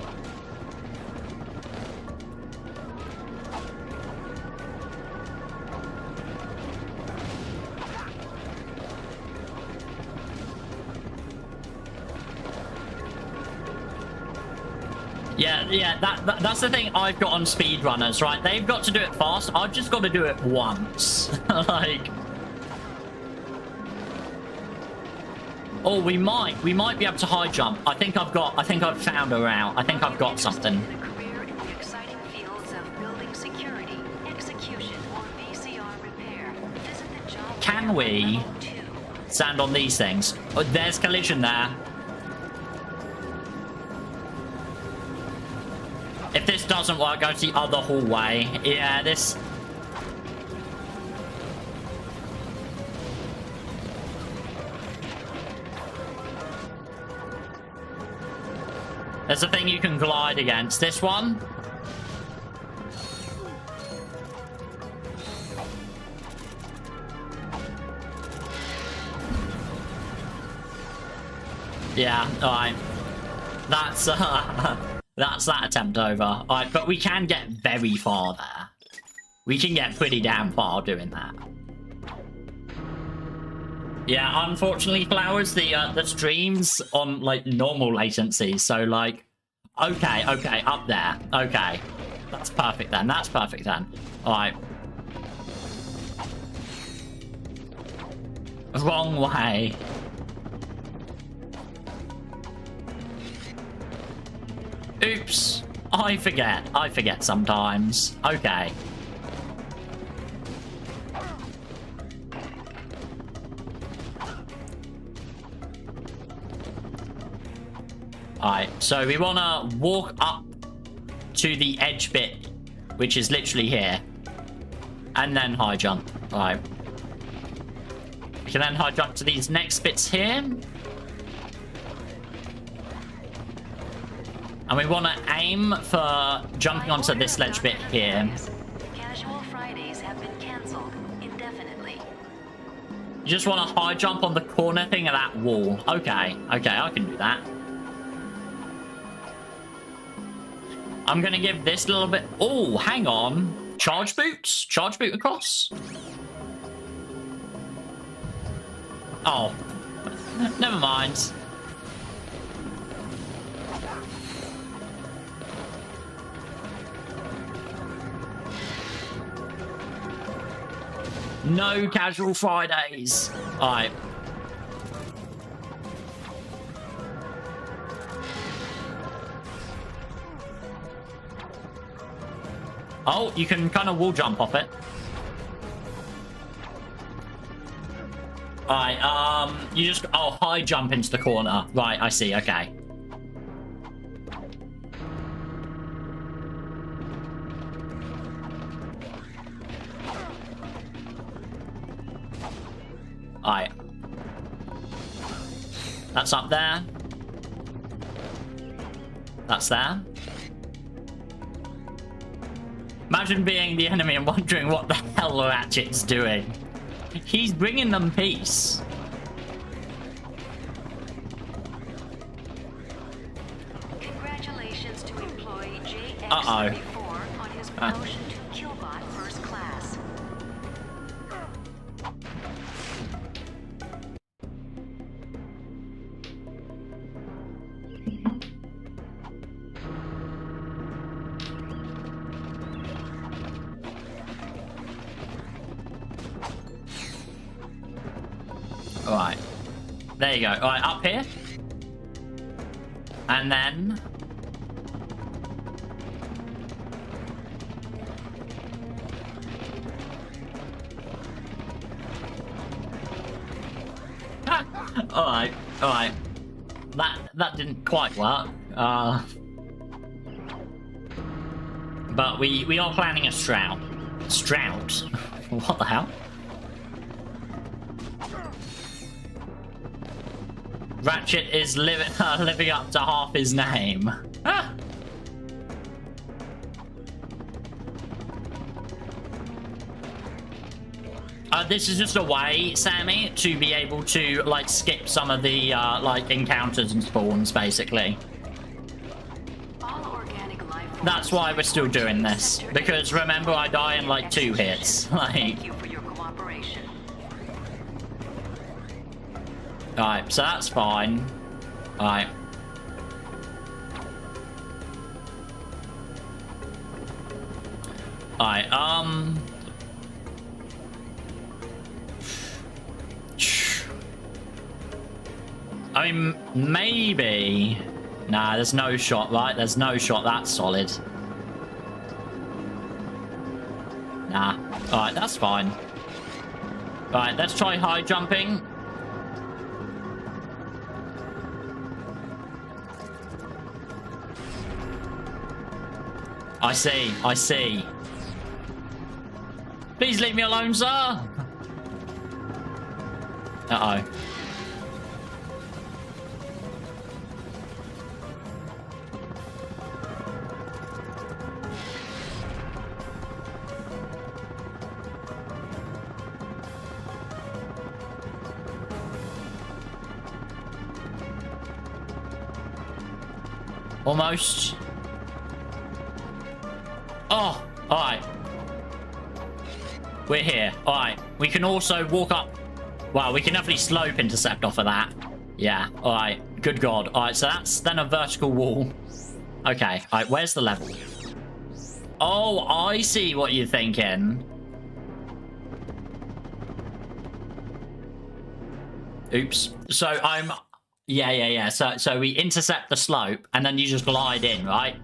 Yeah, that's the thing I've got on speedrunners, right? They've got to do it fast. I've just got to do it once. Like... Oh, we might be able to high jump. I think I've found a route. I think I've got something. A career in the exciting fields of building security, execution, or VCR repair. Visit the job Can fair we on level 2. stand on these things? Oh, there's collision there. If this doesn't work, go to the other hallway. Yeah, this... There's a thing you can glide against. This one? Yeah, alright. That's that's that attempt over. Alright, but we can get very far there. We can get pretty damn far doing that. Yeah, unfortunately, Flowers, the streams on, like, normal latency, so, like... Okay, up there. Okay. That's perfect then, Alright. Wrong way. Oops. I forget sometimes. Okay. Alright, so we want to walk up to the edge bit, which is literally here. And then high jump. Alright. We can then high jump to these next bits here. And we want to aim for jumping onto this ledge bit here. Casual Fridays have been cancelled indefinitely. You just want to high jump on the corner thing of that wall. Okay, I can do that. I'm going to give this a little bit... Oh, hang on. Charge boots? Charge boot across? Oh. Never mind. No casual Fridays. Alright. Oh, you can kind of wall jump off it. Alright, you just... Oh, high jump into the corner. Right, I see, okay. Alright. That's up there. That's there. Imagine being the enemy and wondering what the hell Ratchet's doing. He's bringing them peace. Congratulations to employee JX34 on his promotion to Killbot First Class. Alright. There you go. Alright, up here. And then... Alright, alright. That didn't quite work. But we are planning a strout. Strout? What the hell? Ratchet is living up to half his name. Ah. This is just a way, Sammy, to be able to, like, skip some of the, like, encounters and spawns, basically. All organic life forms. That's why we're still doing this. Because, remember, I die in, like, 2 hits. Like... Thank you for your cooperation. Alright, so that's fine. Alright. Alright, I mean, maybe... Nah, there's no shot, right? There's no shot that's solid. Nah. Alright, that's fine. Alright, let's try high jumping. I see, I see. Please leave me alone, sir! Uh-oh. Almost. Oh, alright. We're here. Alright. We can also walk up. Wow, we can definitely slope intercept off of that. Yeah, alright. Good God. Alright, so that's then a vertical wall. Okay, alright, where's the level? Oh, I see what you're thinking. Oops. So I'm... Yeah. So we intercept the slope, and then you just glide in, right?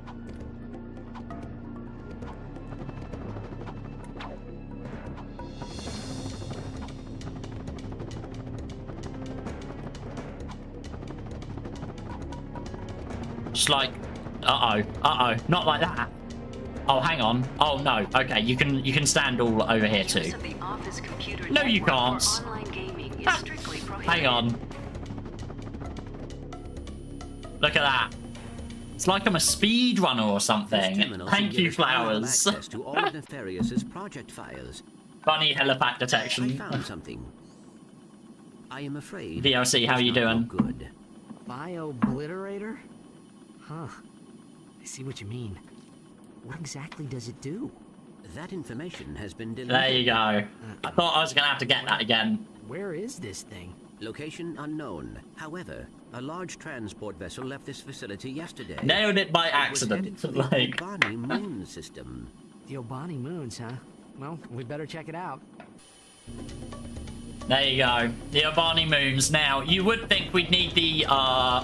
Just like... Uh-oh. Not like that. Oh, hang on. Oh, no. Okay, you can stand all over here, too. No, you can't. Hang on. Look at that. It's like I'm a speedrunner or something. Thank you, flowers. To all of Nefarious's project files. Funny helipack detection. I found something. I am afraid. VLC, how you doing? Good. Bio-obliterator? Huh. I see what you mean. What exactly does it do? That information has been deleted. There you go. I thought I was going to have to get that again. Where is this thing? Location unknown. However, a large transport vessel left this facility yesterday. Nailed it by accident. It was headed for the Like... Obani moon system. The Obani moons, huh? Well, we better check it out. There you go. The Obani moons. Now, you would think we'd need the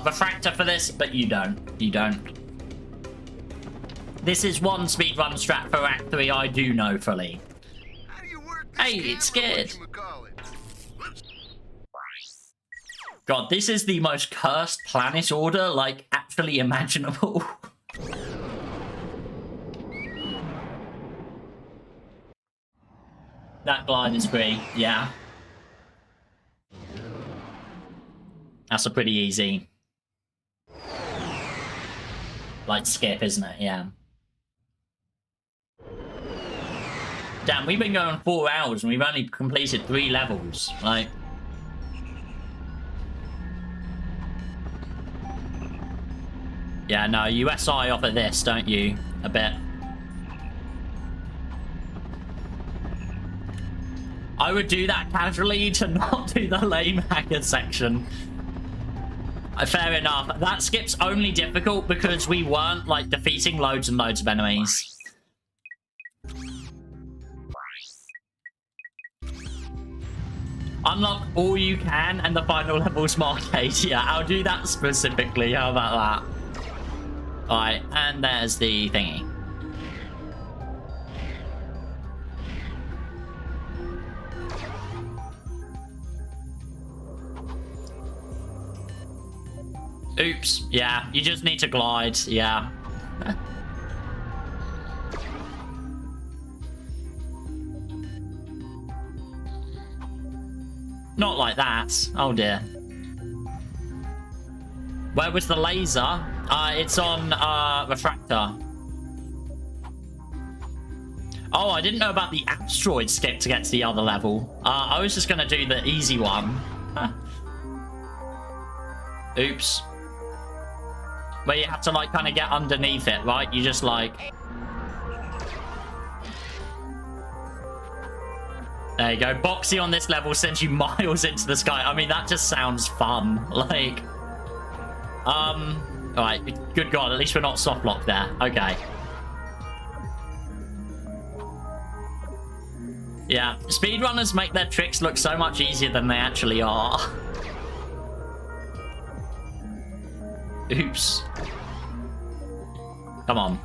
refractor for this, but you don't. You don't. This is one speedrun strat for Act 3 I do know fully. Hey, it's scared. God, this is the most cursed planet order, like, actually imaginable. That glide is free, yeah. That's a pretty easy... like, skip, isn't it? Yeah. Damn, we've been going 4 hours and we've only completed 3 levels. Like... yeah, no, you SI off of this, don't you? A bit. I would do that casually to not do the lame hacker section. Fair enough. That skip's only difficult because we weren't, like, defeating loads and loads of enemies. Unlock all you can and the final level's arcade. Yeah, I'll do that specifically. How about that? Alright, and there's the thingy. Oops. Yeah, you just need to glide. Yeah. Not like that. Oh dear. Where was the laser? It's on refractor. Oh, I didn't know about the asteroid skip to get to the other level. I was just gonna do the easy one. Oops. Where you have to, like, kind of get underneath it, right? You just, like... there you go. Boxy on this level sends you miles into the sky. I mean, that just sounds fun. Like... alright, good God, at least we're not soft locked there. Okay. Yeah, speedrunners make their tricks look so much easier than they actually are. Oops. Come on.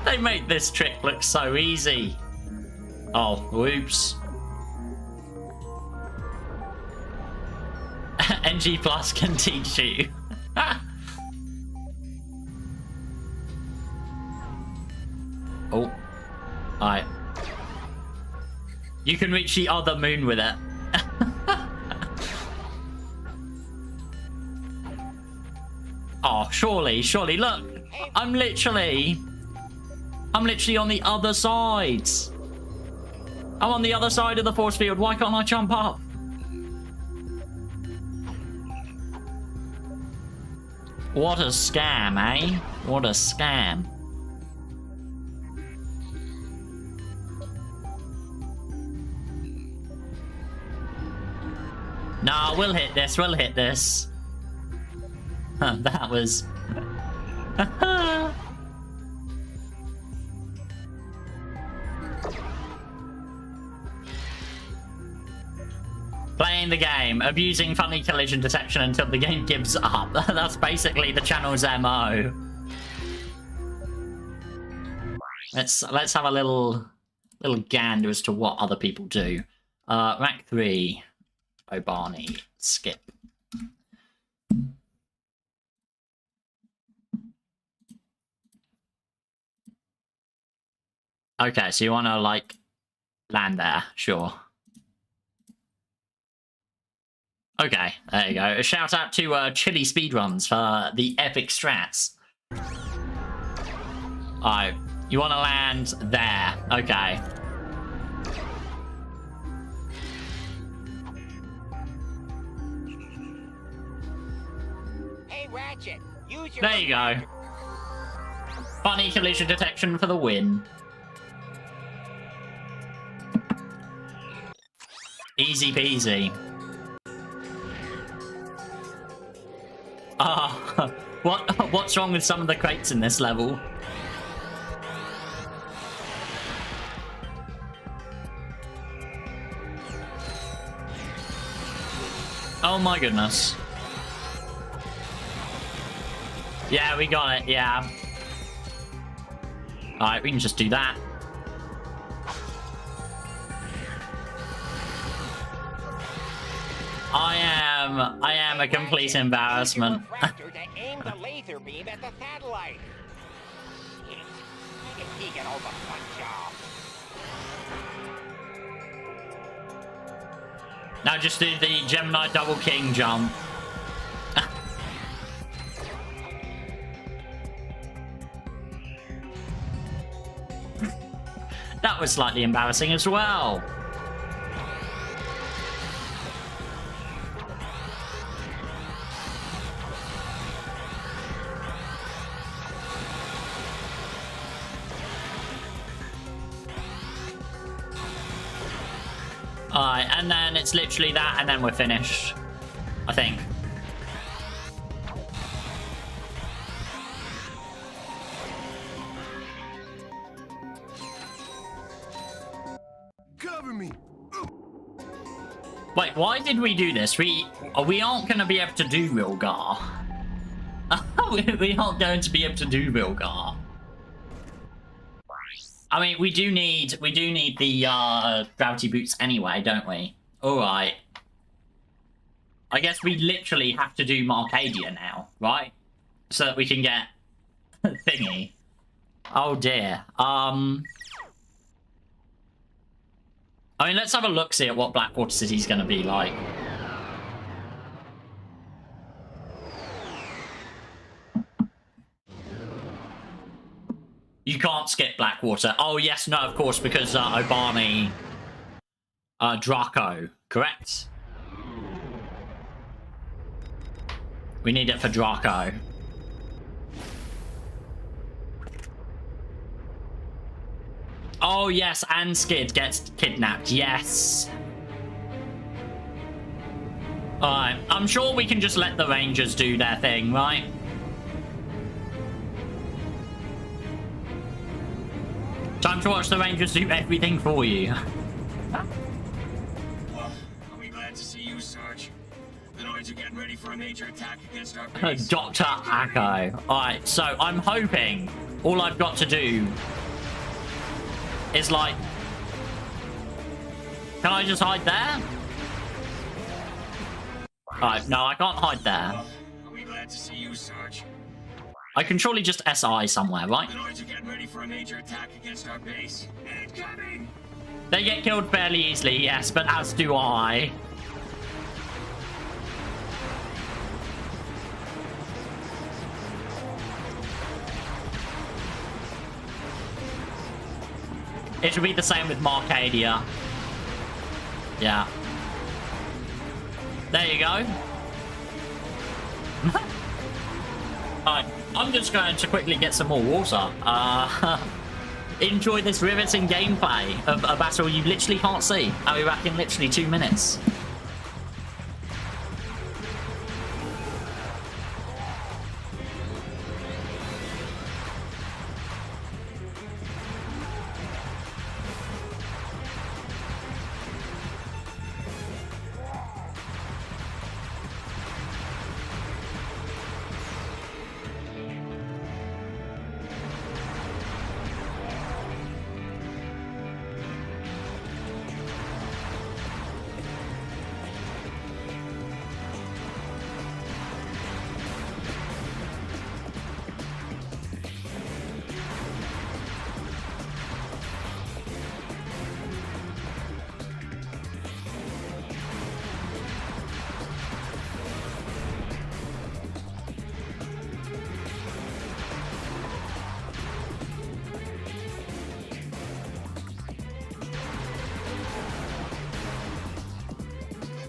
They made this trick look so easy. Oh, whoops. NG Plus can teach you. Oh. Alright. You can reach the other moon with it. Oh, surely, look. I'm literally on the other side. I'm on the other side of the force field. Why can't I jump up? What a scam, eh? What a scam. Nah, we'll hit this, That was... Playing the game, abusing funny collision detection until the game gives up. That's basically the channel's MO. Let's have a little gander as to what other people do. Rank 3. Barney, skip. Okay, so you want to, like, land there, sure. Okay, there you go. A shout out to Chili Speedruns for the epic strats. Alright, you want to land there. Okay. Hey, Ratchet, use your There you go. Funny collision detection for the win. Easy peasy. Ah, what's wrong with some of the crates in this level? Oh my goodness. Yeah, we got it, yeah. Alright, we can just do that. I am a complete embarrassment. Aim the laser beam at the satellite. He get all the fun job. Now just do the Gemini double king jump. That was slightly embarrassing as well. Alright, and then it's literally that, and then we're finished. I think. Cover me. Wait, why did we do this? We aren't going to be able to do Wilgar. We aren't going to be able to do Wilgar. I mean, we do need the gravity boots anyway, don't we? All right. I guess we literally have to do Marcadia now, right? So that we can get thingy. Oh dear. I mean, let's have a look, see at what Blackwater City's going to be like. You can't skip Blackwater. Oh, yes, no, of course, because Obani... Draco, correct? We need it for Draco. Oh, yes, and Skid gets kidnapped, yes. Alright, I'm sure we can just let the Rangers do their thing, right? Time to watch the Rangers do everything for you. Are we glad to see you, Sarge? The Noids are getting ready for a major attack against our base. Dr. Akko. Alright, so I'm hoping all I've got to do is like... Can I just hide there? Alright, no, I can't hide there. Are we glad to see you, Sarge? I can surely just SI somewhere, right? The Noids are getting ready for a major attack against our base. Incoming! They get killed fairly easily, yes, but as do I. It should be the same with Marcadia. Yeah. There you go. Alright, I'm just going to quickly get some more water. Enjoy this riveting gameplay of a battle you literally can't see. I'll be back in literally 2 minutes.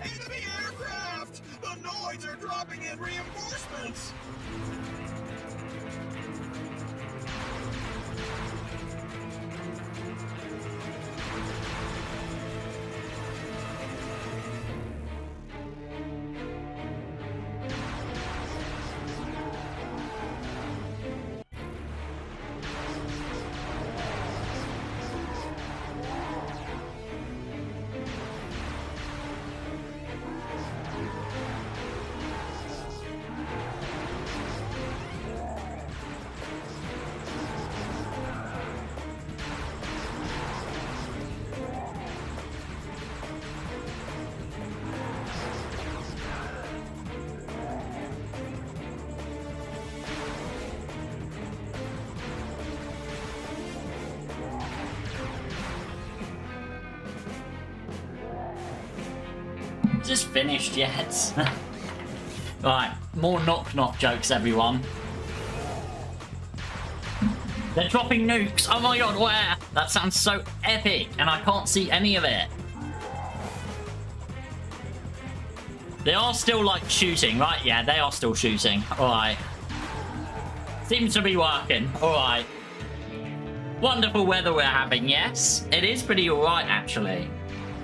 Enemy aircraft! The Noids are dropping in reinforcements! Just finished yet? Right, more knock-knock jokes, everyone. They're dropping nukes. Oh my god, where? That sounds so epic, and I can't see any of it. They are still, like, shooting, right? Yeah, they are still shooting. Alright. Seems to be working. Alright. Wonderful weather we're having, yes. It is pretty alright, actually.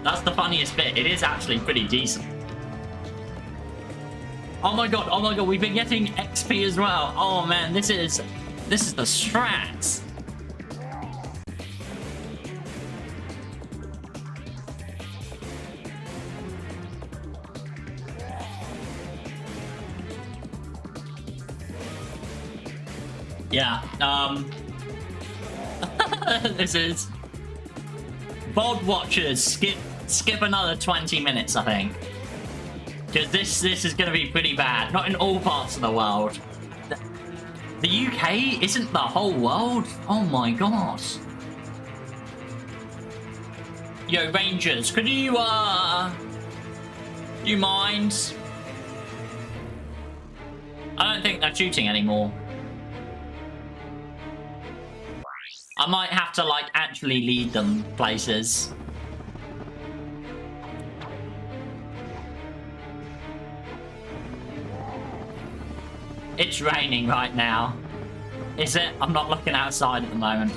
That's the funniest bit. It is actually pretty decent. Oh my god, we've been getting XP as well. Oh man, this is the strats. Yeah, this is VOD watchers, skip another 20 minutes, I think. Because this is going to be pretty bad. Not in all parts of the world. The UK isn't the whole world? Oh my god. Yo, Rangers, could you, do you mind? I don't think they're shooting anymore. I might have to, like, actually lead them places. It's raining right now. Is it? I'm not looking outside at the moment.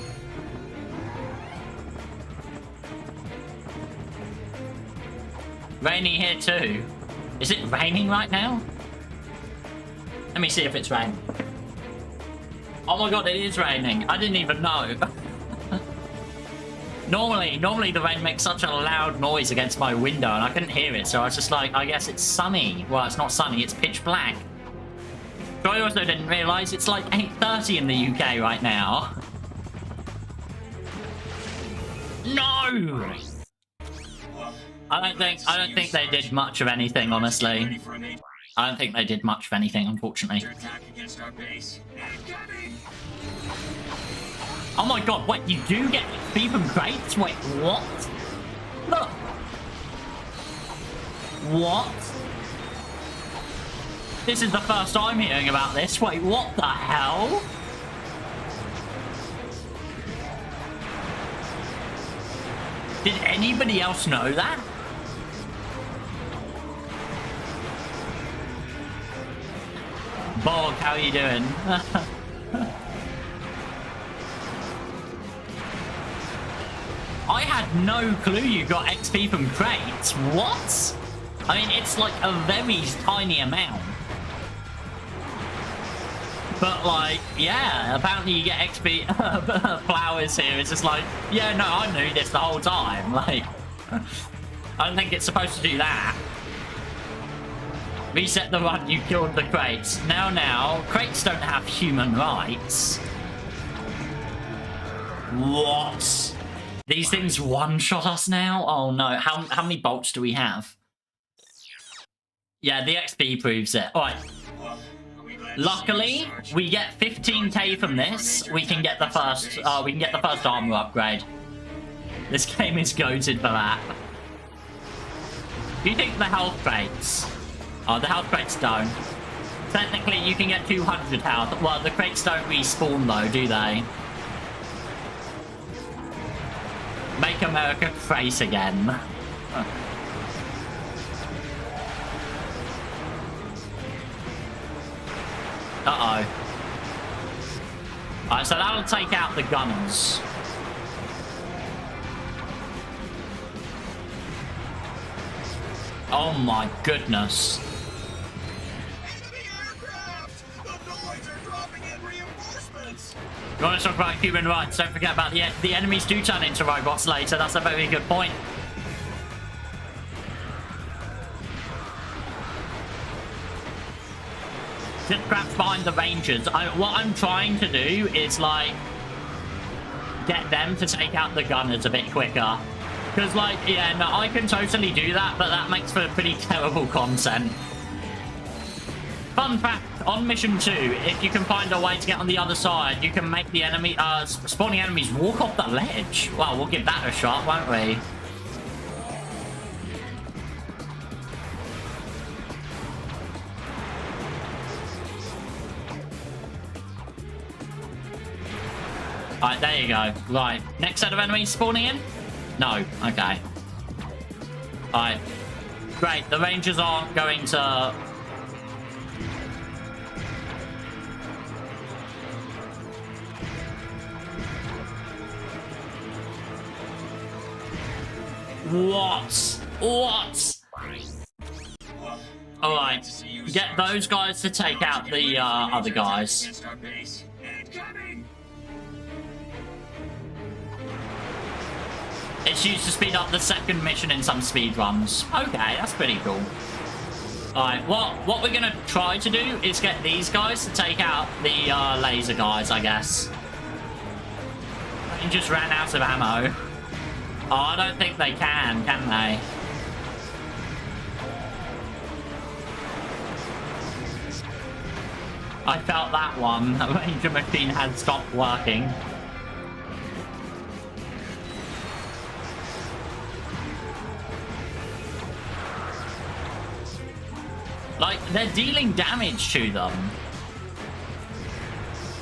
Raining here too. Is it raining right now? Let me see if it's raining. Oh my god, it is raining. I didn't even know. Normally the rain makes such a loud noise against my window and I couldn't hear it, so I was just like, I guess it's sunny. Well, it's not sunny, it's pitch black. So I also didn't realise it's like 8:30 in the UK right now. No! I don't think they did much of anything, honestly. I don't think they did much of anything, unfortunately. Oh my god, wait, you do get XP from crates? Wait, what? Look. What? This is the first I'm hearing about this. Wait, what the hell? Did anybody else know that? Borg, how are you doing? I had no clue you got XP from crates. What? I mean, it's like a very tiny amount. But like, yeah, apparently you get XP flowers here. It's just like, yeah, no, I knew this the whole time. Like, I don't think it's supposed to do that. Reset the run, you killed the crates. Now, crates don't have human rights. What? These things one-shot us now? Oh no, how many bolts do we have? Yeah, the XP proves it. Alright. Luckily, we get 15k from this. We can get the first armor upgrade. This game is goated for that. Do you think the health crates? Oh, the health crates don't. Technically, you can get 200 health. Well, the crates don't respawn though, do they? Make America great again. Uh-oh. Alright, so that'll take out the gunners. Oh my goodness. You want to talk about human rights? Don't forget about the enemies do turn into robots later. That's a very good point. Just crouch behind the Rangers. What I'm trying to do is, like, get them to take out the gunners a bit quicker. Because, like, yeah, no, I can totally do that, but that makes for pretty terrible content. Fun fact, on Mission 2, if you can find a way to get on the other side, you can make the enemy, spawning enemies walk off the ledge. Well, we'll give that a shot, won't we? Alright, there you go. Right, next set of enemies spawning in? No, okay. Alright. Great, the Rangers aren't going to... What? What? Alright, get those guys to take out the other guys. It's used to speed up the second mission in some speed runs. Okay, that's pretty cool. Alright, what we're gonna try to do is get these guys to take out the laser guys, I guess. They just ran out of ammo. Oh, I don't think they can they? I felt that one. The Ranger machine had stopped working. Like, they're dealing damage to them.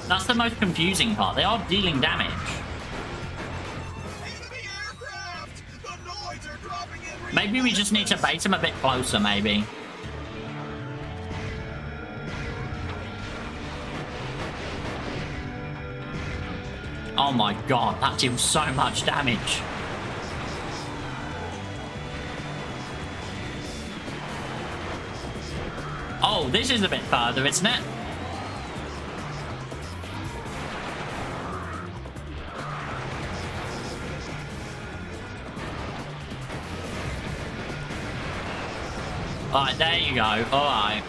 That's the most confusing part. They are dealing damage. Maybe we just need to bait them a bit closer, maybe. Oh my god, that deals so much damage. Oh, this is a bit further, isn't it? Alright, there you go. Alright.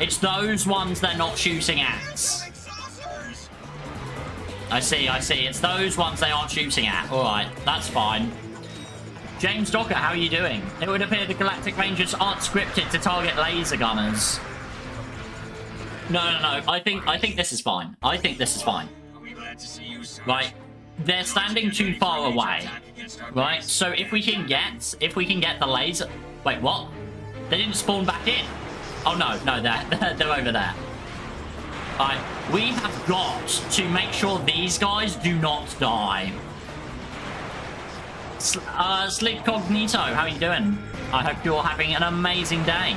It's those ones they're not shooting at. I see. It's those ones they aren't shooting at. Alright, that's fine. James Docker, how are you doing? It would appear the Galactic Rangers aren't scripted to target laser gunners. No. I think this is fine. I think this is fine. Right. They're standing too far away. Right? So if we can get the laser... Wait, what? They didn't spawn back in. Oh, no, they're over there. Alright, we have got to make sure these guys do not die. Sleep Cognito, how are you doing? I hope you're having an amazing day.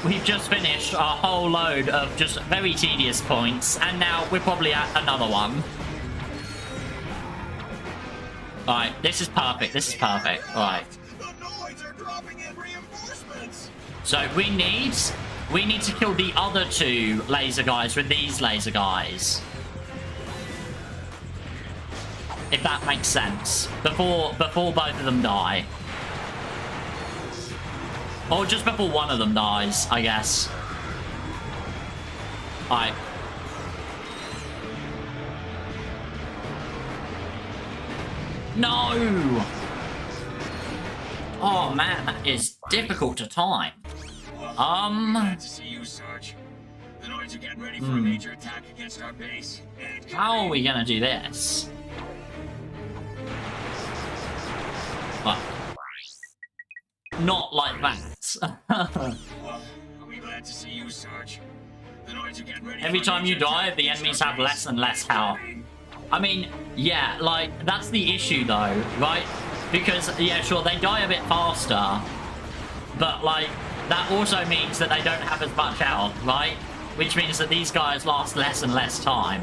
We've just finished a whole load of just very tedious points, and now we're probably at another one. Alright, this is perfect, alright. So we need to kill the other two laser guys with these laser guys. If that makes sense. Before both of them die. Or just before one of them dies, I guess. Alright. No! Oh man, that is difficult to time. Glad to see you, Sarge. The Noids are getting ready for a major attack against our base. How are we gonna do this? Well, not like that. Are we glad to see you, Sarge? The Noids are getting ready. Every time you die, the enemies have less and less health. I mean, yeah, like, that's the issue though, right? Because, yeah, sure, they die a bit faster, but, like, that also means that they don't have as much health, right? Which means that these guys last less and less time.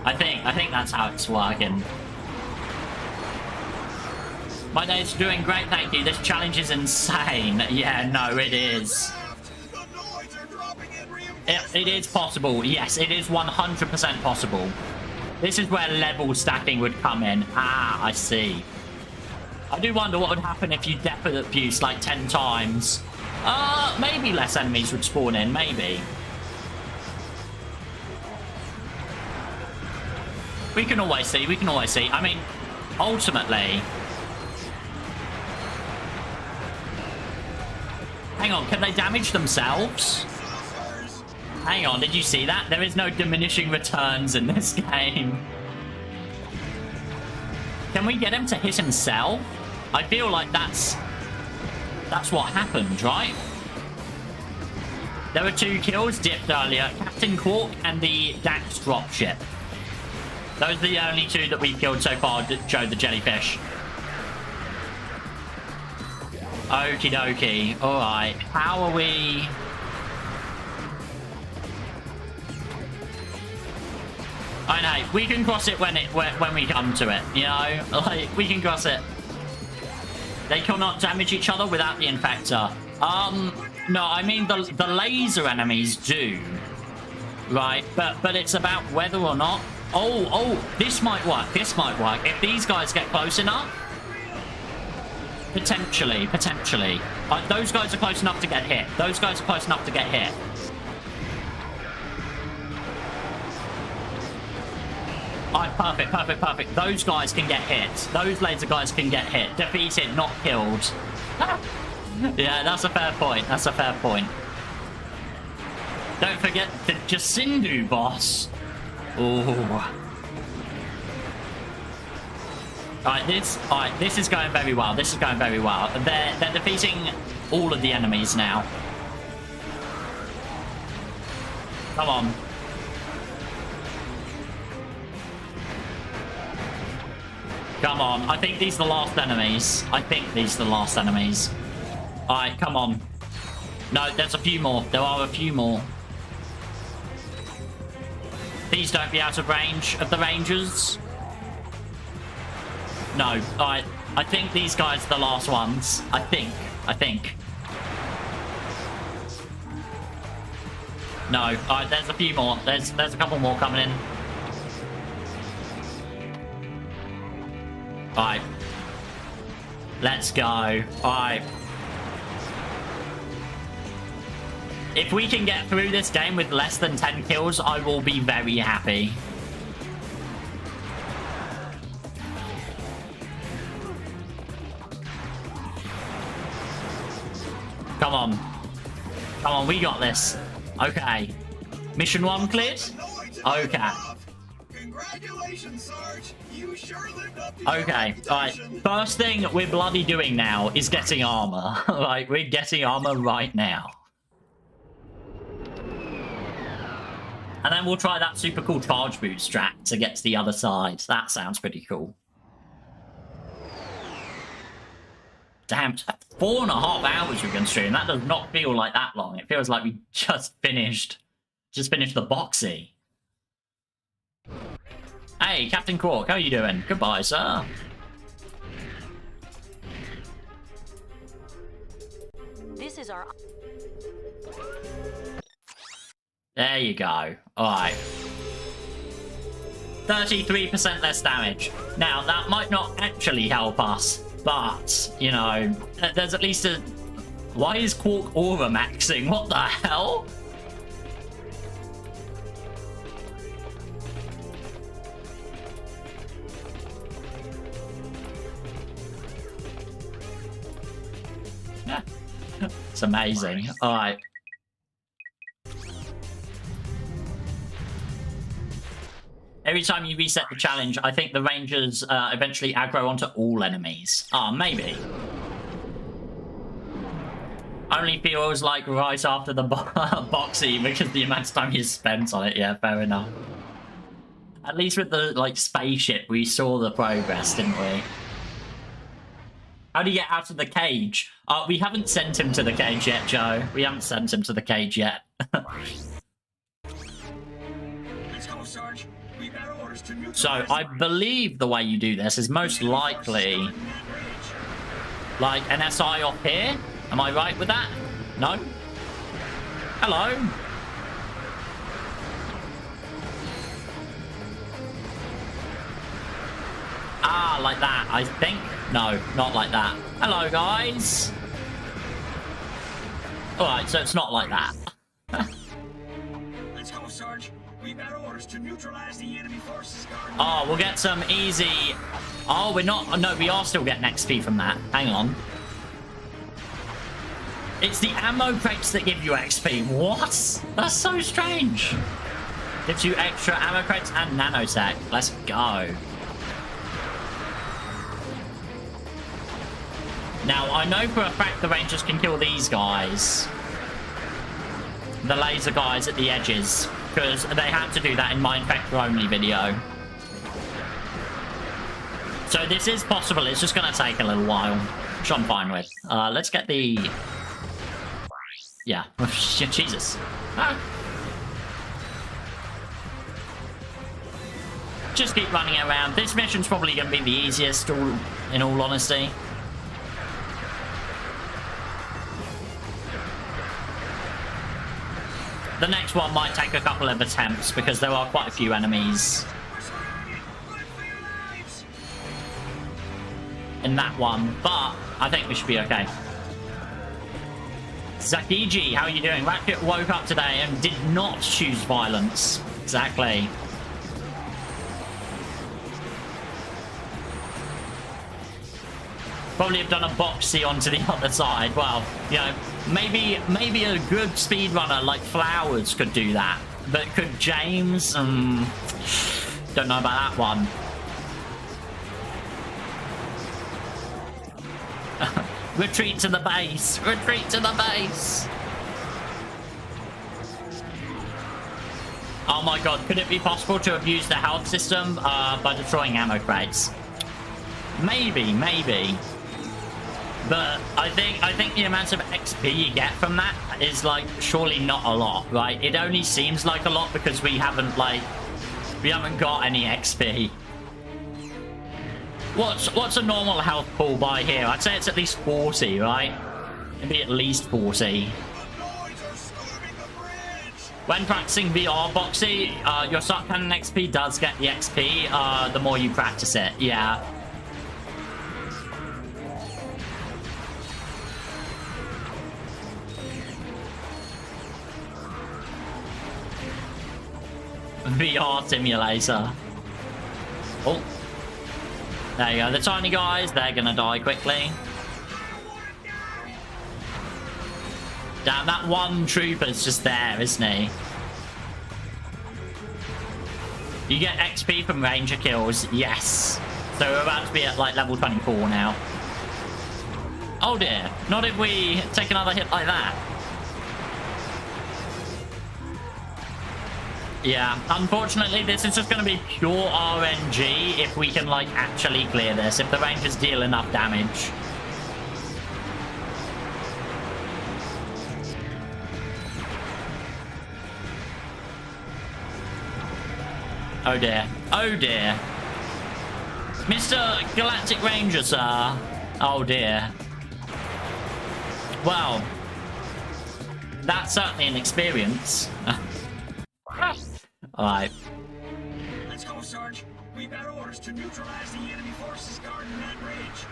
I think that's how it's working. My day's doing great, thank you. This challenge is insane. Yeah, no, it is. It is possible. Yes, it is 100% possible. This is where level stacking would come in. Ah, I see. I do wonder what would happen if you definite abuse like 10 times. Maybe less enemies would spawn in, maybe. We can always see, I mean, ultimately... Hang on, can they damage themselves? Hang on, did you see that? There is no diminishing returns in this game. Can we get him to hit himself? I feel like that's what happened, right? There were 2 kills dipped earlier. Captain Quark and the Dax dropship. Those are the only 2 that we've killed so far, Joe the Jellyfish. Okie dokie. Alright. How are we... I know. We can cross it when we come to it, you know? Like, we can cross it. They cannot damage each other without the infector. No, I mean the laser enemies do. Right? But it's about whether or not... Oh, this might work. If these guys get close enough... Potentially. Those guys are close enough to get hit. Alright, perfect. Those guys can get hit. Those laser guys can get hit. Defeated, not killed. Yeah, that's a fair point. Don't forget the Jacindu boss. Ooh. Alright, this is going very well. They're defeating all of the enemies now. Come on. I think these are the last enemies. Alright, come on. No, there's a few more. There are a few more. Please don't be out of range of the Rangers. No, alright. I think these guys are the last ones. I think. No, alright, there's a few more. There's a couple more coming in. Alright. Let's go. Alright. If we can get through this game with less than 10 kills, I will be very happy. Come on. Come on, we got this. Okay. Mission 1 cleared? Okay. Congratulations, Sarge. You sure lived up to Okay, alright. First thing we're bloody doing now is getting armor. Like, we're getting armor right now. And then we'll try that super cool charge boot strat to get to the other side. That sounds pretty cool. Damn, 4.5 hours we've been streaming. That does not feel like that long. It feels like we just finished the boxy. Hey, Captain Quark, how are you doing? Goodbye, sir. This is our... There you go. Alright. 33% less damage. Now, that might not actually help us, but, you know, there's at least a... Why is Quark aura maxing? What the hell? It's amazing. Alright. Every time you reset the challenge, I think the Rangers eventually aggro onto all enemies. Ah, maybe. Only feels like right after the boxy because the amount of time you spent on it. Yeah, fair enough. At least with the, like, spaceship, we saw the progress, didn't we? How do you get out of the cage? We haven't sent him to the cage yet, Joe. We haven't sent him to the cage yet. Let's go, Sarge. We got orders to neutralize. So, I believe the way you do this is most likely... like, an SI off here? Am I right with that? No? Hello? Ah, like that, I think. No, not like that. Hello, guys. Alright, so it's not like that. Let's go, Sarge. We got orders to neutralize the enemy forces. Oh, we'll get some easy... Oh, we're not... No, we are still getting XP from that. Hang on. It's the ammo crates that give you XP. What? That's so strange. Gives you extra ammo crates and nanotech. Let's go. Now, I know for a fact the Rangers can kill these guys. The laser guys at the edges. Because they had to do that in my Infector Only video. So this is possible. It's just going to take a little while. Which I'm fine with. Let's get the... Yeah. Jesus. Ah. Just keep running around. This mission's probably going to be the easiest, in all honesty. The next one might take a couple of attempts because there are quite a few enemies in that one, but I think we should be okay. Zakiji, how are you doing? Ratchet woke up today and did not choose violence. Exactly. Probably have done a boxy onto the other side. Well, you know, maybe a good speedrunner like Flowers could do that. But could James? Don't know about that one. Retreat to the base. Retreat to the base. Oh my god, could it be possible to abuse the health system by destroying ammo crates? Maybe. But I think the amount of XP you get from that is, like, surely not a lot, right? It only seems like a lot because we haven't got any XP. What's a normal health pool by here? I'd say it's at least 40, right? Maybe at least 40. When practicing VR boxy, your shot cannon XP does get the XP the more you practice it, yeah. VR simulator. Oh. There you go. The tiny guys, they're gonna die quickly. Damn, that one trooper's just there, isn't he? You get XP from ranger kills. Yes. So we're about to be at like level 24 now. Oh dear. Not if we take another hit like that. Yeah, unfortunately this is just going to be pure RNG if we can like actually clear this. If the rangers deal enough damage. Oh dear. Oh dear. Mr. Galactic Ranger, sir. Oh dear. Well, that's certainly an experience. Alright. Let's go, Sarge. We've got orders to neutralize the enemy forces guarding that ridge.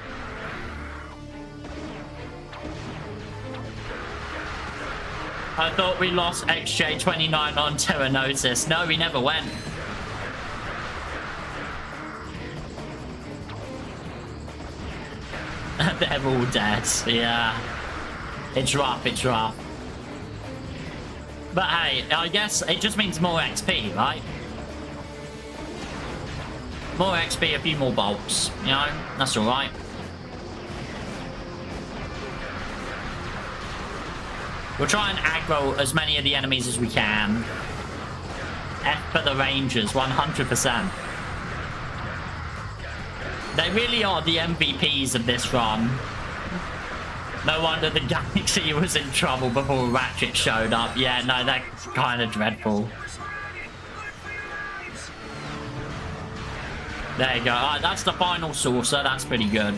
I thought we lost XJ29 on Terranosis. No, we never went. They're all dead. Yeah. It's rough, it's rough. But hey, I guess it just means more XP, right? More XP, a few more bolts. You know, that's alright. We'll try and aggro as many of the enemies as we can. F for the Rangers, 100%. They really are the MVPs of this run. No wonder the Galaxy was in trouble before Ratchet showed up. Yeah, no, they're kind of dreadful. There you go. Alright, that's the final saucer. That's pretty good.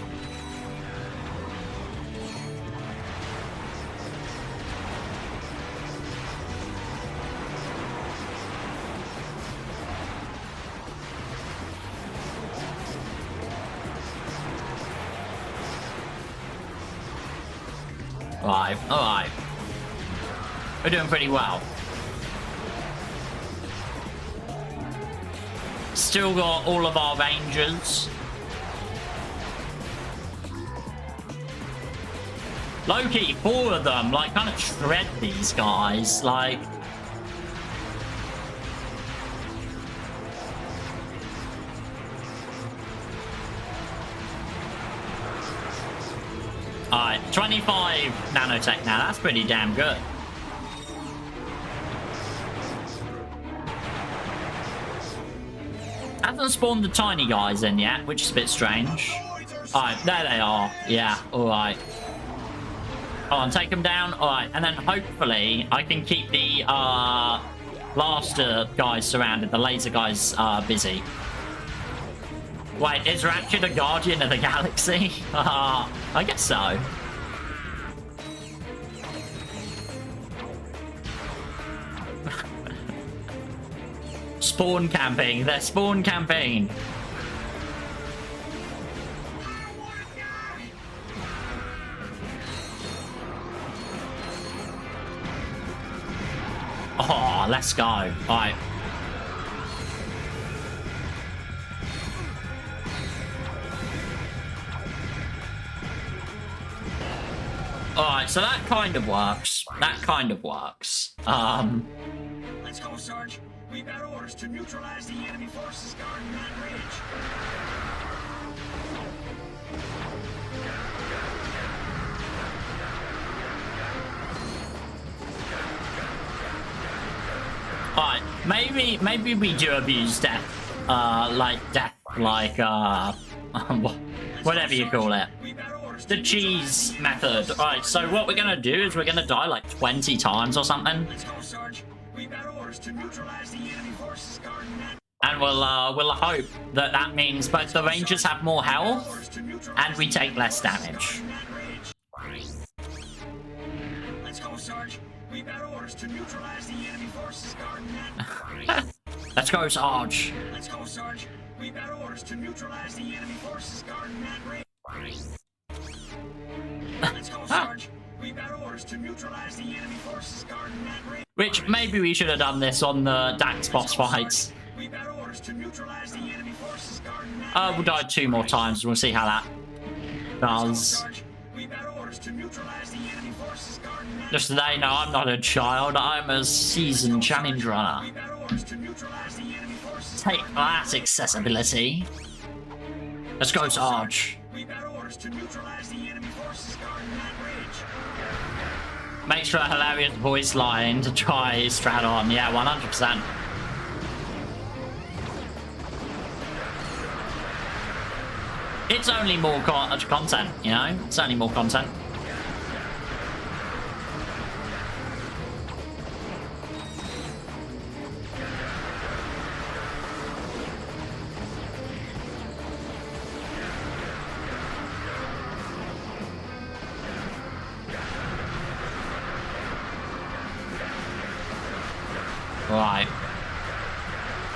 Alright, alright. We're doing pretty well. Still got all of our rangers. Loki, 4 of them, like, kind of shred these guys, like... Alright, 25 nanotech now. That's pretty damn good. Hasn't spawned the tiny guys in yet, which is a bit strange. Alright, there they are. Yeah, alright. Hold on, take them down. Alright, and then hopefully I can keep the blaster guys surrounded, the laser guys busy. Wait, is Ratchet a guardian of the galaxy? I guess so. Spawn camping. They're spawn camping. Oh, let's go. All right. Alright, so that kind of works. That kind of works. Let's go, Sarge. We've got orders to neutralize the enemy forces guarding that ridge. Alright, maybe we do abuse death. Whatever you call it. The cheese method. Alright, so what we're gonna do is we're gonna die like 20 times or something. Let's go, Sarge. We've got orders to neutralize the enemy forces guarding that. And we'll hope that that means both the Rangers have more health and we take less damage. Let's go, Sarge. We've got orders to neutralize the enemy forces guarding that. Let's go, Sarge. Let's go, Sarge. We've got orders to neutralize the enemy forces guarding that ridge. Let's go, Sarge. We've got orders to neutralize the enemy forces guarding that range. Which maybe we should have done this on the Dax boss fights. We've got orders to neutralize the enemy forces guarding that We'll die 2 more times. We'll see how that does. We've got orders to neutralize the enemy forces guarding that. Just so they know, I'm not a child. I'm a seasoned challenge runner. We've got orders to neutralize the enemy forces. Take that, accessibility. Let's go, Sarge. We've got orders to neutralize the enemy forces guarding that ridge. Makes for a hilarious voice line to try strat on. Yeah, 100%. It's only more content, you know? It's only more content. Right.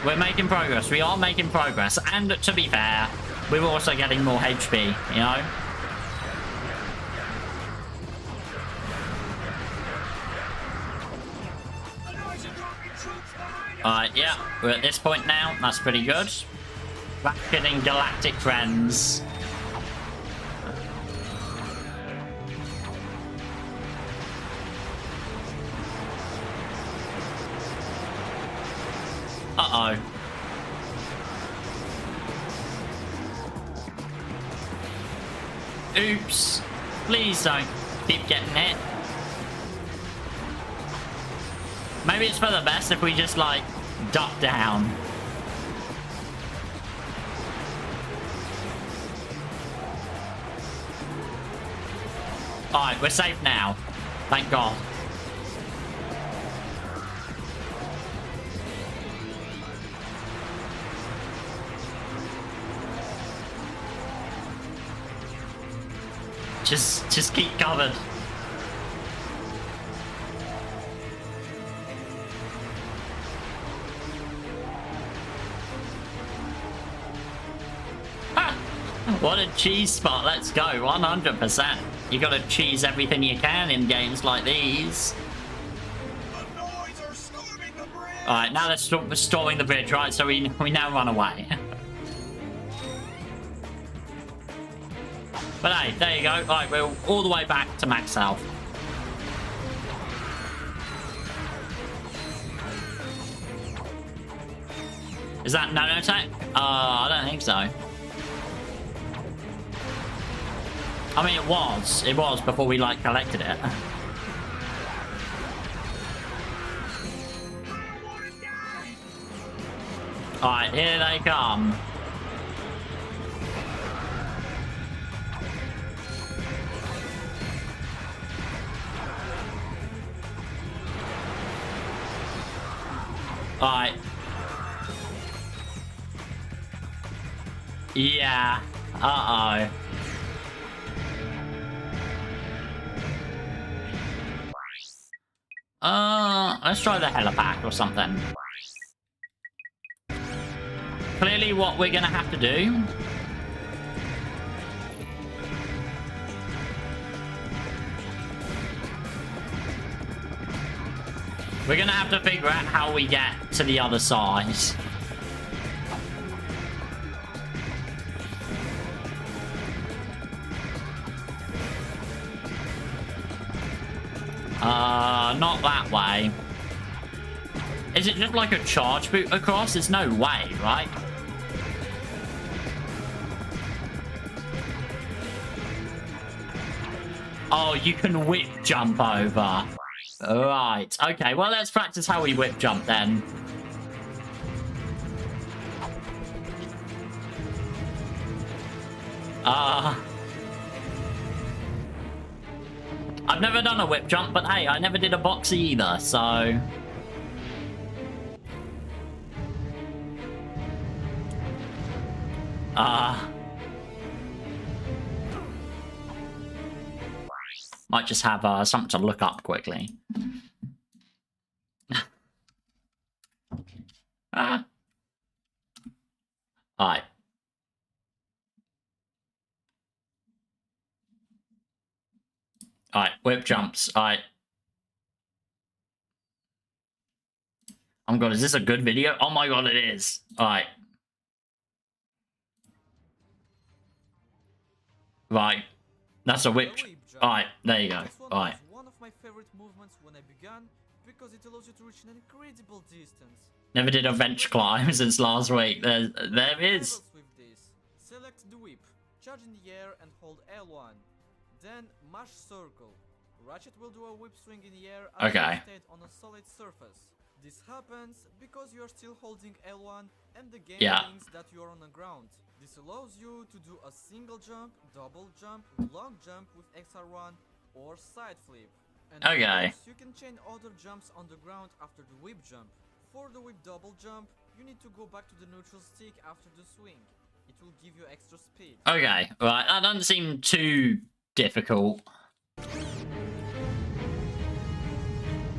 We're making progress. We are making progress. And to be fair, we're also getting more HP, you know? Alright, yeah. We're at this point now. That's pretty good. Back getting galactic friends. Uh-oh. Oops. Please don't keep getting hit. Maybe it's for the best if we just, like, duck down. Alright, we're safe now. Thank God. Just keep covered. What a cheese spot. Let's go. 100%. You gotta cheese everything you can in games like these. Alright, now they're storming the bridge, right? So we now run away. But hey, there you go. Alright, we're all the way back to max health. Is that nanotech? I don't think so. I mean, it was. It was before we, like, collected it. Alright, here they come. Alright. Yeah. Uh-oh. Let's try the helipack or something. Clearly what we're gonna have to do... We're gonna have to figure out how we get to the other side. Not that way. Is it just like a charge boot across? There's no way, right? Oh, you can whip jump over. Right. Okay, well, let's practice how we whip jump then. I've never done a whip jump, but hey, I never did a boxy either, so... Might just have something to look up quickly. Alright. Alright, whip jumps. Alright. Oh my god, is this a good video? Oh my god, it is. Alright. Right. That's a whip. Alright, there you go. Alright. One of my favorite movements when I began, because it allows you to reach an incredible distance. Never did a bench climb since last week. There is. With this. Select the whip, charge in the air and hold L1. Then mash circle. Ratchet will do a whip swing in the air as Okay. you stay on a solid surface. This happens because you are still holding L1 and the game thinks that you are on the ground. This allows you to do a single jump, double jump, long jump with XR1 or side flip. And of course, you can chain other jumps on the ground after the whip jump. For the whip double jump, you need to go back to the neutral stick after the swing. It will give you extra speed. Okay, right. That doesn't seem too difficult.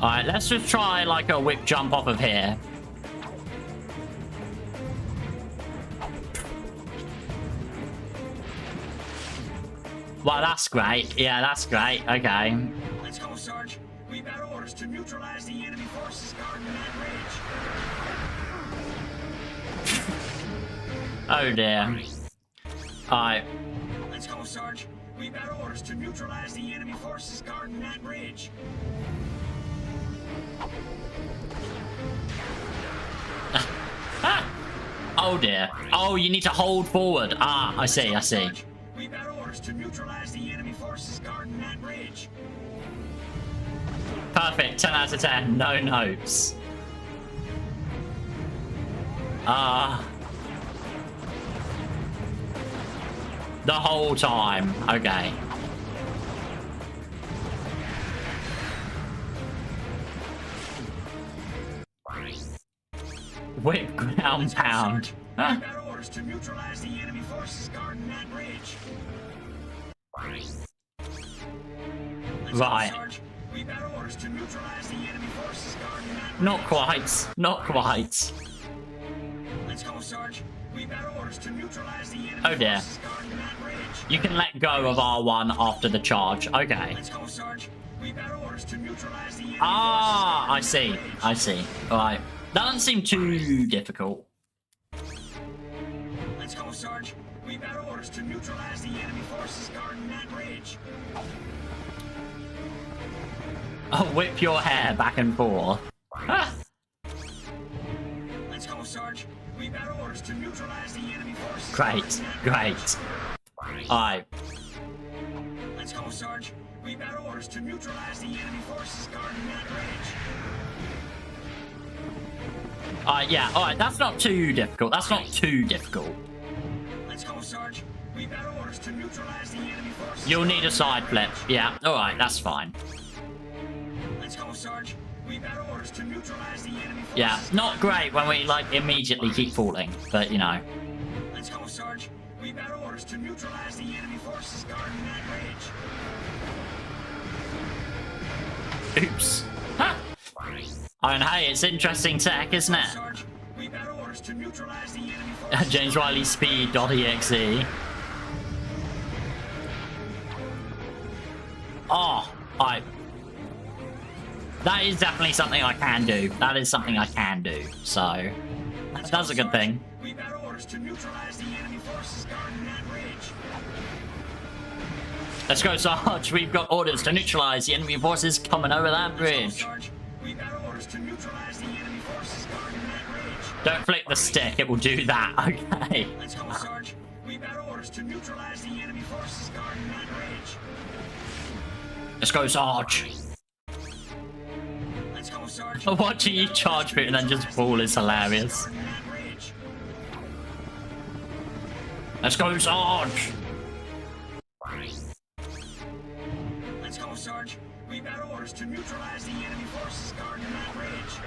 Alright, let's just try like a whip jump off of here. Well, that's great. Yeah, that's great. Okay. Let's go, Sarge. We've got orders to neutralize the enemy forces guarding that ridge. Oh dear. Alright. Let's go, Sarge. We've got orders to neutralize the enemy forces guarding that ridge. Oh dear. Oh, you need to hold forward. Ah, I see, I see. We've got orders to neutralize the enemy forces guarding that ridge. Perfect. 10 out of 10. No notes. The whole time. Okay. Whip ground pound. We've got orders to neutralize the enemy forces guarding that ridge. Right. Sarge, we've got orders to neutralize the enemy forces guarding that Not quite. Not quite. Let's go, Sarge. We've got orders to neutralize the enemy Oh dear. forces guarding that ridge. You can let go of R1 after the charge. Okay. Let's go, Sarge. We've got orders to neutralize the enemy Ah, I forces see. guarding that ridge. I see. Alright. That doesn't seem too difficult. Let's go, Sarge. We've got orders to neutralize the enemy forces guarding that ridge. Oh, whip your hair back and forth. Ah. Let's go, Sarge. We've got orders to neutralize the enemy forces. Great, great. Alright. Let's go, Sarge. We've got orders to neutralize the enemy forces guarding that ridge. Yeah, alright, that's not too difficult. That's not too difficult. Let's go, Sarge. We've got orders to neutralize the enemy forces. You'll need a side flip. Yeah, alright, that's fine. Let's go, Sarge. We've got orders to neutralize the enemy forces. Yeah, not great when we, like, immediately keep falling. But, you know. Let's go, Sarge. We've got orders to neutralize the enemy forces guarding that ridge. Oops. Huh. Oh, and hey, it's interesting tech, isn't it? Sarge, we've got orders to neutralize the enemy forces. James Riley Speed.exe. Oh, that is definitely something I can do. That is something I can do. So, that's a good thing. We've got orders to neutralize the enemy forces guarding that ridge. Let's go, Sarge. We've got orders to neutralize the enemy forces coming over that bridge. Sarge, we've got orders to neutralize the enemy forces guarding that ridge. Don't flick the stick, it will do that. Okay. Let's go, Sarge. We've got orders to neutralize the enemy forces guarding that ridge. Let's go, Sarge. Let's go, Sarge. Watching you charge through and then just fall is hilarious. Let's go, Sarge. Let's go, Sarge. We've got orders to neutralize the enemy forces guarding that ridge.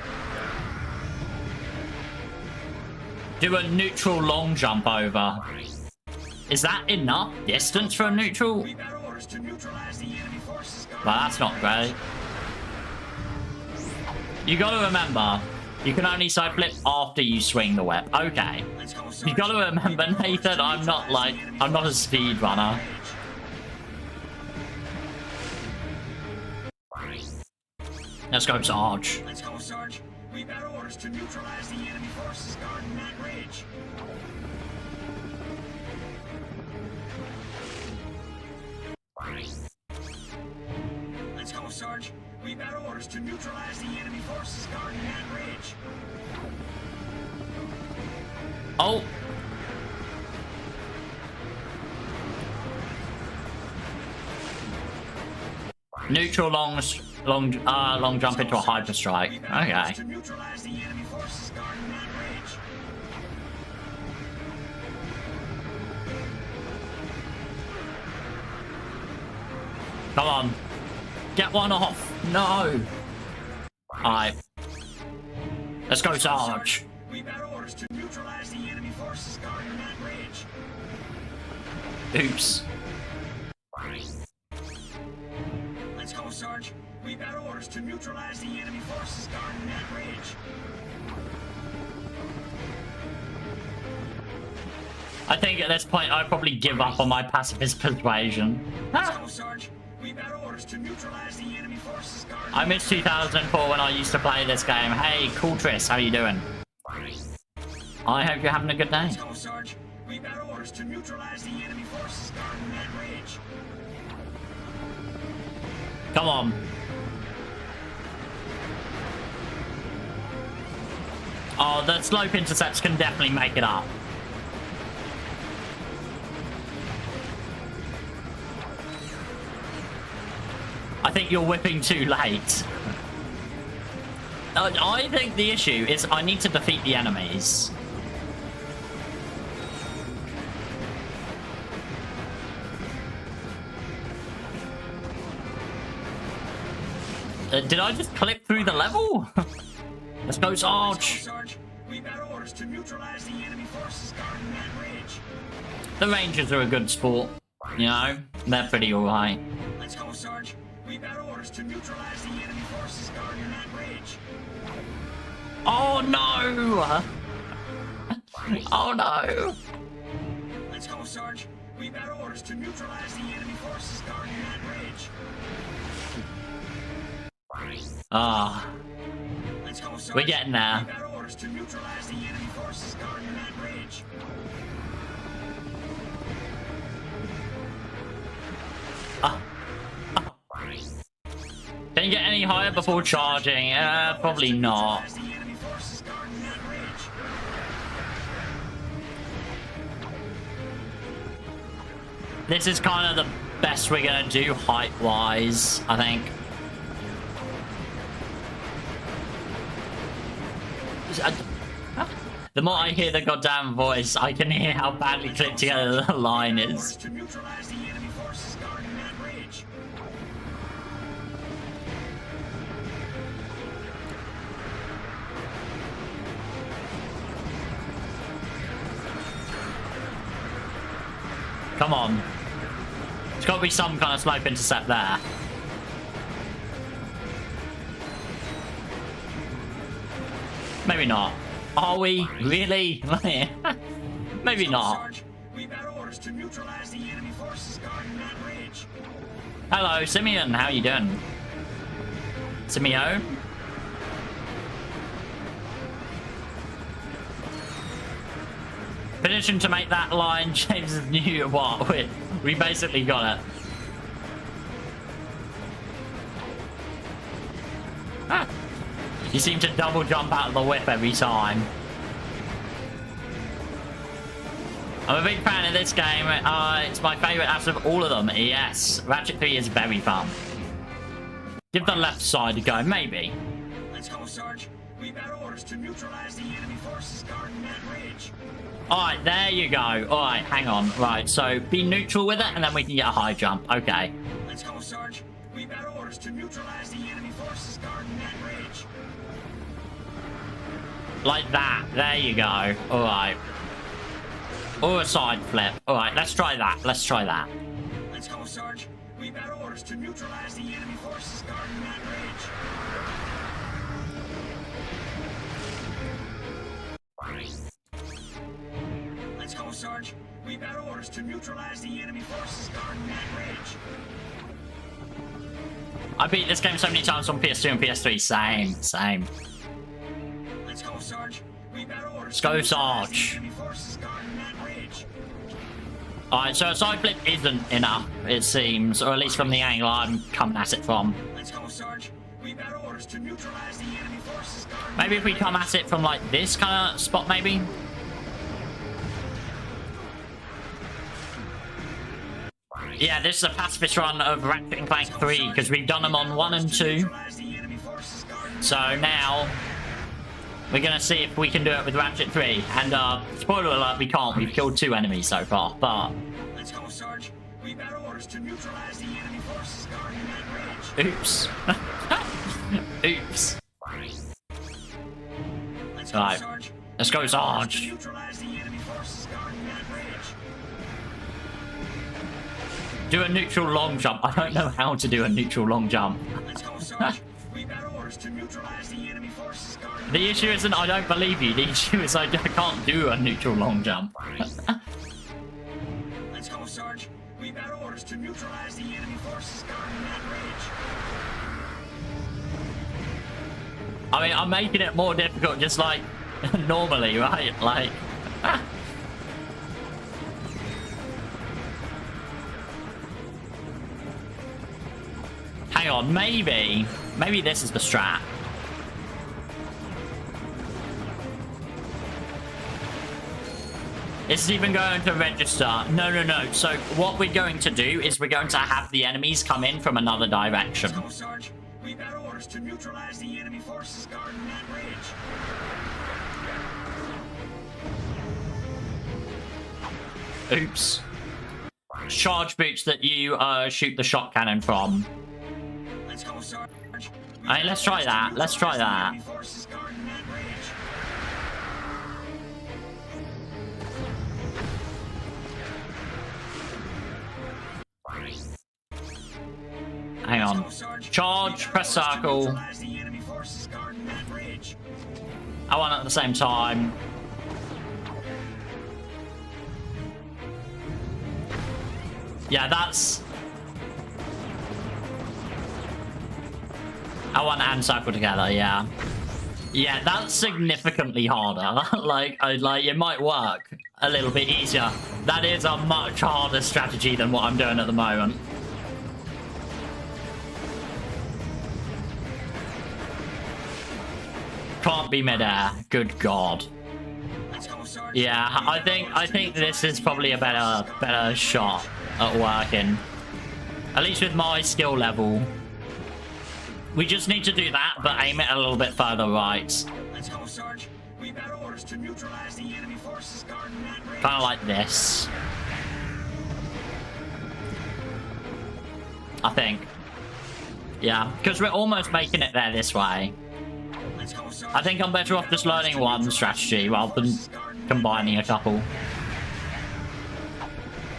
Do a neutral long jump over. Is that enough distance for a neutral? We've got orders to neutralize the enemy forces guarding Well, that's not great. You gotta remember, you can only side flip after you swing the whip. Okay. You gotta remember, Nathan, I'm not a speed runner. Let's go, Sarge. Let's go, Sarge. We've got orders to neutralize the enemy forces guarding that ridge. Let's go, Sarge. We've got orders to neutralize the enemy forces guarding that ridge. Oh. Neutral long jump into a hyper strike. Okay. To neutralize the enemy forces guarding that ridge. Come on. Get one off. No. Alright. Let's go, Sarge. We've got orders to neutralize the enemy forces guarding that ridge. Oops. Let's go, Sarge. We've got orders to neutralize the enemy forces guarding that ridge. I think at this point I'd probably give up on my pacifist persuasion. Let's go, Sarge. We've got orders to neutralize the enemy forces guarding. I miss 2004 when I used to play this game. Hey, cool Tris, how you doing? I hope you're having a good day. Let's go, Sarge. We've got orders to neutralize the enemy forces guarding that ridge. Come on. Oh, the slope intercepts can definitely make it up. I think you're whipping too late. I think the issue is I need to defeat the enemies. Did I just clip through the level? Let's go, Sarge. We've got orders to neutralize the enemy forces guarding that ridge. The Rangers are a good sport. You know, they're pretty alright. Let's go, Sarge. We've got orders to neutralize the enemy forces guarding that ridge. Oh no! Oh no! Let's go, Sarge. We've got orders to neutralize the enemy forces guarding that ridge. Ah. Let's go, Sarge. We're getting there. We've got orders to neutralize the enemy forces guarding that ridge. Can you get any higher before charging? Probably not. The enemy forces guarding that ridge. This is kind of the best we're gonna do height-wise, I think. The more I hear the goddamn voice, I can hear how badly clipped together the line is. To neutralize the enemy forces guarding that ridge. Come on. There's got to be some kind of slope intercept there. Maybe not. Are we? Really? Maybe not. Sarge, we've got orders to neutralize the enemy forces guarding that ridge. Hello, Simeon. How you doing? Simeon? Finishing to make that line, James knew what? We basically got it. Ah. You seem to double jump out of the whip every time. I'm a big fan of this game. It's my favourite out of all of them. Yes, Ratchet 3 is very fun. Give the left side a go, maybe. Let's go, Sarge. We've got orders to neutralize the enemy forces guarding that ridge. Alright, there you go. Alright, hang on. Right, so be neutral with it, and then we can get a high jump. Okay. Let's go, Sarge. We've got orders to neutralize the enemy forces guarding that ridge. Like that. There you go. Alright. Or a side flip. Alright, let's try that. Let's try that. Let's go, Sarge. We've got orders to neutralize the enemy forces guarding that ridge. Let's go, Sarge. We've got orders to neutralize the enemy forces guarding that ridge. I beat this game so many times on PS2 and PS3. Same. Let's go, Sarge. We've got orders. Let's go, Sarge. Enemy forces guarding that ridge. Alright, so a side flip isn't enough, it seems, or at least from the angle I'm coming at it from. Let's go, Sarge. We've got orders to neutralize the enemy forces guarding. Maybe if we come at it from like this kind of spot, maybe. Yeah, this is a pacifist run of Ratchet Clank 3 because we've done them on 1 and 2. So now we're gonna see if we can do it with Ratchet 3. And spoiler alert, we can't. We've killed 2 enemies so far, but Let's go, Sarge. We've got orders to neutralize the enemy forces guarding that ridge. oops. Oops. Let's go, Right. Sarge. Let's go, Sarge. Neutralize the enemy forces guarding that ridge. Do a neutral long jump. I don't know how to do a neutral long jump. Let's go, Sarge. We've got orders to neutralize the enemy forces guarding. The issue isn't I don't believe you. The issue is I can't do a neutral long jump. Let's go, Sarge. We've got orders to neutralize the enemy forces guarding that ridge. I mean, I'm making it more difficult just like normally, right? Like... Hang on, maybe this is the strat. It's even going to register. No. So what we're going to do is we're going to have the enemies come in from another direction. Let's go, Sarge. We've got orders to neutralize the enemy forces guarding that ridge. Oops. Charge boots that you shoot the shot cannon from. Let's go, Sarge. Alright, let's try that. Let's try that. Enemy forces guarding that ridge. Hang on. Charge, press circle. Neutralize the enemy forces guarding that ridge. I want it at the same time. Yeah, that's... I want and circle together, yeah. Yeah, that's significantly harder. like, it might work a little bit easier. That is a much harder strategy than what I'm doing at the moment. Can't be midair. Good God. Yeah, I think this is probably a better shot at working. At least with my skill level. We just need to do that, but aim it a little bit further right. Let's go, Sarge. We've got orders to neutralize the enemy forces guarding that ridge. Kind of like this. I think. Yeah, because we're almost making it there this way. Let's go, Sarge. I think I'm better off just learning one strategy rather than combining a couple.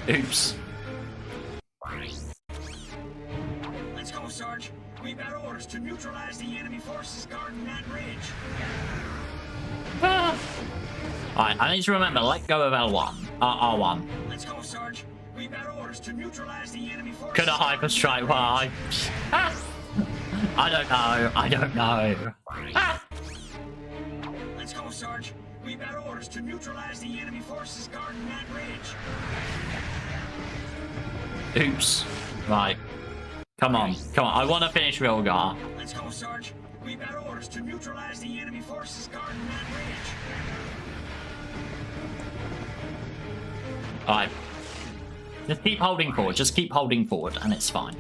Oops. Let's go, Sarge. We've got orders to neutralize the enemy forces guarding that ridge. Alright, I need to remember, let go of L1. R1. Let's go, Sarge. We've got orders to neutralize the enemy forces. Could a hyper strike? Well, I don't know. Let's go, Sarge. We've got orders to neutralize the enemy forces guarding that ridge. Oops. Right. Come on. I want to finish Rilgar. Let's go, Sarge. We've got orders to neutralize the enemy forces guarding that ridge. Alright. Just keep holding forward. Just keep holding forward, and it's fine.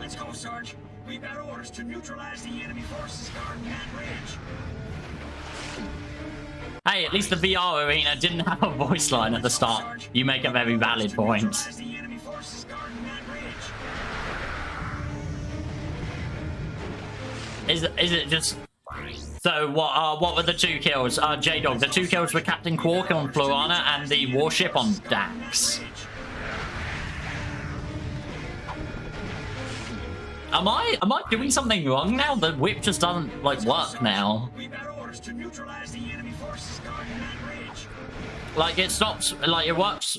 Let's go, Sarge. We've got orders to neutralize the enemy forces guarding that ridge. Hey, at least the VR arena didn't have a voice line at the start. You make a very valid point. Neutralize the enemy forces guarding that ridge. Is it just... So, what were the 2 kills? J-Dog, the 2 kills were Captain Quark on Florana and the warship on Dax. Am I doing something wrong now? The whip just doesn't, like, work now. We've got orders to neutralize the enemy forces guarding that ridge. Like, it stops, like, it works.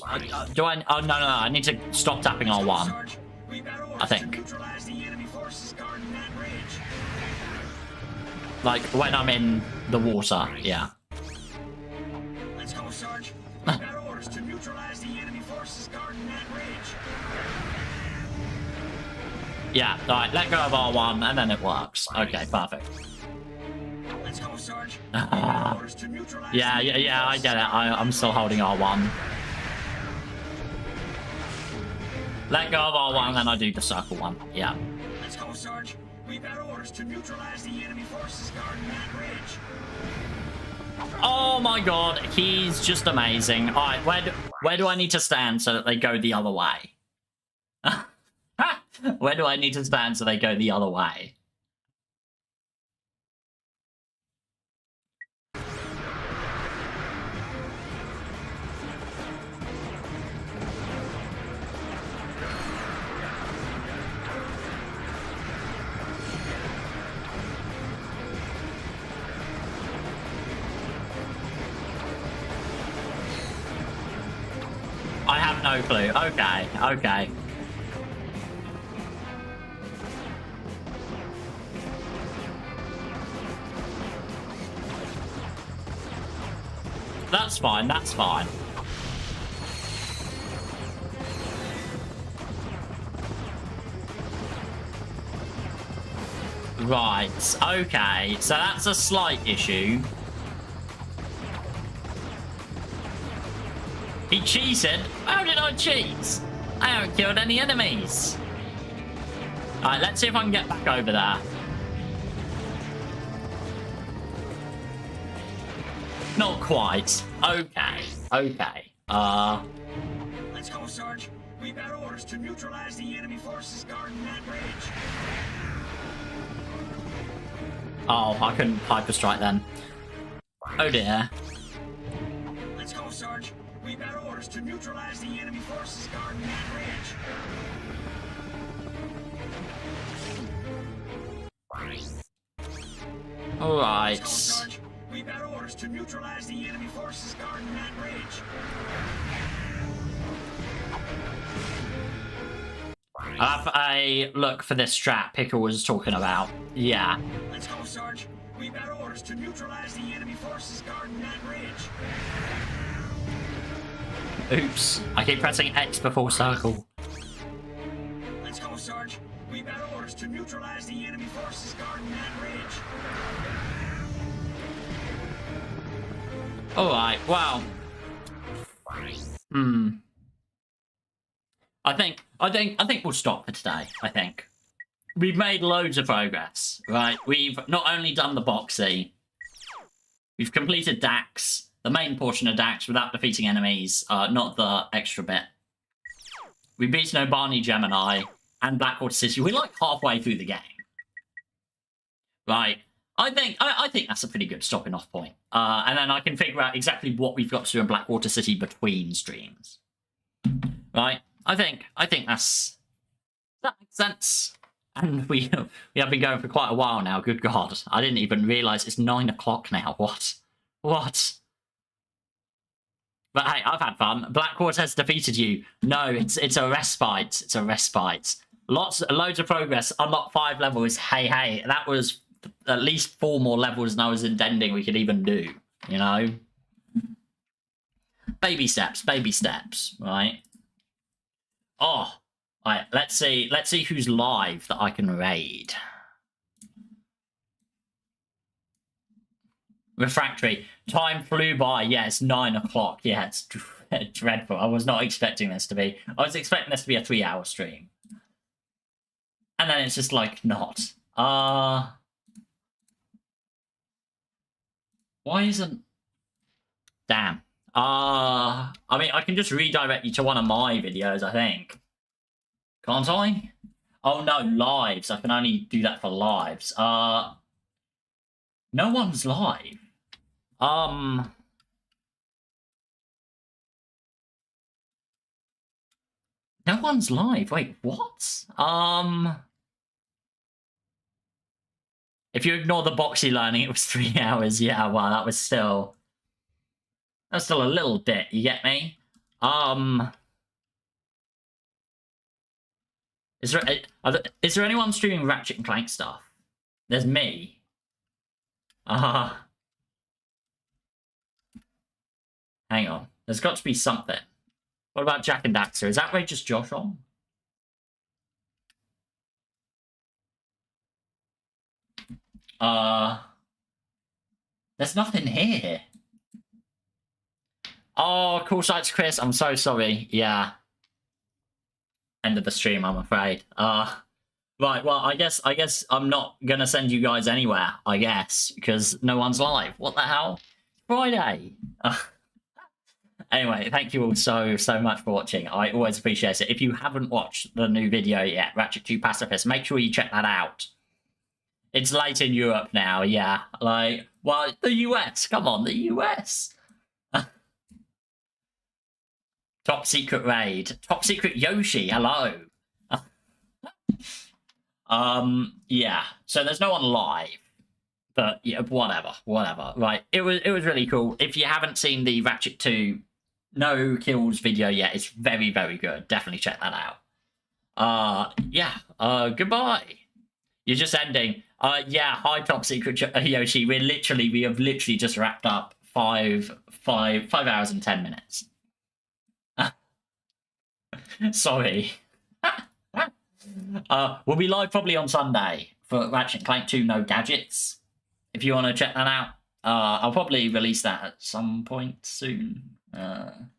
Do I... Oh, no, I need to stop tapping R1. We've got orders I think. to neutralize the enemy forces guarding that ridge. Like, when I'm in the water, yeah. Let's go, Sarge. We've got orders to neutralize the enemy forces guarding that ridge. Yeah, alright, let go of R1 and then it works. Okay, perfect. Let's go, Sarge. We've got orders to neutralize Yeah, the enemy I forces get it. guarding I'm that still ridge. holding R1. Let go of R1, then I do the circle one. Yeah. Let's go, Sarge. We've got orders to neutralize the enemy forces guarding that ridge. Oh my god, he's just amazing. Alright, where do I need to stand so that they go the other way? Where do I need to stand so they go the other way? I have no clue. Okay, okay. That's fine, that's fine. Right, okay. So that's a slight issue. He cheated? How did I cheat? I haven't killed any enemies. Alright, let's see if I can get back over there. Not quite. Okay. Okay. Let's go, Sarge. We've got orders to neutralize the enemy forces guarding that ridge. Oh, I couldn't hyperstrike then. Oh dear. Let's go, Sarge. We've got orders to neutralize the enemy forces guarding that ridge. Alright. Let's go, Sarge. We've got orders to neutralize the enemy forces guarding that ridge. I'll have a look for this strat Pickle was talking about. Yeah. Let's go, Sarge. We've got orders to neutralize the enemy forces guarding that ridge. Oops. I keep pressing X before circle. Let's go, Sarge. We've got orders to neutralize the enemy forces guarding that ridge. Alright, well. I think we'll stop for today, I think. We've made loads of progress, right? We've not only done the boxy, we've completed Dax, the main portion of Dax without defeating enemies, not the extra bit. We've beaten Obani Gemini and Blackwater City. We're like halfway through the game. Right. I think that's a pretty good stopping off point. And then I can figure out exactly what we've got to do in Blackwater City between streams. Right? I think that's... That makes sense. And we have been going for quite a while now, good God. I didn't even realise it's 9 o'clock now. What? But hey, I've had fun. Blackwater has defeated you. No, it's a respite. It's a respite. Loads of progress. Unlock 5 levels. Hey, that was at least 4 more levels than I was intending we could even do. You know? Baby steps, right? Oh, right, let's see who's live that I can raid. Refractory. Time flew by. Yeah, it's 9 o'clock. Yeah, it's dreadful. I was not expecting this to be. I was expecting this to be a 3-hour stream. And then it's just like not. Why isn't... Damn. I mean, I can just redirect you to one of my videos, I think. Can't I? Oh no, lives. I can only do that for lives. No one's live. No one's live. Wait, what? If you ignore the boxy learning, it was 3 hours. Yeah, well, that was still... That's still a little bit, you get me? Is there anyone streaming Ratchet and Clank stuff? There's me. Hang on. There's got to be something. What about Jack and Daxter? Is that Outrageous Josh on? There's nothing here. Oh, cool sights, Chris. I'm so sorry. Yeah. End of the stream, I'm afraid. Right, well, I guess I'm not gonna send you guys anywhere, I guess, because no one's live. What the hell? Friday. Anyway, thank you all so much for watching. I always appreciate it. If you haven't watched the new video yet, Ratchet 2 Pacifist, make sure you check that out. It's late in Europe now, yeah. Like, well, the US. Come on, the US. Top secret raid. Top secret Yoshi, hello. Yeah. So there's no one live. But yeah, whatever. Right. It was really cool. If you haven't seen the Ratchet 2 No Kills video yet, it's very, very good. Definitely check that out. Yeah. Goodbye. You're just ending. Yeah, hi Top Secret Yoshi. We have literally just wrapped up 5 hours and 10 minutes. Sorry. We'll be live probably on Sunday for Ratchet Clank 2 No Gadgets. If you want to check that out. I'll probably release that at some point soon. I'm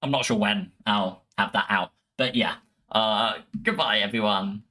not sure when I'll have that out. But yeah. Goodbye everyone.